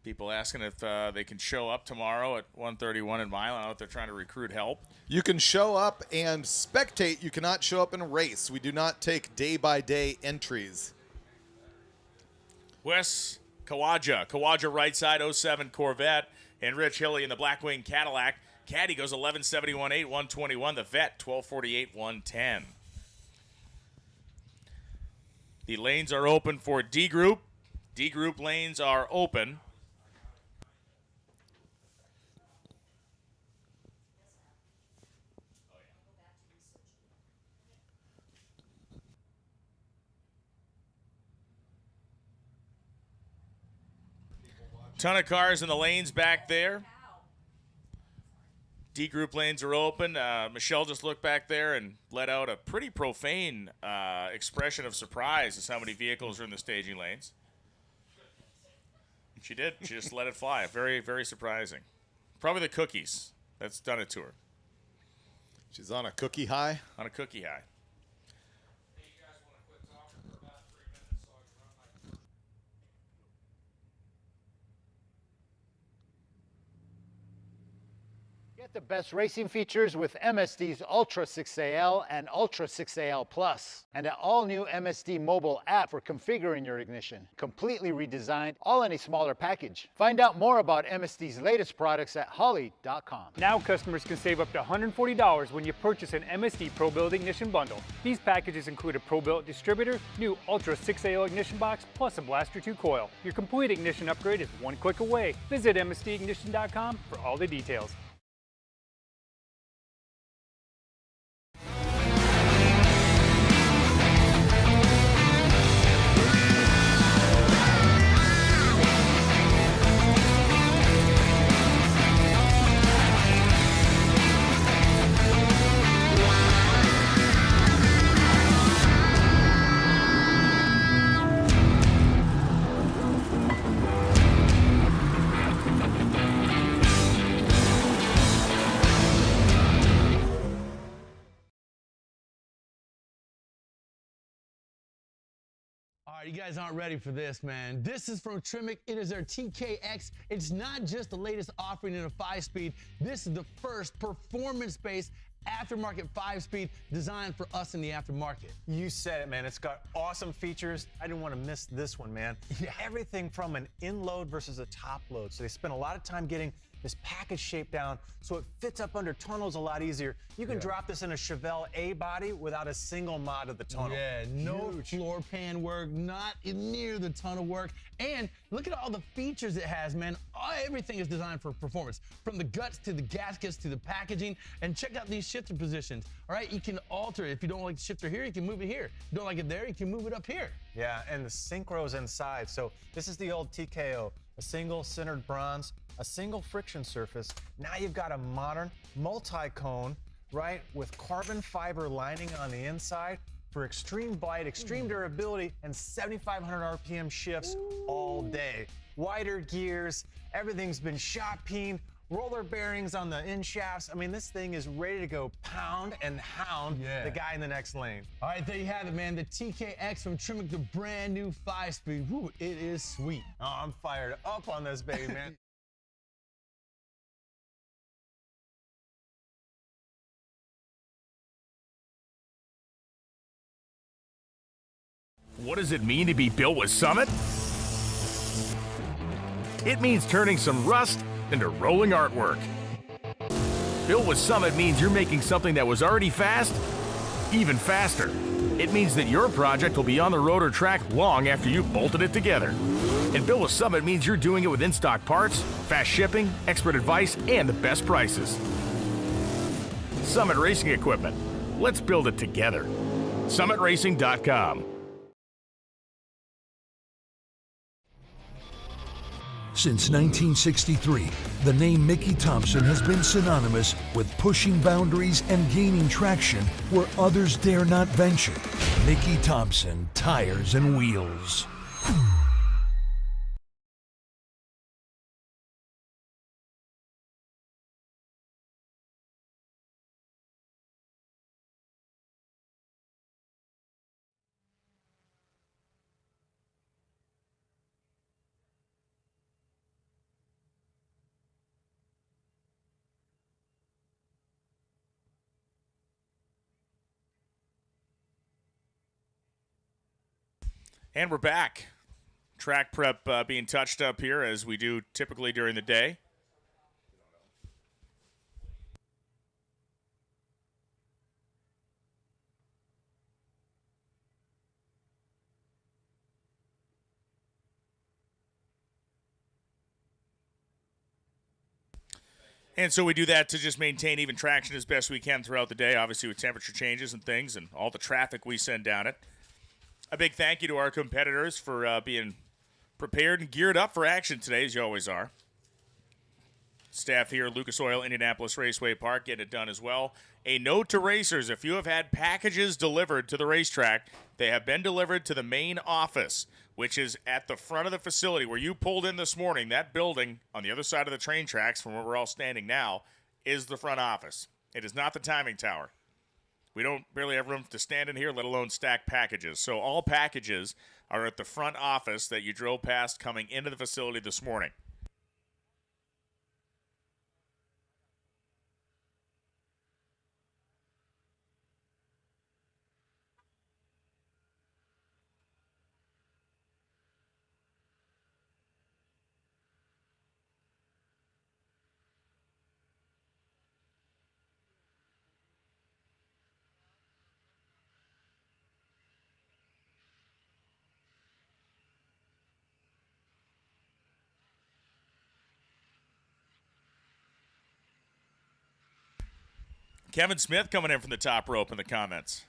People asking if they can show up tomorrow at 131 in Mile. I don't know if they're trying to recruit help. You can show up and spectate. You cannot show up and race. We do not take day-by-day entries. Wes Kawaja right side, 07 Corvette, and Rich Hilly in the Blackwing Cadillac. Caddy goes 1171.8, 121. The Vet, 1248, 110. The lanes are open for D Group. D Group lanes are open. Ton of cars in the lanes back there. D group lanes are open. Michelle just looked back there and let out a pretty profane expression of surprise as how many vehicles are in the staging lanes. She did. She just let it fly. Very, very surprising. Probably the cookies. That's done it to her. She's on a cookie high? On a cookie high. Get the best racing features with MSD's Ultra 6AL and Ultra 6AL Plus, and an all-new MSD mobile app for configuring your ignition. Completely redesigned, all in a smaller package. Find out more about MSD's latest products at Holley.com. Now customers can save up to $140 when you purchase an MSD Pro-Built Ignition Bundle. These packages include a Pro-Built distributor, new Ultra 6AL ignition box, plus a Blaster 2 coil. Your complete ignition upgrade is one click away. Visit MSDignition.com for all the details. All right, you guys aren't ready for this, man. This is from Tremec. It is their TKX. It's not just the latest offering in a 5-speed. This is the first performance-based aftermarket 5-speed designed for us in the aftermarket. You said it, man. It's got awesome features. I didn't want to miss this one, man. Yeah. Everything from an in-load versus a top load. So they spent a lot of time getting this package shape down so it fits up under tunnels a lot easier. You can drop this in a Chevelle A body without a single mod of the tunnel. Yeah, no floor pan work, not near the tunnel work. And look at all the features it has, man. Everything is designed for performance, from the guts to the gaskets to the packaging. And check out these shifter positions. All right, you can alter it. If you don't like the shifter here, you can move it here. If you don't like it there, you can move it up here. Yeah, and the synchros inside. So this is the old TKO, a single centered bronze, a single friction surface. Now you've got a modern multi-cone, right, with carbon fiber lining on the inside for extreme bite, extreme durability, and 7,500 RPM shifts all day. Wider gears, everything's been shot peened, roller bearings on the in shafts. I mean, this thing is ready to go pound and hound the guy in the next lane. All right, there you have it, man. The TKX from Tremec, the brand new 5-speed. Woo, it is sweet. Oh, I'm fired up on this baby, man. What does it mean to be built with Summit? It means turning some rust into rolling artwork. Built with Summit means you're making something that was already fast, even faster. It means that your project will be on the road or track long after you've bolted it together. And Built with Summit means you're doing it with in-stock parts, fast shipping, expert advice, and the best prices. Summit Racing Equipment. Let's build it together. SummitRacing.com. Since 1963, the name Mickey Thompson has been synonymous with pushing boundaries and gaining traction where others dare not venture. Mickey Thompson Tires and Wheels. And we're back. Track prep being touched up here as we do typically during the day. And so we do that to just maintain even traction as best we can throughout the day, obviously with temperature changes and things and all the traffic we send down it. A big thank you to our competitors for being prepared and geared up for action today, as you always are. Staff here at Lucas Oil Indianapolis Raceway Park getting it done as well. A note to racers, if you have had packages delivered to the racetrack, they have been delivered to the main office, which is at the front of the facility where you pulled in this morning. That building on the other side of the train tracks from where we're all standing now is the front office. It is not the timing tower. We don't barely have room to stand in here, let alone stack packages. So all packages are at the front office that you drove past coming into the facility this morning. Kevin Smith coming in from the top rope in the comments.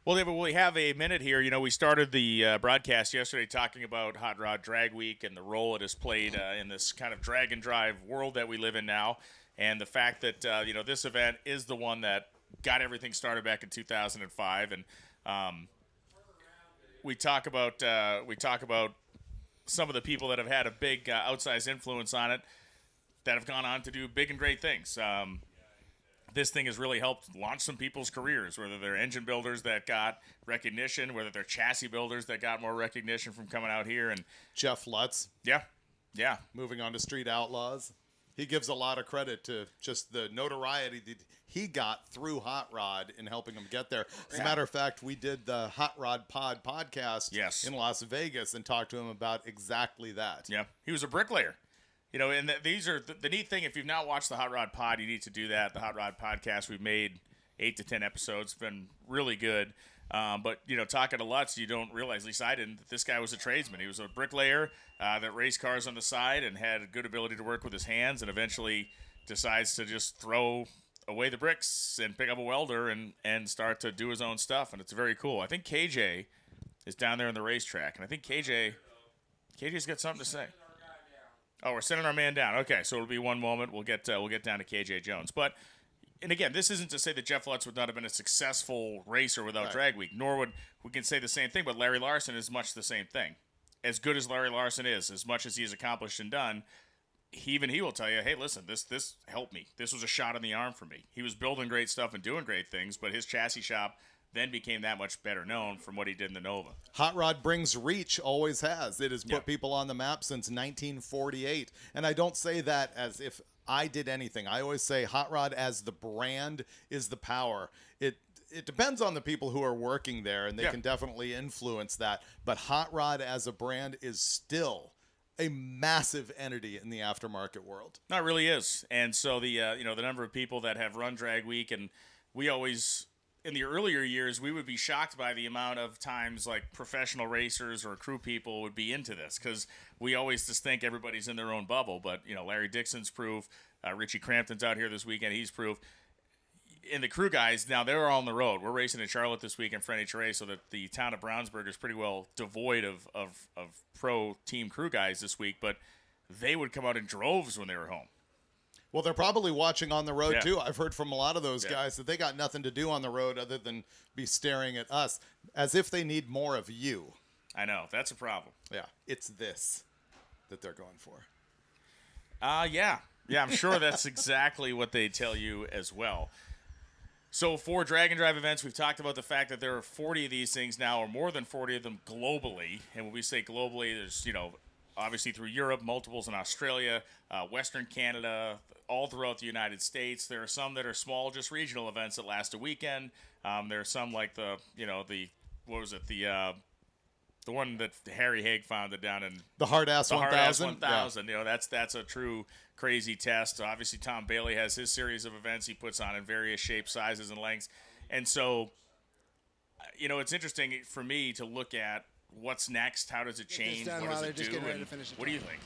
Well, David, we have a minute here. You know, we started the broadcast yesterday talking about Hot Rod Drag Week and the role it has played in this kind of drag and drive world that we live in now, and the fact that you know, this event is the one that got everything started back in 2005. And we talk about some of the people that have had a big outsized influence on it that have gone on to do big and great things. This thing has really helped launch some people's careers, whether they're engine builders that got recognition, whether they're chassis builders that got more recognition from coming out here. And Jeff Lutz. Yeah. Moving on to Street Outlaws. He gives a lot of credit to just the notoriety that he got through Hot Rod in helping him get there. As a matter of fact, we did the Hot Rod Pod podcast in Las Vegas and talked to him about exactly that. Yeah, he was a bricklayer. You know, and these are the neat thing. If you've not watched the Hot Rod Pod, you need to do that. The Hot Rod Podcast, we've made 8 to 10 episodes. It's been really good. But, you know, talking to Lutz, you don't realize, at least I didn't, that this guy was a tradesman. He was a bricklayer that raced cars on the side and had a good ability to work with his hands, and eventually decides to just throw away the bricks and pick up a welder and start to do his own stuff. And it's very cool. I think KJ is down there in the racetrack, and I think KJ's got something to say. Oh, we're sending our man down. Okay, so it'll be one moment. We'll get down to KJ Jones. But, and again, this isn't to say that Jeff Lutz would not have been a successful racer without Drag Week, nor would we can say the same thing, but Larry Larson is much the same thing. As good as Larry Larson is, as much as he's accomplished and done, he will tell you, hey, listen, this helped me. This was a shot in the arm for me. He was building great stuff and doing great things, but his chassis shop then became that much better known from what he did in the Nova. Hot Rod brings reach, always has. It has put people on the map since 1948. And I don't say that as if I did anything. I always say Hot Rod as the brand is the power. It depends on the people who are working there, and they can definitely influence that. But Hot Rod as a brand is still a massive entity in the aftermarket world. No, it really is. And so the the number of people that have run Drag Week, and we always, in the earlier years, we would be shocked by the amount of times like professional racers or crew people would be into this, because we always just think everybody's in their own bubble. But, you know, Larry Dixon's proof. Richie Crampton's out here this weekend. He's proof. And the crew guys, now they're all on the road. We're racing in Charlotte this week in French, so that the town of Brownsburg is pretty well devoid of pro team crew guys this week. But they would come out in droves when they were home. Well, they're probably watching on the road, too. I've heard from a lot of those guys that they got nothing to do on the road other than be staring at us, as if they need more of you. I know. That's a problem. Yeah. It's this that they're going for. Yeah, I'm sure that's exactly what they tell you as well. So for Drag and Drive events, we've talked about the fact that there are 40 of these things now, or more than 40 of them globally. And when we say globally, there's, obviously through Europe, multiples in Australia, Western Canada, all throughout the United States. There are some that are small, just regional events that last a weekend. There are some like the one that Harry Haig founded down in the Hard Ass 1000. Hard Ass 1000. You know, that's a true crazy test. Obviously, Tom Bailey has his series of events he puts on in various shapes, sizes, and lengths. And so, you know, it's interesting for me to look at what's next. How does it change? What does it do? And what do you think?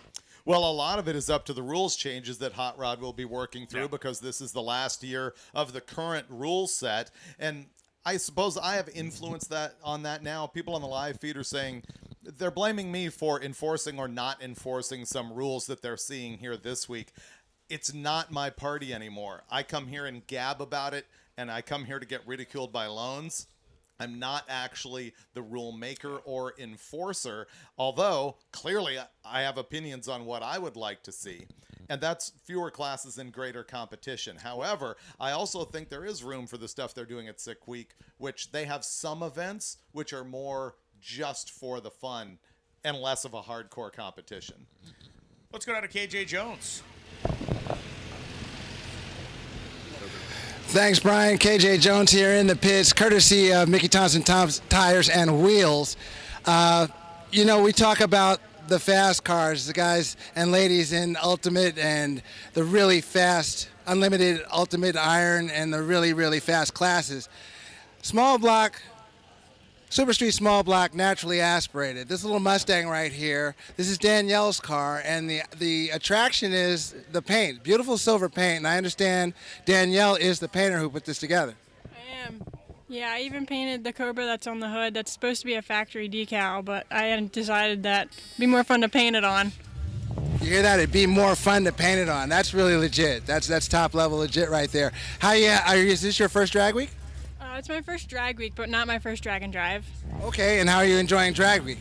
Well, a lot of it is up to the rules changes that Hot Rod will be working through because this is the last year of the current rule set. And I suppose I have influenced on that now. People on the live feed are saying they're blaming me for enforcing or not enforcing some rules that they're seeing here this week. It's not my party anymore. I come here and gab about it, and I come here to get ridiculed by loans. I'm not actually the rule maker or enforcer, although clearly I have opinions on what I would like to see. And that's fewer classes and greater competition. However, I also think there is room for the stuff they're doing at Sick Week, which they have some events which are more just for the fun and less of a hardcore competition. Let's go down to KJ Jones. Thanks, Brian. KJ Jones here in the pits, courtesy of Mickey Thompson Tires and Wheels. You know, we talk about the fast cars, the guys and ladies in Ultimate and the really fast Unlimited, Ultimate Iron, and the really, really fast classes. Small block, Super Street small block, naturally aspirated. This little Mustang right here, this is Danielle's car, and the attraction is the paint. Beautiful silver paint, and I understand Danielle is the painter who put this together. I am. Yeah, I even painted the Cobra that's on the hood. That's supposed to be a factory decal, but I had decided that it'd be more fun to paint it on. You hear that? It'd be more fun to paint it on. That's really legit. That's top level legit right there. Is this your first drag week? It's my first drag week, but not my first drag and drive. Okay, and how are you enjoying drag week?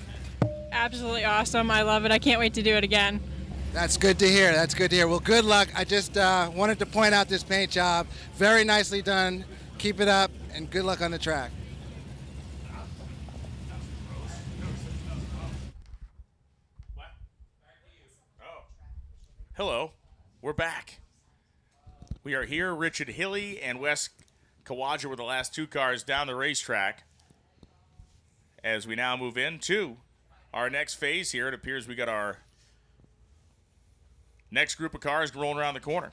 Absolutely awesome. I love it. I can't wait to do it again. That's good to hear. That's good to hear. Well, good luck. I just wanted to point out this paint job. Very nicely done. Keep it up, and good luck on the track. Hello, we're back. We are here. Richard Hilly and Wes Kawaja were the last two cars down the racetrack. As we now move into our next phase here, it appears we got our next group of cars rolling around the corner.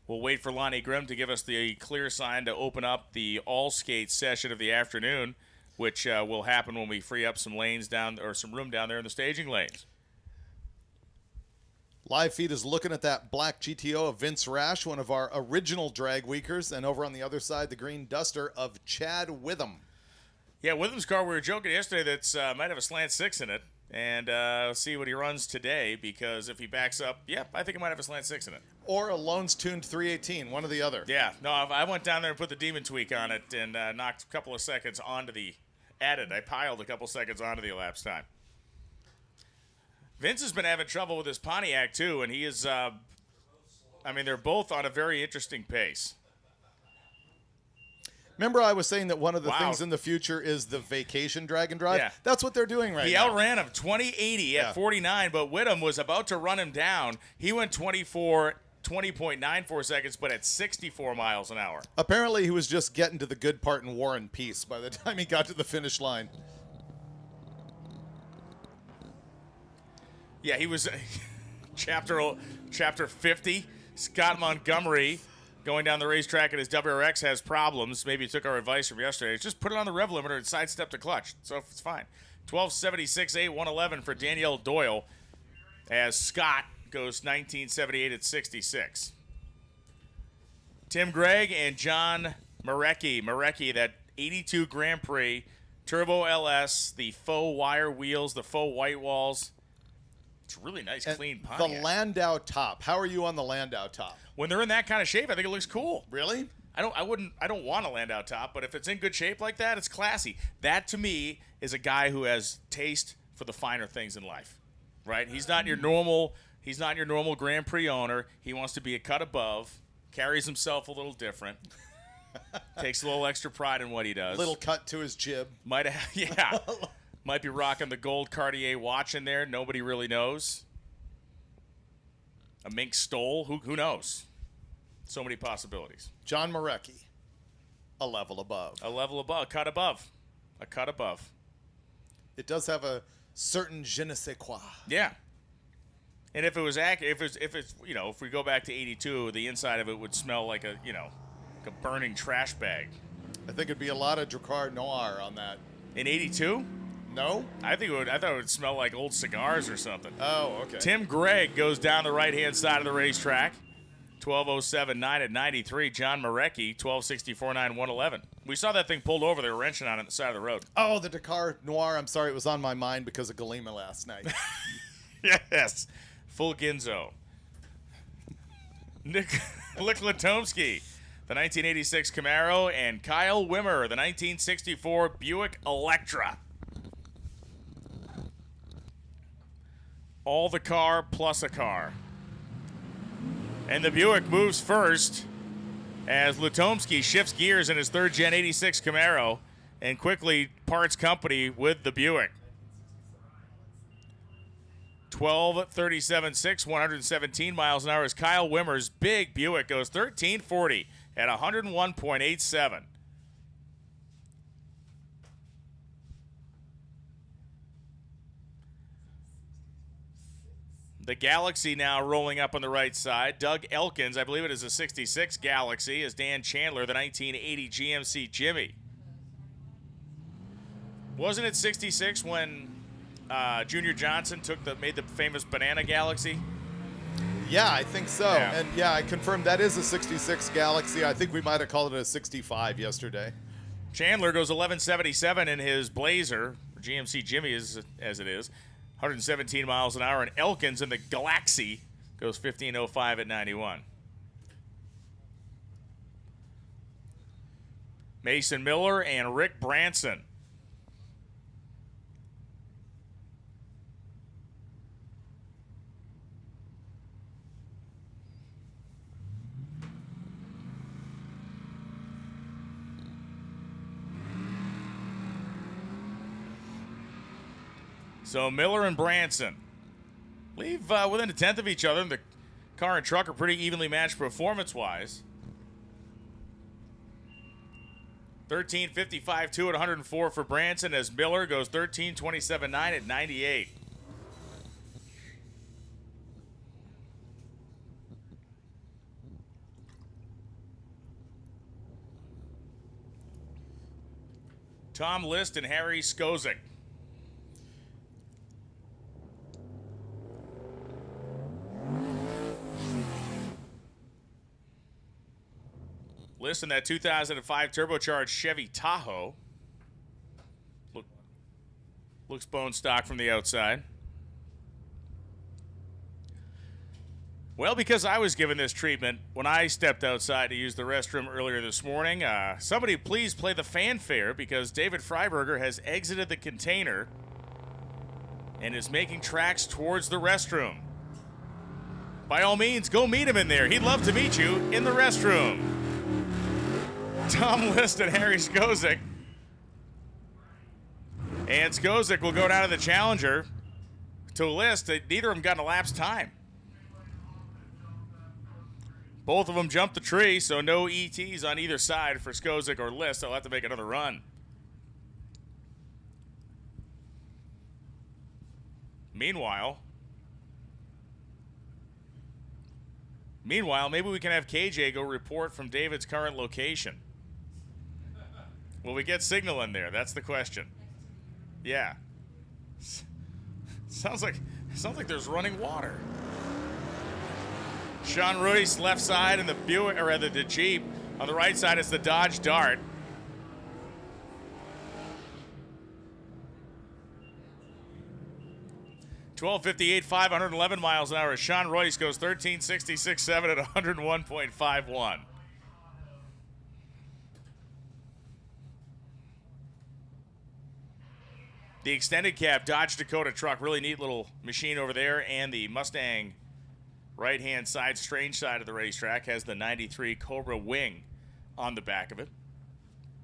We'll wait for Lonnie Grimm to give us the clear sign to open up the all-skate session of the afternoon, which will happen when we free up some lanes down, or some room down there in the staging lanes. Live feed is looking at that black GTO of Vince Rash, one of our original drag weekers, and over on the other side, the green Duster of Chad Witham. Yeah, Witham's car, we were joking yesterday that's might have a slant 6 in it, and see what he runs today, because if he backs up, I think it might have a slant 6 in it. Or a Loans tuned 318, one or the other. Yeah, no, I went down there and put the Demon Tweak on it and knocked a couple of seconds I piled a couple seconds onto the elapsed time. Vince has been having trouble with his Pontiac, too, and he is, they're both on a very interesting pace. Remember I was saying that one of the things in the future is the vacation drag and drive? Yeah. That's what they're doing right now. He outran him 2080 at 49, but Whittam was about to run him down. He went 20.94 seconds, but at 64 miles an hour. Apparently he was just getting to the good part in War and Peace by the time he got to the finish line. Yeah, he was chapter 50. Scott Montgomery going down the racetrack and his WRX has problems. Maybe he took our advice from yesterday. Just put it on the rev limiter and sidestep the clutch. So it's fine. 12.76.8, 111 for Danielle Doyle as Scott goes 19.78 at 66. Tim Gregg and John Marecki. Marecki, that 82 Grand Prix, Turbo LS, the faux wire wheels, the faux white walls. It's a really nice, clean Pontiac. The Landau top. How are you on the Landau top? When they're in that kind of shape, I think it looks cool. Really? I don't want a Landau top, but if it's in good shape like that, it's classy. That to me is a guy who has taste for the finer things in life. Right? He's not your normal Grand Prix owner. He wants to be a cut above, carries himself a little different. Takes a little extra pride in what he does. Little cut to his jib. Might have, yeah. Might be rocking the gold Cartier watch in there. Nobody really knows. A mink stole. Who knows? So many possibilities. John Marecki, a level above. A level above. A cut above. A cut above. It does have a certain je ne sais quoi. Yeah. And if it was accurate, if we go back to 82, the inside of it would smell like a burning trash bag. I think it'd be a lot of Drakkar Noir on that. In 82? No? I thought it would smell like old cigars or something. Oh, okay. Tim Gregg goes down the right-hand side of the racetrack. 12:07.9 at 93. John Marecki, 12:64.9, 111. We saw that thing pulled over. They were wrenching on it the side of the road. Oh, the Drakkar Noir. I'm sorry. It was on my mind because of Galima last night. Yes. Full Ginzo. Nick Latomsky, the 1986 Camaro, and Kyle Wimmer, the 1964 Buick Electra. All the car plus a car. And the Buick moves first as Latomsky shifts gears in his third-gen 86 Camaro and quickly parts company with the Buick. 12:37.6, 117 miles an hour as Kyle Wimmer's big Buick goes 1340 at 101.87. The Galaxy now rolling up on the right side. Doug Elkins, I believe it is a 66 Galaxy, as Dan Chandler, the 1980 GMC Jimmy. Wasn't it 66 when Junior Johnson made the famous Banana Galaxy? Yeah, I think so. Yeah. And yeah, I confirmed that is a 66 Galaxy. I think we might have called it a 65 yesterday. Chandler goes 1177 in his Blazer, GMC Jimmy as it is, 117 miles an hour, and Elkins in the Galaxy goes 1505 at 91. Mason Miller and Rick Branson. So Miller and Branson leave within a tenth of each other. The car and truck are pretty evenly matched performance-wise. 13:55.2 at 104 for Branson as Miller goes 13:27.9 at 98. Tom List and Harry Skozik. List in that 2005 turbocharged Chevy Tahoe. Looks bone stock from the outside. Well, because I was given this treatment when I stepped outside to use the restroom earlier this morning, somebody please play the fanfare because David Freiberger has exited the container and is making tracks towards the restroom. By all means, go meet him in there. He'd love to meet you in the restroom. Tom List and Harry Skozik. And Skozik will go down to the Challenger to List. Neither of them got an elapsed time. Both of them jumped the tree, so no ETs on either side for Skozik or List. They'll have to make another run. Meanwhile, maybe we can have KJ go report from David's current location. Will we get signal in there? That's the question. Yeah. Sounds like there's running water. Sean Royce left side and the Buick, or rather the Jeep. On the right side is the Dodge Dart. .1258, 511 miles an hour. Sean Royce goes 1366.7 at 101.51. The extended cab Dodge Dakota truck, really neat little machine over there, and the Mustang right-hand side, strange side of the racetrack, has the 93 Cobra wing on the back of it.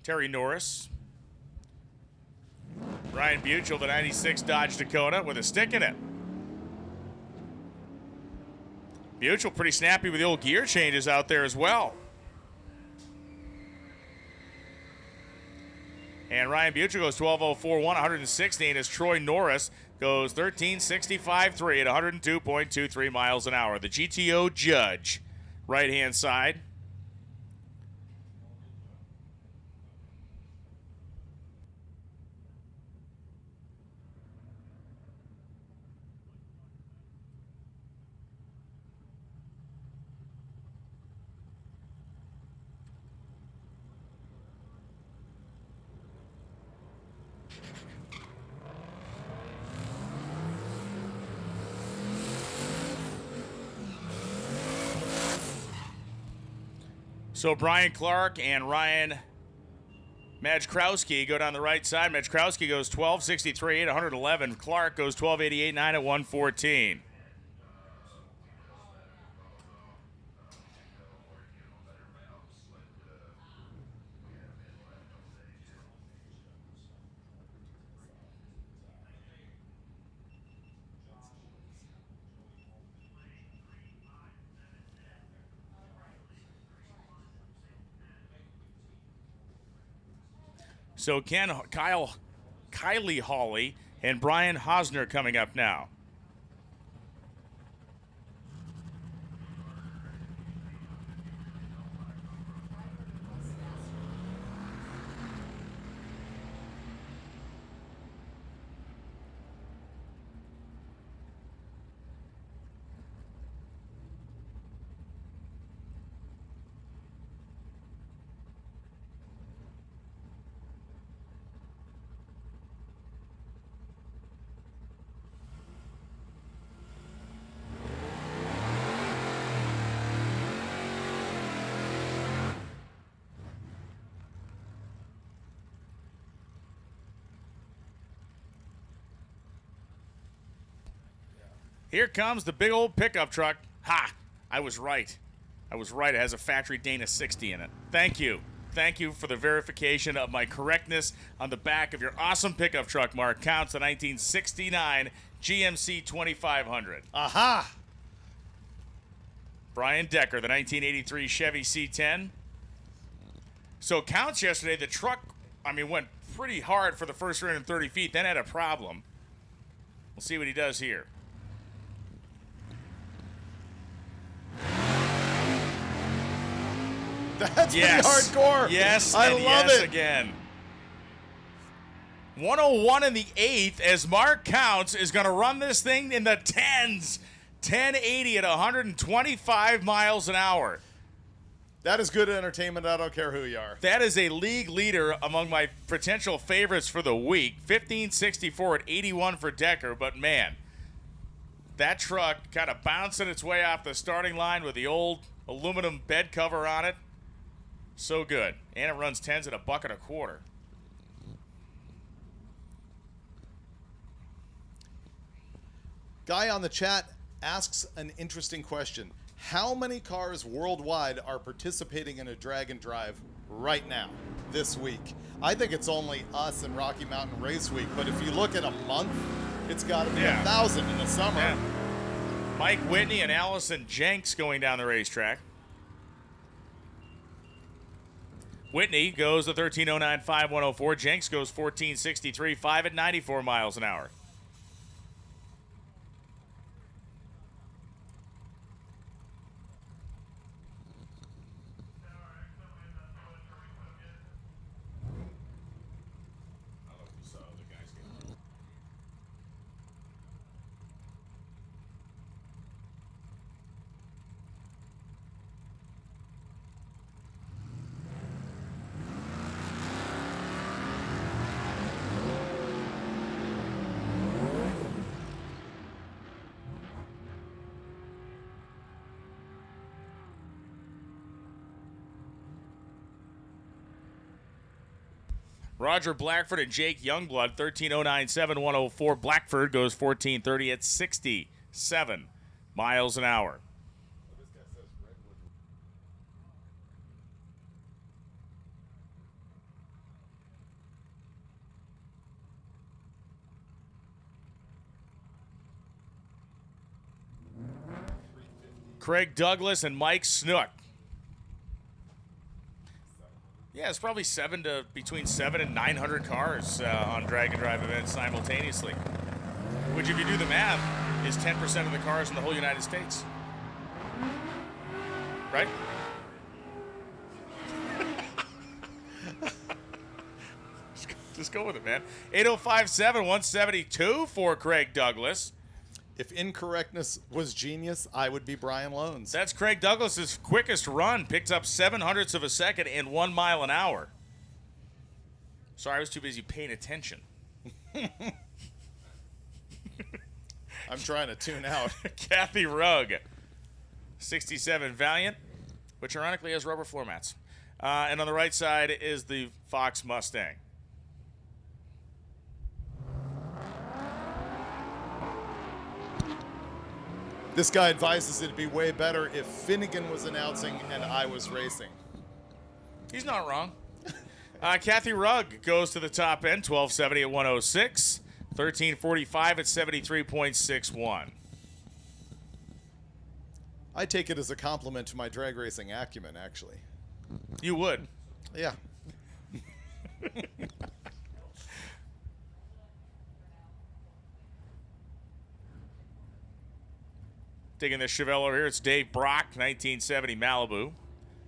Terry Norris Ryan Buchel, the 96 Dodge Dakota, with a stick in it. Buchel pretty snappy with the old gear changes out there as well. And Ryan Buchel goes 12:04.1, 116 as Troy Norris goes 13:65.3 at 102.23 miles an hour. The GTO judge, right-hand side. So Brian Clark and Ryan Majkrowski go down the right side. Majkrowski goes 12:63 at 111. Clark goes 12:88.9 at 114. So Kylie Hawley and Brian Hosner coming up now. Here comes the big old pickup truck. Ha! I was right. I was right. It has a factory Dana 60 in it. Thank you. Thank you for the verification of my correctness on the back of your awesome pickup truck, Mark. Counts the 1969 GMC 2500. Aha! Brian Decker, the 1983 Chevy C10. So counts yesterday, the truck, went pretty hard for the first 330 feet, then had a problem. We'll see what he does here. That's pretty hardcore. Yes, I and love yes it. Again. 101 in the 8th as Mark Counts is going to run this thing in the 10s. 1080 at 125 miles an hour. That is good entertainment. I don't care who you are. That is a league leader among my potential favorites for the week. 1564 at 81 for Decker, but man, that truck kind of bouncing its way off the starting line with the old aluminum bed cover on it. So good. And it runs 10s at $1.25. Guy on the chat asks an interesting question. How many cars worldwide are participating in a drag and drive right now, this week? I think it's only us and Rocky Mountain Race Week, but if you look at a month, it's got to be 1,000 in the summer. Yeah. Mike Whitney and Allison Jenks going down the racetrack. Whitney goes the 13:09.5 Jenks goes 14:63.5 at 94 miles an hour. Roger Blackford and Jake Youngblood, 13:09.7 Blackford goes 14:30 at 67 miles an hour. Craig Douglas and Mike Snook. Yeah, it's probably between 700 and 900 cars on drag and drive events simultaneously, which, if you do the math, is 10% of the cars in the whole United States. Right? Just go with it, man. 8057-172 for Craig Douglas. If incorrectness was genius, I would be Brian Loans. That's Craig Douglas's quickest run. Picked up 0.07 of a second in 1 mile an hour. Sorry, I was too busy paying attention. I'm trying to tune out. Kathy Rugg, 67 Valiant, which ironically has rubber floor mats. And on the right side is the Fox Mustang. This guy advises it'd be way better if Finnegan was announcing and I was racing. He's not wrong. Kathy Rugg goes to the top end, 1270 at 106, 1345 at 73.61. I take it as a compliment to my drag racing acumen, actually. You would. Yeah. Digging this Chevelle over here, it's Dave Brock, 1970 Malibu.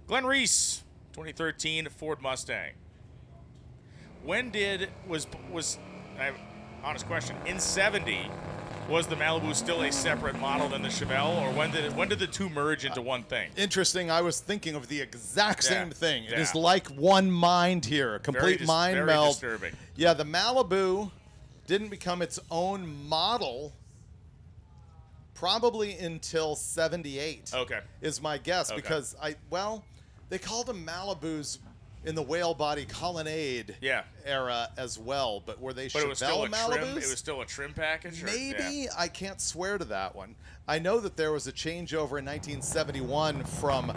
Glenn Reese, 2013 Ford Mustang. When honest question, in 70, was the Malibu still a separate model than the Chevelle, or when did the two merge into one thing? Interesting. I was thinking of the exact same thing. It yeah. is like one mind here, a complete mind meld. Very disturbing. Yeah, the Malibu didn't become its own model probably until 78. Okay. Is my guess, Okay. because they called them Malibus in the whale body colonnade era as well, but were they Chevelle Malibus? It was still a trim package? Maybe. I can't swear to that one. I know that there was a changeover in 1971 from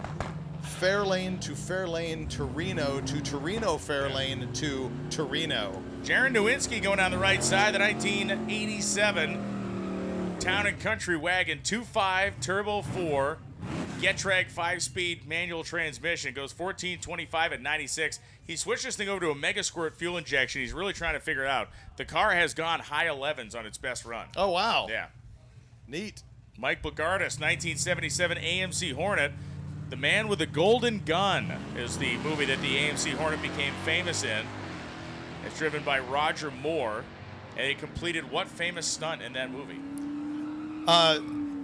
Fairlane to Fairlane to Reno to Torino Fairlane to Torino. Jaron Nowinski going down the right side, the 1987 Town and Country Wagon 2.5 Turbo 4 Getrag 5-speed manual transmission. Goes 1425 at 96. He switched this thing over to a Mega Squirt fuel injection. He's really trying to figure it out. The car has gone high 11s on its best run. Oh, wow. Yeah. Neat. Mike Bogardus, 1977 AMC Hornet. The Man with the Golden Gun is the movie that the AMC Hornet became famous in. It's driven by Roger Moore. And he completed what famous stunt in that movie?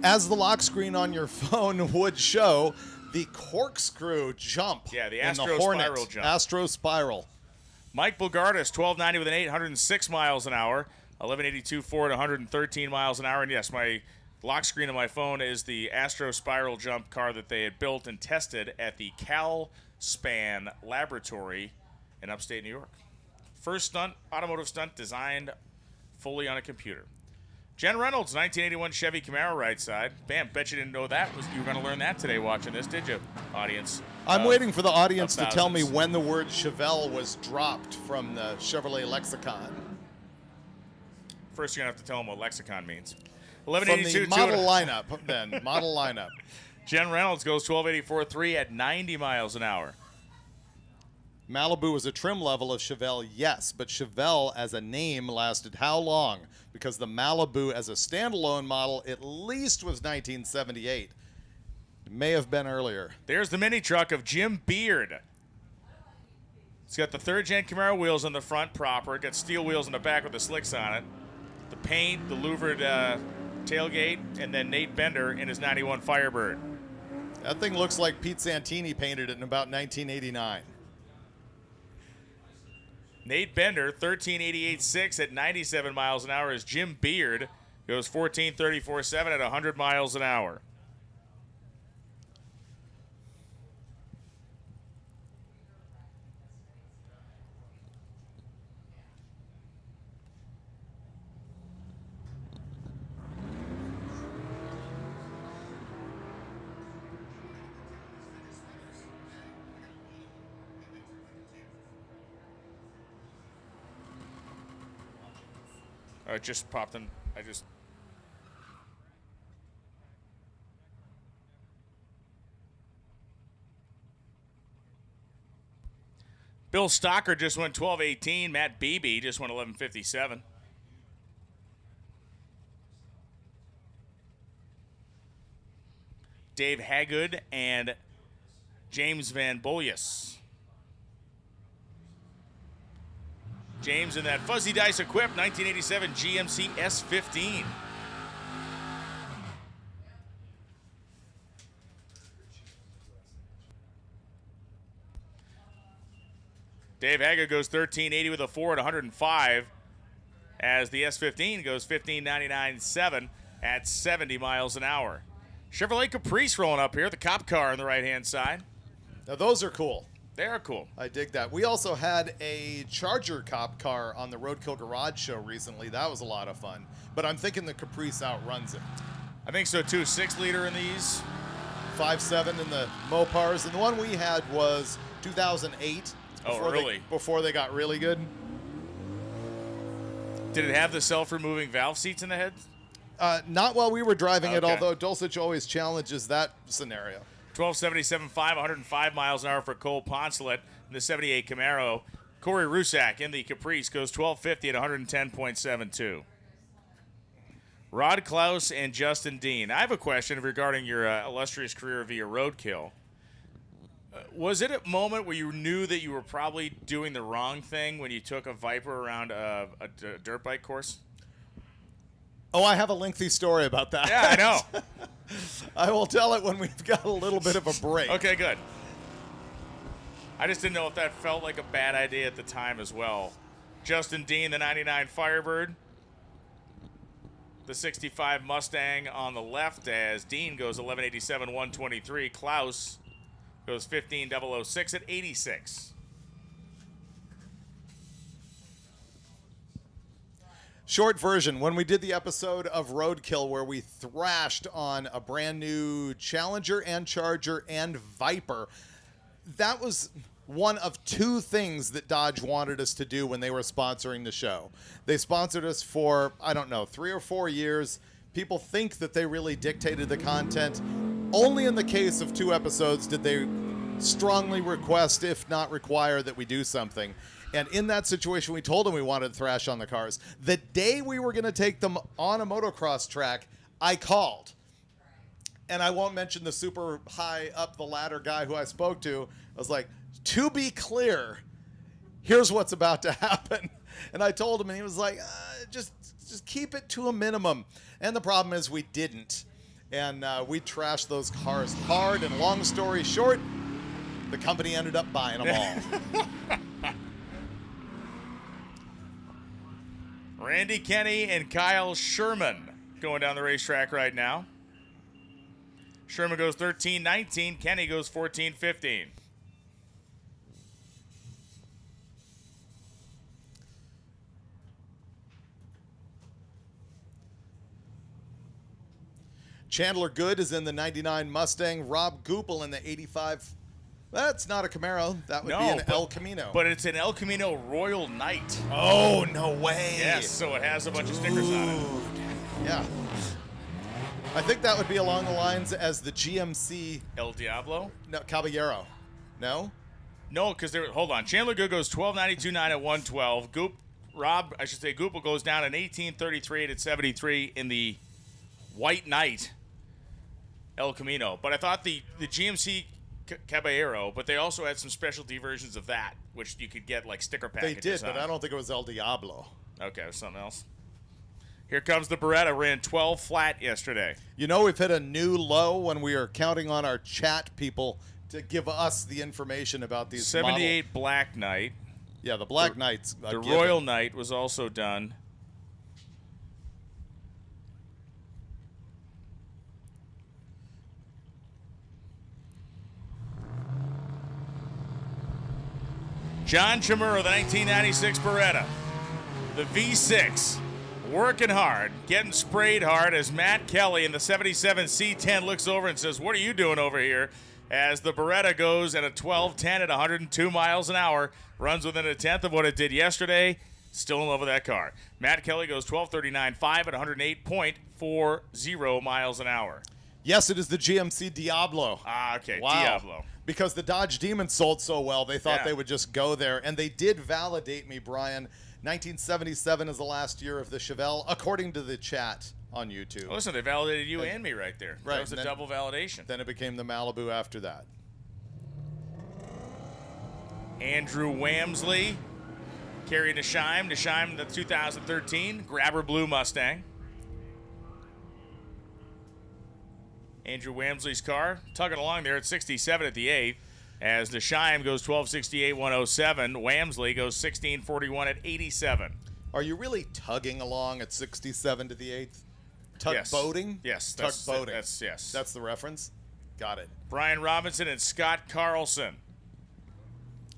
As the lock screen on your phone would show, the corkscrew jump. Yeah, the in Astro the Hornet. Spiral jump. Astro Spiral. Mike Bogardus, 1290 with an 806 miles an hour. 1182 Ford, 113 miles an hour. And yes, my lock screen on my phone is the Astro Spiral jump car that they had built and tested at the CalSpan Laboratory in upstate New York. First stunt, automotive stunt designed fully on a computer. Jen Reynolds, 1981 Chevy Camaro right side. Bam, bet you didn't know that. You were going to learn that today watching this, did you, audience? I'm waiting for the audience to tell me thousands. when the word Chevelle was dropped from the Chevrolet lexicon. First, you're going to have to tell them what lexicon means. From 1182 the model lineup, then. Model lineup. Jen Reynolds goes 1284.3 at 90 miles an hour. Malibu was a trim level of Chevelle, yes, but Chevelle as a name lasted how long? Because the Malibu as a standalone model at least was 1978. It may have been earlier. There's the mini truck of Jim Beard. It's got the third-gen Camaro wheels on the front proper. Got steel wheels in the back with the slicks on it. The paint, the louvered tailgate, and then Nate Bender in his 91 Firebird. That thing looks like Pete Santini painted it in about 1989. Nate Bender, 1388.6 at 97 miles an hour, as Jim Beard goes 1434.7 at 100 miles an hour. It just popped in. Bill Stocker just went 12:18. Matt Beebe just went 11:57. Dave Hagood and James Van Bollius. James in that Fuzzy Dice equipped 1987 GMC S15. Dave Hagood goes 1380 with a 4 at 105 as the S15 goes 1599.7 at 70 miles an hour. Chevrolet Caprice rolling up here, the cop car on the right-hand side. Now, those are cool. They are cool. I dig that. We also had a Charger cop car on the Roadkill Garage show recently. That was a lot of fun. But I'm thinking the Caprice outruns it. I think so, too. 6-liter in these. 5.7 in the Mopars. And the one we had was 2008. Oh, really? Before they got really good. Did it have the self-removing valve seats in the head? Not while we were driving it, Okay. although Dulcich always challenges that scenario. 1277.5, 105 miles an hour for Cole Poncelet in the 78 Camaro. Corey Rusak in the Caprice goes 1250 at 110.72. Rod Klaus and Justin Dean. I have a question regarding your illustrious career via Roadkill. Was it a moment where you knew that you were probably doing the wrong thing when you took a Viper around a dirt bike course? Oh, I have a lengthy story about that. Yeah, I know. I will tell it when we've got a little bit of a break. Okay, good. I just didn't know if that felt like a bad idea at the time as well. Justin Dean, the 99 Firebird. The 65 Mustang on the left as Dean goes 1187, 123. Klaus goes 15006 at 86. Short version, when we did the episode of Roadkill where we thrashed on a brand new Challenger and Charger and Viper, that was one of two things that Dodge wanted us to do when they were sponsoring the show. They sponsored us for, I don't know, 3 or 4 years. People think that they really dictated the content. Only in the case of 2 episodes did they strongly request, if not require, that we do something. And in that situation, we told them we wanted to thrash on the cars. The day we were going to take them on a motocross track, I called. And I won't mention the super high up the ladder guy who I spoke to. I was like, to be clear, here's what's about to happen. And I told him, and he was like, just keep it to a minimum. And the problem is we didn't. And we trashed those cars hard. And long story short, the company ended up buying them all. Randy Kenny and Kyle Sherman going down the racetrack right now. Sherman goes 13-19. Kenny goes 14-15. Chandler Good is in the 99 Mustang. Rob Goupel in the 85. That's not a Camaro. That would be an El Camino. But it's an El Camino Royal Knight. Oh, no way. Yes, so it has a bunch of stickers on it. Yeah. I think that would be along the lines as the GMC. El Diablo? No, Caballero. No? No, because hold on. Chandler Good goes 12.92.9 at 112. Goupel goes down in 18.33 at 73 in the White Knight El Camino. But I thought the GMC Caballero, but they also had some specialty versions of that, which you could get like sticker They packages did, but on. I don't think it was El Diablo. Okay, something else. Here comes the Beretta. Ran 12 flat yesterday. You know, we've hit a new low when we are counting on our chat people to give us the information about these 78 Black Knight. Yeah, the Black Knight's a The given. Royal Knight was also done. John Chamorro, the 1996 Beretta. The V6, working hard, getting sprayed hard as Matt Kelly in the 77 C10 looks over and says, "What are you doing over here?" As the Beretta goes at a 12.10 at 102 miles an hour, runs within a tenth of what it did yesterday. Still in love with that car. Matt Kelly goes 12.39.5 at 108.40 miles an hour. Yes, it is the GMC Diablo. Ah, okay, Wow. Diablo. Because the Dodge Demon sold so well, they thought Yeah. they would just go there. And they did validate me, Brian. 1977 is the last year of the Chevelle, according to the chat on YouTube. Well, listen, they validated you and me right there. Right, That was a and then- double validation. Then it became the Malibu after that. Andrew Wamsley carrying Nisheim. Nisheim, the 2013 Grabber Blue Mustang. Andrew Wamsley's car tugging along there at 67 at the 8th. As Nisheim goes 1268, 107. Wamsley goes 1641 at 87. Are you really tugging along at 67 to the 8th? Yes. Tugboating? Yes. Tugboating. Yes. That's the reference? Got it. Brian Robinson and Scott Carlson.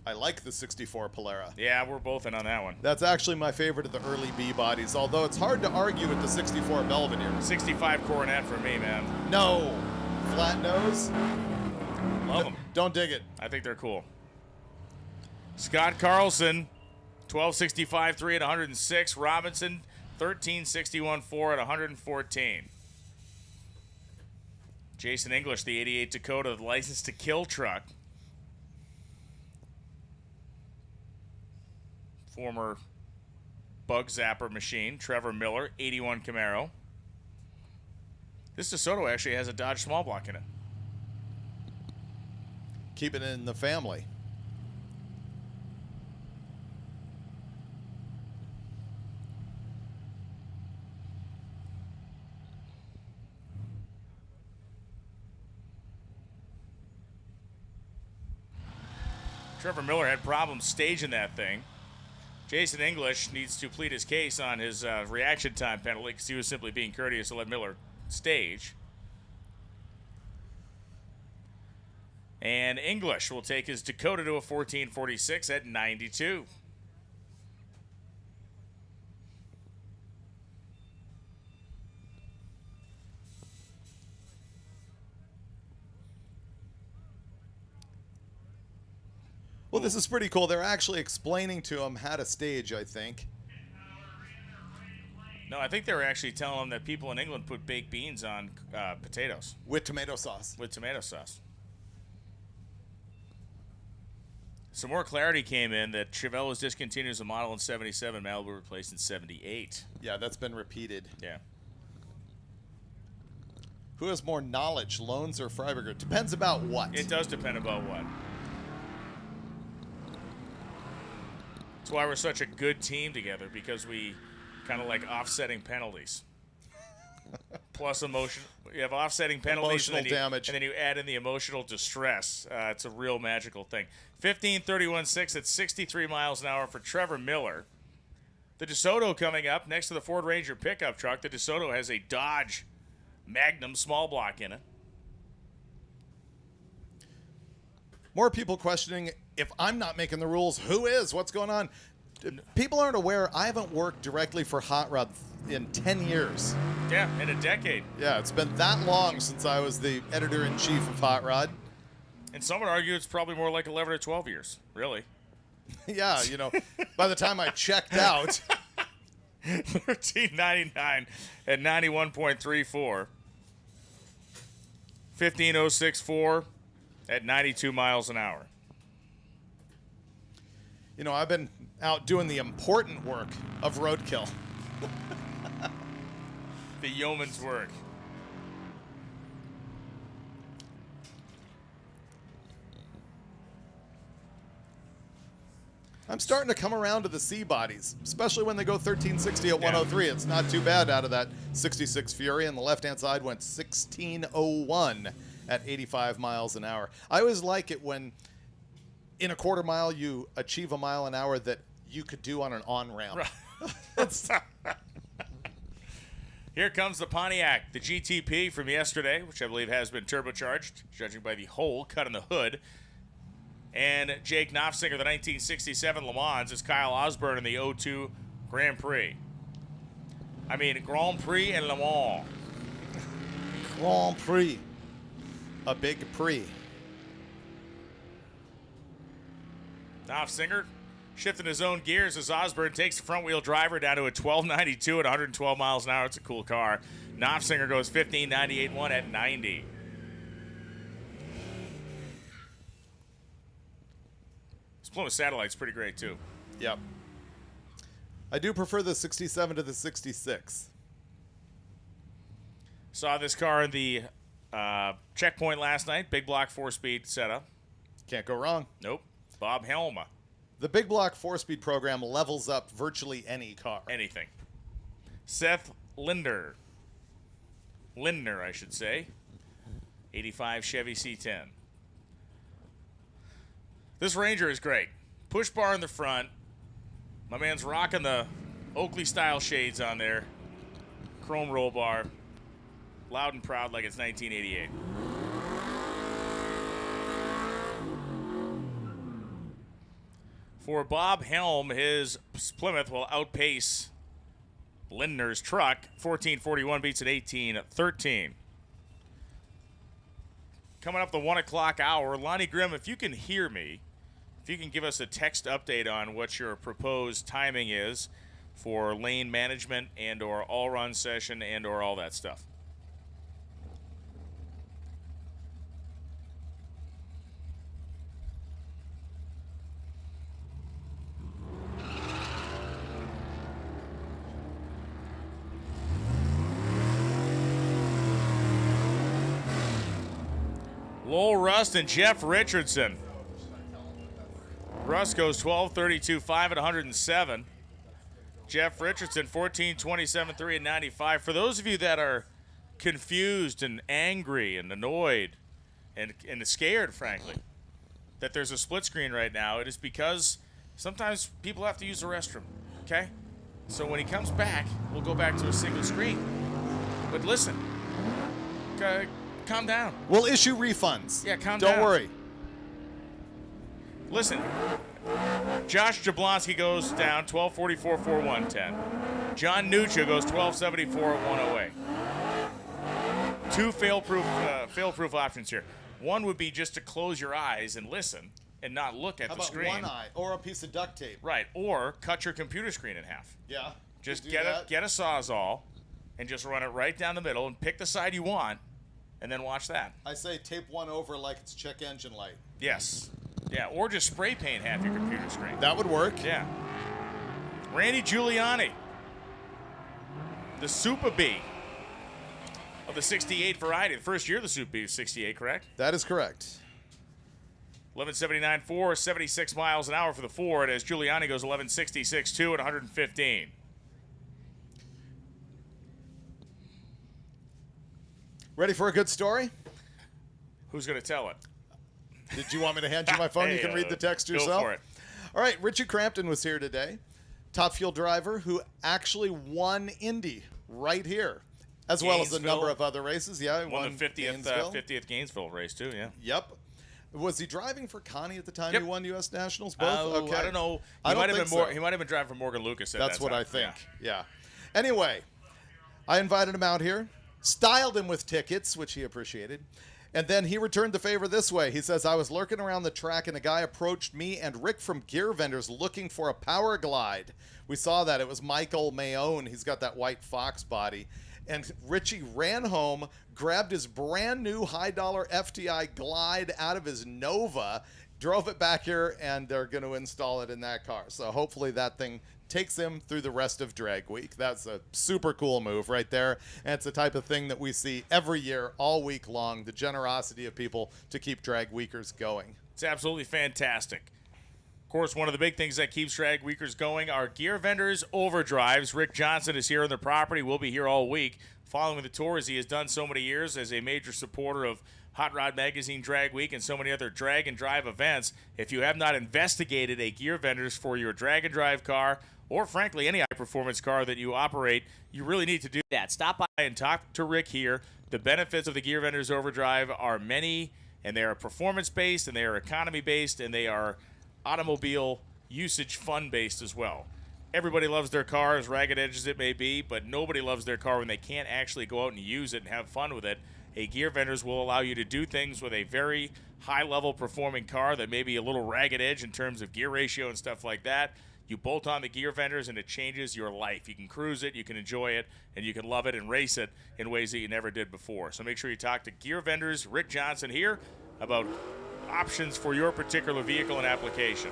I like the 64 Polara. Yeah, we're both in on that one. That's actually my favorite of the early B bodies, although it's hard to argue with the 64 Belvedere. 65 Coronet for me, man. No. Flat nose? Love them. Don't dig it. I think they're cool. Scott Carlson, 1265.3 at 106. Robinson, 1361.4 at 114. Jason English, the 88 Dakota, the license to kill truck. Former bug zapper machine. Trevor Miller, 81 Camaro. This DeSoto actually has a Dodge small block in it. Keep it in the family. Trevor Miller had problems staging that thing. Jason English needs to plead his case on his reaction time penalty because he was simply being courteous to let Miller stage. And English will take his Dakota to a 1446 at 92. Well, this is pretty cool. They're actually explaining to him how to stage, I think. No, I think they were actually telling him that people in England put baked beans on potatoes. With tomato sauce. With tomato sauce. Some more clarity came in that Chevelle was discontinued as a model in 77, Malibu replaced in 78. Yeah, that's been repeated. Yeah. Who has more knowledge, Loans or Freiberger? Depends about what. It does depend about what. That's why we're such a good team together, because we kind of like offsetting penalties. Plus emotion. You have offsetting penalties. Emotional damage. And then you add in the emotional distress. It's a real magical thing. 15:31.6 at 63 miles an hour for Trevor Miller. The DeSoto coming up next to the Ford Ranger pickup truck. The DeSoto has a Dodge Magnum small block in it. More people questioning, if I'm not making the rules, who is? What's going on? People aren't aware. I haven't worked directly for Hot Rod in 10 years. Yeah, in a decade. Yeah, it's been that long since I was the editor-in-chief of Hot Rod. And some would argue it's probably more like 11 or 12 years, really. Yeah, you know, by the time I checked out. 1399 at 91.34. 15.064 at 92 miles an hour. You know, I've been out doing the important work of roadkill. The yeoman's work. I'm starting to come around to the C bodies, especially when they go 1360 at 103. It's not too bad out of that 66 Fury, and the left-hand side went 1601 at 85 miles an hour. I always like it when in a quarter mile you achieve a mile an hour that you could do on an on-ramp. Here comes the Pontiac, the GTP from yesterday, which I believe has been turbocharged, judging by the hole cut in the hood. And Jake Knopfsinger, the 1967 Le Mans, is Kyle Osborne in the 02 Grand Prix. I mean, Grand Prix and Le Mans. Grand Prix. A big prix. Knopfsinger shifting his own gears as Osborne takes the front-wheel driver down to a 1292 at 112 miles an hour. It's a cool car. Knopfsinger goes 1598.1 at 90. Plymouth Satellite's pretty great, too. Yep. I do prefer the 67 to the 66. Saw this car in the checkpoint last night. Big block 4-speed setup. Can't go wrong. Nope. Bob Helma. The Big Block 4-speed program levels up virtually any car. Anything. Seth Lindner, I should say. 85 Chevy C10. This Ranger is great. Push bar in the front. My man's rocking the Oakley-style shades on there. Chrome roll bar. Loud and proud like it's 1988. For Bob Helm, his Plymouth will outpace Lindner's truck. 14:41 beats an 18:13. Coming up the 1 o'clock hour, Lonnie Grimm, if you can hear me, if you can give us a text update on what your proposed timing is for lane management and or all-run session and or all that stuff. Lowell Rust and Jeff Richardson. Rust goes 12:32.5 at 107. Jeff Richardson 14:27.3 at 95. For those of you that are confused and angry and annoyed and scared, frankly, that there's a split screen right now, it is because sometimes people have to use the restroom, okay? So when he comes back, we'll go back to a single screen. But listen, calm down. We'll issue refunds. Yeah, calm down. Don't worry. Listen, Josh Jablonski goes down 12:44.4 110. John Nuccia goes 12:74 at 108. Two fail-proof options here. One would be just to close your eyes and listen and not look at How the about screen. one eye or a piece of duct tape? Right, or cut your computer screen in half. Yeah. Just do get that. a Sawzall and just run it right down the middle and pick the side you want, and then watch that. I say tape one over like it's check engine light. Yes. Yeah, or just spray paint half your computer screen. That would work. Yeah. Randy Giuliani, the Super B of the 68 variety. The first year of the Super B was 68, correct? That is correct. 11:79.4, 76 miles an hour for the Ford as Giuliani goes 11:66.2 at 115. Ready for a good story? Who's going to tell it? Did you want me to hand you my phone? Hey, You can read the text yourself. Go for it. All right, Richie Crampton was here today. Top Fuel driver who actually won Indy right here, as well as a number of other races. Yeah, he won the 50th 50th Gainesville race too. Yeah. Yep. Was he driving for Connie at the time Yep. he won U.S. Nationals? Both. Okay. I don't know. I don't think so. He might have been driving for Morgan Lucas. That's what time. I think. Yeah. Anyway, I invited him out here, styled him with tickets, which he appreciated. And then he returned the favor this way. He says, I was lurking around the track and a guy approached me and Rick from Gear Vendors looking for a Power Glide. We saw that. It was Michael Mayone. He's got that white Fox body. And Richie ran home, grabbed his brand new high-dollar FTI Glide out of his Nova, drove it back here, and they're going to install it in that car. So hopefully that thing takes him through the rest of drag week. That's a super cool move right there. And it's the type of thing that we see every year, all week long, the generosity of people to keep drag weekers going. It's absolutely fantastic. Of course, one of the big things that keeps drag weekers going are Gear Vendors Overdrives. Rick Johnson is here on the property. We'll be here all week following the tour as he has done so many years as a major supporter of Hot Rod Magazine Drag Week and so many other drag and drive events. If you have not investigated a Gear Vendors for your drag and drive car, or frankly any high-performance car that you operate, you really need to do that. Stop by and talk to Rick here. The benefits of the Gear Vendors Overdrive are many, and they are performance-based, and they are economy-based, and they are automobile usage fun-based as well. Everybody loves their car, as ragged edge as it may be, but nobody loves their car when they can't actually go out and use it and have fun with it. A Gear Vendors will allow you to do things with a very high-level performing car that may be a little ragged edge in terms of gear ratio and stuff like that. You bolt on the Gear Vendors and it changes your life. You can cruise it, you can enjoy it, and you can love it and race it in ways that you never did before. So make sure you talk to Gear Vendors, Rick Johnson here, about options for your particular vehicle and application.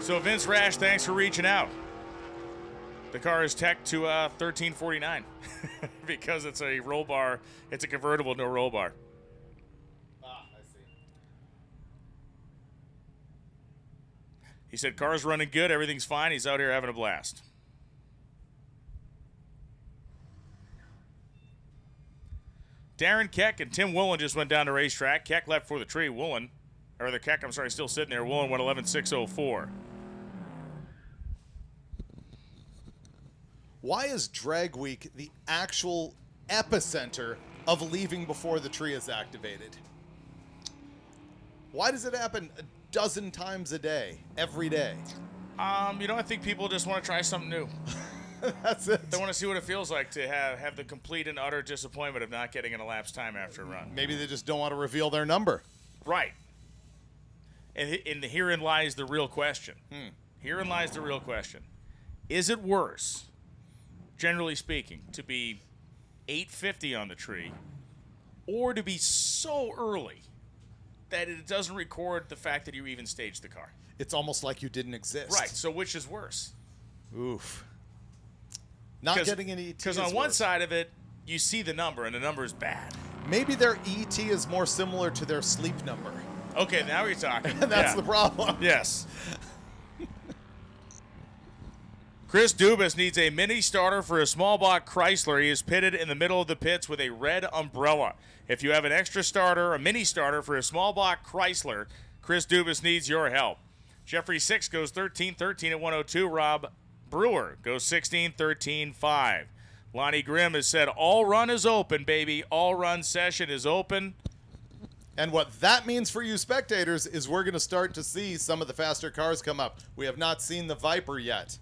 So Vince Rash, thanks for reaching out. The car is tech to $1,349 because it's a roll bar. It's a convertible, no roll bar. Ah, I see. He said car's running good, everything's fine. He's out here having a blast. Darren Keck and Tim Woolen just went down the racetrack. Keck left for the tree. Woolen, or the Keck, I'm sorry, still sitting there. Woolen went 11.604. Why is Drag Week the actual epicenter of leaving before the tree is activated? Why does it happen a dozen times a day, every day? I think people just want to try something new. That's it. They want to see what it feels like to have the complete and utter disappointment of not getting an elapsed time after a run. Maybe they just don't want to reveal their number. Right. And herein lies the real question. Herein lies the real question. Is it worse, generally speaking, to be 850 on the tree or to be so early that it doesn't record the fact that you even staged the car? It's almost like you didn't exist. Right. So which is worse? Oof. Not getting an ET. Because on one side of it, you see the number, and the number is bad. Maybe their ET is more similar to their sleep number. Okay, now you're talking. That's the problem. Yes. Chris Dubas needs a mini starter for a small block Chrysler. He is pitted in the middle of the pits with a red umbrella. If you have an extra starter, a mini starter for a small block Chrysler, Chris Dubas needs your help. Jeffrey 6 goes 13-13 at 102. Rob Brewer goes 16-13-5. Lonnie Grimm has said all run is open, baby. All run session is open. And what that means for you spectators is we're going to start to see some of the faster cars come up. We have not seen the Viper yet.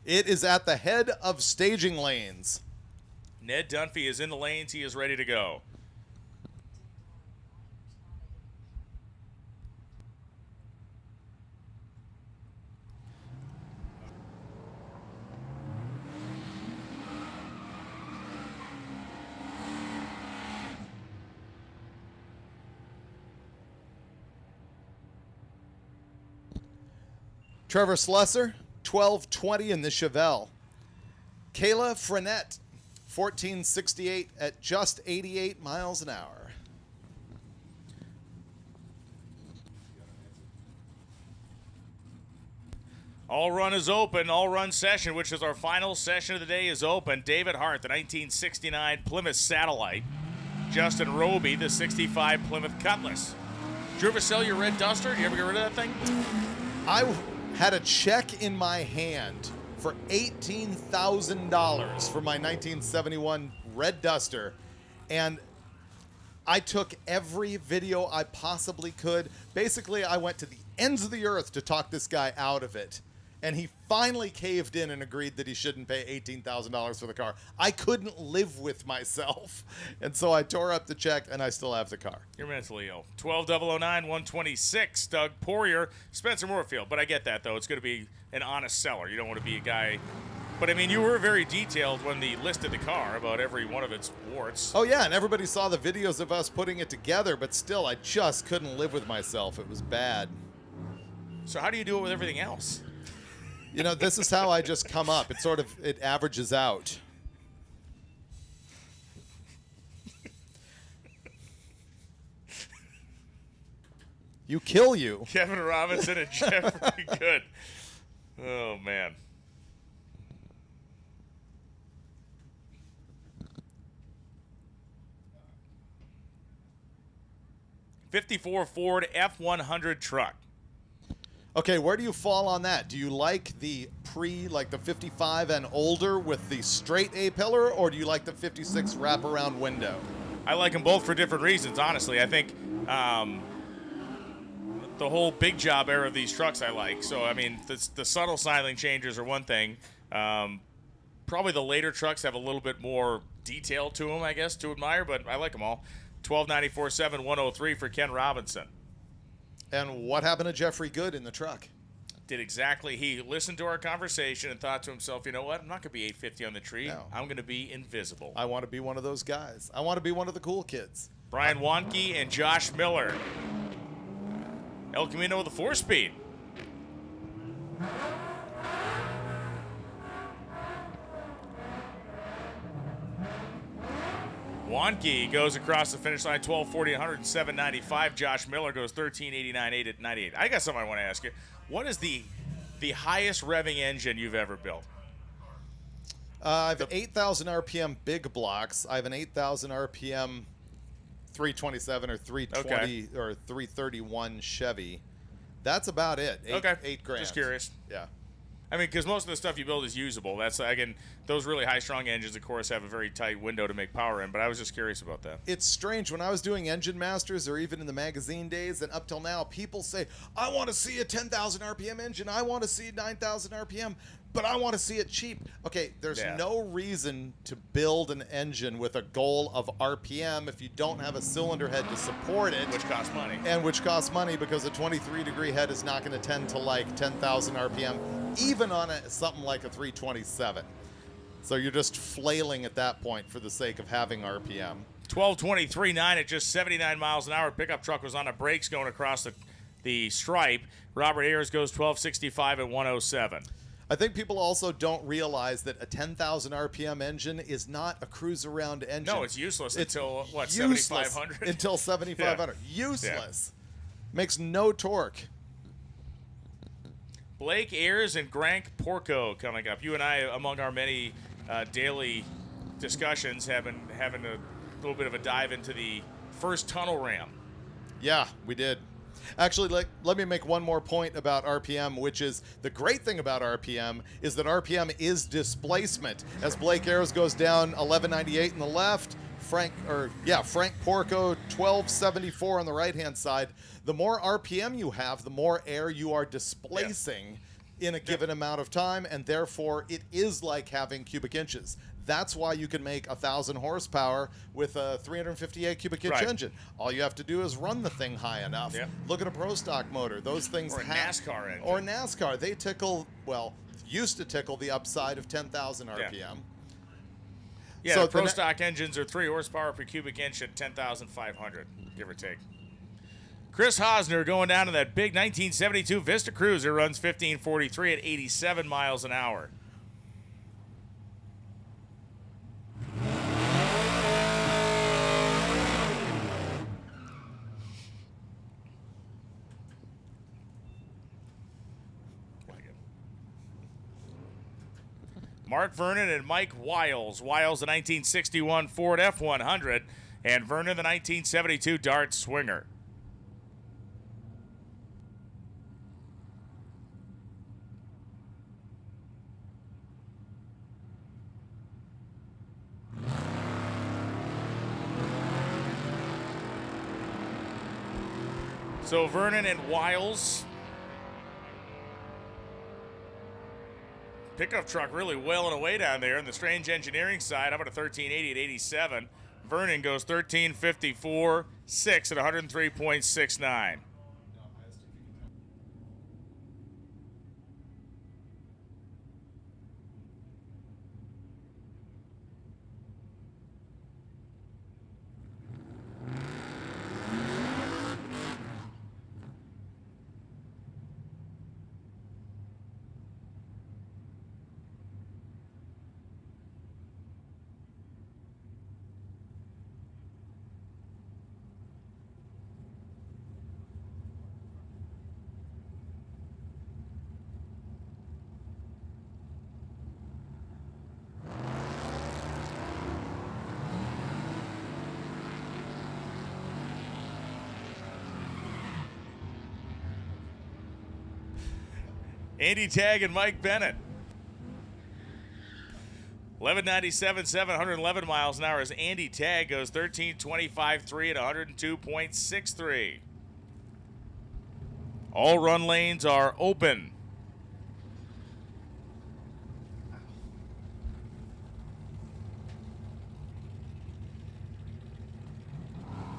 It is at the head of staging lanes. Ned Dunphy is in the lanes. He is ready to go. Trevor Slusser, 12:20 in the Chevelle. Kayla Frenette, 14:68 at just 88 miles an hour. All run is open. All run session, which is our final session of the day, is open. David Hart, the 1969 Plymouth Satellite. Justin Roby, the 65 Plymouth Cutlass. Did you ever sell your red Duster? Did you ever get rid of that thing? I had a check in my hand for $18,000 for my 1971 red Duster, and I took every video I possibly could. Basically, I went to the ends of the earth to talk this guy out of it, and he finally caved in and agreed that he shouldn't pay $18,000 for the car. I couldn't live with myself, and so I tore up the check, and I still have the car. You're mentally ill. 12-009, 126. Doug Poirier, Spencer Moorfield. But I get that, though. It's going to be an honest seller. You don't want to be a guy. But, I mean, you were very detailed when they listed the car about every one of its warts. Oh, yeah, and everybody saw the videos of us putting it together, but still, I just couldn't live with myself. It was bad. So how do you do it with everything else? You know, this is how I just come up. It averages out. You kill you. Kevin Robinson and Jeffrey Good. Oh, man. '54 Ford F100 truck. Okay, where do you fall on that? Do you like the the 55 and older with the straight A-pillar, or do you like the 56 wraparound window? I like them both for different reasons, honestly. I think the whole big job era of these trucks I like. So, I mean, the subtle styling changes are one thing. Probably the later trucks have a little bit more detail to them, I guess, to admire, but I like them all. 1294.7 103 for Ken Robinson. And what happened to Jeffrey Good in the truck? Did exactly. He listened to our conversation and thought to himself, you know what? I'm not going to be 850 on the tree. No. I'm going to be invisible. I want to be one of those guys. I want to be one of the cool kids. Brian Wanke and Josh Miller. El Camino with a 4-speed. Wonky goes across the finish line, 12:40, 107.95. Josh Miller goes 13.89, 8 at 98. I got something I want to ask you. What is the highest revving engine you've ever built? I have an 8,000 RPM big blocks. I have an 8,000 RPM 327 or 320 or 331 Chevy. That's about it. $8 grand. Just curious. Yeah. I mean, because most of the stuff you build is usable. That's, again, those really high-strung engines, of course, have a very tight window to make power in, but I was just curious about that. It's strange. When I was doing Engine Masters or even in the magazine days and up till now, people say, I want to see a 10,000 RPM engine. I want to see 9,000 RPM, but I want to see it cheap. Okay, there's no reason to build an engine with a goal of RPM if you don't have a cylinder head to support it. Which costs money. And which costs money because a 23-degree head is not going to tend to like 10,000 RPM, even on something like a 327. So you're just flailing at that point for the sake of having RPM. 12:23.9 at just 79 miles an hour. Pickup truck was on the brakes going across the stripe. Robert Ayers goes 12:65 at 107. I think people also don't realize that a 10,000 RPM engine is not a cruise-around engine. No, it's useless until, what, useless 7,500? Until 7,500. Yeah. Useless. Makes no torque. Blake Ayers and Grank Porco coming up. You and I, among our many daily discussions, have been having a little bit of a dive into the first tunnel ram. Yeah, we did. Actually, let me make one more point about RPM, which is the great thing about RPM is that RPM is displacement. As Blake Ayers goes down 1198 in the left, Frank Porco 1274 on the right-hand side. The more RPM you have, the more air you are displacing in a given amount of time, and therefore it is like having cubic inches. That's why you can make 1,000 horsepower with a 358 cubic inch engine. All you have to do is run the thing high enough. Look at a Pro Stock motor. Those things or a NASCAR engine. Or NASCAR. They tickle, used to tickle the upside of 10,000 RPM. Yeah, so Pro Stock engines are 3 horsepower per cubic inch at 10,500, give or take. Chris Hosner going down to that big 1972 Vista Cruiser, runs 15:43 at 87 miles an hour. Mark Vernon and Mike Wiles. Wiles, the 1961 Ford F100, and Vernon, the 1972 Dart Swinger. So Vernon and Wiles. Pickup truck really wailing away down there. And the Strange Engineering side, up at a 1380 at 87. Vernon goes 1354.6 at 103.69. Andy Tagg and Mike Bennett. 1197, 711 miles an hour as Andy Tagg goes 1325.3 at 102.63. All run lanes are open.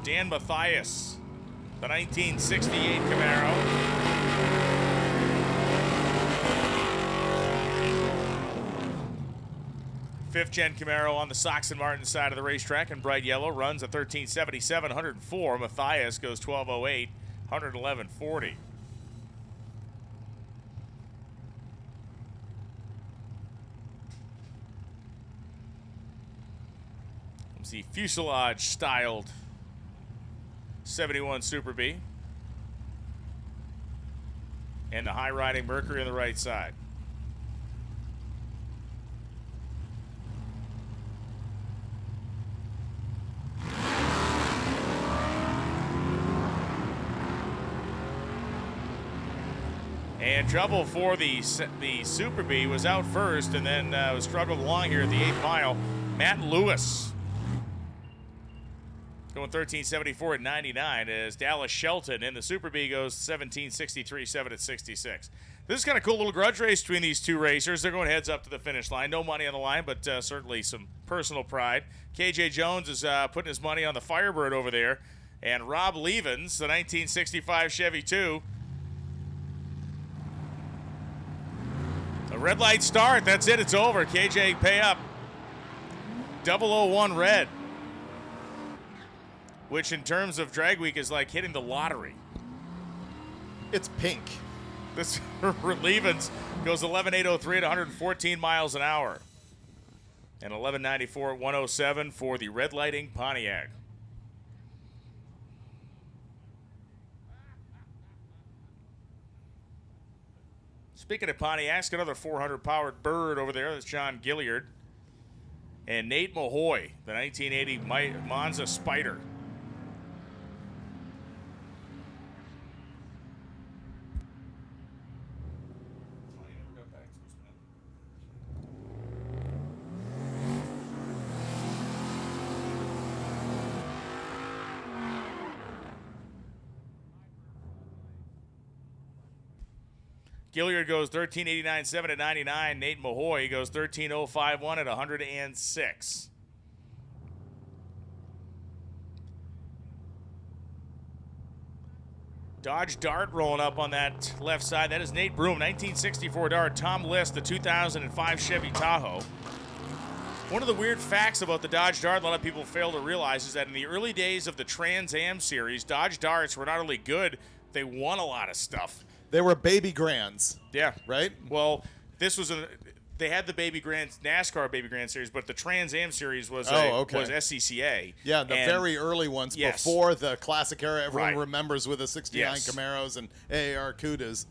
Dan Mathias, the 1968 Camaro. Fifth-gen Camaro on the Sox and Martin side of the racetrack in bright yellow. Runs at 1377, 104. Mathias goes 1208, 111.40. It's the fuselage-styled 71 Super B. And the high-riding Mercury on the right side. And trouble for the Super B was out first, and then was struggled along here at the 8th mile. Matt Lewis going 13.74 at 99 as Dallas Shelton in the Super B goes 17.63, 7 at 66. This is kind of cool little grudge race between these two racers. They're going heads up to the finish line. No money on the line, but certainly some personal pride. KJ Jones is putting his money on the Firebird over there. And Rob Levens, the 1965 Chevy 2. A red light start. That's it. It's over. KJ, pay up. 001 red. Which in terms of drag week is like hitting the lottery. It's pink. This Levens goes 11.803 at 114 miles an hour. And 11.94 at 107 for the red lighting Pontiac. Speaking of Pontiacs, got another 400 powered bird over there. That's John Gilliard. And Nate Mahoy, the 1980 Monza Spider. Gilliard goes 13.89.7 at 99. Nate Mahoy goes 13.051 at 106. Dodge Dart rolling up on that left side. That is Nate Broom, 1964 Dart. Tom List, the 2005 Chevy Tahoe. One of the weird facts about the Dodge Dart a lot of people fail to realize is that in the early days of the Trans Am series, Dodge Darts were not only good, they won a lot of stuff. They were baby grands. Yeah. Right? Well, this was they had the Baby Grand NASCAR Baby Grand Series, but the Trans Am Series was was SCCA. Yeah, the very early ones before the classic era everyone Right. remembers with the 69 Camaros and AAR Cudas.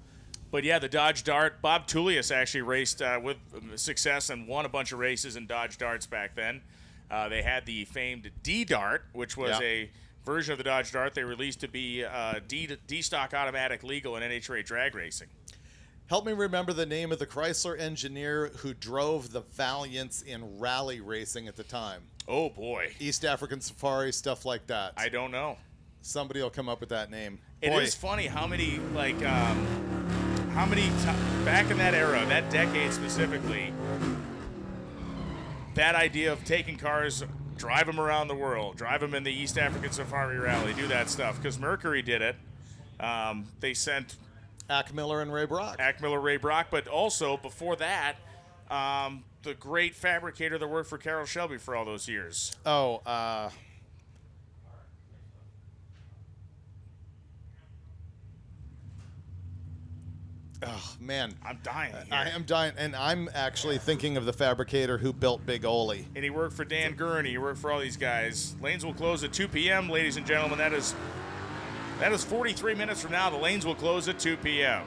But yeah, the Dodge Dart. Bob Tullius actually raced with success and won a bunch of races in Dodge Darts back then. They had the famed D-Dart, which was a version of the Dodge Dart they released to be D-Stock automatic legal in NHRA drag racing. Help me remember the name of the Chrysler engineer who drove the Valiants in rally racing at the time. Oh, boy. East African Safari, stuff like that. I don't know. Somebody will come up with that name. It is funny how many, back in that era, that decade specifically, that idea of taking cars, drive them around the world, drive them in the East African Safari Rally, do that stuff. Because Mercury did it. They sent Ack Miller and Ray Brock. Ray Brock, but also before that, the great fabricator that worked for Carroll Shelby for all those years. Oh, oh, man. I'm dying here. I am dying, and I'm actually thinking of the fabricator who built Big Ole. And he worked for Dan Gurney. He worked for all these guys. Lanes will close at 2 p.m., ladies and gentlemen. That is 43 minutes from now. The lanes will close at 2 p.m.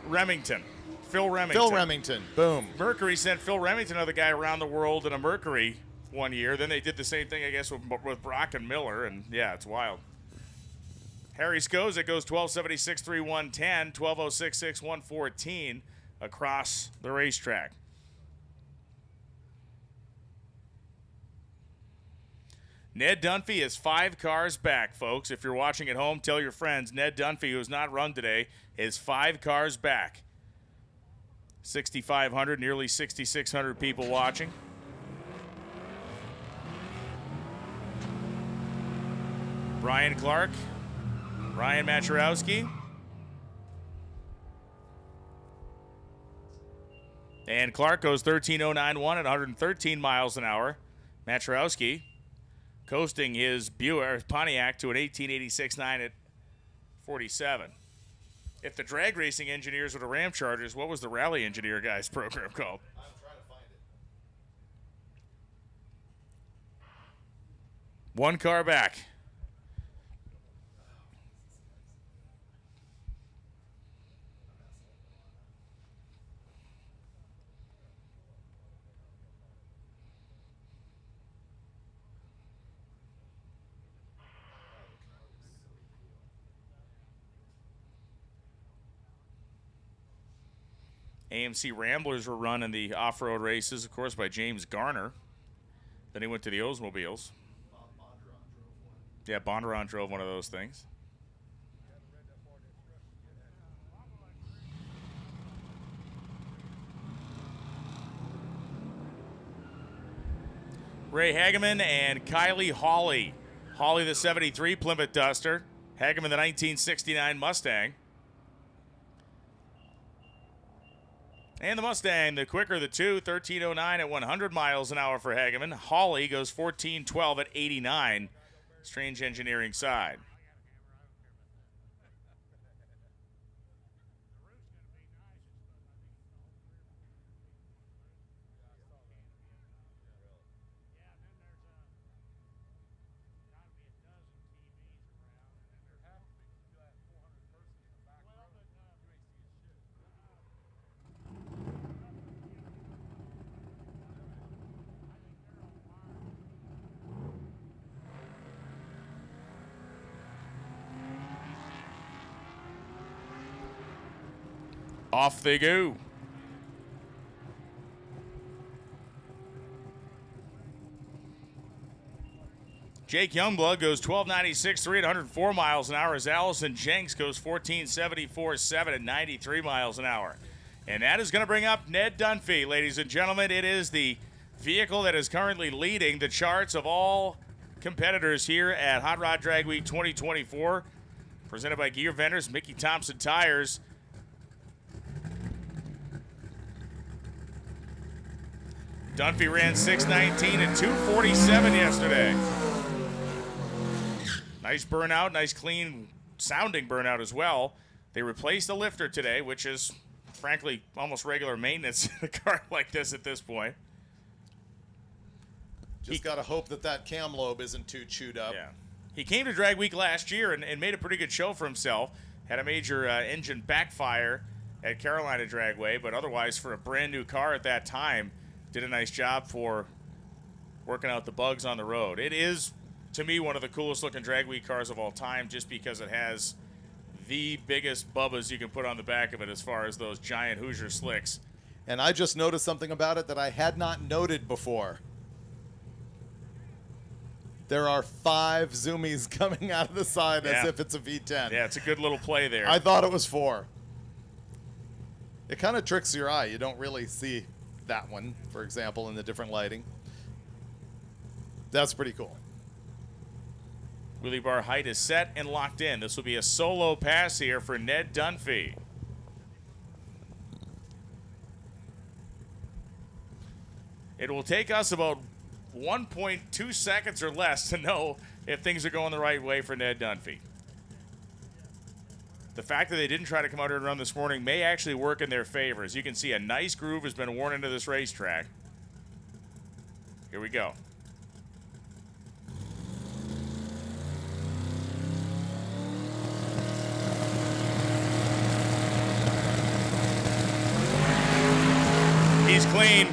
Remington. Phil Remington. Boom. Mercury sent Phil Remington, another guy around the world in a Mercury one year. Then they did the same thing, I guess, with Brock and Miller. And, yeah, it's wild. Harry Skozik goes 12.76.3, 110, 12.066, 114 across the racetrack. Ned Dunphy is 5 cars back, folks. If you're watching at home, tell your friends. Ned Dunphy, who has not run today, is 5 cars back. 6,500, nearly 6,600 people watching. Brian Clark, Ryan Maturowski, and Clark goes 13.091 at 113 miles an hour. Maturowski coasting his Pontiac to an 18.86.9 at 47. If the drag racing engineers were the Ram Chargers, what was the rally engineer guys program called? I'm trying to find One car back. AMC Ramblers were run in the off-road races, of course, by James Garner. Then he went to the Oldsmobiles. Yeah, Bondurant drove one of those things. Ray Hageman and Kylie Hawley. Hawley the 73 Plymouth Duster. Hageman the 1969 Mustang. And the Mustang, the quicker of the two, 13.09 at 100 miles an hour for Hageman. Hawley goes 14.12 at 89. Strange engineering side. Off they go. Jake Youngblood goes 12.96, 304 miles an hour as Allison Jenks goes 14.74.7 at 93 miles an hour. And that is going to bring up Ned Dunphy, ladies and gentlemen. It is the vehicle that is currently leading the charts of all competitors here at Hot Rod Drag Week 2024. Presented by Gear Vendors, Mickey Thompson Tires. Dunphy ran 6.19 and 2.47 yesterday. Nice burnout, nice clean sounding burnout as well. They replaced the lifter today, which is frankly almost regular maintenance in a car like this at this point. Just got to hope that that cam lobe isn't too chewed up. Yeah. He came to Drag Week last year and made a pretty good show for himself. Had a major engine backfire at Carolina Dragway, but otherwise for a brand new car at that time, did a nice job for working out the bugs on the road. It is, to me, one of the coolest looking Drag Week cars of all time just because it has the biggest bubbas you can put on the back of it as far as those giant Hoosier slicks. And I just noticed something about it that I had not noted before. There are 5 zoomies coming out of the side as if it's a V10. Yeah, it's a good little play there. I thought it was 4. It kind of tricks your eye. You don't really see that one, for example, in the different lighting. That's pretty cool. Wheelie bar height is set and locked in. This will be a solo pass here for Ned Dunphy. It will take us about 1.2 seconds or less to know if things are going the right way for Ned Dunphy. The fact that they didn't try to come out here and run this morning may actually work in their favor. As you can see, a nice groove has been worn into this racetrack. Here we go. He's clean.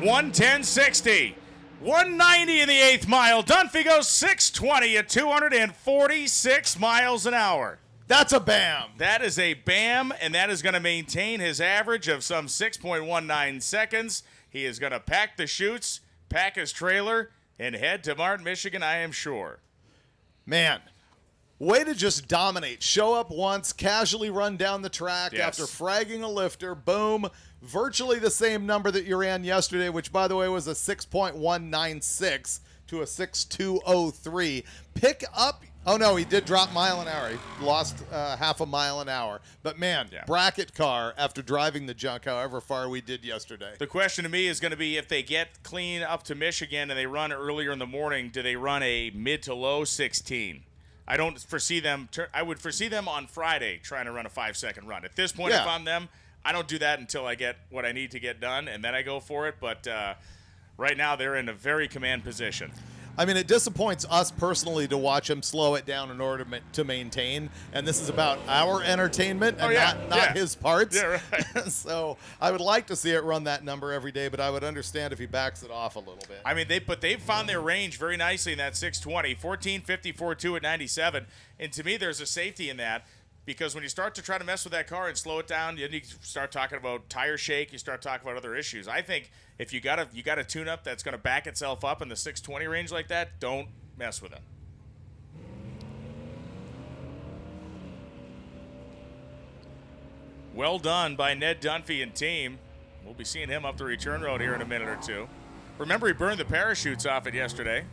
110.60. 190 in the 8th mile. Dunphy goes 620 at 246 miles an hour. That's a BAM. That is a BAM, and that is going to maintain his average of some 6.19 seconds. He is going to pack the chutes, pack his trailer, and head to Martin, Michigan, I am sure. Man, way to just dominate. Show up once, casually run down the track after fragging a lifter. Boom. Virtually the same number that you ran yesterday, which, by the way, was a 6.196 to a 6.203. Pick up. Oh, no, he did drop mile an hour. He lost half a mile an hour. But, man, bracket car after driving the junk however far we did yesterday. The question to me is going to be if they get clean up to Michigan and they run earlier in the morning, do they run a mid to low 16? I don't foresee them. I would foresee them on Friday trying to run a 5-second run. At this point, if I'm them, I don't do that until I get what I need to get done, and then I go for it. But right now, they're in a very command position. I mean, it disappoints us personally to watch him slow it down in order to maintain, and this is about our entertainment and not his parts. Yeah, right. So I would like to see it run that number every day, but I would understand if he backs it off a little bit. I mean, they've found their range very nicely in that 620, 14.54.2 at 97, and to me, there's a safety in that. Because when you start to try to mess with that car and slow it down, then you start talking about tire shake. You start talking about other issues. I think if you got a tune-up that's going to back itself up in the 620 range like that, don't mess with it. Well done by Ned Dunphy and team. We'll be seeing him up the return road here in a minute or two. Remember, he burned the parachutes off it yesterday.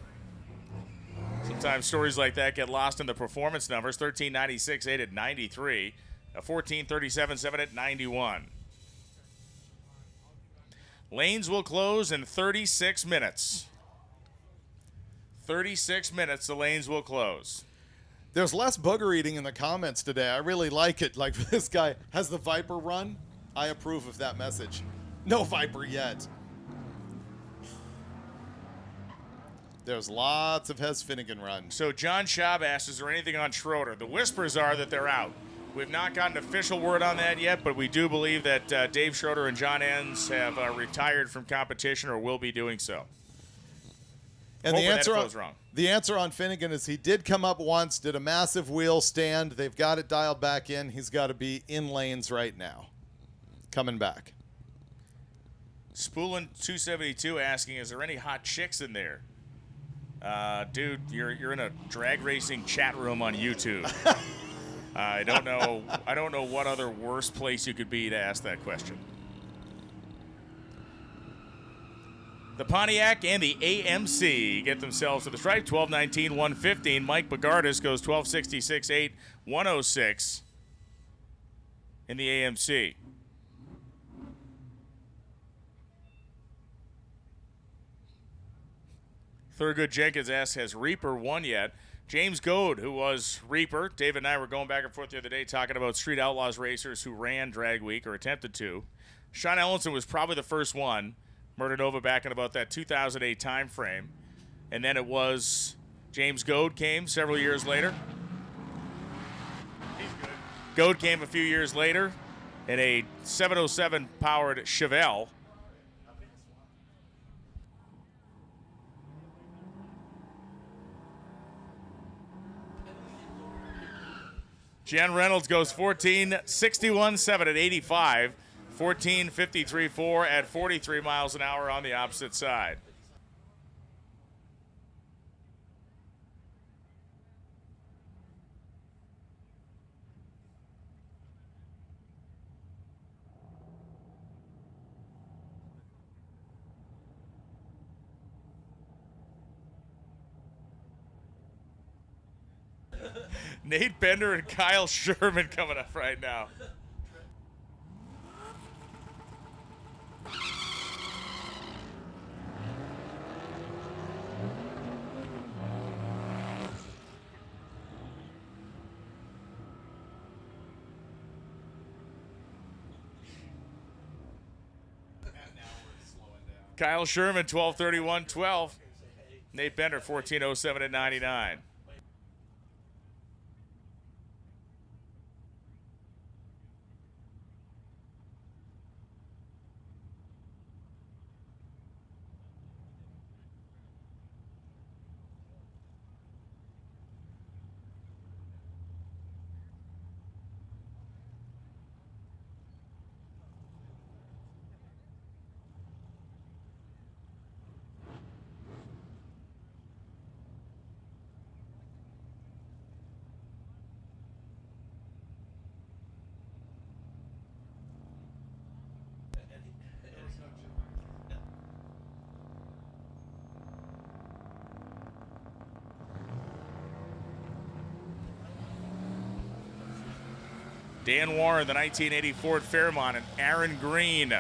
Sometimes stories like that get lost in the performance numbers. 13.96.8 at 93. A 14.37.7 at 91. Lanes will close in 36 minutes. 36 minutes, the lanes will close. There's less booger eating in the comments today. I really like it. Like this guy, has the Viper run? I approve of that message. No Viper yet. There's lots of Hez Finnegan runs. So John Schaub asks, is there anything on Schroeder? The whispers are that they're out. We've not gotten official word on that yet, but we do believe that Dave Schroeder and John Enns have retired from competition or will be doing so. And wrong. The answer on Finnegan is he did come up once, did a massive wheel stand. They've got it dialed back in. He's got to be in lanes right now. Coming back. Spoolin 272 asking, is there any hot chicks in there? Dude, you're in a drag racing chat room on YouTube. I don't know what other worse place you could be to ask that question. The Pontiac and the AMC get themselves to the stripe. 12:19, 115. Mike Bogardus goes 12:66.8, 106 in the AMC. Thurgood Jenkins asks, has Reaper won yet? James Goad, who was Reaper. David and I were going back and forth the other day talking about Street Outlaws racers who ran Drag Week or attempted to. Sean Ellenson was probably the first one. Murder Nova back in about that 2008 time frame. And then it was James Goad came several years later. He's good. Goad came a few years later in a 707 powered Chevelle. Jen Reynolds goes 14.61.7 at 85, 14.53.4 at 43 miles an hour on the opposite side. Nate Bender and Kyle Sherman coming up right now. Kyle Sherman, 12:31.12. Nate Bender, 14:07 at 99. Dan Warren, the 1980 Ford Fairmont, and Aaron Green,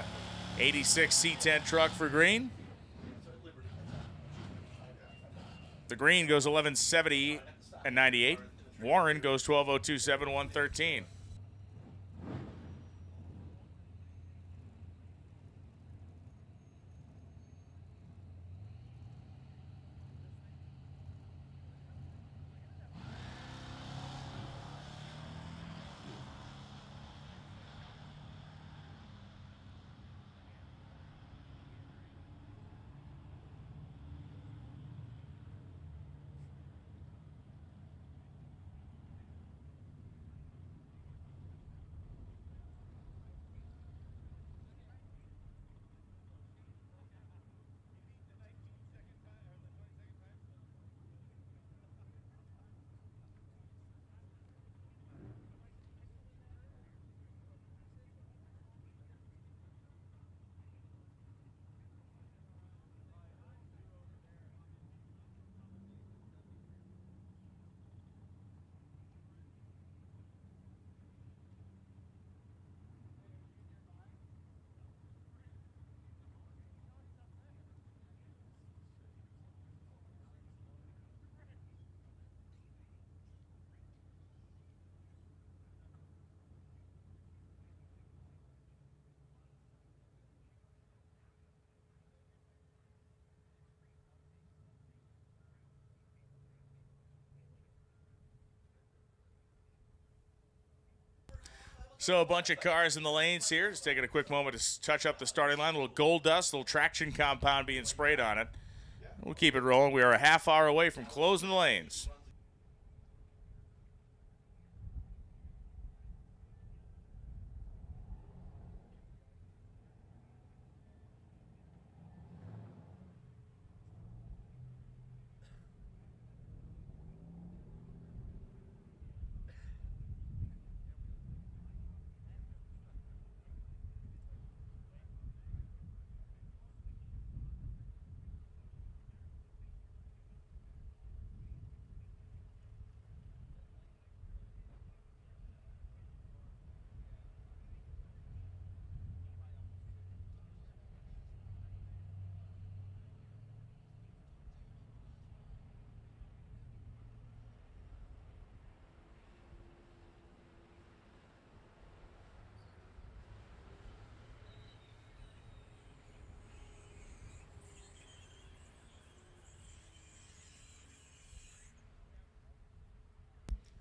86 C10 truck for Green. The Green goes 11.70 and 98. Warren goes 12.027, 113. So a bunch of cars in the lanes here. Just taking a quick moment to touch up the starting line. A little gold dust, a little traction compound being sprayed on it. We'll keep it rolling. We are a half hour away from closing the lanes.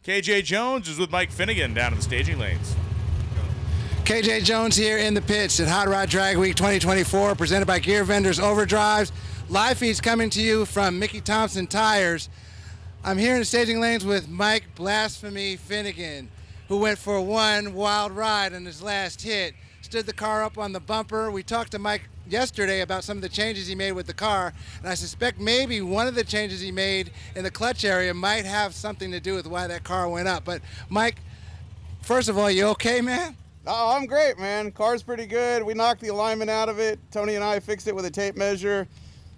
KJ Jones is with Mike Finnegan down in the staging lanes. KJ Jones here in the pits at Hot Rod Drag Week 2024, presented by Gear Vendors Overdrives. Live feeds coming to you from Mickey Thompson Tires. I'm here in the staging lanes with Mike Blasphemy Finnegan, who went for one wild ride on his last hit. Stood the car up on the bumper. We talked to Mike yesterday about some of the changes he made with the car, and I suspect maybe one of the changes he made in the clutch area might have something to do with why that car went up. But Mike, first of all, you okay, man? Oh, I'm great, man. Car's pretty good. We knocked the alignment out of it. Tony and I fixed it with a tape measure.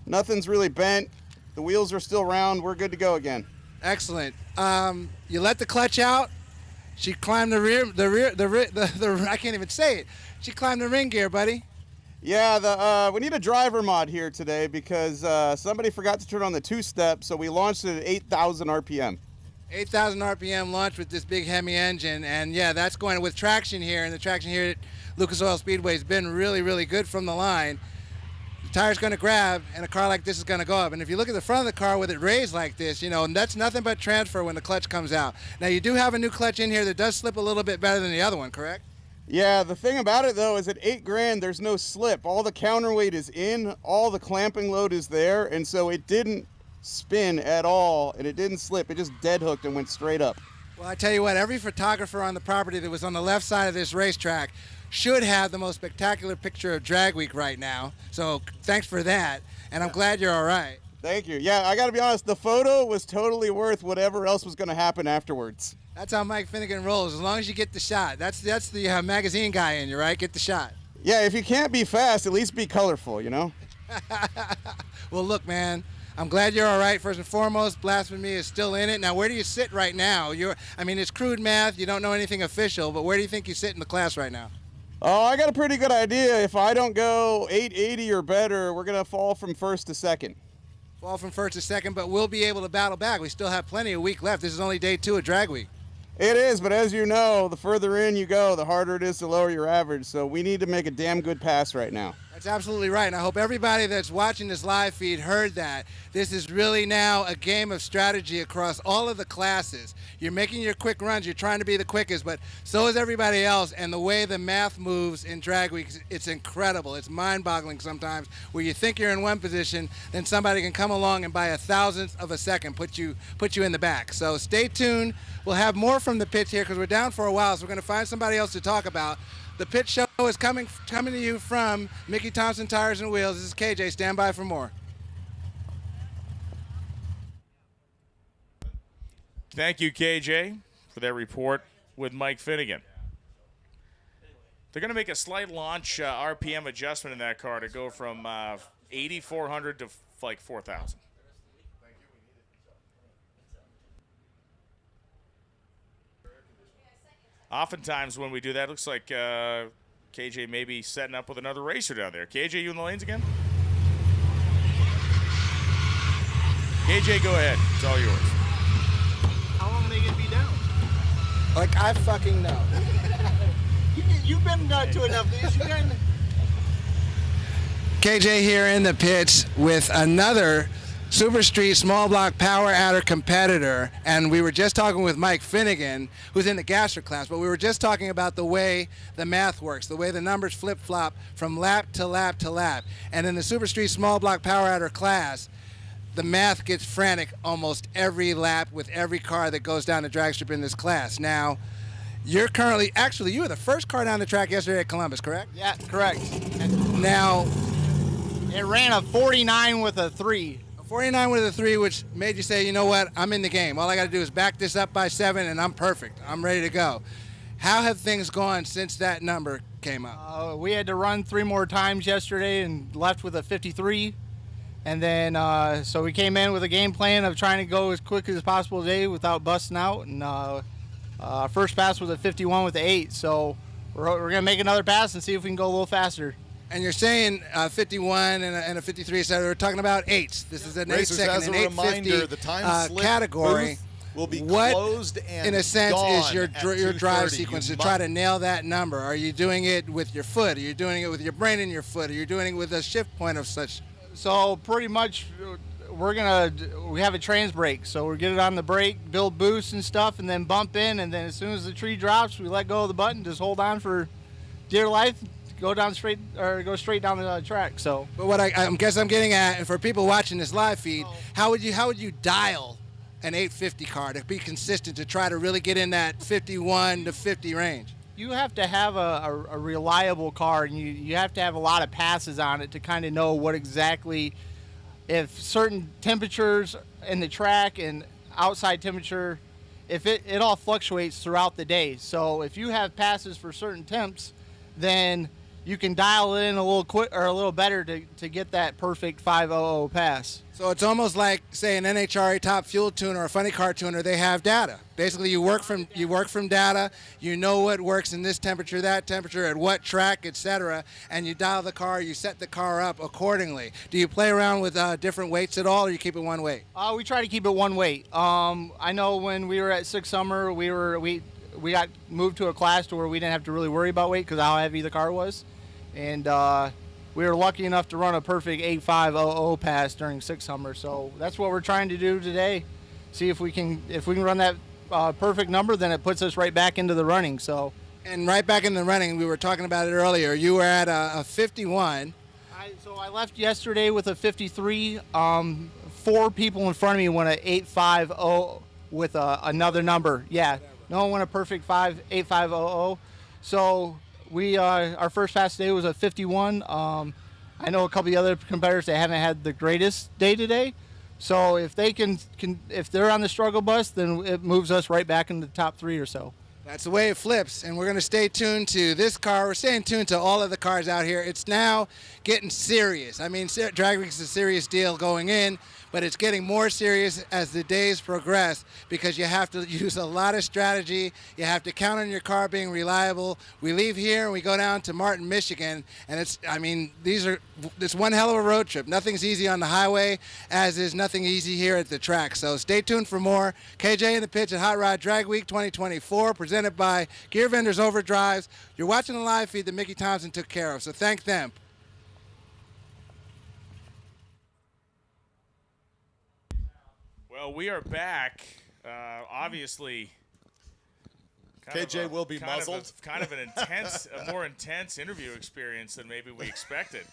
Nothing's really bent. The wheels are still round. We're good to go again. Excellent. You let the clutch out. She climbed I can't even say it. She climbed the ring gear, buddy. Yeah, we need a driver mod here today because somebody forgot to turn on the two-step, so we launched it at 8,000 RPM. 8,000 RPM launch with this big Hemi engine, and yeah, that's going with traction here, and the traction here at Lucas Oil Speedway has been really, really good from the line. The tire's going to grab, and a car like this is going to go up. And if you look at the front of the car with it raised like this, you know, and that's nothing but transfer when the clutch comes out. Now, you do have a new clutch in here that does slip a little bit better than the other one, correct? Yeah, the thing about it, though, is at $8,000, there's no slip. All the counterweight is in, all the clamping load is there, and so it didn't spin at all, and it didn't slip. It just dead hooked and went straight up. Well, I tell you what, every photographer on the property that was on the left side of this racetrack should have the most spectacular picture of Drag Week right now. So thanks for that, and I'm glad you're all right. Thank you. Yeah, I got to be honest, the photo was totally worth whatever else was going to happen afterwards. That's how Mike Finnegan rolls, as long as you get the shot. That's the magazine guy in you, right? Get the shot. Yeah, if you can't be fast, at least be colorful, you know? Well, look, man, I'm glad you're all right. First and foremost, Blasphemy is still in it. Now, where do you sit right now? I mean, it's crude math. You don't know anything official, but where do you think you sit in the class right now? Oh, I got a pretty good idea. If I don't go 880 or better, we're going to fall from first to second. Fall from first to second, but we'll be able to battle back. We still have plenty of week left. This is only day 2 of Drag Week. It is, but as you know, the further in you go, the harder it is to lower your average. So we need to make a damn good pass right now. That's absolutely right, and I hope everybody that's watching this live feed heard that. This is really now a game of strategy across all of the classes. You're making your quick runs, you're trying to be the quickest, but so is everybody else, and the way the math moves in Drag Week, it's incredible. It's mind-boggling sometimes, where you think you're in one position, then somebody can come along and by 1,000th of a second put you in the back. So stay tuned. We'll have more from the pits here because we're down for a while, so we're going to find somebody else to talk about. The pit show is coming to you from Mickey Thompson Tires and Wheels. This is KJ. Stand by for more. Thank you, KJ, for that report with Mike Finnegan. They're going to make a slight launch RPM adjustment in that car to go from 8,400 to like 4,000. Oftentimes when we do that, it looks like KJ may be setting up with another racer down there. KJ, you in the lanes again? KJ, go ahead. It's all yours. How long are they going to be down? Like, I fucking know. You've been to enough of these. You KJ here in the pits with another Super Street small block power adder competitor, and we were just talking with Mike Finnegan, who's in the gaster class, but we were just talking about the way the math works, the way the numbers flip-flop from lap to lap to lap. And in the Super Street small block power adder class, the math gets frantic almost every lap with every car that goes down the drag strip in this class. Now, you're currently, actually, you were the first car down the track yesterday at Columbus, correct? Yeah, correct. Now, it ran a 49 with a 3. 49 with a 3, which made you say, you know what, I'm in the game. All I got to do is back this up by 7, and I'm perfect. I'm ready to go. How have things gone since that number came up? We had to run 3 more times yesterday and left with a 53. And then, so we came in with a game plan of trying to go as quick as possible today without busting out. And first pass was a 51 with the 8. So we're going to make another pass and see if we can go a little faster. And you're saying 51 and a 53, so we're talking about 8s. This is an 8 Racers, second, as a an 850 reminder, the time slip category. booth will be what, closed and in a sense, gone is your at drive 2:30. sequence You to try must- to nail that number? Are you doing it with your foot? Are you doing it with your brain in your foot? Are you doing it with a shift point of such? So pretty much we have a trans brake. So we get it on the brake, build boost and stuff, and then bump in. And then as soon as the tree drops, we let go of the button, just hold on for dear life, go straight down the track. So, But what I guess I'm getting at, and for people watching this live feed, how would you dial an 850 car to be consistent, to try to really get in that 51 to 50 range? you have to have a reliable car, and you have to have a lot of passes on it to kind of know what exactly, if certain temperatures in the track and outside temperature, if it all fluctuates throughout the day. So if you have passes for certain temps, then you can dial it in a little quick or a little better to get that perfect 500 pass. So it's almost like, say, an NHRA top fuel tuner or a funny car tuner. They have data. Basically, you work from data. You know what works in this temperature, that temperature, at what track, etc. And you dial the car. You set the car up accordingly. Do you play around with different weights at all, or you keep it one weight? We try to keep it one weight. I know when we were at Six Summer, we got moved to a class to where we didn't have to really worry about weight because of how heavy the car was, and we were lucky enough to run a perfect 8500 pass during Six Summer. So that's what we're trying to do today. See if we can run that perfect number, then it puts us right back into the running. So. And right back in the running, we were talking about it earlier. You were at a 51. So I left yesterday with a 53. 4 people in front of me went an 850 with another number. Yeah, no one went a perfect 8500. So we our first pass today was a 51. I know a couple of the other competitors, they haven't had the greatest day today. So if they if they're on the struggle bus, then it moves us right back into the top 3 or so. That's the way it flips, and we're going to stay tuned to this car. We're staying tuned to all of the cars out here. It's now getting serious. I mean, Drag Week is a serious deal going in, but it's getting more serious as the days progress because you have to use a lot of strategy. You have to count on your car being reliable. We leave here and we go down to Martin, Michigan, and it's one hell of a road trip. Nothing's easy on the highway, as is nothing easy here at the track. So stay tuned for more. KJ in the pitch at Hot Rod Drag Week 2024, presented by Gear Vendors Overdrives. You're watching the live feed that Mickey Thompson took care of, so thank them. Well, we are back. Obviously, KJ will be muzzled. Kind of a more intense interview experience than maybe we expected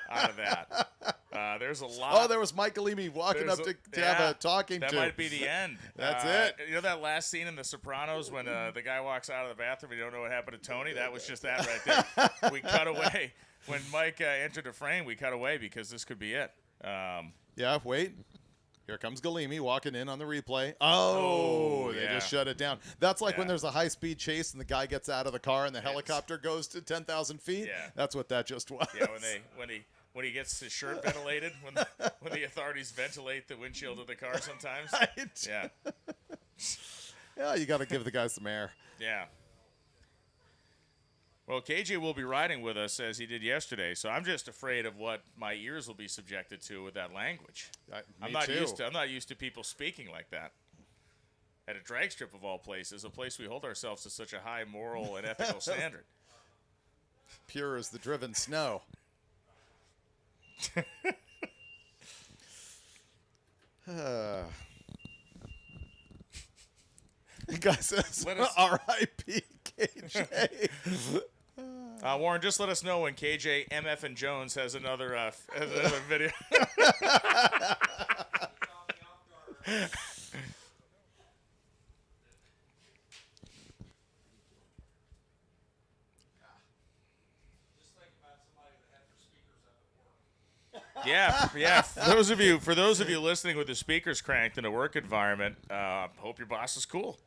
out of that. There's a lot. Oh, there was Mike Galimi walking up to have a talking to. That might be the end. That's it. You know that last scene in The Sopranos when the guy walks out of the bathroom and you don't know what happened to Tony? That was just that right there. We cut away. When Mike entered the frame, we cut away because this could be it. Yeah, wait. Here comes Galimi walking in on the replay. Oh, they yeah. just shut it down. That's like when there's a high-speed chase and the guy gets out of the car and the helicopter goes to 10,000 feet. Yeah. That's what that just was. Yeah, when he gets his shirt ventilated, when the authorities ventilate the windshield of the car sometimes. Right. Yeah. Yeah, you got to give the guy some air. Yeah. Well, KJ will be riding with us as he did yesterday, so I'm just afraid of what my ears will be subjected to with that language. I'm not used to people speaking like that at a drag strip of all places, a place we hold ourselves to such a high moral and ethical standard. Pure as the driven snow. Guy says, R.I.P. KJ. Warren, just let us know when KJ, MF, and Jones has another video. Yeah. For those of you listening with the speakers cranked in a work environment, hope your boss is cool.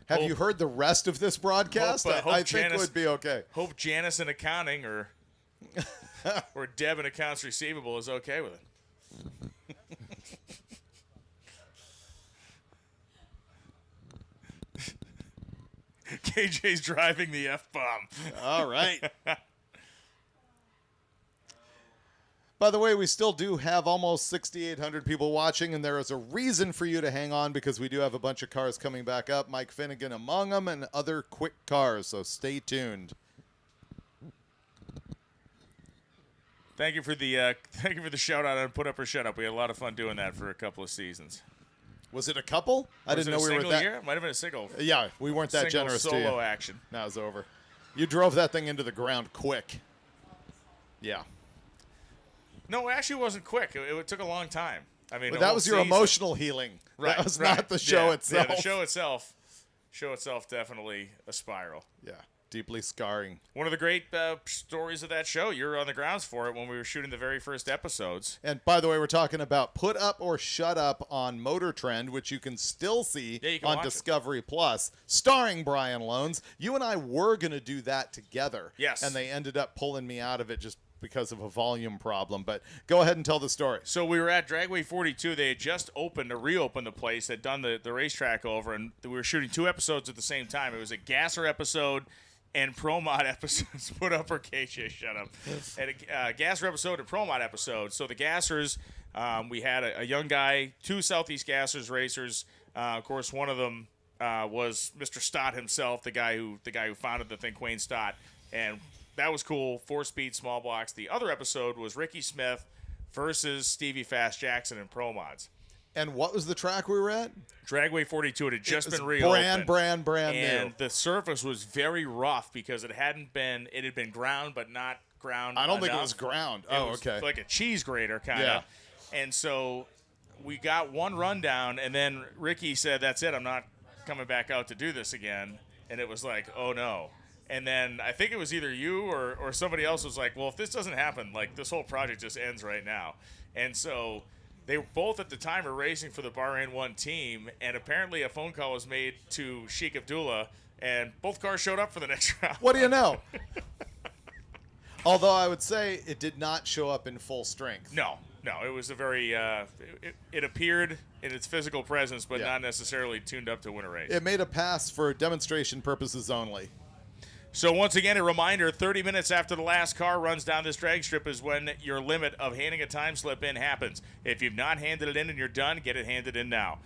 Have you heard the rest of this broadcast? I think it would be okay. Hope Janice in accounting or Deb in accounts receivable is okay with it. KJ's driving the F-bomb. All right. By the way, we still do have almost 6,800 people watching, and there is a reason for you to hang on because we do have a bunch of cars coming back up, Mike Finnegan among them, and other quick cars, so stay tuned. Thank you for the shout out on Put Up or Shut Up. We had a lot of fun doing that for a couple of seasons. Was it a couple? I didn't know we were that. Year? Might have been a single. Yeah, we weren't that generous to you. Solo action. Now it's over. You drove that thing into the ground quick. Yeah. No, it actually wasn't quick. It took a long time. I mean, but that was your emotional healing. Right. That was not the show itself. Yeah, the show itself definitely a spiral. Yeah. Deeply scarring. One of the great stories of that show, you were on the grounds for it when we were shooting the very first episodes. And by the way, we're talking about Put Up or Shut Up on MotorTrend, which you can still see on Discovery Plus, starring Brian Loans. You and I were going to do that together. Yes. And they ended up pulling me out of it just because of a volume problem. But go ahead and tell the story. So we were at Dragway 42. They had just reopened the place, had done the racetrack over, and we were shooting 2 episodes at the same time. It was a Gasser episode and Pro Mod episodes. Put up or KJ, shut up. And a Gasser episode and Pro Mod episode. So the Gassers, we had a young guy, 2 Southeast Gassers racers. Of course, one of them was Mr. Stott himself, the guy who founded the thing, Quayne Stott, and that was cool. 4-speed small blocks. The other episode was Ricky Smith versus Stevie Fast Jackson in Pro Mods. And what was the track we were at? Dragway 42. It had just been reopened. Brand new. And the surface was very rough because it had been ground, but not ground. I don't think it was ground. It was okay. Like a cheese grater kind of. Yeah. And so we got one rundown, and then Ricky said, "That's it. I'm not coming back out to do this again." And it was like, oh no. And then I think it was either you or somebody else was like, well, if this doesn't happen, like this whole project just ends right now. And so they both at the time were racing for the Bahrain 1 team, and apparently a phone call was made to Sheikh Abdullah, and both cars showed up for the next round. What do you know? Although I would say it did not show up in full strength. No, it was a very it appeared in its physical presence, but not necessarily tuned up to win a race. It made a pass for demonstration purposes only. So once again, a reminder, 30 minutes after the last car runs down this drag strip is when your limit of handing a time slip in happens. If you've not handed it in and you're done, get it handed in now.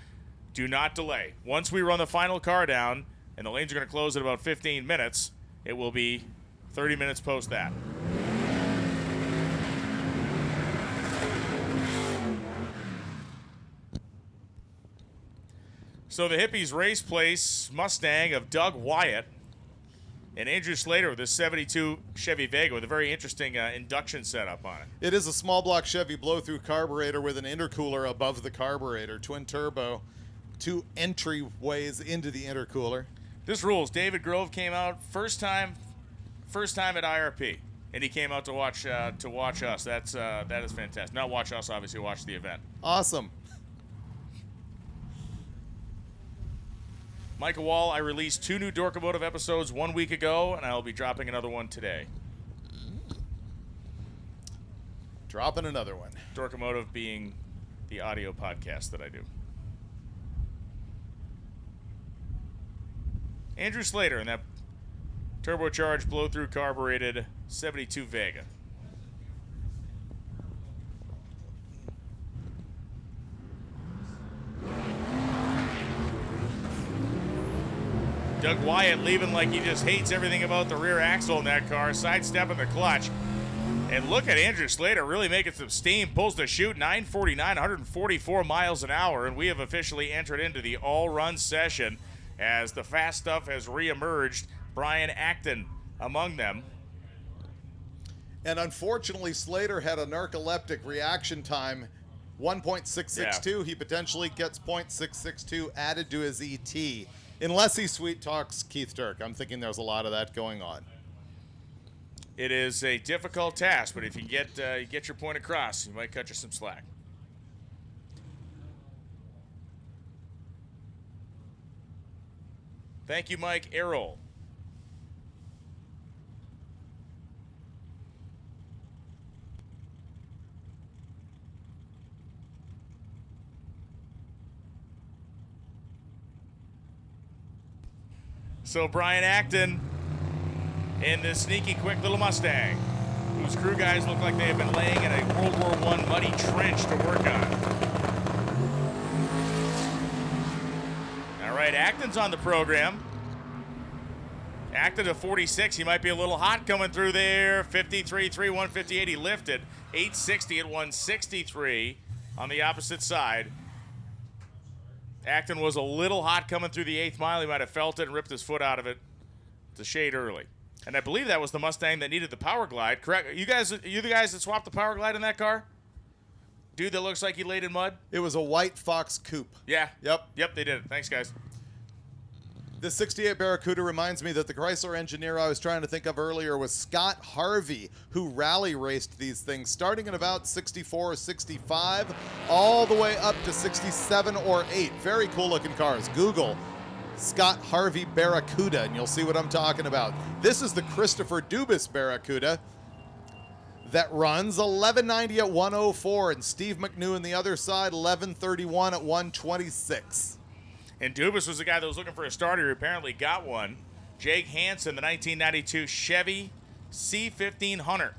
Do not delay. Once we run the final car down, and the lanes are going to close in about 15 minutes, it will be 30 minutes post that. So the Hippies Race Place Mustang of Doug Wyatt and Andrew Slater with this 72 Chevy Vega with a very interesting induction setup on it. It is a small block Chevy blow-through carburetor with an intercooler above the carburetor, twin turbo, 2 entryways into the intercooler. This rules. David Grove came out first time at IRP, and he came out to watch us. That is fantastic. Not watch us, obviously watch the event. Awesome. Micah Wall, I released 2 new Dorkomotive episodes 1 week ago, and I'll be dropping another one today. Dropping another one. Dorkomotive being the audio podcast that I do. Andrew Slater in that turbocharged, blow-through carbureted 72 Vega. Doug Wyatt leaving like he just hates everything about the rear axle in that car, sidestepping the clutch. And look at Andrew Slater really making some steam. Pulls the chute, 949, 144 miles an hour. And we have officially entered into the all-run session as the fast stuff has reemerged. Brian Acton among them. And unfortunately, Slater had a narcoleptic reaction time, 1.662. He potentially gets 0.662 added to his ET, unless he sweet talks Keith Turk. I'm thinking there's a lot of that going on. It is a difficult task, but if you get your point across, you might cut you some slack. Thank you, Mike Errol. So Brian Acton in this sneaky, quick little Mustang, whose crew guys look like they have been laying in a World War I muddy trench to work on. All right, Acton's on the program. Acton to 46. He might be a little hot coming through there. 53.3, 158. He lifted. 860 at 163 on the opposite side. Acton was a little hot coming through the 8th mile. He might have felt it and ripped his foot out of it. It's a shade early. And I believe that was the Mustang that needed the power glide. Correct? You the guys that swapped the power glide in that car? Dude that looks like he laid in mud? It was a white Fox coupe. Yeah. Yep. Yep, they did it. Thanks, guys. The 68 Barracuda reminds me that the Chrysler engineer I was trying to think of earlier was Scott Harvey, who rally raced these things starting at about 64 or 65, all the way up to 67 or 8. Very cool looking cars. Google Scott Harvey Barracuda, and you'll see what I'm talking about. This is the Christopher Dubas Barracuda that runs 1190 at 104, and Steve McNew on the other side, 1131 at 126. And Dubas was the guy that was looking for a starter who apparently got one. Jake Hansen, the 1992 Chevy C15 Hunter.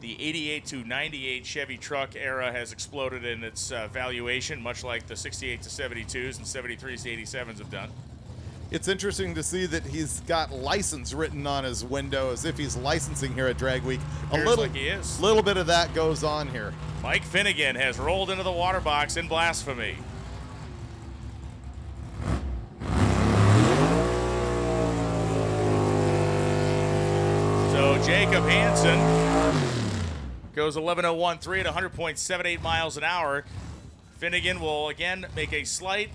The 88 to 98 Chevy truck era has exploded in its valuation, much like the 68 to 72s and 73s to 87s have done. It's interesting to see that he's got license written on his window as if he's licensing here at Drag Week. Appears like he is. Little bit of that goes on here. Mike Finnegan has rolled into the water box in blasphemy. So Jacob Hansen goes 11:01.3 at 100.78 miles an hour. Finnegan will again make a slight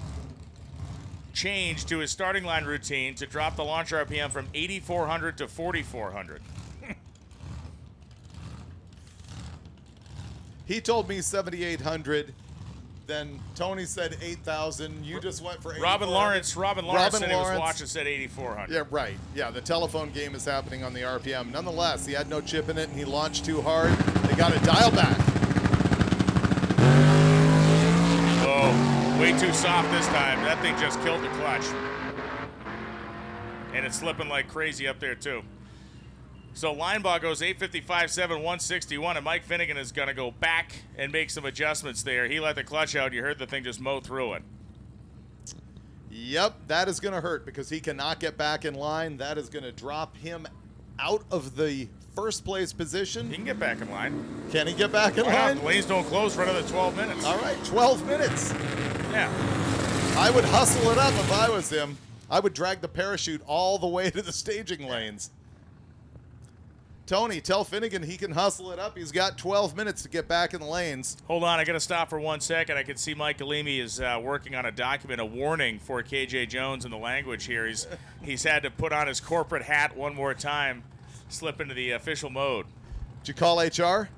change to his starting line routine to drop the launch RPM from 8,400 to 4,400. He told me 7,800. Then Tony said 8,000. You just went for 8,400. Robin Lawrence said he was watching said 8,400. Yeah, right. Yeah, the telephone game is happening on the RPM. Nonetheless, he had no chip in it and he launched too hard. They got to dial back. Oh, way too soft this time. That thing just killed the clutch. And it's slipping like crazy up there, too. So Linebaugh goes 855.7, 161, and Mike Finnegan is going to go back and make some adjustments there. He let the clutch out. You heard the thing just mow through it. Yep, that is going to hurt because he cannot get back in line. That is going to drop him out of the first place position. He can get back in line. Can he get back in Why line? not? The lanes don't close for another 12 minutes. All right, 12 minutes. Yeah. I would hustle it up if I was him. I would drag the parachute all the way to the staging lanes. Tony, tell Finnegan he can hustle it up. He's got 12 minutes to get back in the lanes. Hold on, I got to stop for 1 second. I can see Mike Galimi is working on a document, a warning for KJ Jones in the language here. He's had to put on his corporate hat one more time, slip into the official mode. Did you call HR?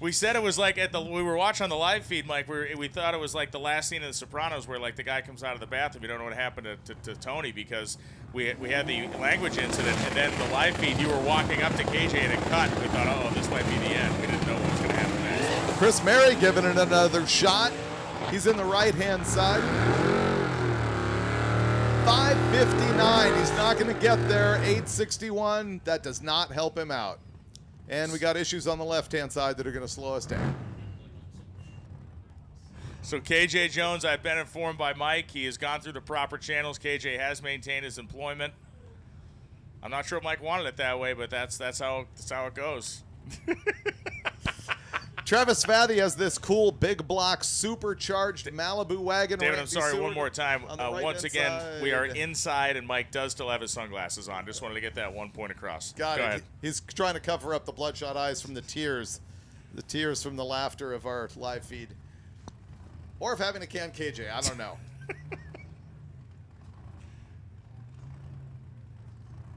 We said it was like we were watching on the live feed, Mike. We thought it was like the last scene of The Sopranos where like the guy comes out of the bathroom. We don't know what happened to Tony because we had the language incident, and then the live feed, you were walking up to KJ and it cut. We thought, oh, this might be the end. We didn't know what was going to happen next. Chris Mary giving it another shot. He's in the right-hand side. 5:59. He's not going to get there. 8:61. That does not help him out. And we got issues on the left-hand side that are going to slow us down. So KJ Jones, I've been informed by Mike. He has gone through the proper channels. KJ has maintained his employment. I'm not sure if Mike wanted it that way, but that's how it goes. Travis Fathy has this cool big block supercharged Malibu wagon. David, Randy I'm sorry, Seward one more time. on the right-hand Once again, side. we are inside, and Mike does still have his sunglasses on. Just wanted to get that one point across. Got Go it. ahead. He's trying to cover up the bloodshot eyes from the tears from the laughter of our live feed. Or of having a can KJ, I don't know.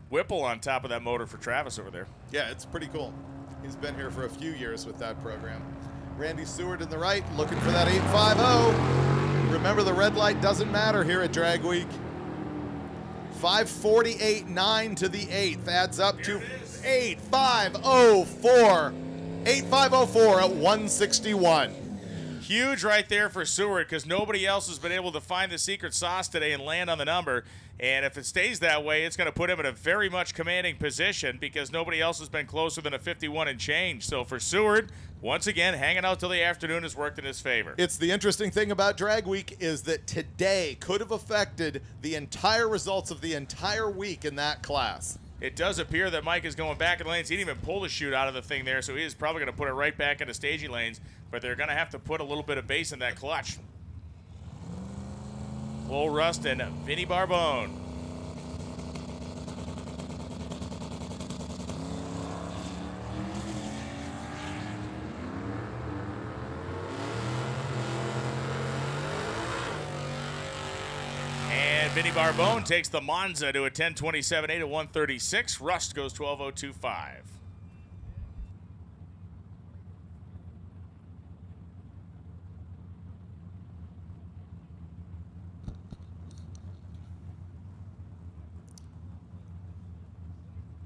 Whipple on top of that motor for Travis over there. Yeah, it's pretty cool. He's been here for a few years with that program. Randy Seward in the right, looking for that 850. Remember, the red light doesn't matter here at Drag Week. 5:48.9 to the 8th adds up to 8,504. 8,504 at 161. Huge right there for Seward because nobody else has been able to find the secret sauce today and land on the number. And if it stays that way, it's going to put him in a very much commanding position because nobody else has been closer than a 51 and change. So for Seward, once again, hanging out till the afternoon has worked in his favor. It's the interesting thing about Drag Week is that today could have affected the entire results of the entire week in that class. It does appear that Mike is going back in the lanes. He didn't even pull the chute out of the thing there, so he is probably going to put it right back into staging lanes, but they're going to have to put a little bit of bass in that clutch. Lowell Rust and Vinny Barbone. And Vinny Barbone takes the Monza to a 10:27.8 at 136. Rust goes 12:02.5.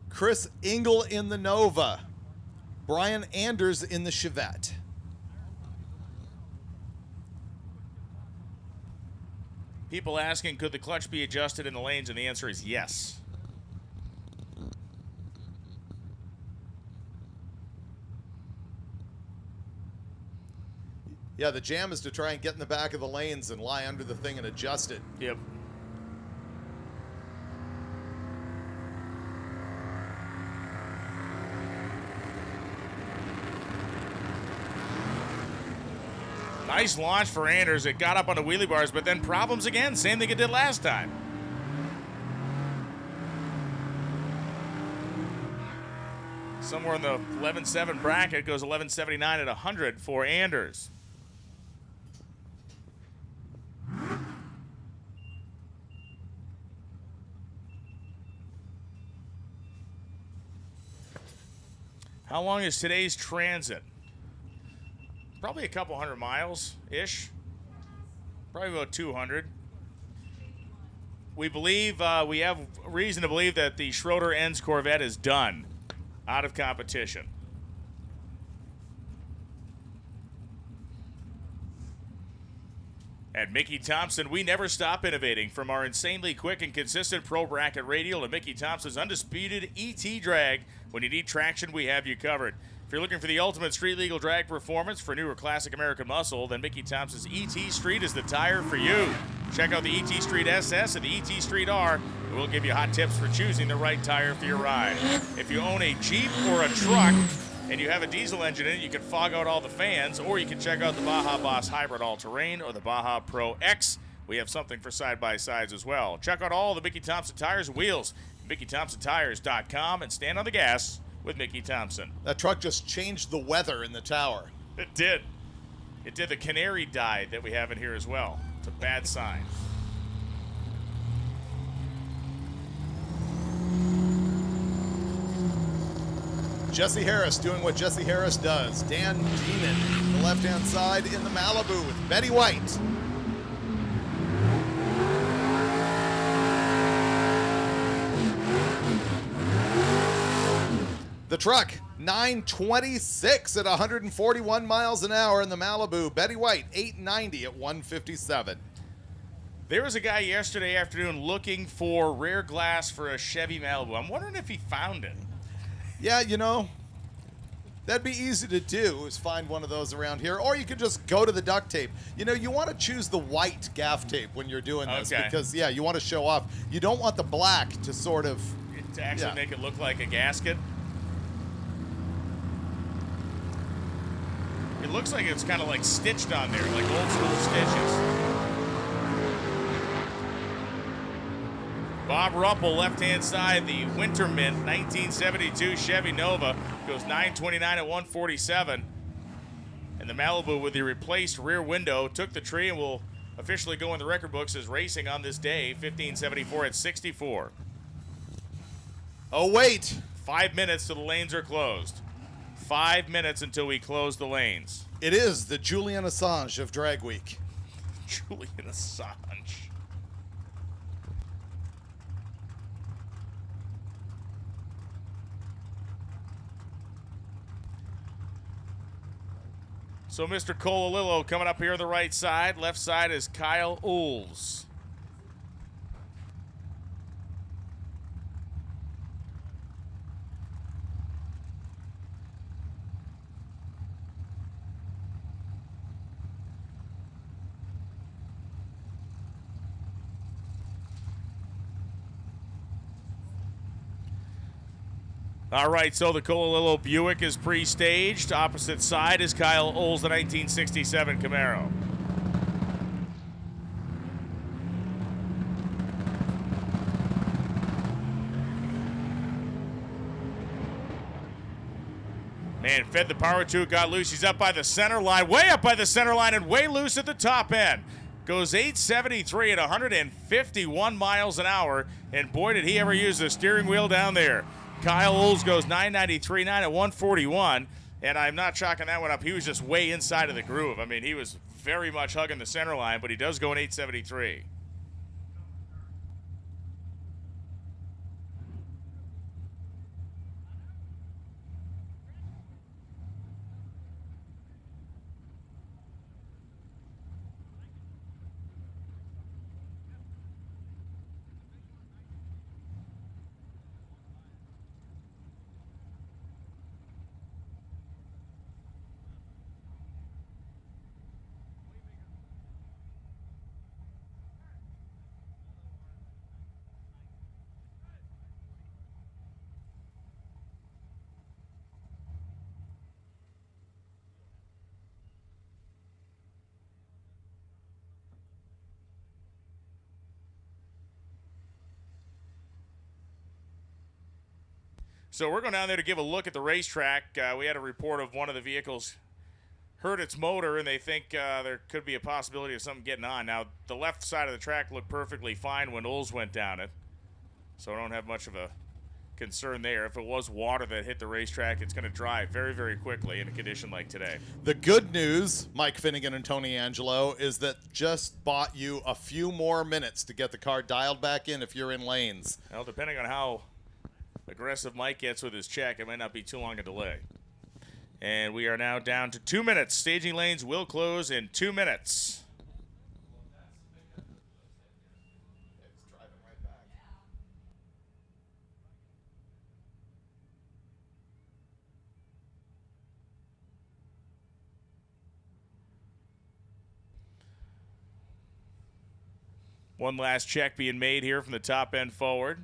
Chris Engel in the Nova. Brian Anders in the Chevette. People asking, could the clutch be adjusted in the lanes? And the answer is yes. Yeah, the jam is to try and get in the back of the lanes and lie under the thing and adjust it. Yep. Nice launch for Anders. It got up on the wheelie bars, but then problems again. Same thing it did last time. Somewhere in the 11.7 bracket goes 11.79 at 100 for Anders. How long is today's transit? Probably a couple hundred miles-ish. Probably about 200. We believe, we have reason to believe that the Schroeder-Enz Corvette is done, out of competition. At Mickey Thompson, we never stop innovating. From our insanely quick and consistent Pro Bracket Radial to Mickey Thompson's undisputed ET drag, when you need traction, we have you covered. If you're looking for the ultimate street legal drag performance for newer classic American muscle, then Mickey Thompson's ET Street is the tire for you. Check out the ET Street SS and the ET Street R, and we'll give you hot tips for choosing the right tire for your ride. If you own a Jeep or a truck and you have a diesel engine in it, you can fog out all the fans, or you can check out the Baja Boss Hybrid All-Terrain or the Baja Pro X. We have something for side-by-sides as well. Check out all the Mickey Thompson tires and wheels at MickeyThompsonTires.com and stand on the gas with Mickey Thompson. That truck just changed the weather in the tower. It did. It did. The canary died that we have in here as well. It's a bad sign. Jesse Harris doing what Jesse Harris does. Dan Demon, the left-hand side in the Malibu with Betty White. The truck, 926 at 141 miles an hour in the Malibu. Betty White, 890 at 157. There was a guy yesterday afternoon looking for rare glass for a Chevy Malibu. I'm wondering if he found it. Yeah, you know, That'd be easy to do, is find one of those around here. Or you could just go to the duct tape. You know, you want to choose the white gaff tape when you're doing this. Okay. Because, yeah, you want to show off. You don't want the black to sort of... To actually make it look like a gasket. It looks like it's kind of like stitched on there, like old school stitches. Bob Ruppel, left-hand side, the Winter Mint 1972 Chevy Nova, goes 929 at 147. And the Malibu with the replaced rear window took the tree and will officially go in the record books as racing on this day, 1574 at 64. Oh, wait. 5 minutes till the lanes are closed. 5 minutes until we close the lanes. It is the Julian Assange of Drag Week. Julian Assange. So Mr. Colalillo coming up here on the right side. Left side is Kyle Oles. All right, so the Colalillo Buick is pre-staged. Opposite side is Kyle Oles, the 1967 Camaro. Man, fed the power to it, got loose. He's up by the center line, way up by the center line, and way loose at the top end. Goes 873 at 151 miles an hour, and boy, did he ever use the steering wheel down there. Kyle Oles goes 993.9 at 141, and I'm not chalking that one up. He was just way inside of the groove. I mean, he was very much hugging the center line, but he does go in 873. So we're going down there to give a look at the racetrack. We had a report of one of the vehicles hurt its motor, and they think there could be a possibility of something getting on. Now, the left side of the track looked perfectly fine when Oles went down it, so I don't have much of a concern there. If it was water that hit the racetrack, it's going to dry very, very quickly in a condition like today. The good news, Mike Finnegan and Tony Angelo, is that just bought you a few more minutes to get the car dialed back in if you're in lanes. Well, depending on how aggressive Mike gets with his check, it might not be too long a delay. And we are now down to 2 minutes. Staging lanes will close in 2 minutes. One last check being made here from the top end forward.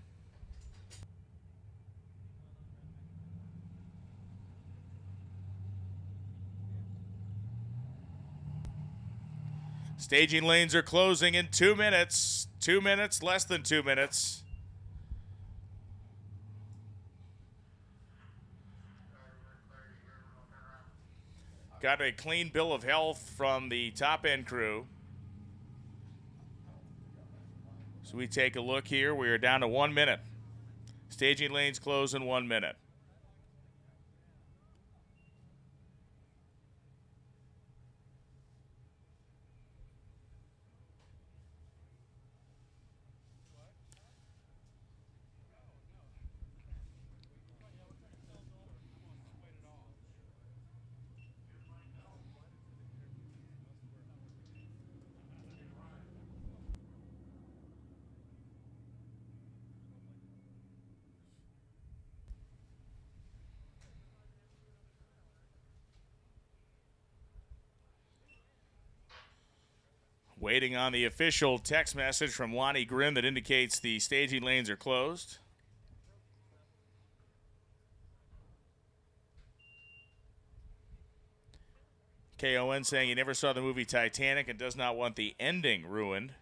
Staging lanes are closing in 2 minutes. 2 minutes, less than 2 minutes. Got a clean bill of health from the top end crew. So we take a look here. We are down to 1 minute. Staging lanes close in 1 minute. Waiting on the official text message from Lonnie Grimm that indicates the staging lanes are closed. KON saying he never saw the movie Titanic and does not want the ending ruined.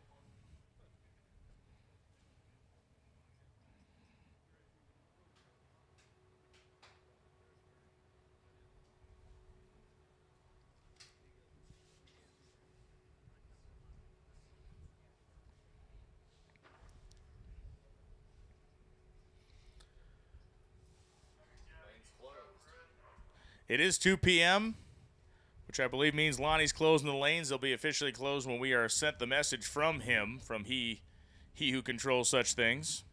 It is 2 p.m., which I believe means Lonnie's closing the lanes. They'll be officially closed when we are sent the message from him, from he who controls such things.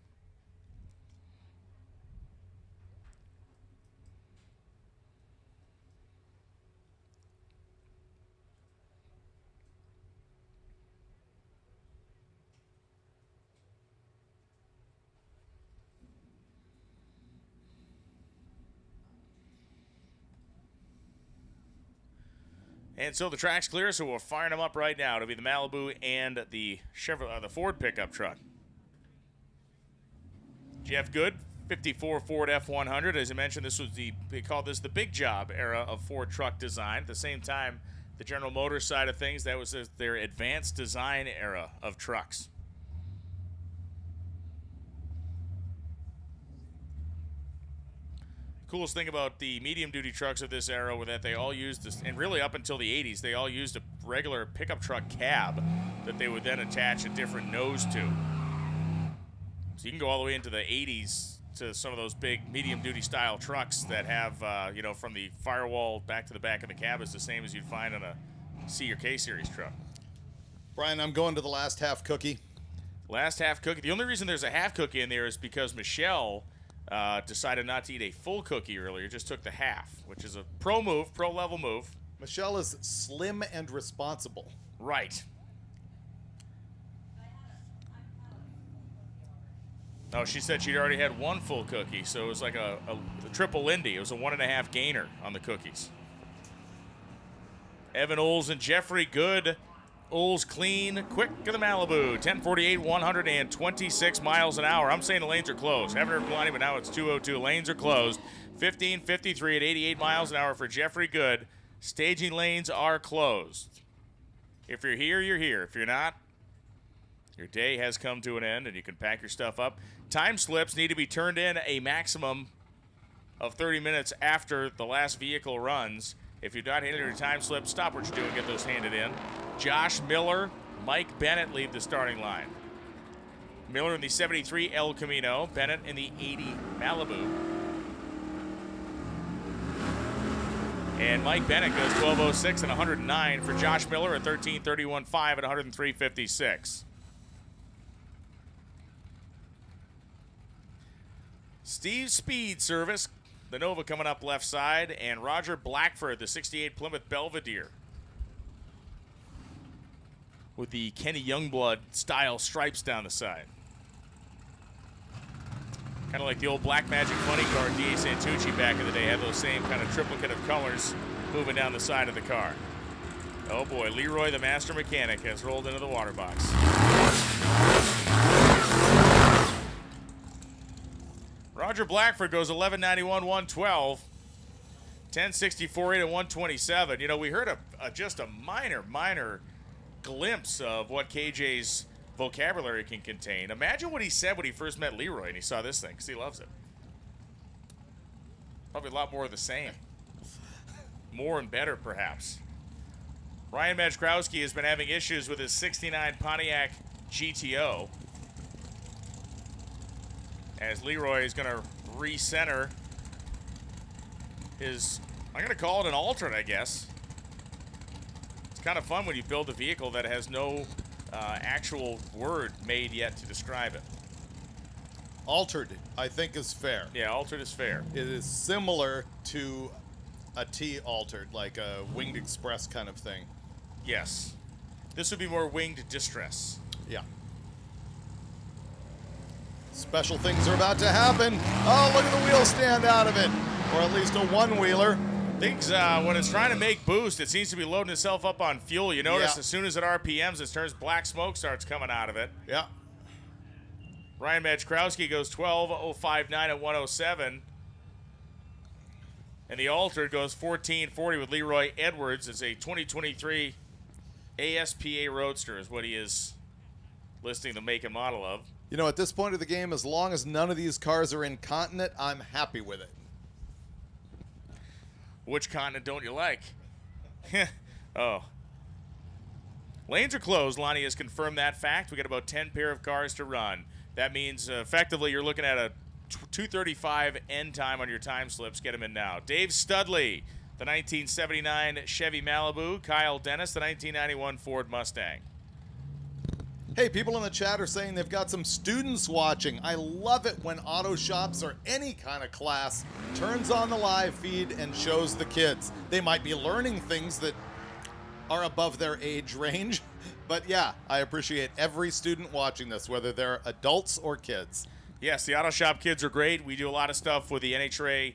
And so the track's clear, so we're firing them up right now. It'll be the Malibu and the the Ford pickup truck. Jeff Good, 54 Ford F100. As I mentioned, this was they call this the big job era of Ford truck design. At the same time, the General Motors side of things, that was their advanced design era of trucks. Coolest thing about the medium-duty trucks of this era were that they all used this, and really up until the 80s, they all used a regular pickup truck cab that they would then attach a different nose to. So you can go all the way into the 80s to some of those big medium-duty style trucks that have, from the firewall back to the back of the cab is the same as you'd find on a C or K series truck. Brian, I'm going to the last half cookie. Last half cookie. The only reason there's a half cookie in there is because Michelle decided not to eat a full cookie earlier, just took the half, which is a pro-level move. Michelle is slim and responsible. Right. Oh, she said she'd already had one full cookie, so it was like a triple Lindy. It was a 1.5 gainer on the cookies. Evan Oles and Jeffrey Good. Oles clean, quick to the Malibu. 10:48, 126 miles an hour. I'm saying the lanes are closed. Haven't heard from Lonnie, but now it's 2:02. Lanes are closed. 15:53 at 88 miles an hour for Jeffrey Good. Staging lanes are closed. If you're here, you're here. If you're not, your day has come to an end and you can pack your stuff up. Time slips need to be turned in a maximum of 30 minutes after the last vehicle runs. If you're not handing your time slip, stop what you're doing, get those handed in. Josh Miller, Mike Bennett leave the starting line. Miller in the 73 El Camino, Bennett in the 80 Malibu. And Mike Bennett goes 12:06 and 109 for Josh Miller at 13:31.5 and 103.56. Steve Speed Service, the Nova coming up left side, and Roger Blackford, the 68 Plymouth Belvedere, with the Kenny Youngblood style stripes down the side. Kind of like the old Black Magic Funny car D.A. Santucci back in the day had those same kind of triplicate of colors moving down the side of the car. Oh boy, Leroy, the master mechanic, has rolled into the water box. Roger Blackford goes 1191, 112, 1064.8 and 127. You know, we heard just a minor glimpse of what KJ's vocabulary can contain. Imagine what he said when he first met Leroy and he saw this thing, because he loves it. Probably a lot more of the same. More and better, perhaps. Ryan Majkrowski has been having issues with his 69 Pontiac GTO, as Leroy is going to recenter his, I'm going to call it an Altered, I guess. It's kind of fun when you build a vehicle that has no actual word made yet to describe it. Altered, I think, is fair. Yeah, Altered is fair. It is similar to a T Altered, like a Winged Express kind of thing. Yes. This would be more Winged Distress. Yeah. Special things are about to happen. Oh, look at the wheel stand out of it. Or at least a one-wheeler. Things, when it's trying to make boost, it seems to be loading itself up on fuel. You notice as soon as it RPMs, it turns black smoke starts coming out of it. Yeah. Ryan Majkrowski goes 12.059 at 107. And the Altered goes 14.40 with Leroy Edwards. It's a 2023 ASPA Roadster is what he is listing the make and model of. You know, at this point of the game, as long as none of these cars are incontinent, I'm happy with it. Which continent don't you like? Oh. Lanes are closed. Lonnie has confirmed that fact. We got about 10 pair of cars to run. That means effectively you're looking at a 2:35 end time on your time slips. Get them in now. Dave Studley, the 1979 Chevy Malibu. Kyle Dennis, the 1991 Ford Mustang. Hey, people in the chat are saying they've got some students watching. I love it when auto shops or any kind of class turns on the live feed and shows the kids. They might be learning things that are above their age range. But yeah, I appreciate every student watching this, whether they're adults or kids. Yes, the auto shop kids are great. We do a lot of stuff with the NHRA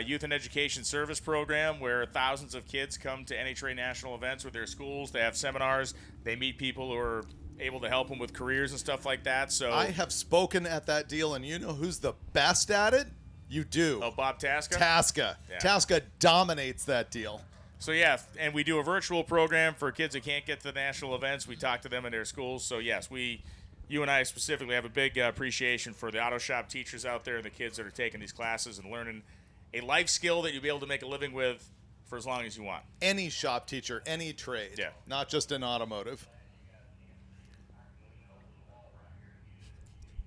Youth and Education Service Program, where thousands of kids come to NHRA national events with their schools. They have seminars. They meet people who are able to help them with careers and stuff like that. So I have spoken at that deal, and you know who's the best at it? You do. Oh, Bob Tasca? Tasca. Yeah. Tasca dominates that deal. So, yeah, and we do a virtual program for kids that can't get to the national events. We talk to them in their schools. So, yes, you and I specifically have a big appreciation for the auto shop teachers out there and the kids that are taking these classes and learning a life skill that you'll be able to make a living with for as long as you want. Any shop teacher, any trade. Yeah. Not just in automotive.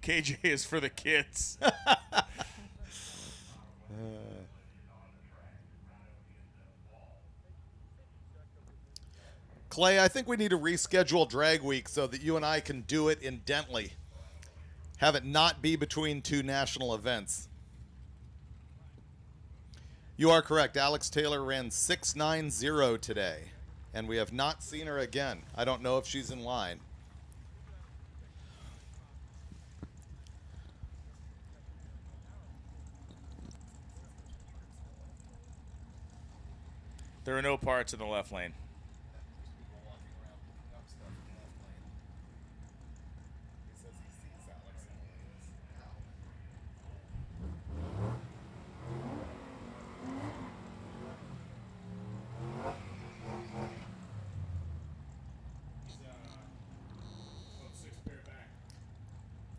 KJ is for the kids. Clay, I think we need to reschedule Drag Week so that you and I can do it in Dentley. Have it not be between two national events. You are correct. Alex Taylor ran 6.90 today, and we have not seen her again. I don't know if she's in line. There are no parts in the left lane.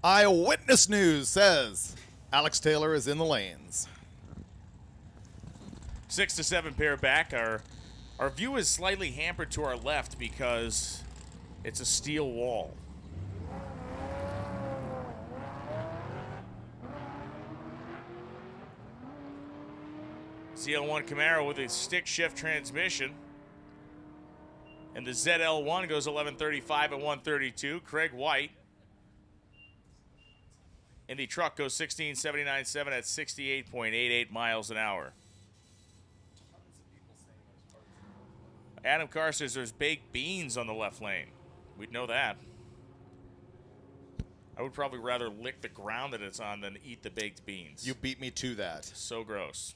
Eyewitness News says Alex Taylor is in the lanes. 6 to 7 pair back. Our view is slightly hampered to our left because it's a steel wall. ZL1 Camaro with a stick shift transmission. And the ZL1 goes 11.35 at 132. Craig White. And the truck goes 16.79.7 at 68.88 miles an hour. Adam Carr says there's baked beans on the left lane. We'd know that. I would probably rather lick the ground that it's on than eat the baked beans. You beat me to that. So gross.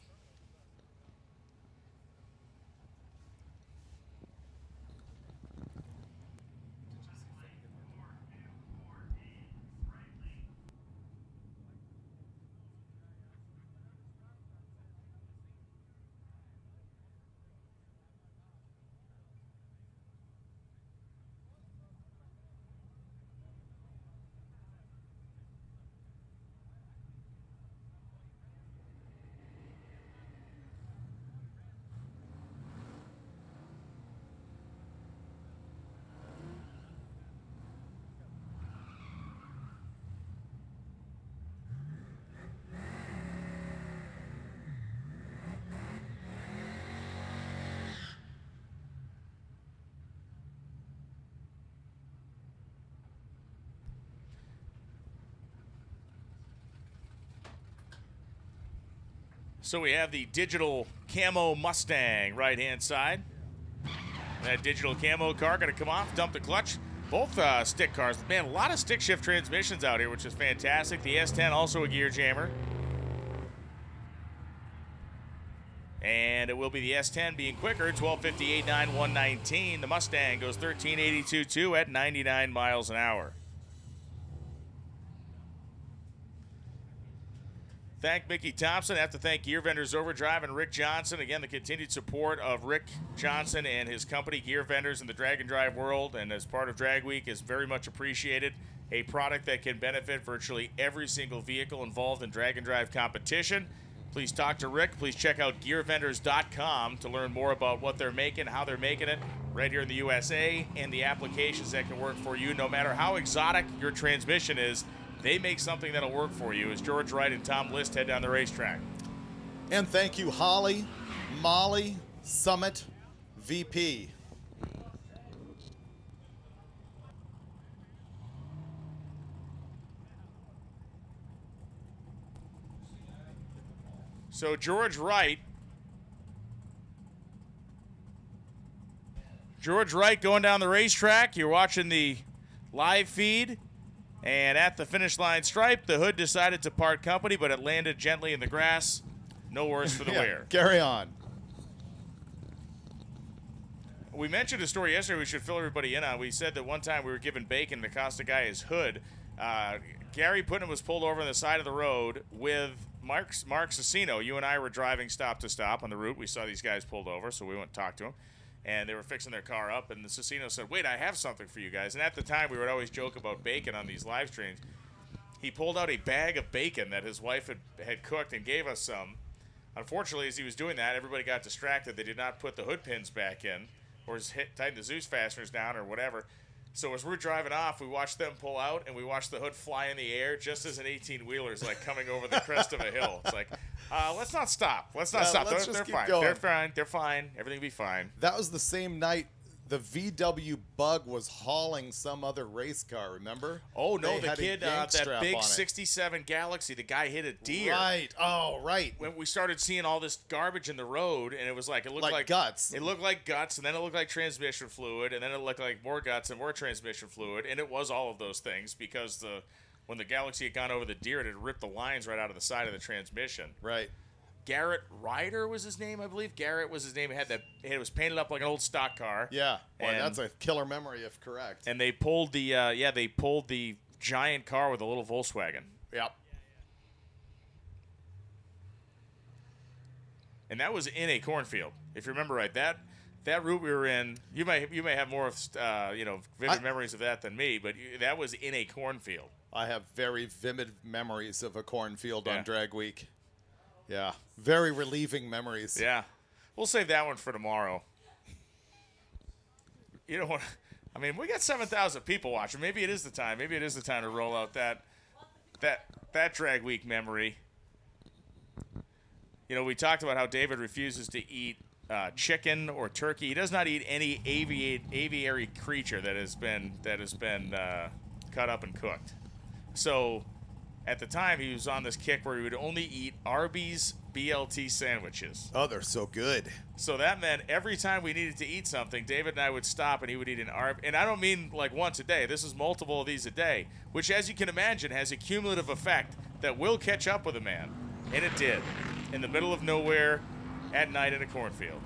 So we have the digital camo Mustang right-hand side. That digital camo car going to come off, dump the clutch. Both stick cars. Man, a lot of stick shift transmissions out here, which is fantastic. The S10 also a gear jammer. And it will be the S10 being quicker, 12:58.9, 119. The Mustang goes 13:82.2 at 99 miles an hour. Thank Mickey Thompson. I have to thank Gear Vendors Overdrive and Rick Johnson. Again, the continued support of Rick Johnson and his company, Gear Vendors, in the drag and drive world, and as part of Drag Week, is very much appreciated. A product that can benefit virtually every single vehicle involved in drag and drive competition. Please talk to Rick. Please check out gearvendors.com to learn more about what they're making, how they're making it right here in the USA, and the applications that can work for you. No matter how exotic your transmission is, they make something that'll work for you. As George Wright and Tom List head down the racetrack. And thank you, Holly, Molly, Summit, VP. So George Wright going down the racetrack. You're watching the live feed. And at the finish line stripe, the hood decided to part company, but it landed gently in the grass. No worse for the wear. Carry on. We mentioned a story yesterday we should fill everybody in on. We said that one time we were giving bacon to cost a guy his hood. Gary Putnam was pulled over on the side of the road with Mark Cicino. You and I were driving stop to stop on the route. We saw these guys pulled over, so we went and talked to them. And they were fixing their car up, and the Cicino said, wait, I have something for you guys. And at the time, we would always joke about bacon on these live streams. He pulled out a bag of bacon that his wife had cooked and gave us some. Unfortunately, as he was doing that, everybody got distracted. They did not put the hood pins back in or tighten the Zeus fasteners down or whatever. So as we're driving off, we watched them pull out, and we watched the hood fly in the air just as an 18-wheeler is like coming over the crest of a hill. It's like, let's not stop. Let's not stop. Let's They're just keep fine. going. They're fine. They're fine. Everything will be fine. That was the same night the VW Bug was hauling some other race car, remember? Oh, no, They the had a kid, yank that strap big on it. 67 Galaxy, the guy hit a deer. Right. Oh, right. When we started seeing all this garbage in the road, and it was like, it looked like guts. It looked like guts, and then it looked like transmission fluid, and then it looked like more guts and more transmission fluid, and it was all of those things because when the Galaxy had gone over the deer, it had ripped the lines right out of the side of the transmission. Right. Garrett Ryder was his name, I believe. Garrett was his name. It was painted up like an old stock car. Yeah. Boy, And- that's a killer memory if correct. And they pulled the giant car with a little Volkswagen. Yep. And that was in a cornfield, if you remember right. That route we were in, you may have more of vivid memories of that than me, but that was in a cornfield. I have very vivid memories of a cornfield on Drag Week. Yeah, very relieving memories. Yeah, we'll save that one for tomorrow. You know what? I mean, we got 7,000 people watching. Maybe it is the time. Maybe it is the time to roll out that Drag Week memory. You know, we talked about how David refuses to eat chicken or turkey. He does not eat any aviary creature that has been cut up and cooked. So, at the time, he was on this kick where he would only eat Arby's BLT sandwiches. Oh, they're so good. So that meant every time we needed to eat something, David and I would stop and he would eat an Arby's. And I don't mean like once a day. This is multiple of these a day, which, as you can imagine, has a cumulative effect that will catch up with a man. And it did. In the middle of nowhere, at night in a cornfield.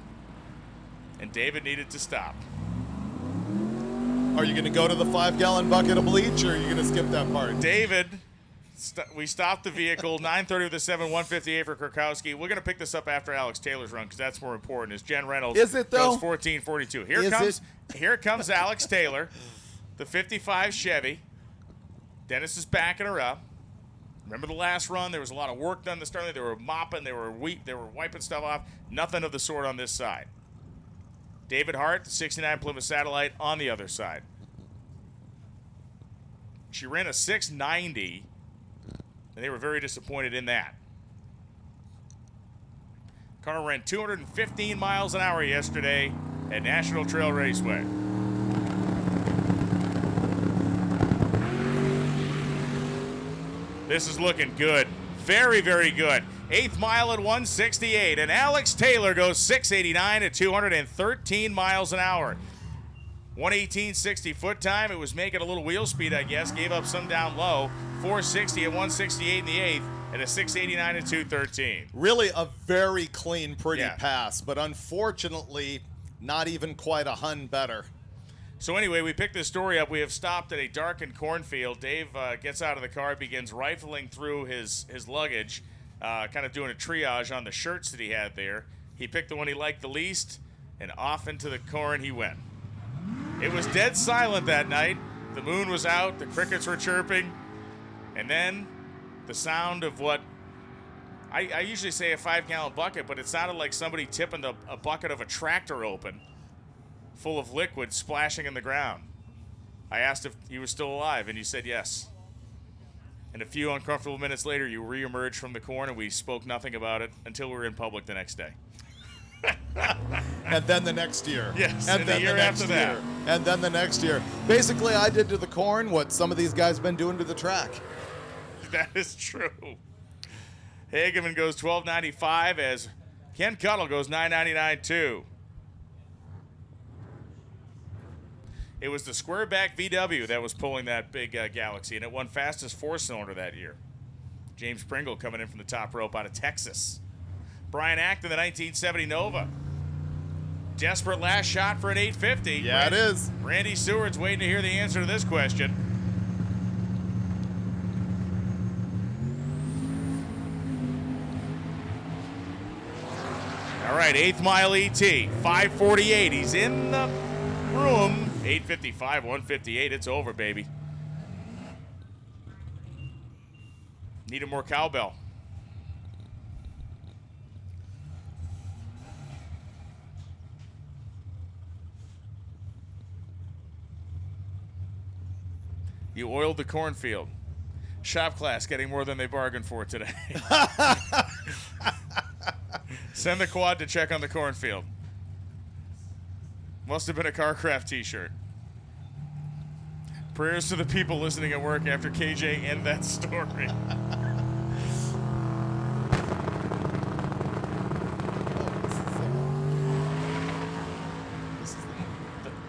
And David needed to stop. Are you going to go to the 5-gallon bucket of bleach, or are you going to skip that part? David, we stopped the vehicle, 9:30 with a 7, 158 for Kurkowski. We're going to pick this up after Alex Taylor's run because that's more important. As Jen Reynolds Is it, though? goes 14:42. Is Here comes Alex Taylor, the 55 Chevy. Dennis is backing her up. Remember the last run? There was a lot of work done this start. They were mopping, they were wiping stuff off. Nothing of the sort on this side. David Hart, the 69 Plymouth Satellite, on the other side. She ran a 690, and they were very disappointed in that. Car ran 215 miles an hour yesterday at National Trail Raceway. This is looking good. Very, very good. 8th mile at 168, and Alex Taylor goes 689 at 213 miles an hour. 118.60 foot time. It was making a little wheel speed, I guess. Gave up some down low. 460 at 168 in the 8th. at a 689 and 213. Really a very clean, pretty Yeah. pass, but unfortunately, not even quite a hun better. So anyway, we picked this story up. We have stopped at a darkened cornfield. Dave gets out of the car, begins rifling through his luggage, kind of doing a triage on the shirts that he had there. He picked the one he liked the least, and off into the corn he went. It was dead silent that night. The moon was out, the crickets were chirping, and then the sound of what I usually say a 5-gallon bucket, but it sounded like somebody tipping a bucket of a tractor open, full of liquid splashing in the ground. I asked if he was still alive, and he said yes. And a few uncomfortable minutes later, you reemerged from the corn, and we spoke nothing about it until we were in public the next day. And then the next year. Yes, and and then the year next after that. year. And then the next year. Basically, I did to the corn what some of these guys been doing to the track. That is true. Hageman goes $12.95 as Ken Cuttle goes $9.99 too. It was the square back VW that was pulling that big Galaxy, and it won fastest 4-cylinder that year. James Pringle coming in from the top rope out of Texas. Brian Acton, the 1970 Nova. Desperate last shot for an 850. Yeah, it is. Randy Seward's waiting to hear the answer to this question. All right, 8th Mile ET, 548. He's in the room. 855, 158. It's over, baby. Needed more cowbell. You oiled the cornfield. Shop class getting more than they bargained for today. Send the quad to check on the cornfield. Must have been a Carcraft t-shirt. Prayers to the people listening at work after KJ ended that story.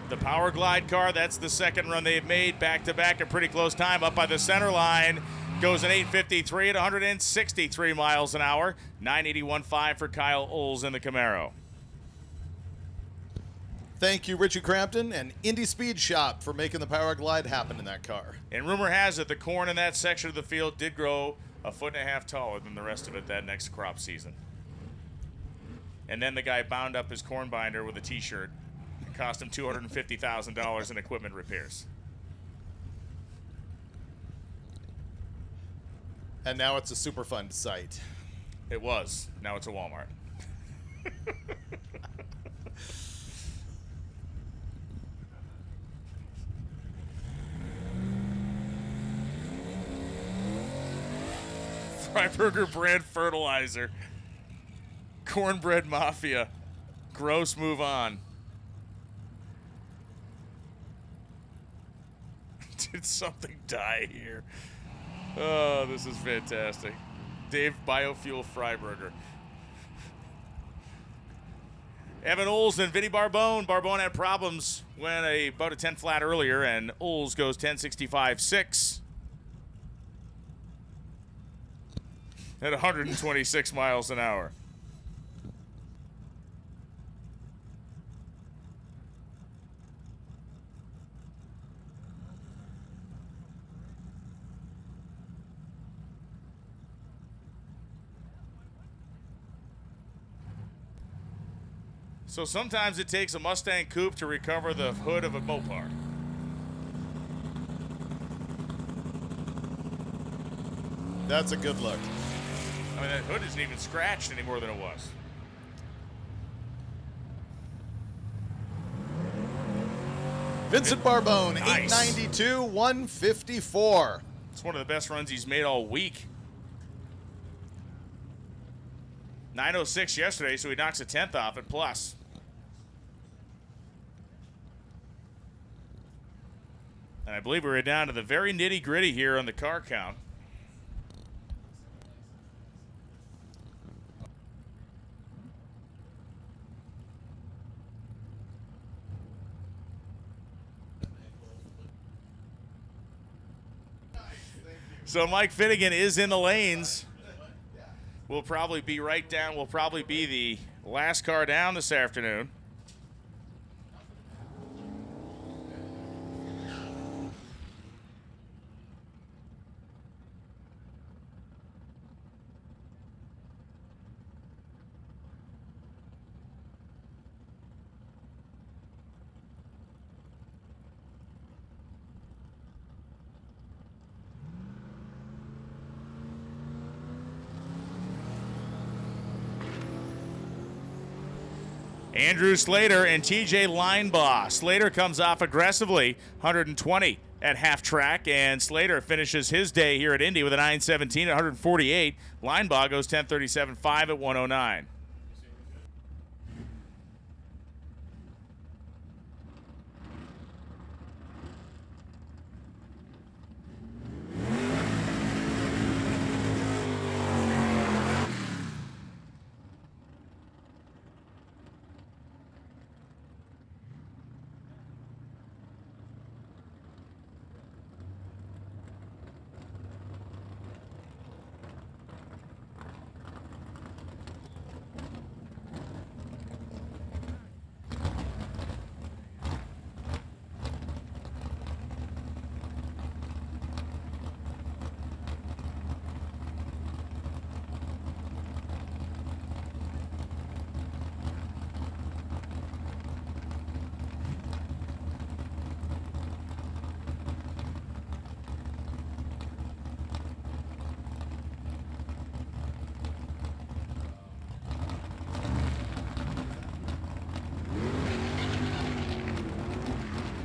The Power Glide car, that's the second run they've made, back-to-back, a pretty close time, up by the center line. Goes an 8:53 at 163 miles an hour. 981.5 for Kyle Oles in the Camaro. Thank you, Richie Crampton and Indy Speed Shop for making the Power Glide happen in that car. And rumor has it the corn in that section of the field did grow 1.5 feet taller than the rest of it that next crop season. And then the guy bound up his corn binder with a t-shirt. It cost him $250,000 in equipment repairs. And now it's a Superfund site. It was. Now it's a Walmart. Freiburger brand fertilizer. Cornbread Mafia. Gross, move on. Did something die here? Oh, this is fantastic. Dave Biofuel Freiburger. Evan Oles and Vinny Barbone. Barbone had problems when about a 10 flat earlier, and Oles goes 10.65.6 at 126 miles an hour. So sometimes it takes a Mustang Coupe to recover the hood of a Mopar. That's a good look. I mean, that hood isn't even scratched any more than it was. Vincent Barbone, Nice. 892, 154. It's one of the best runs he's made all week. 906 yesterday, so he knocks a 10th off at plus. And I believe we're down to the very nitty-gritty here on the car count. So Mike Finnegan is in the lanes. will probably be right down. Will probably be the last car down this afternoon. Andrew Slater and TJ Linebaugh. Slater comes off aggressively, 120 at half track, and Slater finishes his day here at Indy with a 9:17 at 148. Linebaugh goes 10:37.5 at 109.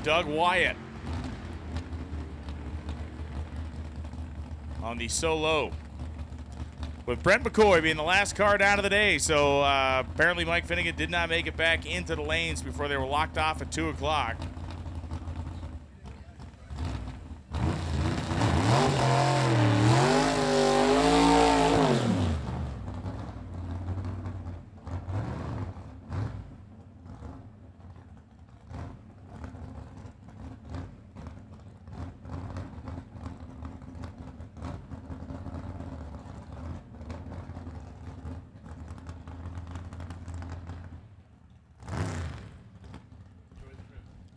Doug Wyatt on the solo, with Brent McCoy being the last car down of the day. So apparently Mike Finnegan did not make it back into the lanes before they were locked off at 2 o'clock.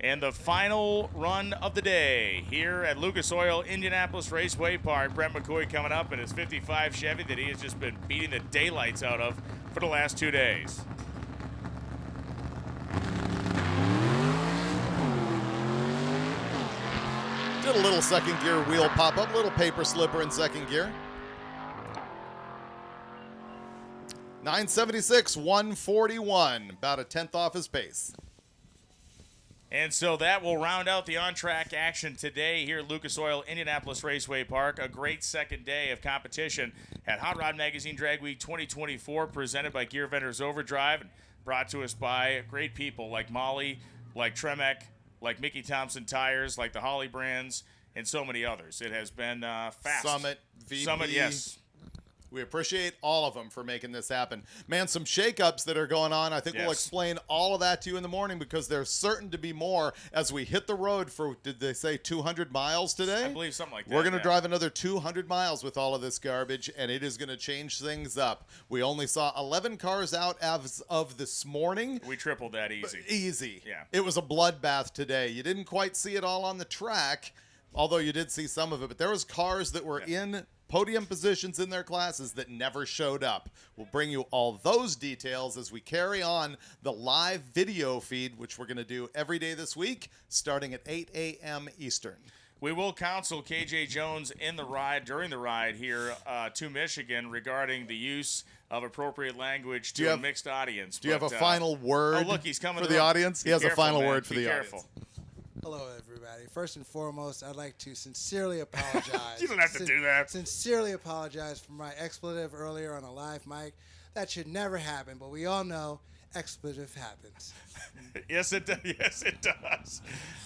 And the final run of the day here at Lucas Oil Indianapolis Raceway Park. Brent McCoy coming up in his 55 Chevy that he has just been beating the daylights out of for the last 2 days. Did a little second gear wheel pop up, little paper slipper in second gear. 976, 141, about a tenth off his pace. And so that will round out the on-track action today here at Lucas Oil Indianapolis Raceway Park. A great second day of competition at Hot Rod Magazine Drag Week 2024, presented by Gear Vendors Overdrive and brought to us by great people like Molly, like Tremec, like Mickey Thompson Tires, like the Holly Brands, and so many others. It has been fast. Summit, VP. Summit, yes. We appreciate all of them for making this happen. Man, some shakeups that are going on. I think we'll explain all of that to you in the morning because there's certain to be more as we hit the road for, did they say 200 miles today? I believe something like that. We're going to drive another 200 miles with all of this garbage, and it is going to change things up. We only saw 11 cars out as of this morning. We tripled that easy. Easy. Yeah. It was a bloodbath today. You didn't quite see it all on the track, although you did see some of it, but there was cars that were in podium positions in their classes that never showed up. We'll bring you all those details as we carry on the live video feed, which we're going to do every day this week, starting at 8 a.m. Eastern. We will counsel KJ Jones in the ride, during the ride here to Michigan regarding the use of appropriate language to a mixed audience. Do you have a final word look, he's coming for the audience? He has a final word for the audience. Hello, everybody. First and foremost, I'd like to sincerely apologize. You don't have to do that. Sincerely apologize for my expletive earlier on a live mic. That should never happen, but we all know expletive happens. Yes, it does. Yes, it does.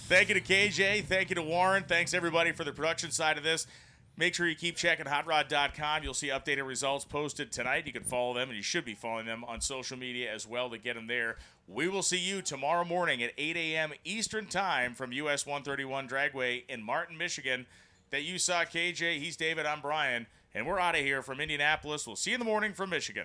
Thank you to KJ. Thank you to Warren. Thanks, everybody, for the production side of this. Make sure you keep checking hotrod.com. You'll see updated results posted tonight. You can follow them, and you should be following them on social media as well to get them there. We will see you tomorrow morning at 8 a.m. Eastern Time from US 131 Dragway in Martin, Michigan. that you saw, KJ. He's David. I'm Brian. And we're out of here from Indianapolis. We'll see you in the morning from Michigan.